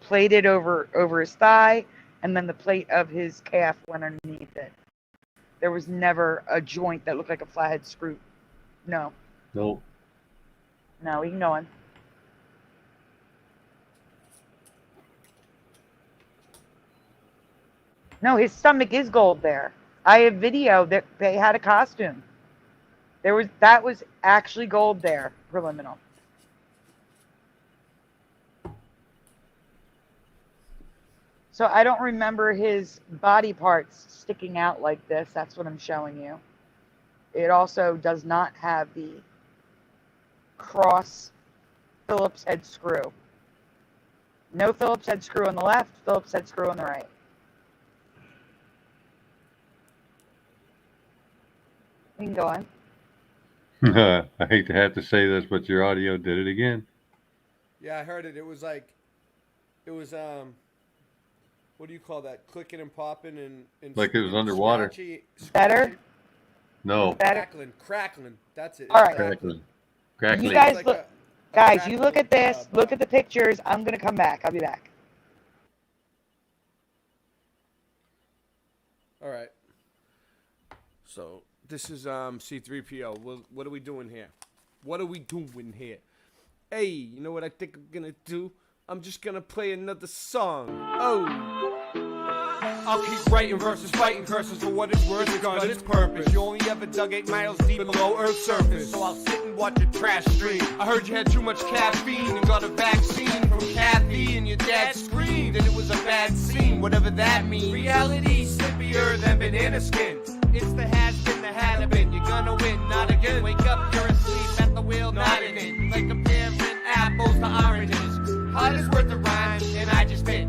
plated over his thigh, and then the plate of his calf went underneath it. There was never a joint that looked like a flathead screw. No. Nope. No, we can go on. No, his stomach is gold there. I have video that they had a costume. That was actually gold there, preliminary. So I don't remember his body parts sticking out like this. That's what I'm showing you. It also does not have the cross Phillips head screw. No Phillips head screw on the left, Phillips head screw on the right. We can go on. I hate to have to say this, but your audio did it again. Yeah, I heard it. It was what do you call that? Clicking and popping and like it was underwater. Better? No. Crackling. That's it. All right. Crackling. You guys look. Guys, you look at this. Look at the pictures. I'm gonna come back. I'll be back. All right. So this is C3PO. What are we doing here? What are we doing here? Hey, you know what I think I'm gonna do? I'm just gonna play another song. Oh. I'll keep writing verses, fighting curses for what it's worth, it's got its purpose. You only ever dug 8 miles deep below Earth's surface, so I'll sit and watch your trash stream. I heard you had too much caffeine and got a vaccine from Kathy, and your dad screamed, and it was a bad scene, whatever that means. Reality slippier than banana skin. It's the has been, the had been. You're gonna win, not again. Wake up, you're asleep at the wheel, nodding in. Like comparing apples to oranges. Hot is worth a rhyme, and I just did.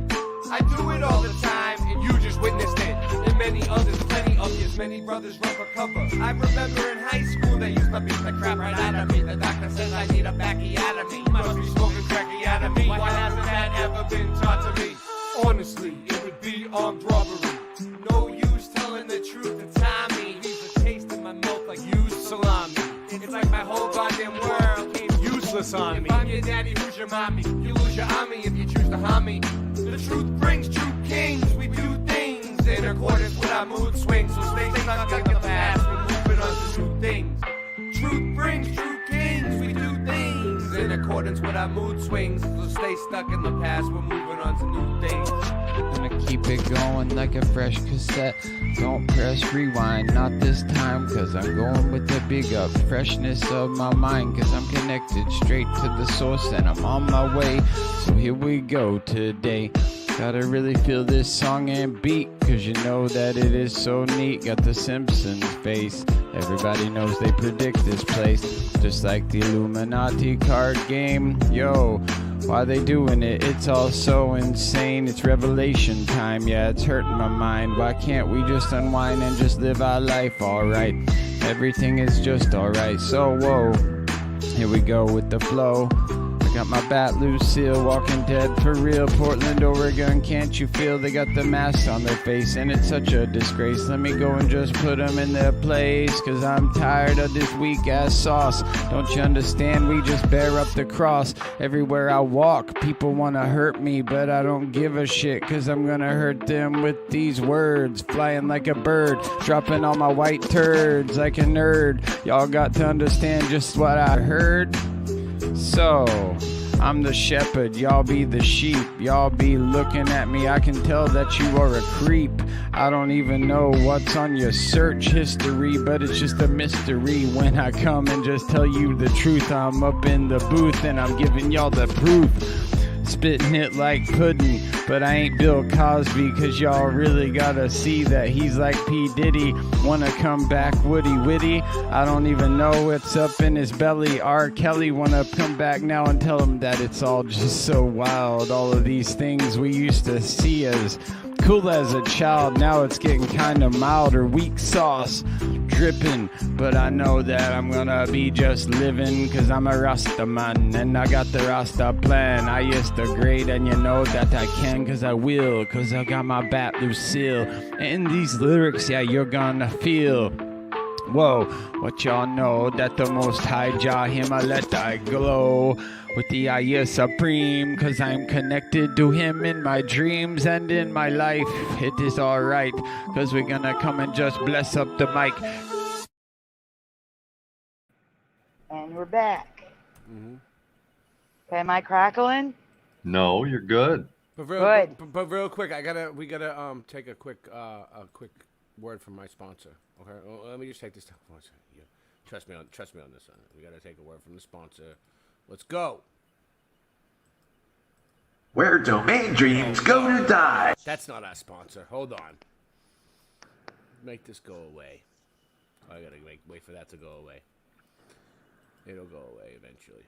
I do it all the time, and you just witnessed it. And many others, plenty of you, many brothers run for cover. I remember in high school they used to beat the crap right out of me. The doctor says I need a backiotomy. Must be smoking crackotomy. Why hasn't that ever been taught to me? Honestly, it would be armed robbery. No use telling the truth to Tommy. Leaves a taste in my mouth like used salami. It's like my whole goddamn world came useless on me. If I'm your daddy, who's your mommy? You lose your army if you choose to harm me. The truth brings true kings. We do things in accordance with our mood swings. So stay stuck in the past. We're moving on to new things. Truth brings true kings. We do things in accordance with our mood swings. So stay stuck in the past. We're moving on to new things. Gonna keep it going like a fresh cassette. Don't press rewind, not this time, cause I'm going with the big up. Freshness of my mind, cause I'm connected straight to the source and I'm on my way. So here we go today. Gotta really feel this song and beat, cause you know that it is so neat. Got the Simpsons face. Everybody knows they predict this place. Just like the Illuminati card game. Yo, why they doing it? It's all so insane. It's revelation time, yeah, it's hurting my mind. Why can't we just unwind and just live our life alright? Everything is just alright. So whoa, here we go with the flow. Got my bat Lucille, Walking Dead for real. Portland, Oregon, can't you feel they got the masks on their face? And it's such a disgrace. Let me go and just put them in their place, cause I'm tired of this weak ass sauce. Don't you understand? We just bear up the cross. Everywhere I walk, people wanna hurt me, but I don't give a shit, cause I'm gonna hurt them with these words. Flying like a bird, dropping all my white turds like a nerd. Y'all got to understand just what I heard. So, I'm the shepherd, y'all be the sheep. Y'all be looking at me, I can tell that you are a creep. I don't even know what's on your search history, but it's just a mystery when I come and just tell you the truth. I'm up in the booth and I'm giving y'all the proof. Spitting it like pudding, but I ain't Bill Cosby, cause y'all really gotta see that he's like P. Diddy. Wanna come back Woody Witty? I don't even know what's up in his belly. R. Kelly wanna come back now and tell him that it's all just so wild. All of these things we used to see as cool as a child. Now it's getting kind of milder. Weak sauce dripping. But I know that I'm gonna be just living, cause I'm a Rasta man and I got the Rasta plan. I used to grade and you know that I can, cause I will, cause I got my Bat Lucille. And these lyrics, yeah, you're gonna feel. Whoa, what y'all know that the Most High Jah him I let I glow with the Ayah Supreme, cause I'm connected to him in my dreams and in my life. It is alright, cause we're gonna come and just bless up the mic. And we're back. Okay, am I crackling? No, you're good. But real, Good. But real quick, we gotta take a quick word from my sponsor. Okay, well, let me just take this time. Yeah. Trust me on this. We gotta take a word from the sponsor. Let's go. Where domain dreams go to die. That's not our sponsor. Hold on. Make this go away. I gotta wait for that to go away. It'll go away eventually.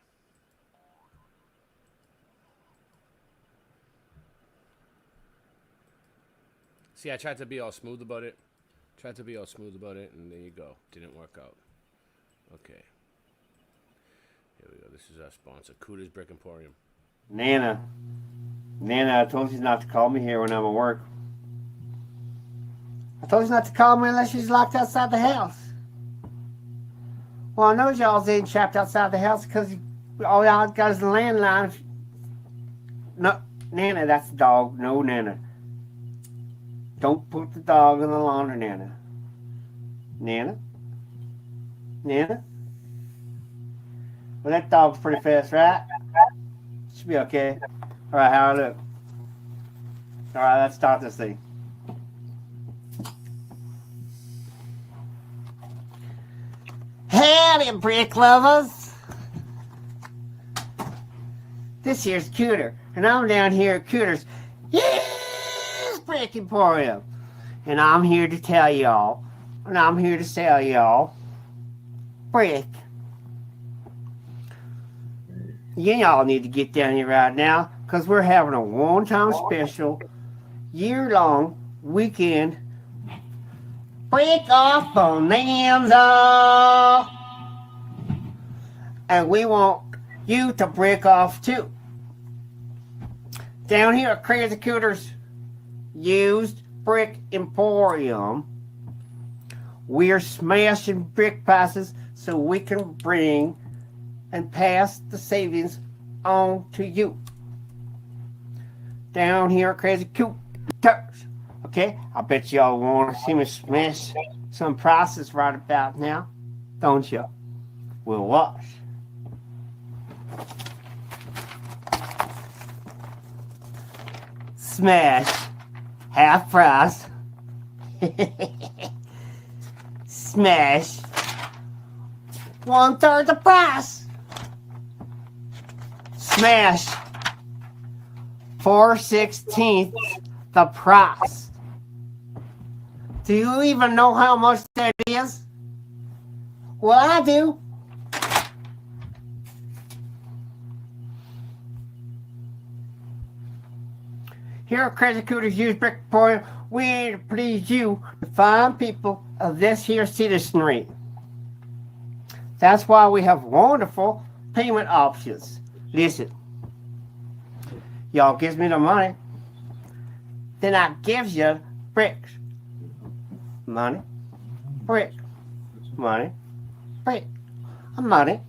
See, I tried to be all smooth about it. And there you go. Didn't work out. Okay. Here we go. This is our sponsor, Cooter's Brick Emporium. Nana, I told you not to call me here when I'm at work. I told you not to call me unless she's locked outside the house. Well, I know y'all ain't trapped outside the house because all y'all got is the landline. No, Nana, that's the dog. No, Nana. Don't put the dog in the laundry, Nana. Nana? Well, that dog's pretty fast, right? Should be okay. All right, how I look? All right, let's start this thing. Howdy, brick lovers. This here's Cooter, and I'm down here at Cooter's Brick Emporium. And I'm here to tell y'all, and I'm here to sell y'all brick. Y'all need to get down here right now, because we're having a one-time special, year-long weekend Brick Off Bonanza. And we want you to brick off too. Down here at Crazy Cooter's Used Brick Emporium, we're smashing brick prices so we can bring and pass the savings on to you. Down here at Crazy Cooters. Okay, I bet y'all want to see me smash some prices right about now, don't you? We'll watch. Smash. Half price. Smash. 1/3 the price. Smash. 4/16 the price. Do you even know how much that is? Well, I do. Here at Crazy Cooter's Used Brick Emporium, we aim to please you, the fine people of this here citizenry. That's why we have wonderful payment options. Listen, y'all gives me the money, then I gives you bricks. Money, brick, money, brick, money,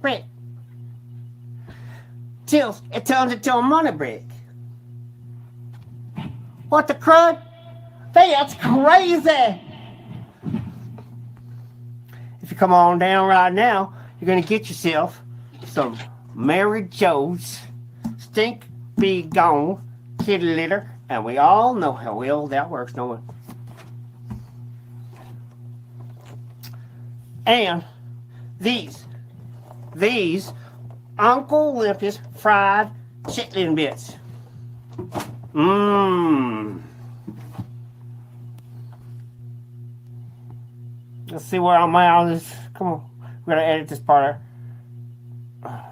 brick. Till it turns into a money brick. What the crud? That's crazy! If you come on down right now, you're gonna get yourself some Mary Jo's Stink Be Gone kitty litter, and we all know how well that works, don't we? And these Uncle Olympus fried chitlin bits. Mmm. Let's see where I'm at on this. Come on. We're going to edit this part out.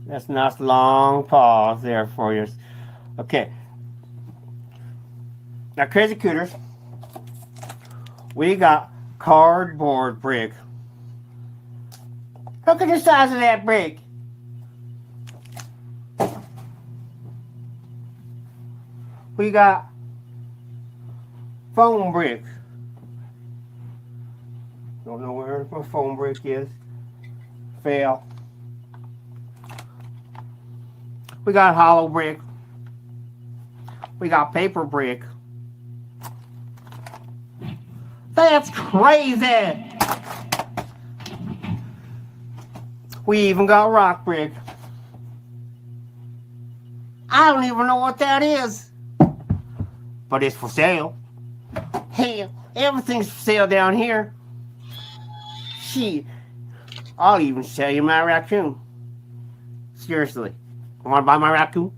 That's a nice long pause there for you. Okay. Now, Crazy Cooters, we got cardboard brick. Look at the size of that brick. We got foam brick. Don't know where my foam brick is. Fail. We got hollow brick. We got paper brick. That's crazy. We even got rock brick. I don't even know what that is. But it's for sale. Hey, everything's for sale down here. Shit. I'll even sell you my raccoon. Seriously. You want to buy my raccoon?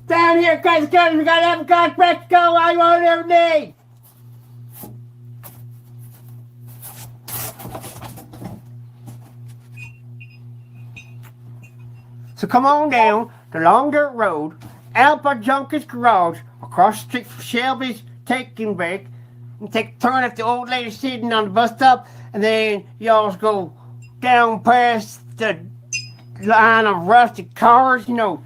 Down here, Crazy Cooters, we got apricot Mexico. I want everything. So come on down the long dirt road, out by Junker's garage, across the street from Shelby's Taking Break, and take a turn at the old lady sitting on the bus stop, and then y'all go down past the line of rusted cars, you know,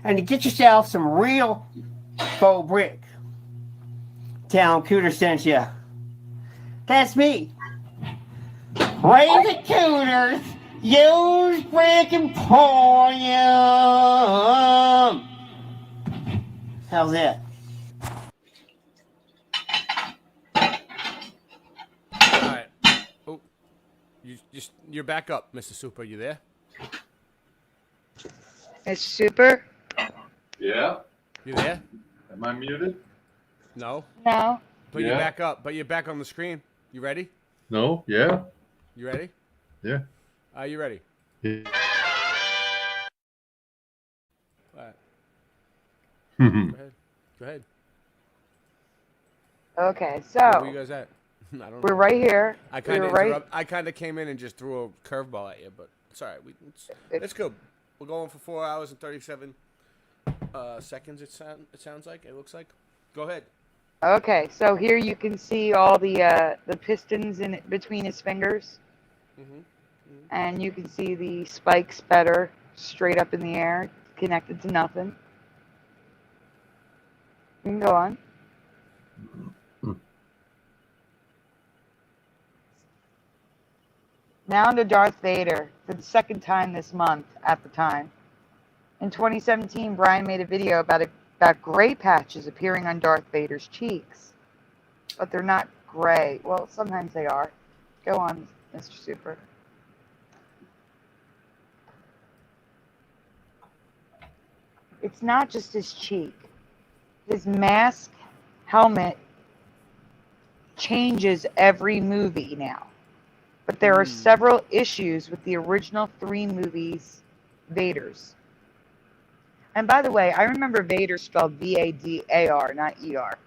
and to get yourself some real faux brick. Town Cooter sent you. That's me. Crazy Cooters. Use brick emporium. How's that? All right. Oh, you're back up, Mr. Super. You there? Mr. Super? Yeah. You there? Am I muted? No. No. But you're back up. But you're back on the screen. You ready? No. Yeah. You ready? Yeah. Are you ready? Yeah. All right. Mhm. Go ahead. Go ahead. Okay, Where so you guys at? I don't know. we're right here. I kind of right. I kind of came in and just threw a curveball at you, but it's all right. It's good. We're going for 4 hours and 37 seconds. It sounds like. It looks like. Go ahead. Okay, so here you can see all the pistons in between his fingers, and you can see the spikes better straight up in the air, connected to nothing. You can go on. Now to Darth Vader for the second time this month at the time. In 2017, Brian made a video about gray patches appearing on Darth Vader's cheeks. But they're not gray. Well, sometimes they are. Go on, Mr. Super. It's not just his cheek. His mask, helmet changes every movie now. But there are several issues with the original 3 movies' Vaders. And by the way, I remember Vader spelled V-A-D-A-R, not E-R.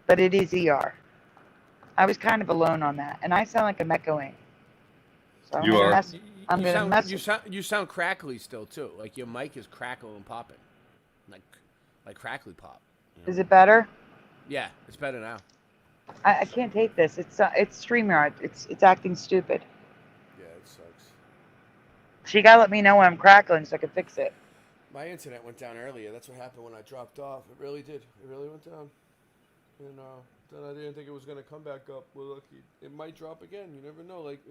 But it is E-R. I was kind of alone on that. And I sound like I'm echoing. So I'm gonna mess. You sound crackly still, too. Like your mic is crackling and popping. Like crackly pop. You know? Is it better? Yeah, it's better now. I can't take this. It's StreamYard. It's acting stupid. Yeah, it sucks. So you gotta let me know when I'm crackling so I can fix it. My internet went down earlier. That's what happened when I dropped off. It really did. It really went down. And then I didn't think it was gonna come back up. Well, look, it might drop again. You never know. Like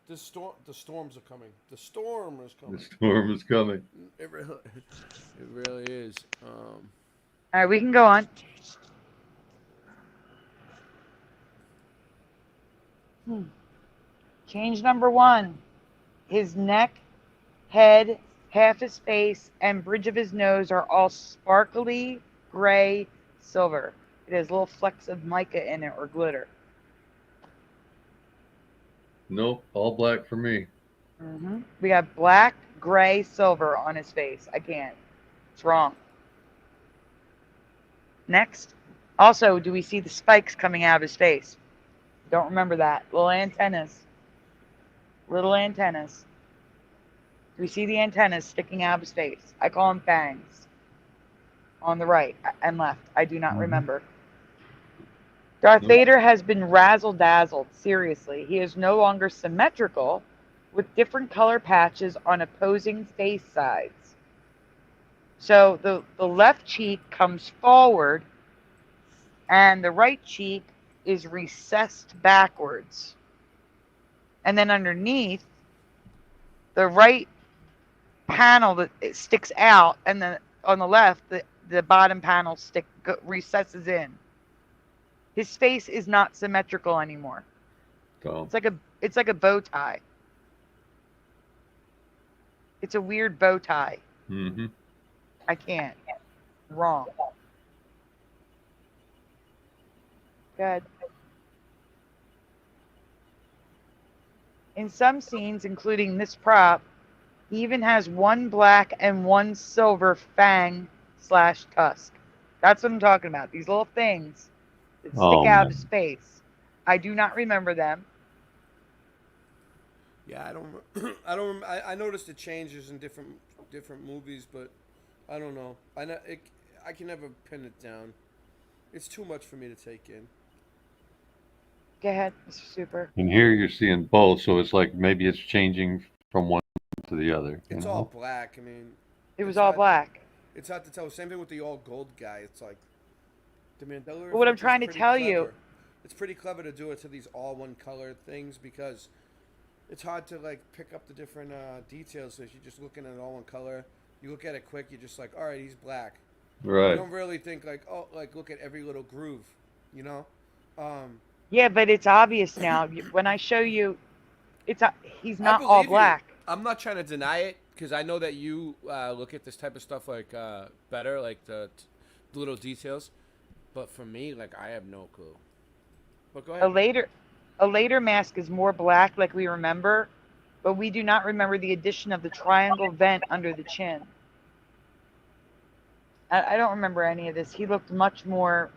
the storms are coming. The storm is coming. The storm is coming. It really is. All right, we can go on. Change number 1. His neck, head, half his face, and bridge of his nose are all sparkly gray silver. It has little flecks of mica in it or glitter. Nope, all black for me. We got black, gray, silver on his face. I can't. It's wrong. Next. Also, do we see the spikes coming out of his face? Don't remember that. Little antennas. Little antennas. Do we see the antennas sticking out of his face? I call them fangs. On the right and left. I do not remember. Darth Vader has been razzle-dazzled. Seriously. He is no longer symmetrical with different color patches on opposing face sides. So the left cheek comes forward and the right cheek is recessed backwards. And then underneath, the right panel that it sticks out, and then on the left, the bottom panel recesses in. His face is not symmetrical anymore. Oh. It's like a bow tie. It's a weird bow tie. Mm-hmm. I can't. Wrong. Good. In some scenes, including this prop, he even has one black and one silver fang / tusk. That's what I'm talking about. These little things that stick out of his face. I do not remember them. Yeah, I noticed the changes in different movies, but I don't know. I can never pin it down. It's too much for me to take in. Go ahead, Mr. Super. And here you're seeing both, so it's like maybe it's changing from one to the other. It's all black. I mean, it was all black. It's hard to tell. Same thing with the all gold guy. It's like the Mandela. But what I'm trying to tell you, it's pretty clever to do it to these all one color things because it's hard to like pick up the different details. So if you're just looking at it all one color, you look at it quick, you're just like, all right, he's black. Right. You don't really think like, oh, like look at every little groove, you know? Yeah, but it's obvious now. When I show you, he's not all black. I'm not trying to deny it because I know that you look at this type of stuff like better, like the little details. But for me, like I have no clue. But go ahead. A later mask is more black, like we remember, but we do not remember the addition of the triangle vent under the chin. I don't remember any of this. He looked much more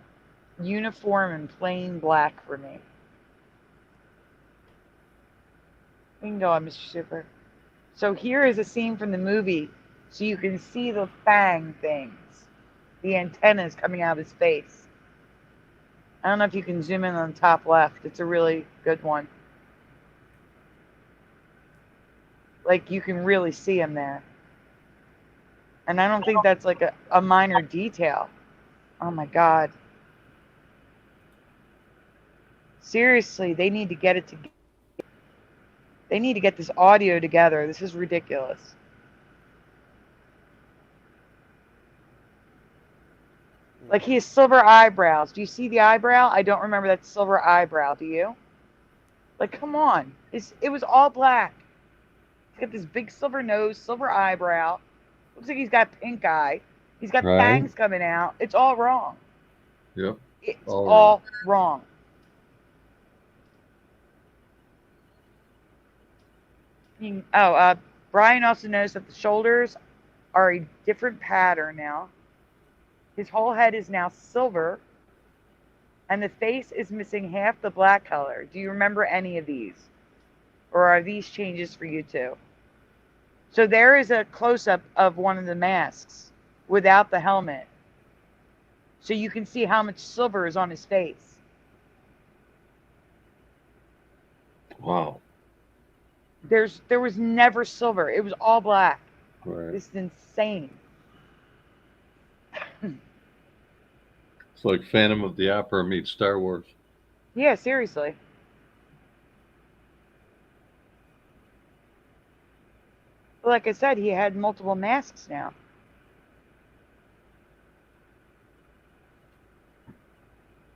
uniform and plain black for me. We can go on, Mr. Super. So here is a scene from the movie, so you can see the fang things, the antennas coming out of his face. I don't know if you can zoom in on the top left. It's a really good one. Like, you can really see him there. And I don't think that's like a minor detail. Oh my God. Seriously, they need to get it together. They need to get this audio together. This is ridiculous. Like, he has silver eyebrows. Do you see the eyebrow? I don't remember that silver eyebrow. Do you? Like, come on. It was all black. He's got this big silver nose, silver eyebrow. Looks like he's got pink eye. He's got fangs coming out. It's all wrong. Yep. It's all wrong. Brian also noticed that the shoulders are a different pattern now. His whole head is now silver, and the face is missing half the black color. Do you remember any of these? Or are these changes for you too? So there is a close-up of one of the masks without the helmet. So you can see how much silver is on his face. Wow. There was never silver. It was all black. Right. This is insane. It's like Phantom of the Opera meets Star Wars. Yeah, seriously. Like I said, he had multiple masks now.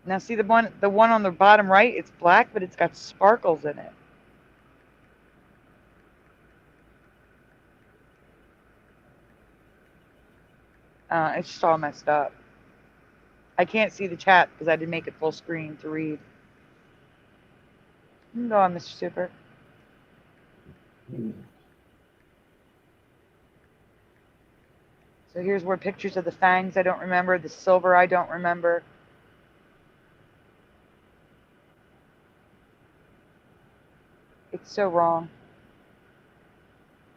Now see the one on the bottom right, it's black, but it's got sparkles in it. It's just all messed up. I can't see the chat because I didn't make it full screen to read. You can go on, Mr. Super. So here's more pictures of the fangs I don't remember, the silver I don't remember. It's so wrong.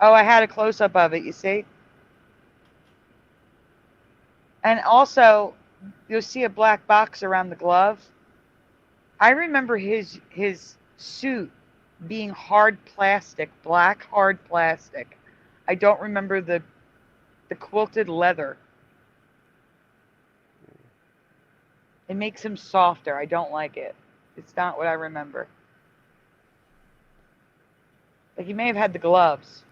Oh, I had a close-up of it, you see? And also, you'll see a black box around the glove. I remember his suit being hard plastic, black hard plastic. I don't remember the quilted leather. It makes him softer. I don't like it. It's not what I remember. Like, he may have had the gloves,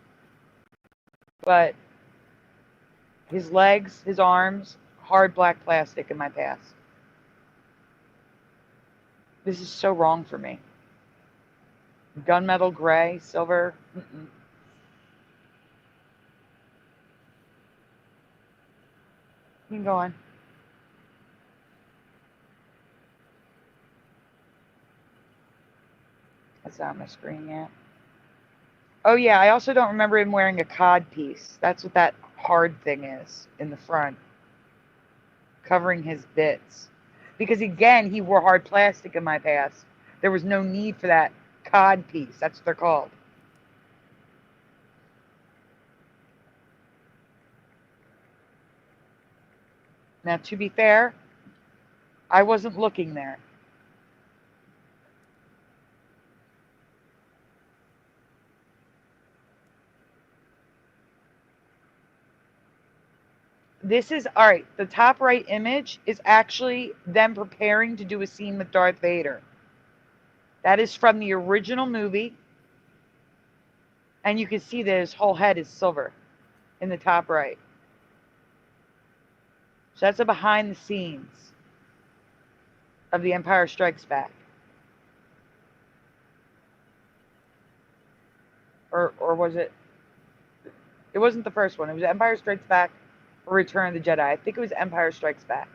but his legs, his arms, hard black plastic in my past. This is so wrong for me. Gunmetal gray, silver. Mm-mm. You can go on. That's not on my screen yet. Oh yeah, I also don't remember him wearing a cod piece. That's what that hard thing is in the front. Covering his bits. Because again, he wore hard plastic in my past. There was no need for that cod piece. That's what they're called. Now, to be fair, I wasn't looking there. This is, all right, the top right image is actually them preparing to do a scene with Darth Vader. That is from the original movie. And you can see that his whole head is silver in the top right. So that's a behind the scenes of The Empire Strikes Back. Or was it? It wasn't the first one. It was Empire Strikes Back or Return of the Jedi. I think it was Empire Strikes Back.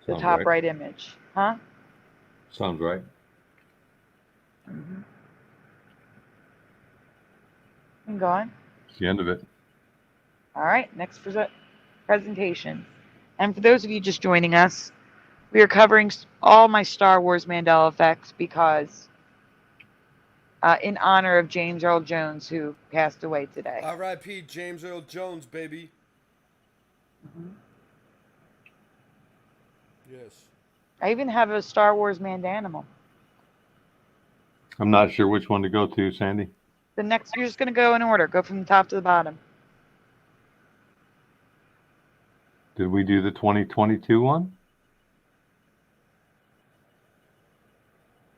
The Sounds top right image. Huh? Sounds right. Mm-hmm. And go on. It's the end of it. All right, next presentation. And for those of you just joining us, we are covering all my Star Wars Mandela effects because in honor of James Earl Jones, who passed away today. R.I.P. James Earl Jones, baby. Mm-hmm. Yes. I even have a Star Wars Mandanimal. I'm not sure which one to go to, Sandy. The next, you're just going to go in order. Go from the top to the bottom. Did we do the 2022 one?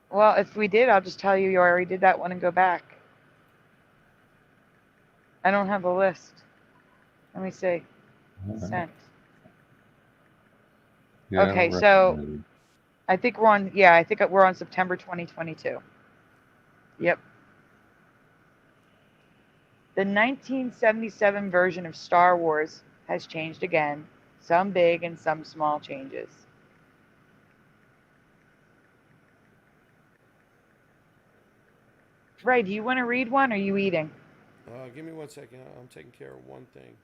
Well, if we did, I'll just tell you already did that one and go back. I don't have a list. Let me see. Sent. Yeah, Okay, so I think we're on, yeah, I think we're on September 2022. Yep. The 1977 version of Star Wars has changed again, some big and some small changes. Ray, do you want to read one or are you eating? Give me 1 second. I'm taking care of one thing.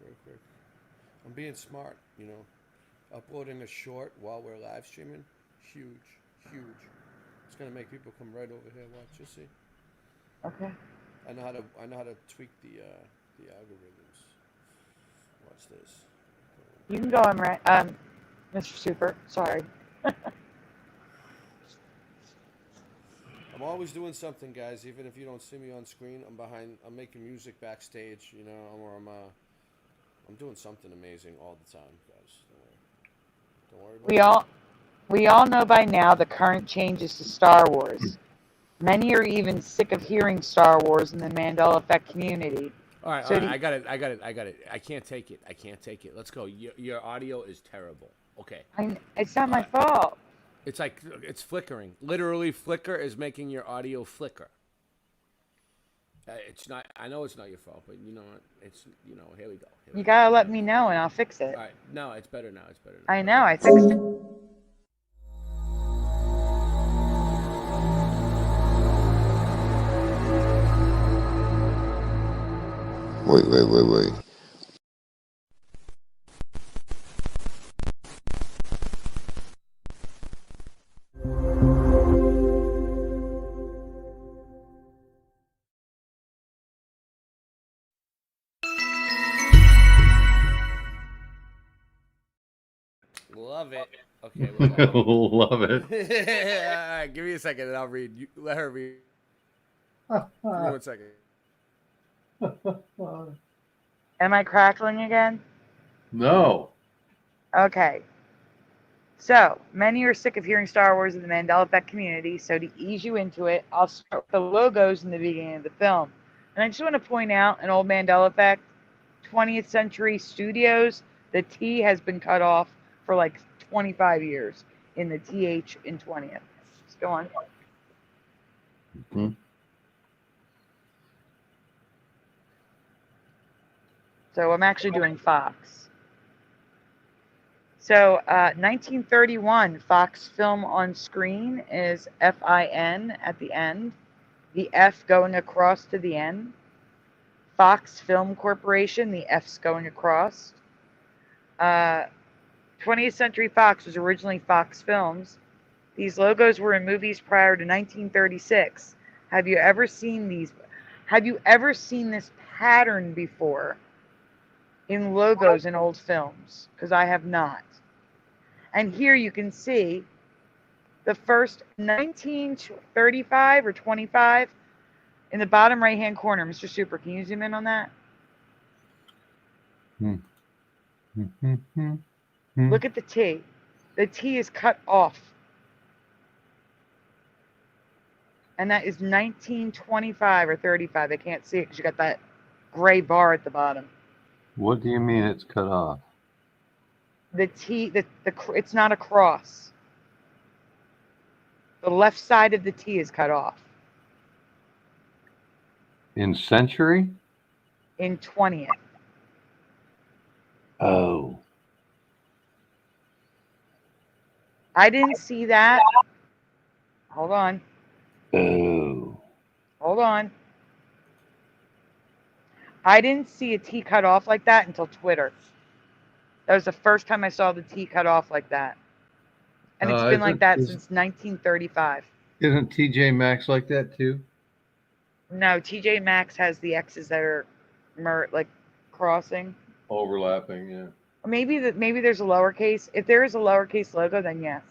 Real quick. I'm being smart, you know. Uploading a short while we're live streaming, huge. It's gonna make people come right over here. Watch, you see. Okay. I know how to tweak the algorithms. Watch this. You can go on, Ray. Mr. Super. Sorry. I'm always doing something, guys. Even if you don't see me on screen, I'm making music backstage, you know, or I'm doing something amazing all the time, guys. Don't worry about it. We all know by now the current changes to Star Wars. Many are even sick of hearing Star Wars in the Mandela Effect community. All right, I got it. I can't take it. Let's go. Your audio is terrible. Okay. It's not my fault. It's like, it's flickering. Literally, flicker is making your audio flicker. It's not, I know it's not your fault, but you know what? It's, you know, here we go. You gotta let me know and I'll fix it. All right. No, it's better now. I know, I fixed it. Wait. Okay, whatever. Love it. All right, give me a second and I'll read. Let her read. Give me 1 second. Am I crackling again? No. Okay. So, many are sick of hearing Star Wars in the Mandela Effect community, so to ease you into it, I'll start with the logos in the beginning of the film. And I just want to point out an old Mandela Effect, 20th Century Studios, the T has been cut off for like 25 years in the TH in 20th. Just go on. Hmm. So I'm actually doing Fox. So 1931, Fox Film on Screen is FIN at the end. The F going across to the N. Fox Film Corporation, the F's going across. 20th Century Fox was originally Fox Films. These logos were in movies prior to 1936. Have you ever seen these? Have you ever seen this pattern before in logos in old films? Because I have not. And here you can see the first 1935 or 25 in the bottom right-hand corner. Mr. Super, can you zoom in on that? Look at the T. The T is cut off. And that is 1925 or 35. I can't see it because you got that gray bar at the bottom. What do you mean it's cut off? The T, it's not a cross. The left side of the T is cut off. In century? In 20th. Oh. I didn't see that. Hold on. Oh. Hold on. I didn't see a T cut off like that until Twitter. That was the first time I saw the T cut off like that. And it's been like that since 1935. Isn't TJ Maxx like that too? No, TJ Maxx has the X's that are like crossing. Overlapping, yeah. Or maybe there's a lowercase. If there is a lowercase logo, then yes.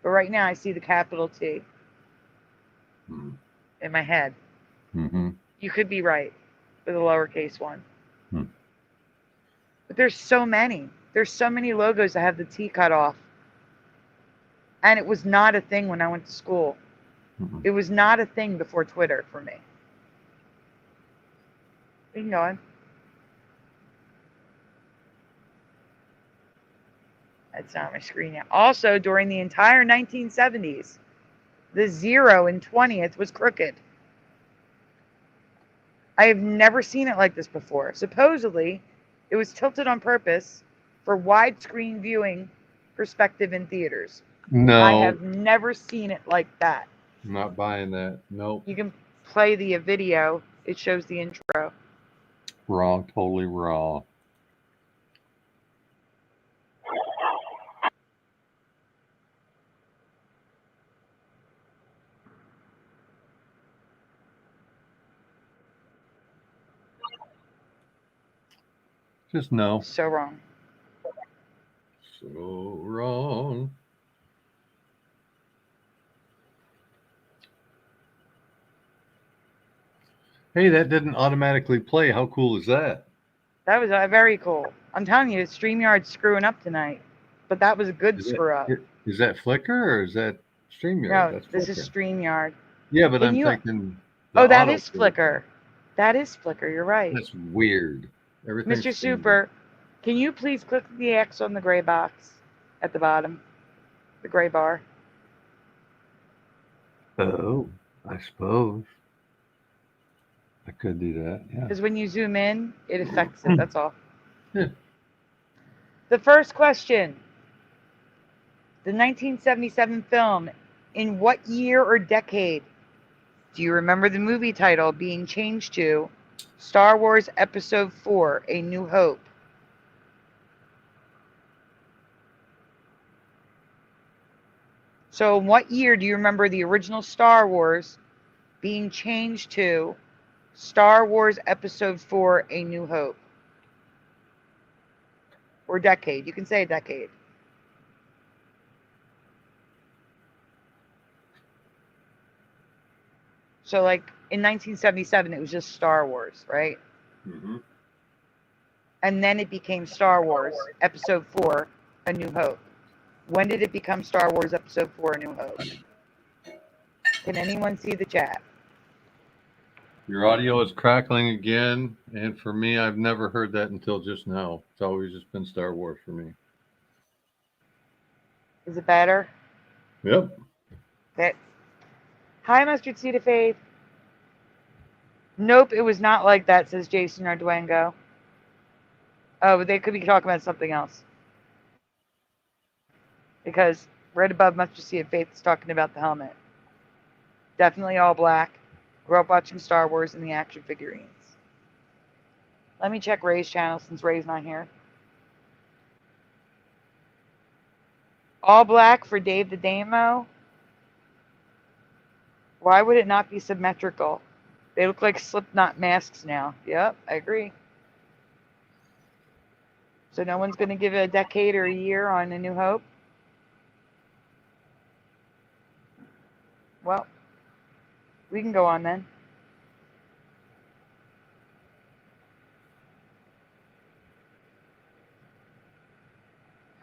But right now I see the capital T in my head. Mm-hmm. You could be right with a lowercase one. But there's so many. There's so many logos that have the T cut off. And it was not a thing when I went to school. It was not a thing before Twitter for me. You can go on. That's not my screen yet. Also, during the entire 1970s, the 0 in 20th was crooked. I have never seen it like this before. Supposedly, it was tilted on purpose for widescreen viewing perspective in theaters. No. I have never seen it like that. I'm not buying that. Nope. You can play the video. It shows the intro. Wrong. Totally wrong. Just no. So wrong. So wrong. Hey, that didn't automatically play. How cool is that? That was very cool. I'm telling you, StreamYard's screwing up tonight. But that was a good screw up. Is that Flickr or is that StreamYard? No, That's this Flickr. is StreamYard. Yeah, but Can I'm you- thinking. Oh, that auto is Flickr. That is Flickr. You're right. That's weird. Everything's Mr. Super, can you please click the X on the gray box at the bottom? The gray bar. Oh, I suppose. I could do that, yeah. Because when you zoom in, it affects it. That's all. Yeah. The first question. The 1977 film. In what year or decade do you remember the movie title being changed to Star Wars Episode 4, A New Hope? So in what year do you remember the original Star Wars being changed to Star Wars Episode 4, A New Hope? Or decade. You can say a decade. So, like, in 1977, it was just Star Wars, right? Mm-hmm. And then it became Star Wars Episode 4, A New Hope. When did it become Star Wars Episode 4, A New Hope? Can anyone see the chat? Your audio is crackling again, and for me, I've never heard that until just now. It's always just been Star Wars for me. Is it better? Yep. That. Hi, Mustard Seed of Faith. Nope, it was not like that, says Jason Arduengo. Oh, but they could be talking about something else. Because right above Mustard Seed of Faith is talking about the helmet. Definitely all black. Grew up watching Star Wars and the action figurines. Let me check Ray's channel since Ray's not here. All black for Dave the Damo. Why would it not be symmetrical? They look like Slipknot masks now. Yep, I agree. So no one's going to give it a decade or a year on A New Hope? Well, we can go on then.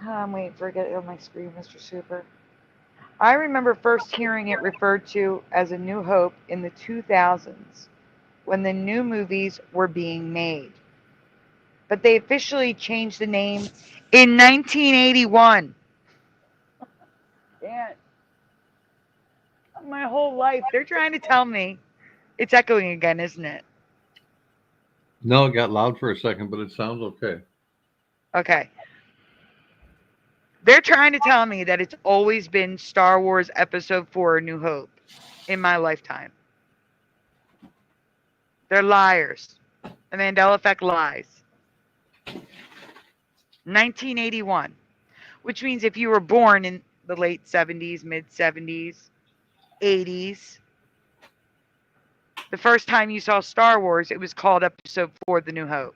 I'm waiting for it to get on my screen, Mr. Super. I remember first hearing it referred to as A New Hope in the 2000s when the new movies were being made. But they officially changed the name in 1981. Yeah. My whole life, they're trying to tell me. It's echoing again, isn't it? No, it got loud for a second, but it sounds okay. Okay. They're trying to tell me that it's always been Star Wars Episode 4, A New Hope in my lifetime. They're liars. The Mandela Effect lies. 1981, which means if you were born in the late 70s, mid 70s, 80s, the first time you saw Star Wars, it was called Episode 4, The New Hope.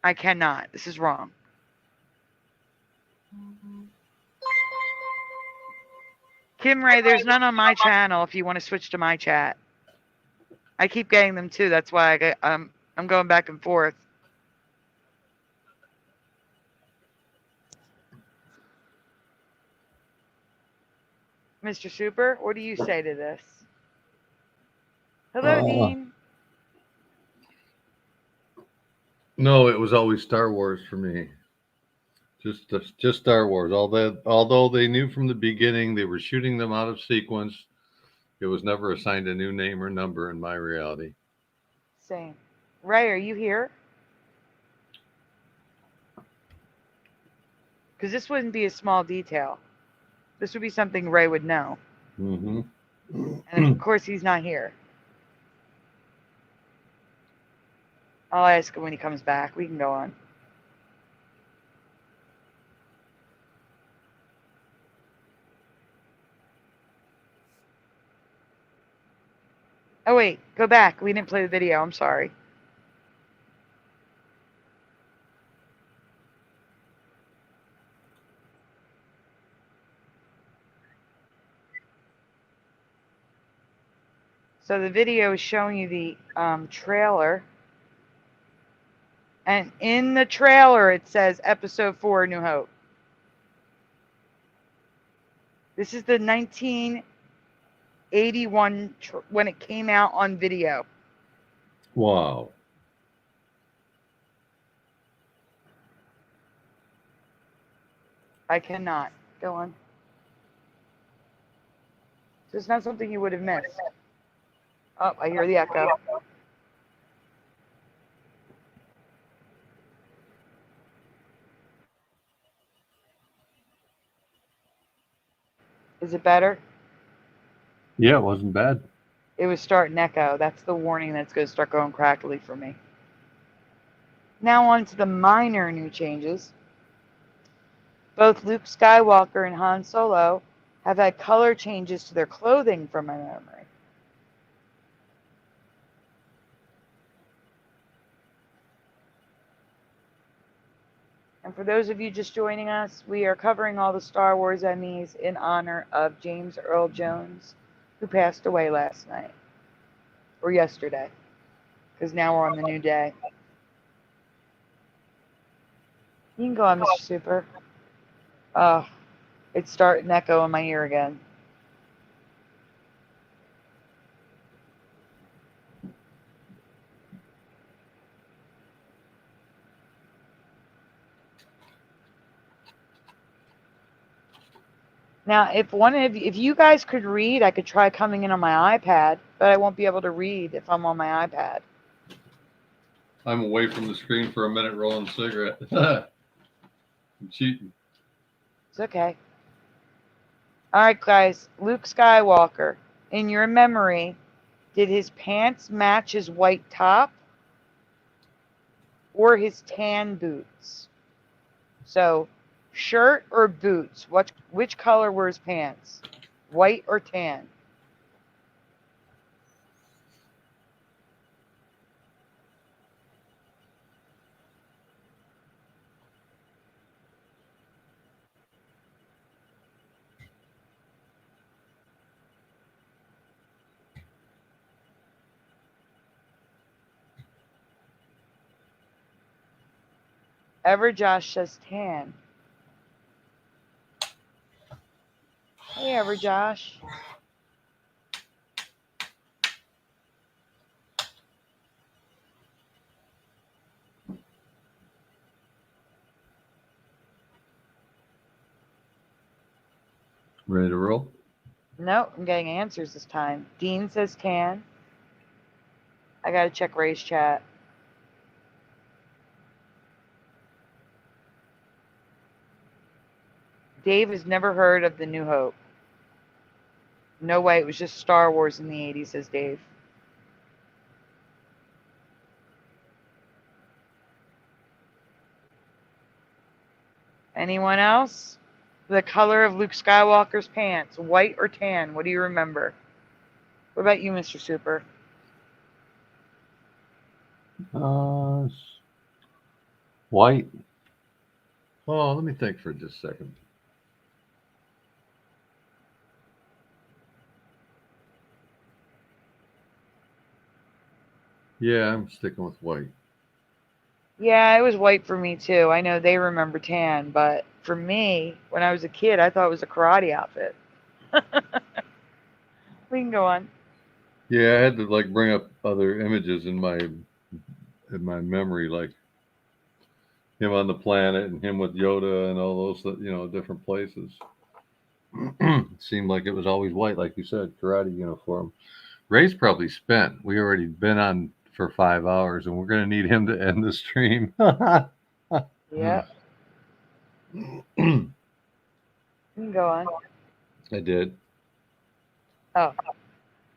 I cannot. This is wrong. Kim Ray, there's none on my channel if you want to switch to my chat. I keep getting them too. That's why I'm going back and forth. Mr. Super, what do you say to this? Hello, Dean. No, it was always Star Wars for me. Just Star Wars. Although they knew from the beginning they were shooting them out of sequence, it was never assigned a new name or number in my reality. Same. Ray, are you here? Because this wouldn't be a small detail. This would be something Ray would know. Mm-hmm. And of course, he's not here. I'll ask him when he comes back. We can go on. Oh, wait. Go back. We didn't play the video. I'm sorry. So the video is showing you the trailer. And in the trailer, it says Episode 4, New Hope. This is the 1981 when it came out on video. Wow. I cannot. Go on. This is not something you would have missed. Oh, I hear the echo. Is it better? Yeah, it wasn't bad. It was starting echo. That's the warning that's going to start going crackly for me. Now on to the minor new changes. Both Luke Skywalker and Han Solo have had color changes to their clothing from my memory. And for those of you just joining us, we are covering all the Star Wars Emmys in honor of James Earl Jones, who passed away last night. Or yesterday. Because now we're on the new day. You can go on, Mr. Super. Oh, it's starting to echo in my ear again. Now, if you guys could read, I could try coming in on my iPad, but I won't be able to read if I'm on my iPad. I'm away from the screen for a minute rolling a cigarette. I'm cheating. It's okay. All right, guys. Luke Skywalker, in your memory, did his pants match his white top or his tan boots? So, shirt or boots? Which color were his pants? White or tan? Everjosh says tan. Hey, Everjosh. Ready to roll? No, I'm getting answers this time. Dean says tan. I gotta check Ray's chat. Dave has never heard of The New Hope. No way, it was just Star Wars in the 80s, says Dave. Anyone else? The color of Luke Skywalker's pants, white or tan? What do you remember? What about you, Mr. Super? White. Oh, let me think for just a second. Yeah, I'm sticking with white. Yeah, it was white for me too. I know they remember tan, but for me, when I was a kid, I thought it was a karate outfit. We can go on. Yeah, I had to like bring up other images in my memory, like him on the planet and him with Yoda and all those, different places. It seemed like it was always white, like you said, karate uniform. Ray's probably spent. We already been on for 5 hours, and we're going to need him to end the stream. Yeah. You can go on. I did. Oh.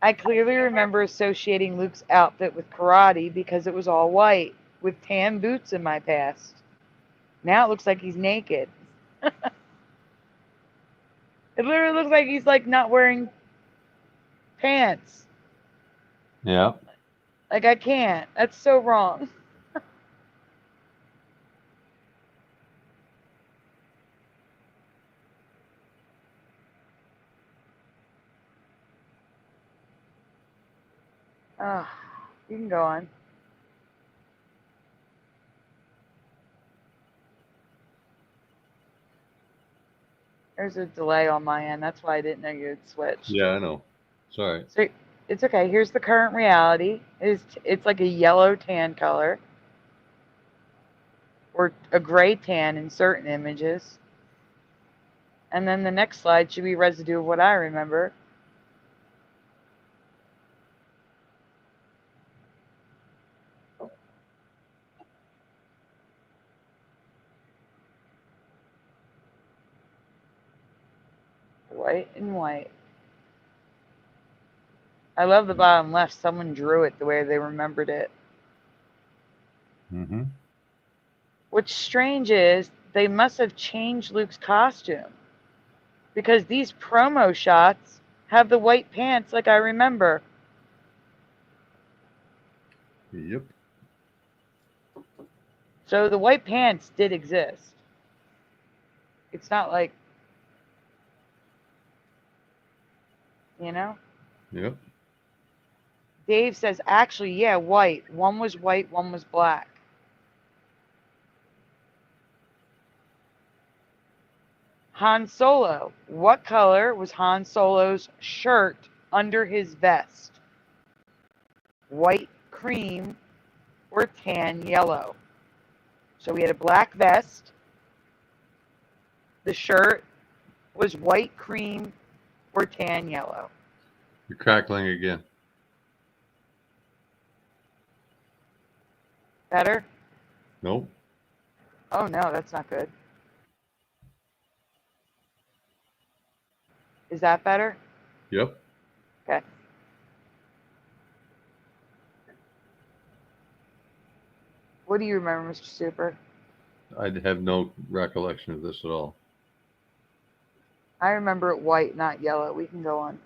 I clearly remember associating Luke's outfit with karate because it was all white with tan boots in my past. Now it looks like he's naked. It literally looks like he's like not wearing pants. Yeah. Like I can't. That's so wrong. Oh, you can go on. There's a delay on my end. That's why I didn't know you had switched. Yeah, I know. Sorry. So it's okay. Here's the current reality. It's like a yellow tan color. Or a gray tan in certain images. And then the next slide should be residue of what I remember. White and white. I love the bottom left. Someone drew it the way they remembered it. Mm-hmm. What's strange is they must have changed Luke's costume. Because these promo shots have the white pants like I remember. Yep. So the white pants did exist. It's not like, you know? Yep. Dave says, actually, yeah, white. One was white, one was black. Han Solo. What color was Han Solo's shirt under his vest? White, cream, or tan yellow? So we had a black vest. The shirt was white, cream, or tan yellow. You're crackling again. Better? Nope. Oh no, that's not good. Is that better? Yep. Okay. What do you remember, Mr. Super? I have no recollection of this at all. I remember it white, not yellow. We can go on.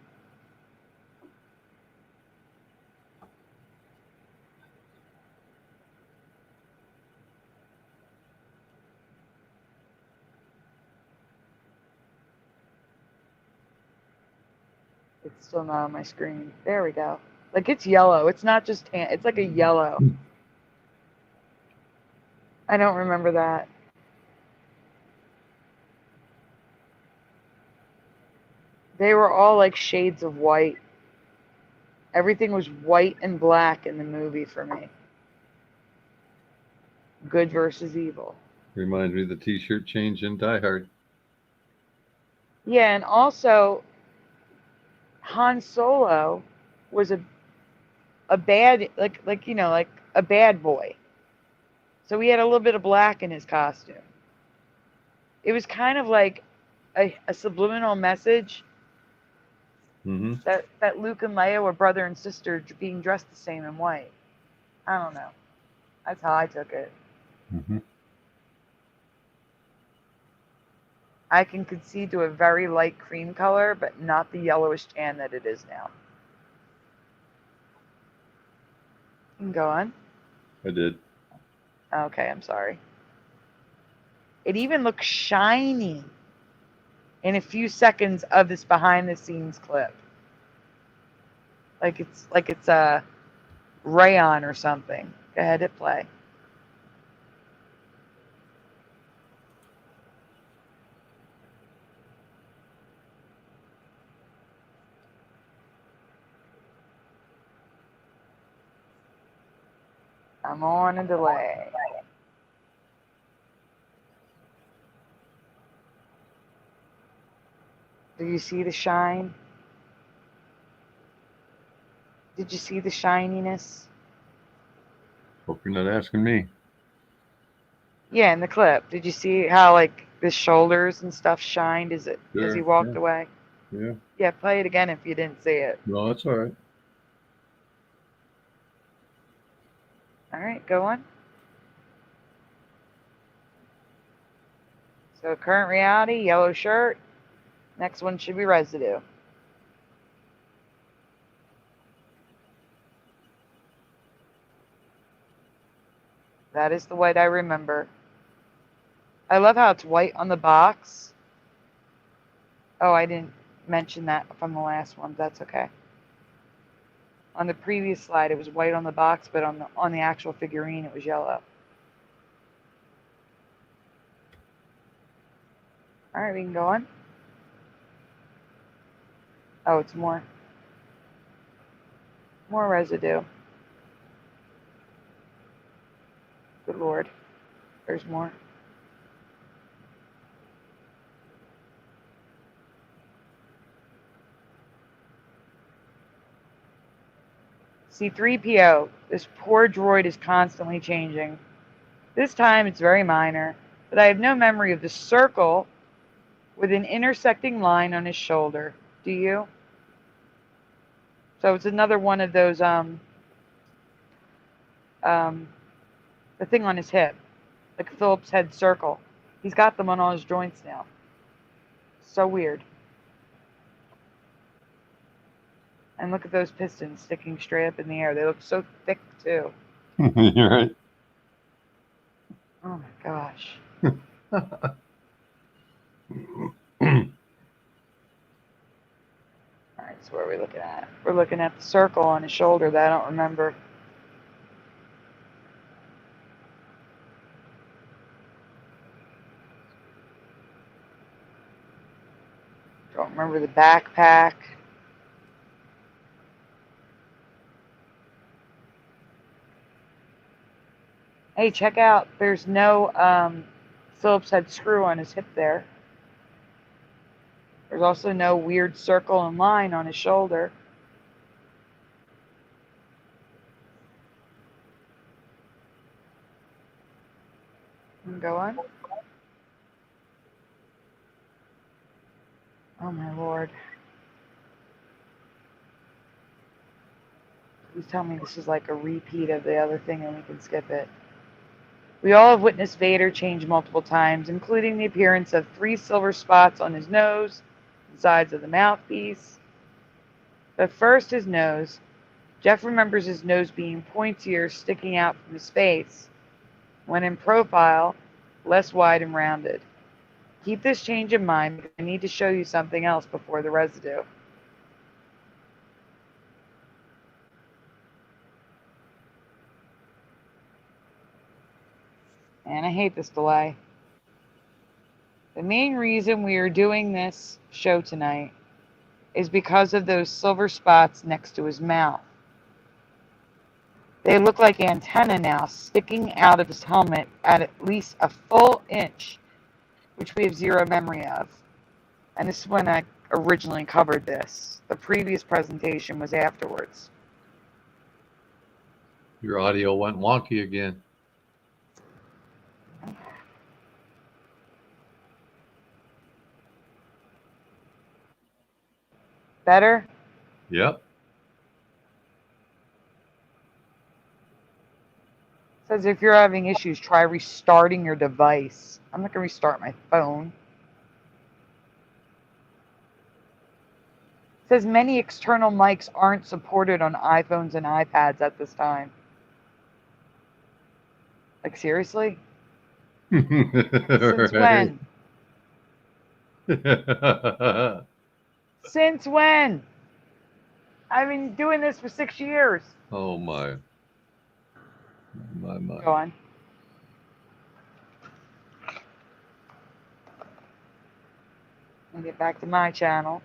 It's still not on my screen. There we go. Like, it's yellow. It's not just tan. It's like a yellow. I don't remember that. They were all like shades of white. Everything was white and black in the movie for me. Good versus evil. Reminds me of the T-shirt change in Die Hard. Yeah, and also Han Solo was a bad like you know, like a bad boy. So he had a little bit of black in his costume. It was kind of like a subliminal message that Luke and Leia were brother and sister being dressed the same in white. I don't know. That's how I took it. I can concede to a very light cream color, but not the yellowish tan that it is now. You can go on. I did. Okay, I'm sorry. It even looks shiny in a few seconds of this behind the scenes clip. Like it's a rayon or something. Go ahead, hit play. I'm on a delay. Do you see the shine? Did you see the shininess? Hope you're not asking me. Yeah, in the clip. Did you see how like the shoulders and stuff shined as he walked away? Yeah. Yeah, play it again if you didn't see it. No, that's all right. All right, go on. So current reality, yellow shirt. Next one should be residue. That is the white I remember. I love how it's white on the box. Oh, I didn't mention that from the last one. That's okay. On the previous slide, it was white on the box, but on the actual figurine, it was yellow. All right, we can go on. Oh, it's more. More residue. Good Lord. There's more. C-3PO. This poor droid is constantly changing. This time it's very minor, but I have no memory of the circle with an intersecting line on his shoulder. Do you? So it's another one of those, the thing on his hip, like a Phillips head circle. He's got them on all his joints now. So weird. And look at those pistons sticking straight up in the air. They look so thick, too. You're right. Oh, my gosh. looking at? We're looking at the circle on his shoulder that I don't remember. Don't remember the backpack. Hey, check out. There's no Phillips head screw on his hip there. There's also no weird circle and line on his shoulder. Go on. Oh my lord. Please tell me this is like a repeat of the other thing and we can skip it. We all have witnessed Vader change multiple times, including the appearance of 3 silver spots on his nose, the sides of the mouthpiece. But first, his nose. Jeff remembers his nose being pointier, sticking out from his face. When in profile, less wide and rounded. Keep this change in mind because I need to show you something else before the residue. And I hate this delay. The main reason we are doing this show tonight is because of those silver spots next to his mouth. They look like antennae now sticking out of his helmet at least a full inch, which we have zero memory of. And this is when I originally covered this. The previous presentation was afterwards. Your audio went wonky again. Better? Yep. Says if you're having issues, try restarting your device. I'm not going to restart my phone. Says many external mics aren't supported on iPhones and iPads at this time. Like, seriously? Since when? Since when? I've been doing this for 6 years. Oh my. My. Go on. I'll get back to my channel.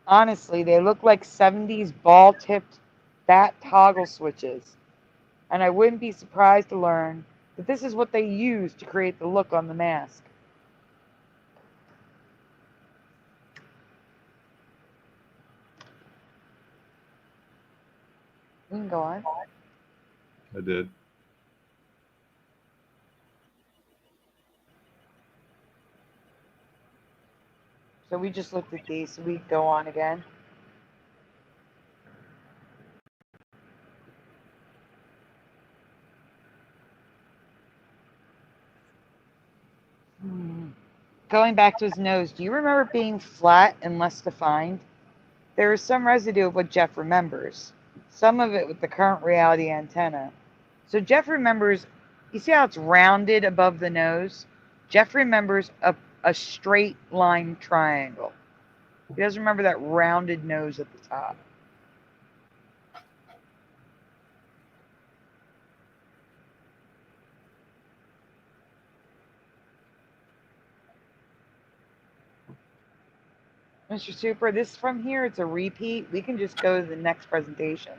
Honestly, they look like 70s ball-tipped bat toggle switches. And I wouldn't be surprised to learn that this is what they use to create the look on the mask. You can go on. I did. So we just looked at these, so we go on again. Going back to his nose, do you remember it being flat and less defined? There is some residue of what Jeff remembers. Some of it with the current reality antenna. So Jeff remembers, you see how it's rounded above the nose? Jeff remembers a straight line triangle. He doesn't remember that rounded nose at the top. Mr. Super, this from here, it's a repeat. We can just go to the next presentation.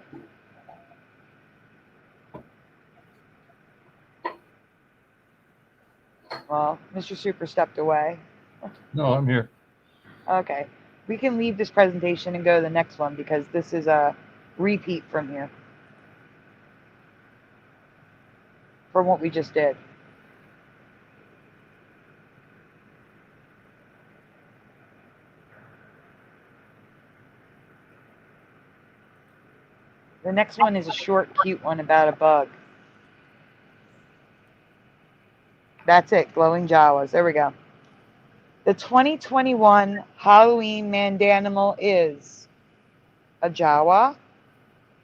Well, Mr. Super stepped away. No, I'm here. Okay. We can leave this presentation and go to the next one because this is a repeat from here. From what we just did. The next one is a short, cute one about a bug. That's it, glowing Jawas. There we go. The 2021 Halloween Mandanimal is a Jawa.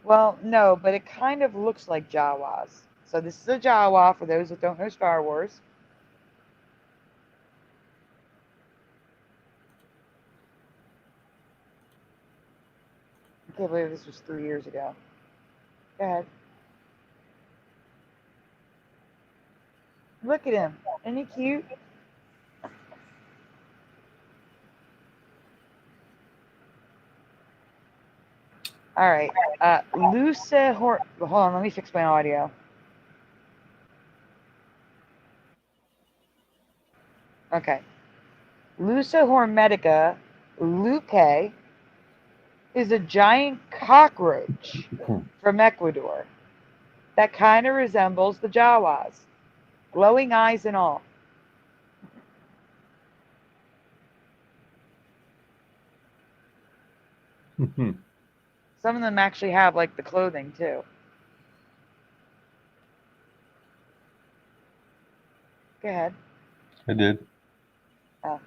Well, no, but it kind of looks like Jawas. So this is a Jawa for those that don't know Star Wars. Can't believe this was 3 years ago. Go ahead. Look at him. Isn't he cute? All right. Hold on, let me fix my audio. Okay. Lusa hormetica lucae is a giant cockroach from Ecuador that kind of resembles the Jawas. Glowing eyes and all. Some of them actually have like the clothing too. Go ahead. I did. Oh.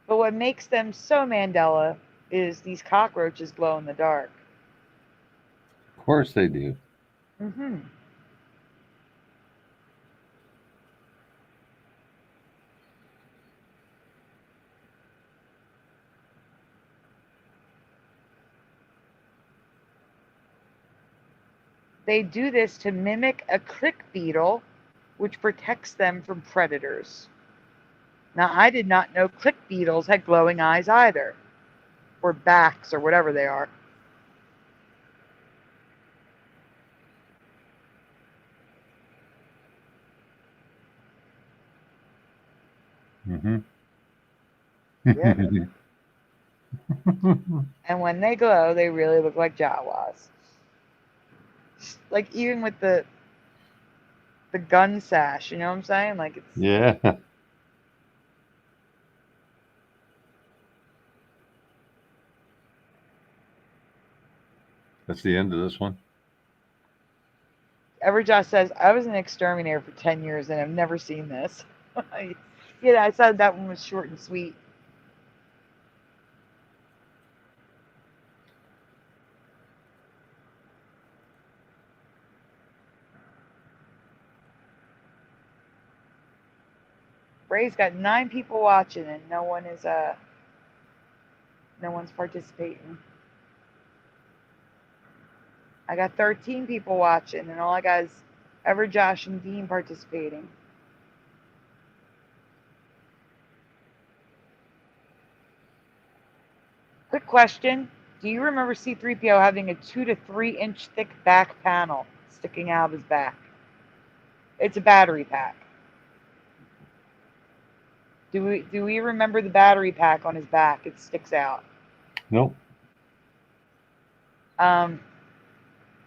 But what makes them so Mandela is these cockroaches glow in the dark. Of course they do. Mm-hmm. They do this to mimic a click beetle, which protects them from predators. Now, I did not know click beetles had glowing eyes either, or backs, or whatever they are. Mm-hmm. Yep. And when they glow, they really look like Jawas. Like even with the gun sash, you know what I'm saying? Like it's Yeah. That's the end of this one. Everjoss says, I was an exterminator for 10 years and I've never seen this. Yeah, I said that one was short and sweet. Ray's got 9 people watching and no one's participating. I got 13 people watching and all I got is Everjosh and Dean participating. Quick question. Do you remember C-3PO having a 2 to 3 inch thick back panel sticking out of his back? It's a battery pack. Do we remember the battery pack on his back? It sticks out. Nope.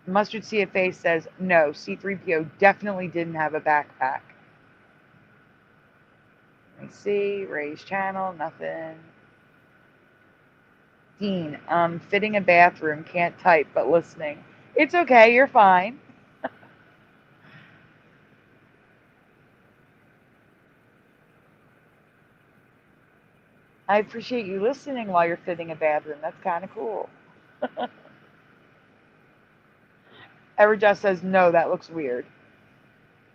Mustard CFA says, no, C-3PO definitely didn't have a backpack. Let me see. Ray's channel, nothing. Dean, fitting a bathroom, can't type, but listening. It's okay, you're fine. I appreciate you listening while you're fitting a bathroom. That's kind of cool. Everjoss says, no, that looks weird.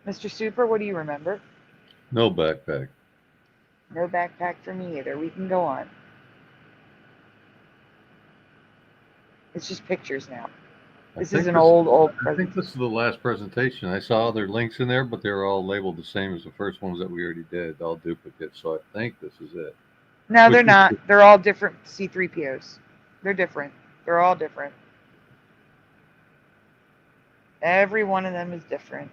Mr. Super, what do you remember? No backpack. No backpack for me either. We can go on. It's just pictures now. This is an old I think this is the last presentation. I saw other links in there, but they were all labeled the same as the first ones that we already did, all duplicates. So I think this is it. No, they're not. They're all different C-3POs. They're different. They're all different. Every one of them is different.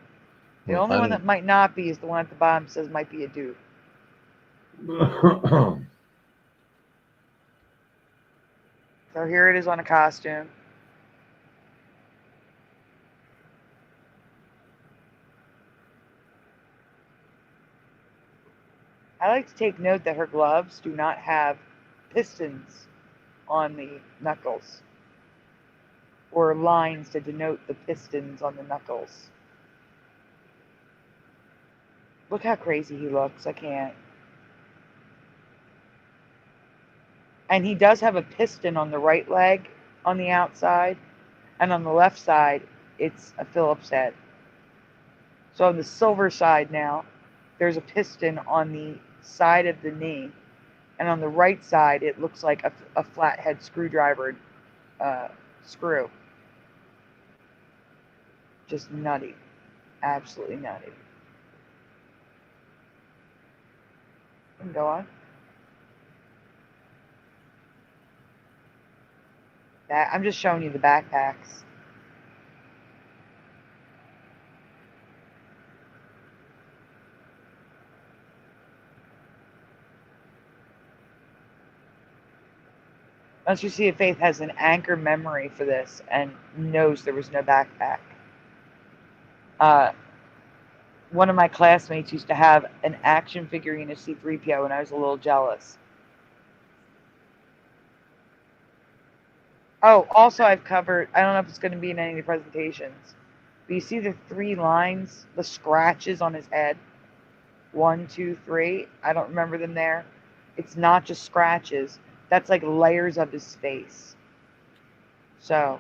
The only one that might not be is the one at the bottom says might be a dupe. So here it is on a costume. I like to take note that her gloves do not have pistons on the knuckles or lines to denote the pistons on the knuckles. Look how crazy he looks. I can't. And he does have a piston on the right leg on the outside, and on the left side, it's a Phillips head. So on the silver side now, there's a piston on the side of the knee, and on the right side, it looks like a flathead screwdriver screw. Just nutty. Absolutely nutty. And go on. I'm just showing you the backpacks. Once you see if Faith has an anchor memory for this and knows there was no backpack. One of my classmates used to have an action figurine of C-3PO, and I was a little jealous. Oh, also I've covered, I don't know if it's going to be in any of the presentations, but you see the 3 lines, the scratches on his head? 1, 2, 3. I don't remember them there. It's not just scratches. That's like layers of his face. So,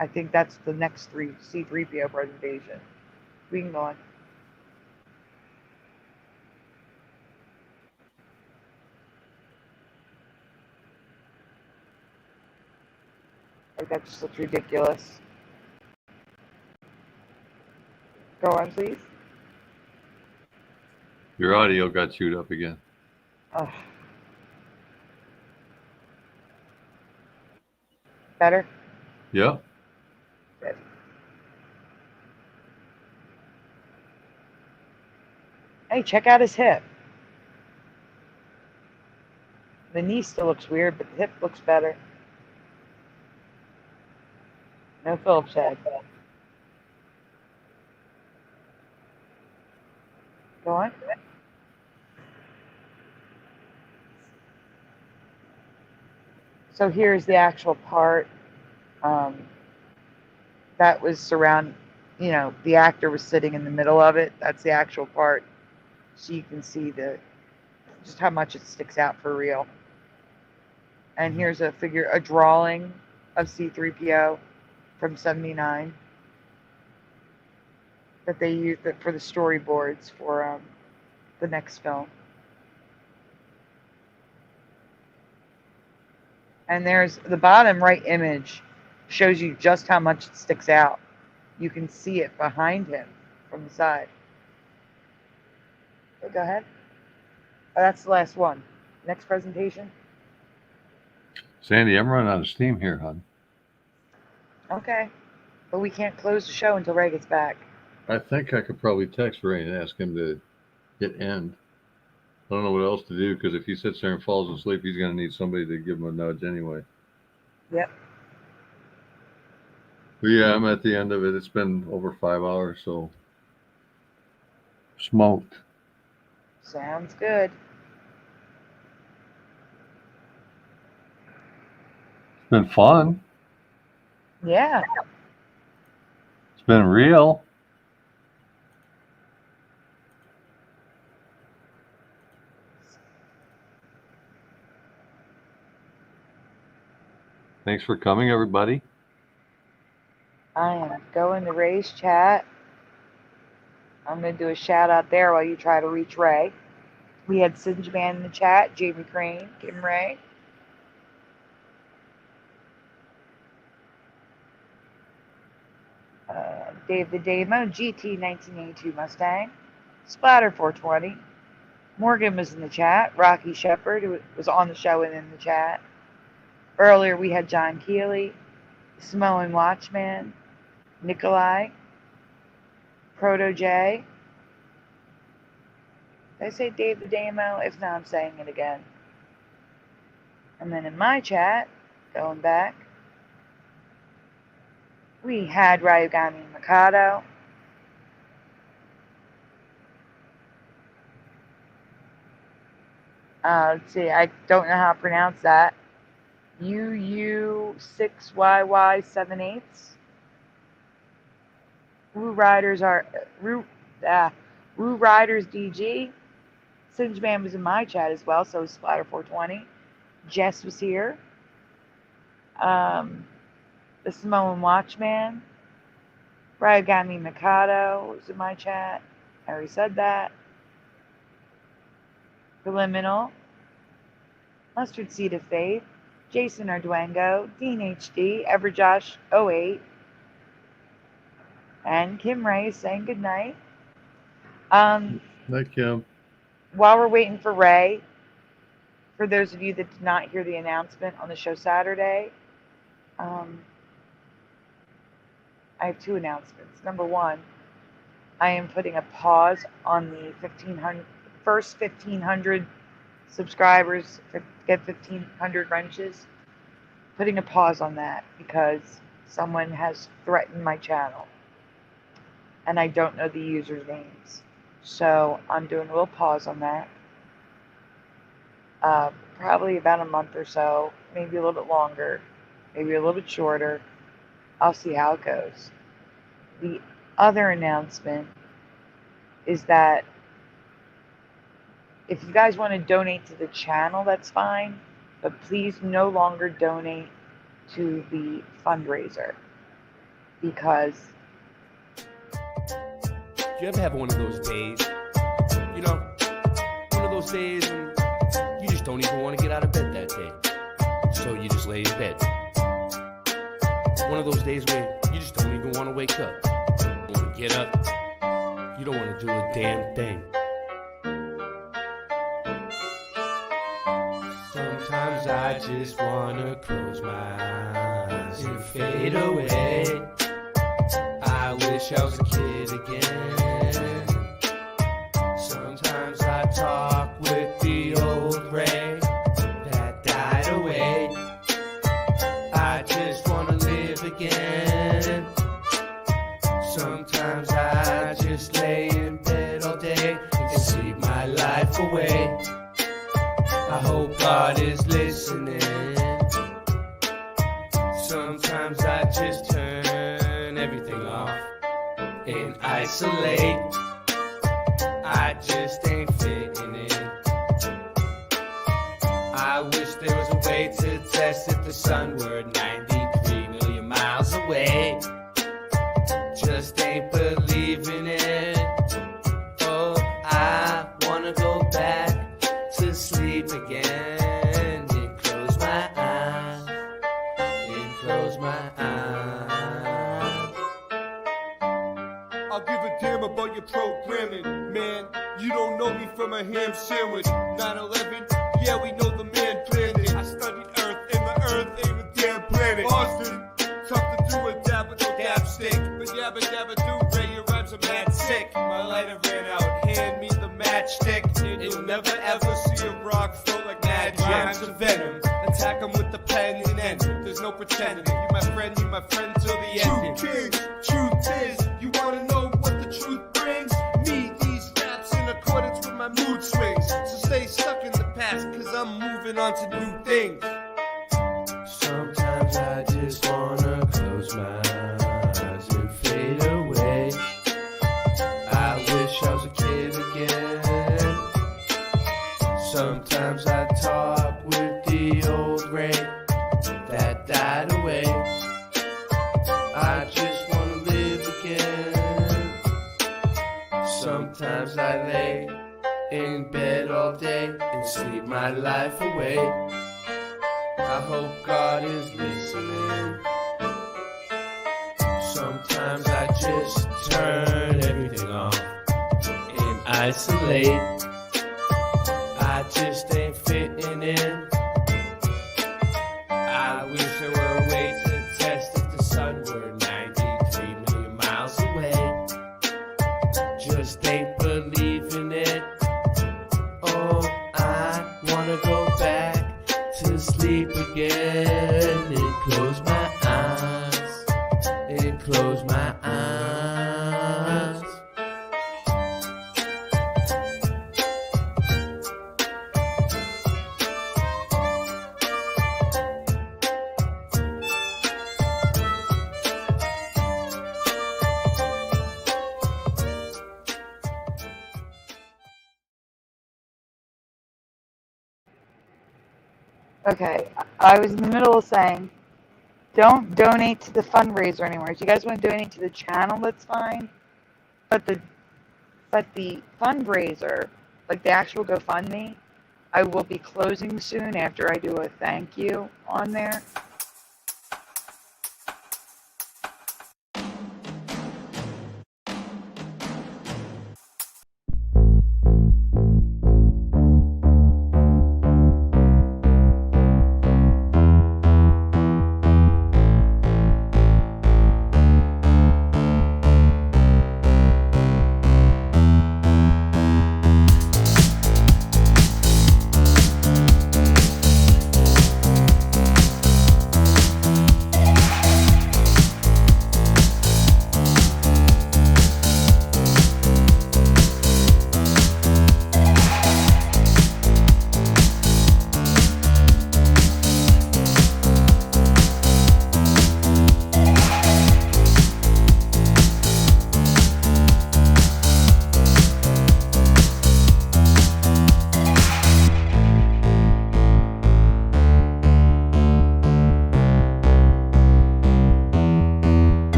I think that's the next C-3PO presentation. We can go on. Like, that just looks ridiculous. Go on, please. Your audio got chewed up again. Ugh. Better? Yeah. Good. Hey, check out his hip. The knee still looks weird, but the hip looks better. No Phillips head. Go on. So here's the actual part that was the actor was sitting in the middle of it. That's the actual part. So you can see just how much it sticks out for real. And here's a drawing of C-3PO from '79 that they used for the storyboards for the next film. And there's the bottom right image shows you just how much it sticks out. You can see it behind him from the side. Okay, go ahead. Oh, that's the last one. Next presentation. Sandy, I'm running out of steam here, hon. Okay. But we can't close the show until Ray gets back. I think I could probably text Ray and ask him to hit end. I don't know what else to do, because if he sits there and falls asleep, he's going to need somebody to give him a nudge anyway. Yep. But yeah, I'm at the end of it. It's been over 5 hours, so smoked. Sounds good. It's been fun. Yeah. It's been real. Thanks for coming, everybody. I am going to Ray's chat. I'm going to do a shout out there while you try to reach Ray. We had Singe Man in the chat, Jamie Crane, Kim Ray. Dave the Damo, GT 1982 Mustang, Splatter 420. Morgan was in the chat. Rocky Shepard, who was on the show and in the chat. Earlier we had John Keeley, Samoan Watchman, Nikolai, Proto J. Did I say Dave the Damo? If not, I'm saying it again. And then in my chat, going back, we had Ryugami Mikado. Let's see, I don't know how to pronounce that. UU6YY78. Woo Riders DG. Singe Man was in my chat as well, so was Splatter 420. Jess was here. The Samoan Watchman. Ryugami Mikado was in my chat. I already said that. The Liminal. Mustard Seed of Faith. Jason Arduengo, Dean HD, Everjosh08, and Kim Ray saying goodnight. Night, Kim. While we're waiting for Ray, for those of you that did not hear the announcement on the show Saturday, I have two announcements. Number one, I am putting a pause on the first 1,500 subscribers, get 1,500 wrenches. Putting a pause on that because someone has threatened my channel. And I don't know the users' names. So I'm doing a little pause on that. Probably about a month or so, maybe a little bit longer, maybe a little bit shorter. I'll see how it goes. The other announcement is that if you guys want to donate to the channel, that's fine, but please no longer donate to the fundraiser because Do you ever have one of those days? You know, one of those days when you just don't even want to get out of bed that day. So you just lay in bed. One of those days where you just don't even want to wake up. You don't want to get up. You don't want to do a damn thing. Sometimes I just want to close my eyes and fade away. I wish I was a kid again. Sometimes I talk with the old Ray that died away. I just want to live again. Sometimes I just lay in bed all day and sleep my life away. I hope God is listening. Sometimes I just turn everything off and isolate. I just ain't fitting in. I wish there was a way to test if the sun were 93 million miles away. Just ain't believing it. Oh, I wanna go back to sleep again and close my eyes, and close my eyes. I'll give a damn about your programming, man. You don't know me from a ham sandwich. 9/11, yeah, we know the man planned it. I studied Earth, and the Earth ain't a damn planet. Austin, tough to do a dab with no dab stick. But yabba dabba do, Ray, your rhymes are mad sick. My lighter ran out, hand me the matchstick. And you'll never ever see a rock float like magic. Rhymes of venom, attack 'em with the pen and end. There's no pretending. You my friend till the end. Truth is, you wanna know what the truth brings? Me, these raps in accordance with my mood swings. So stay stuck in the past, cause I'm moving on to new things. Sometimes I just wanna close my eyes and fade away. I wish I was a kid again. Sometimes I talk with the old Ray that died away. I just wanna live again. Sometimes I lay in bed all day and sleep my life away. I hope God is listening. Sometimes I just turn everything off and isolate. I just ain't fitting in. I wish there were a way to test if the sun were 93 million miles away. Just ain't believing it. Oh, I wanna go back to sleep again and close my eyes, and close my eyes. Okay, I was in the middle of saying, don't donate to the fundraiser anymore. If you guys want to donate to the channel, that's fine. But the fundraiser, like the actual GoFundMe, I will be closing soon after I do a thank you on there.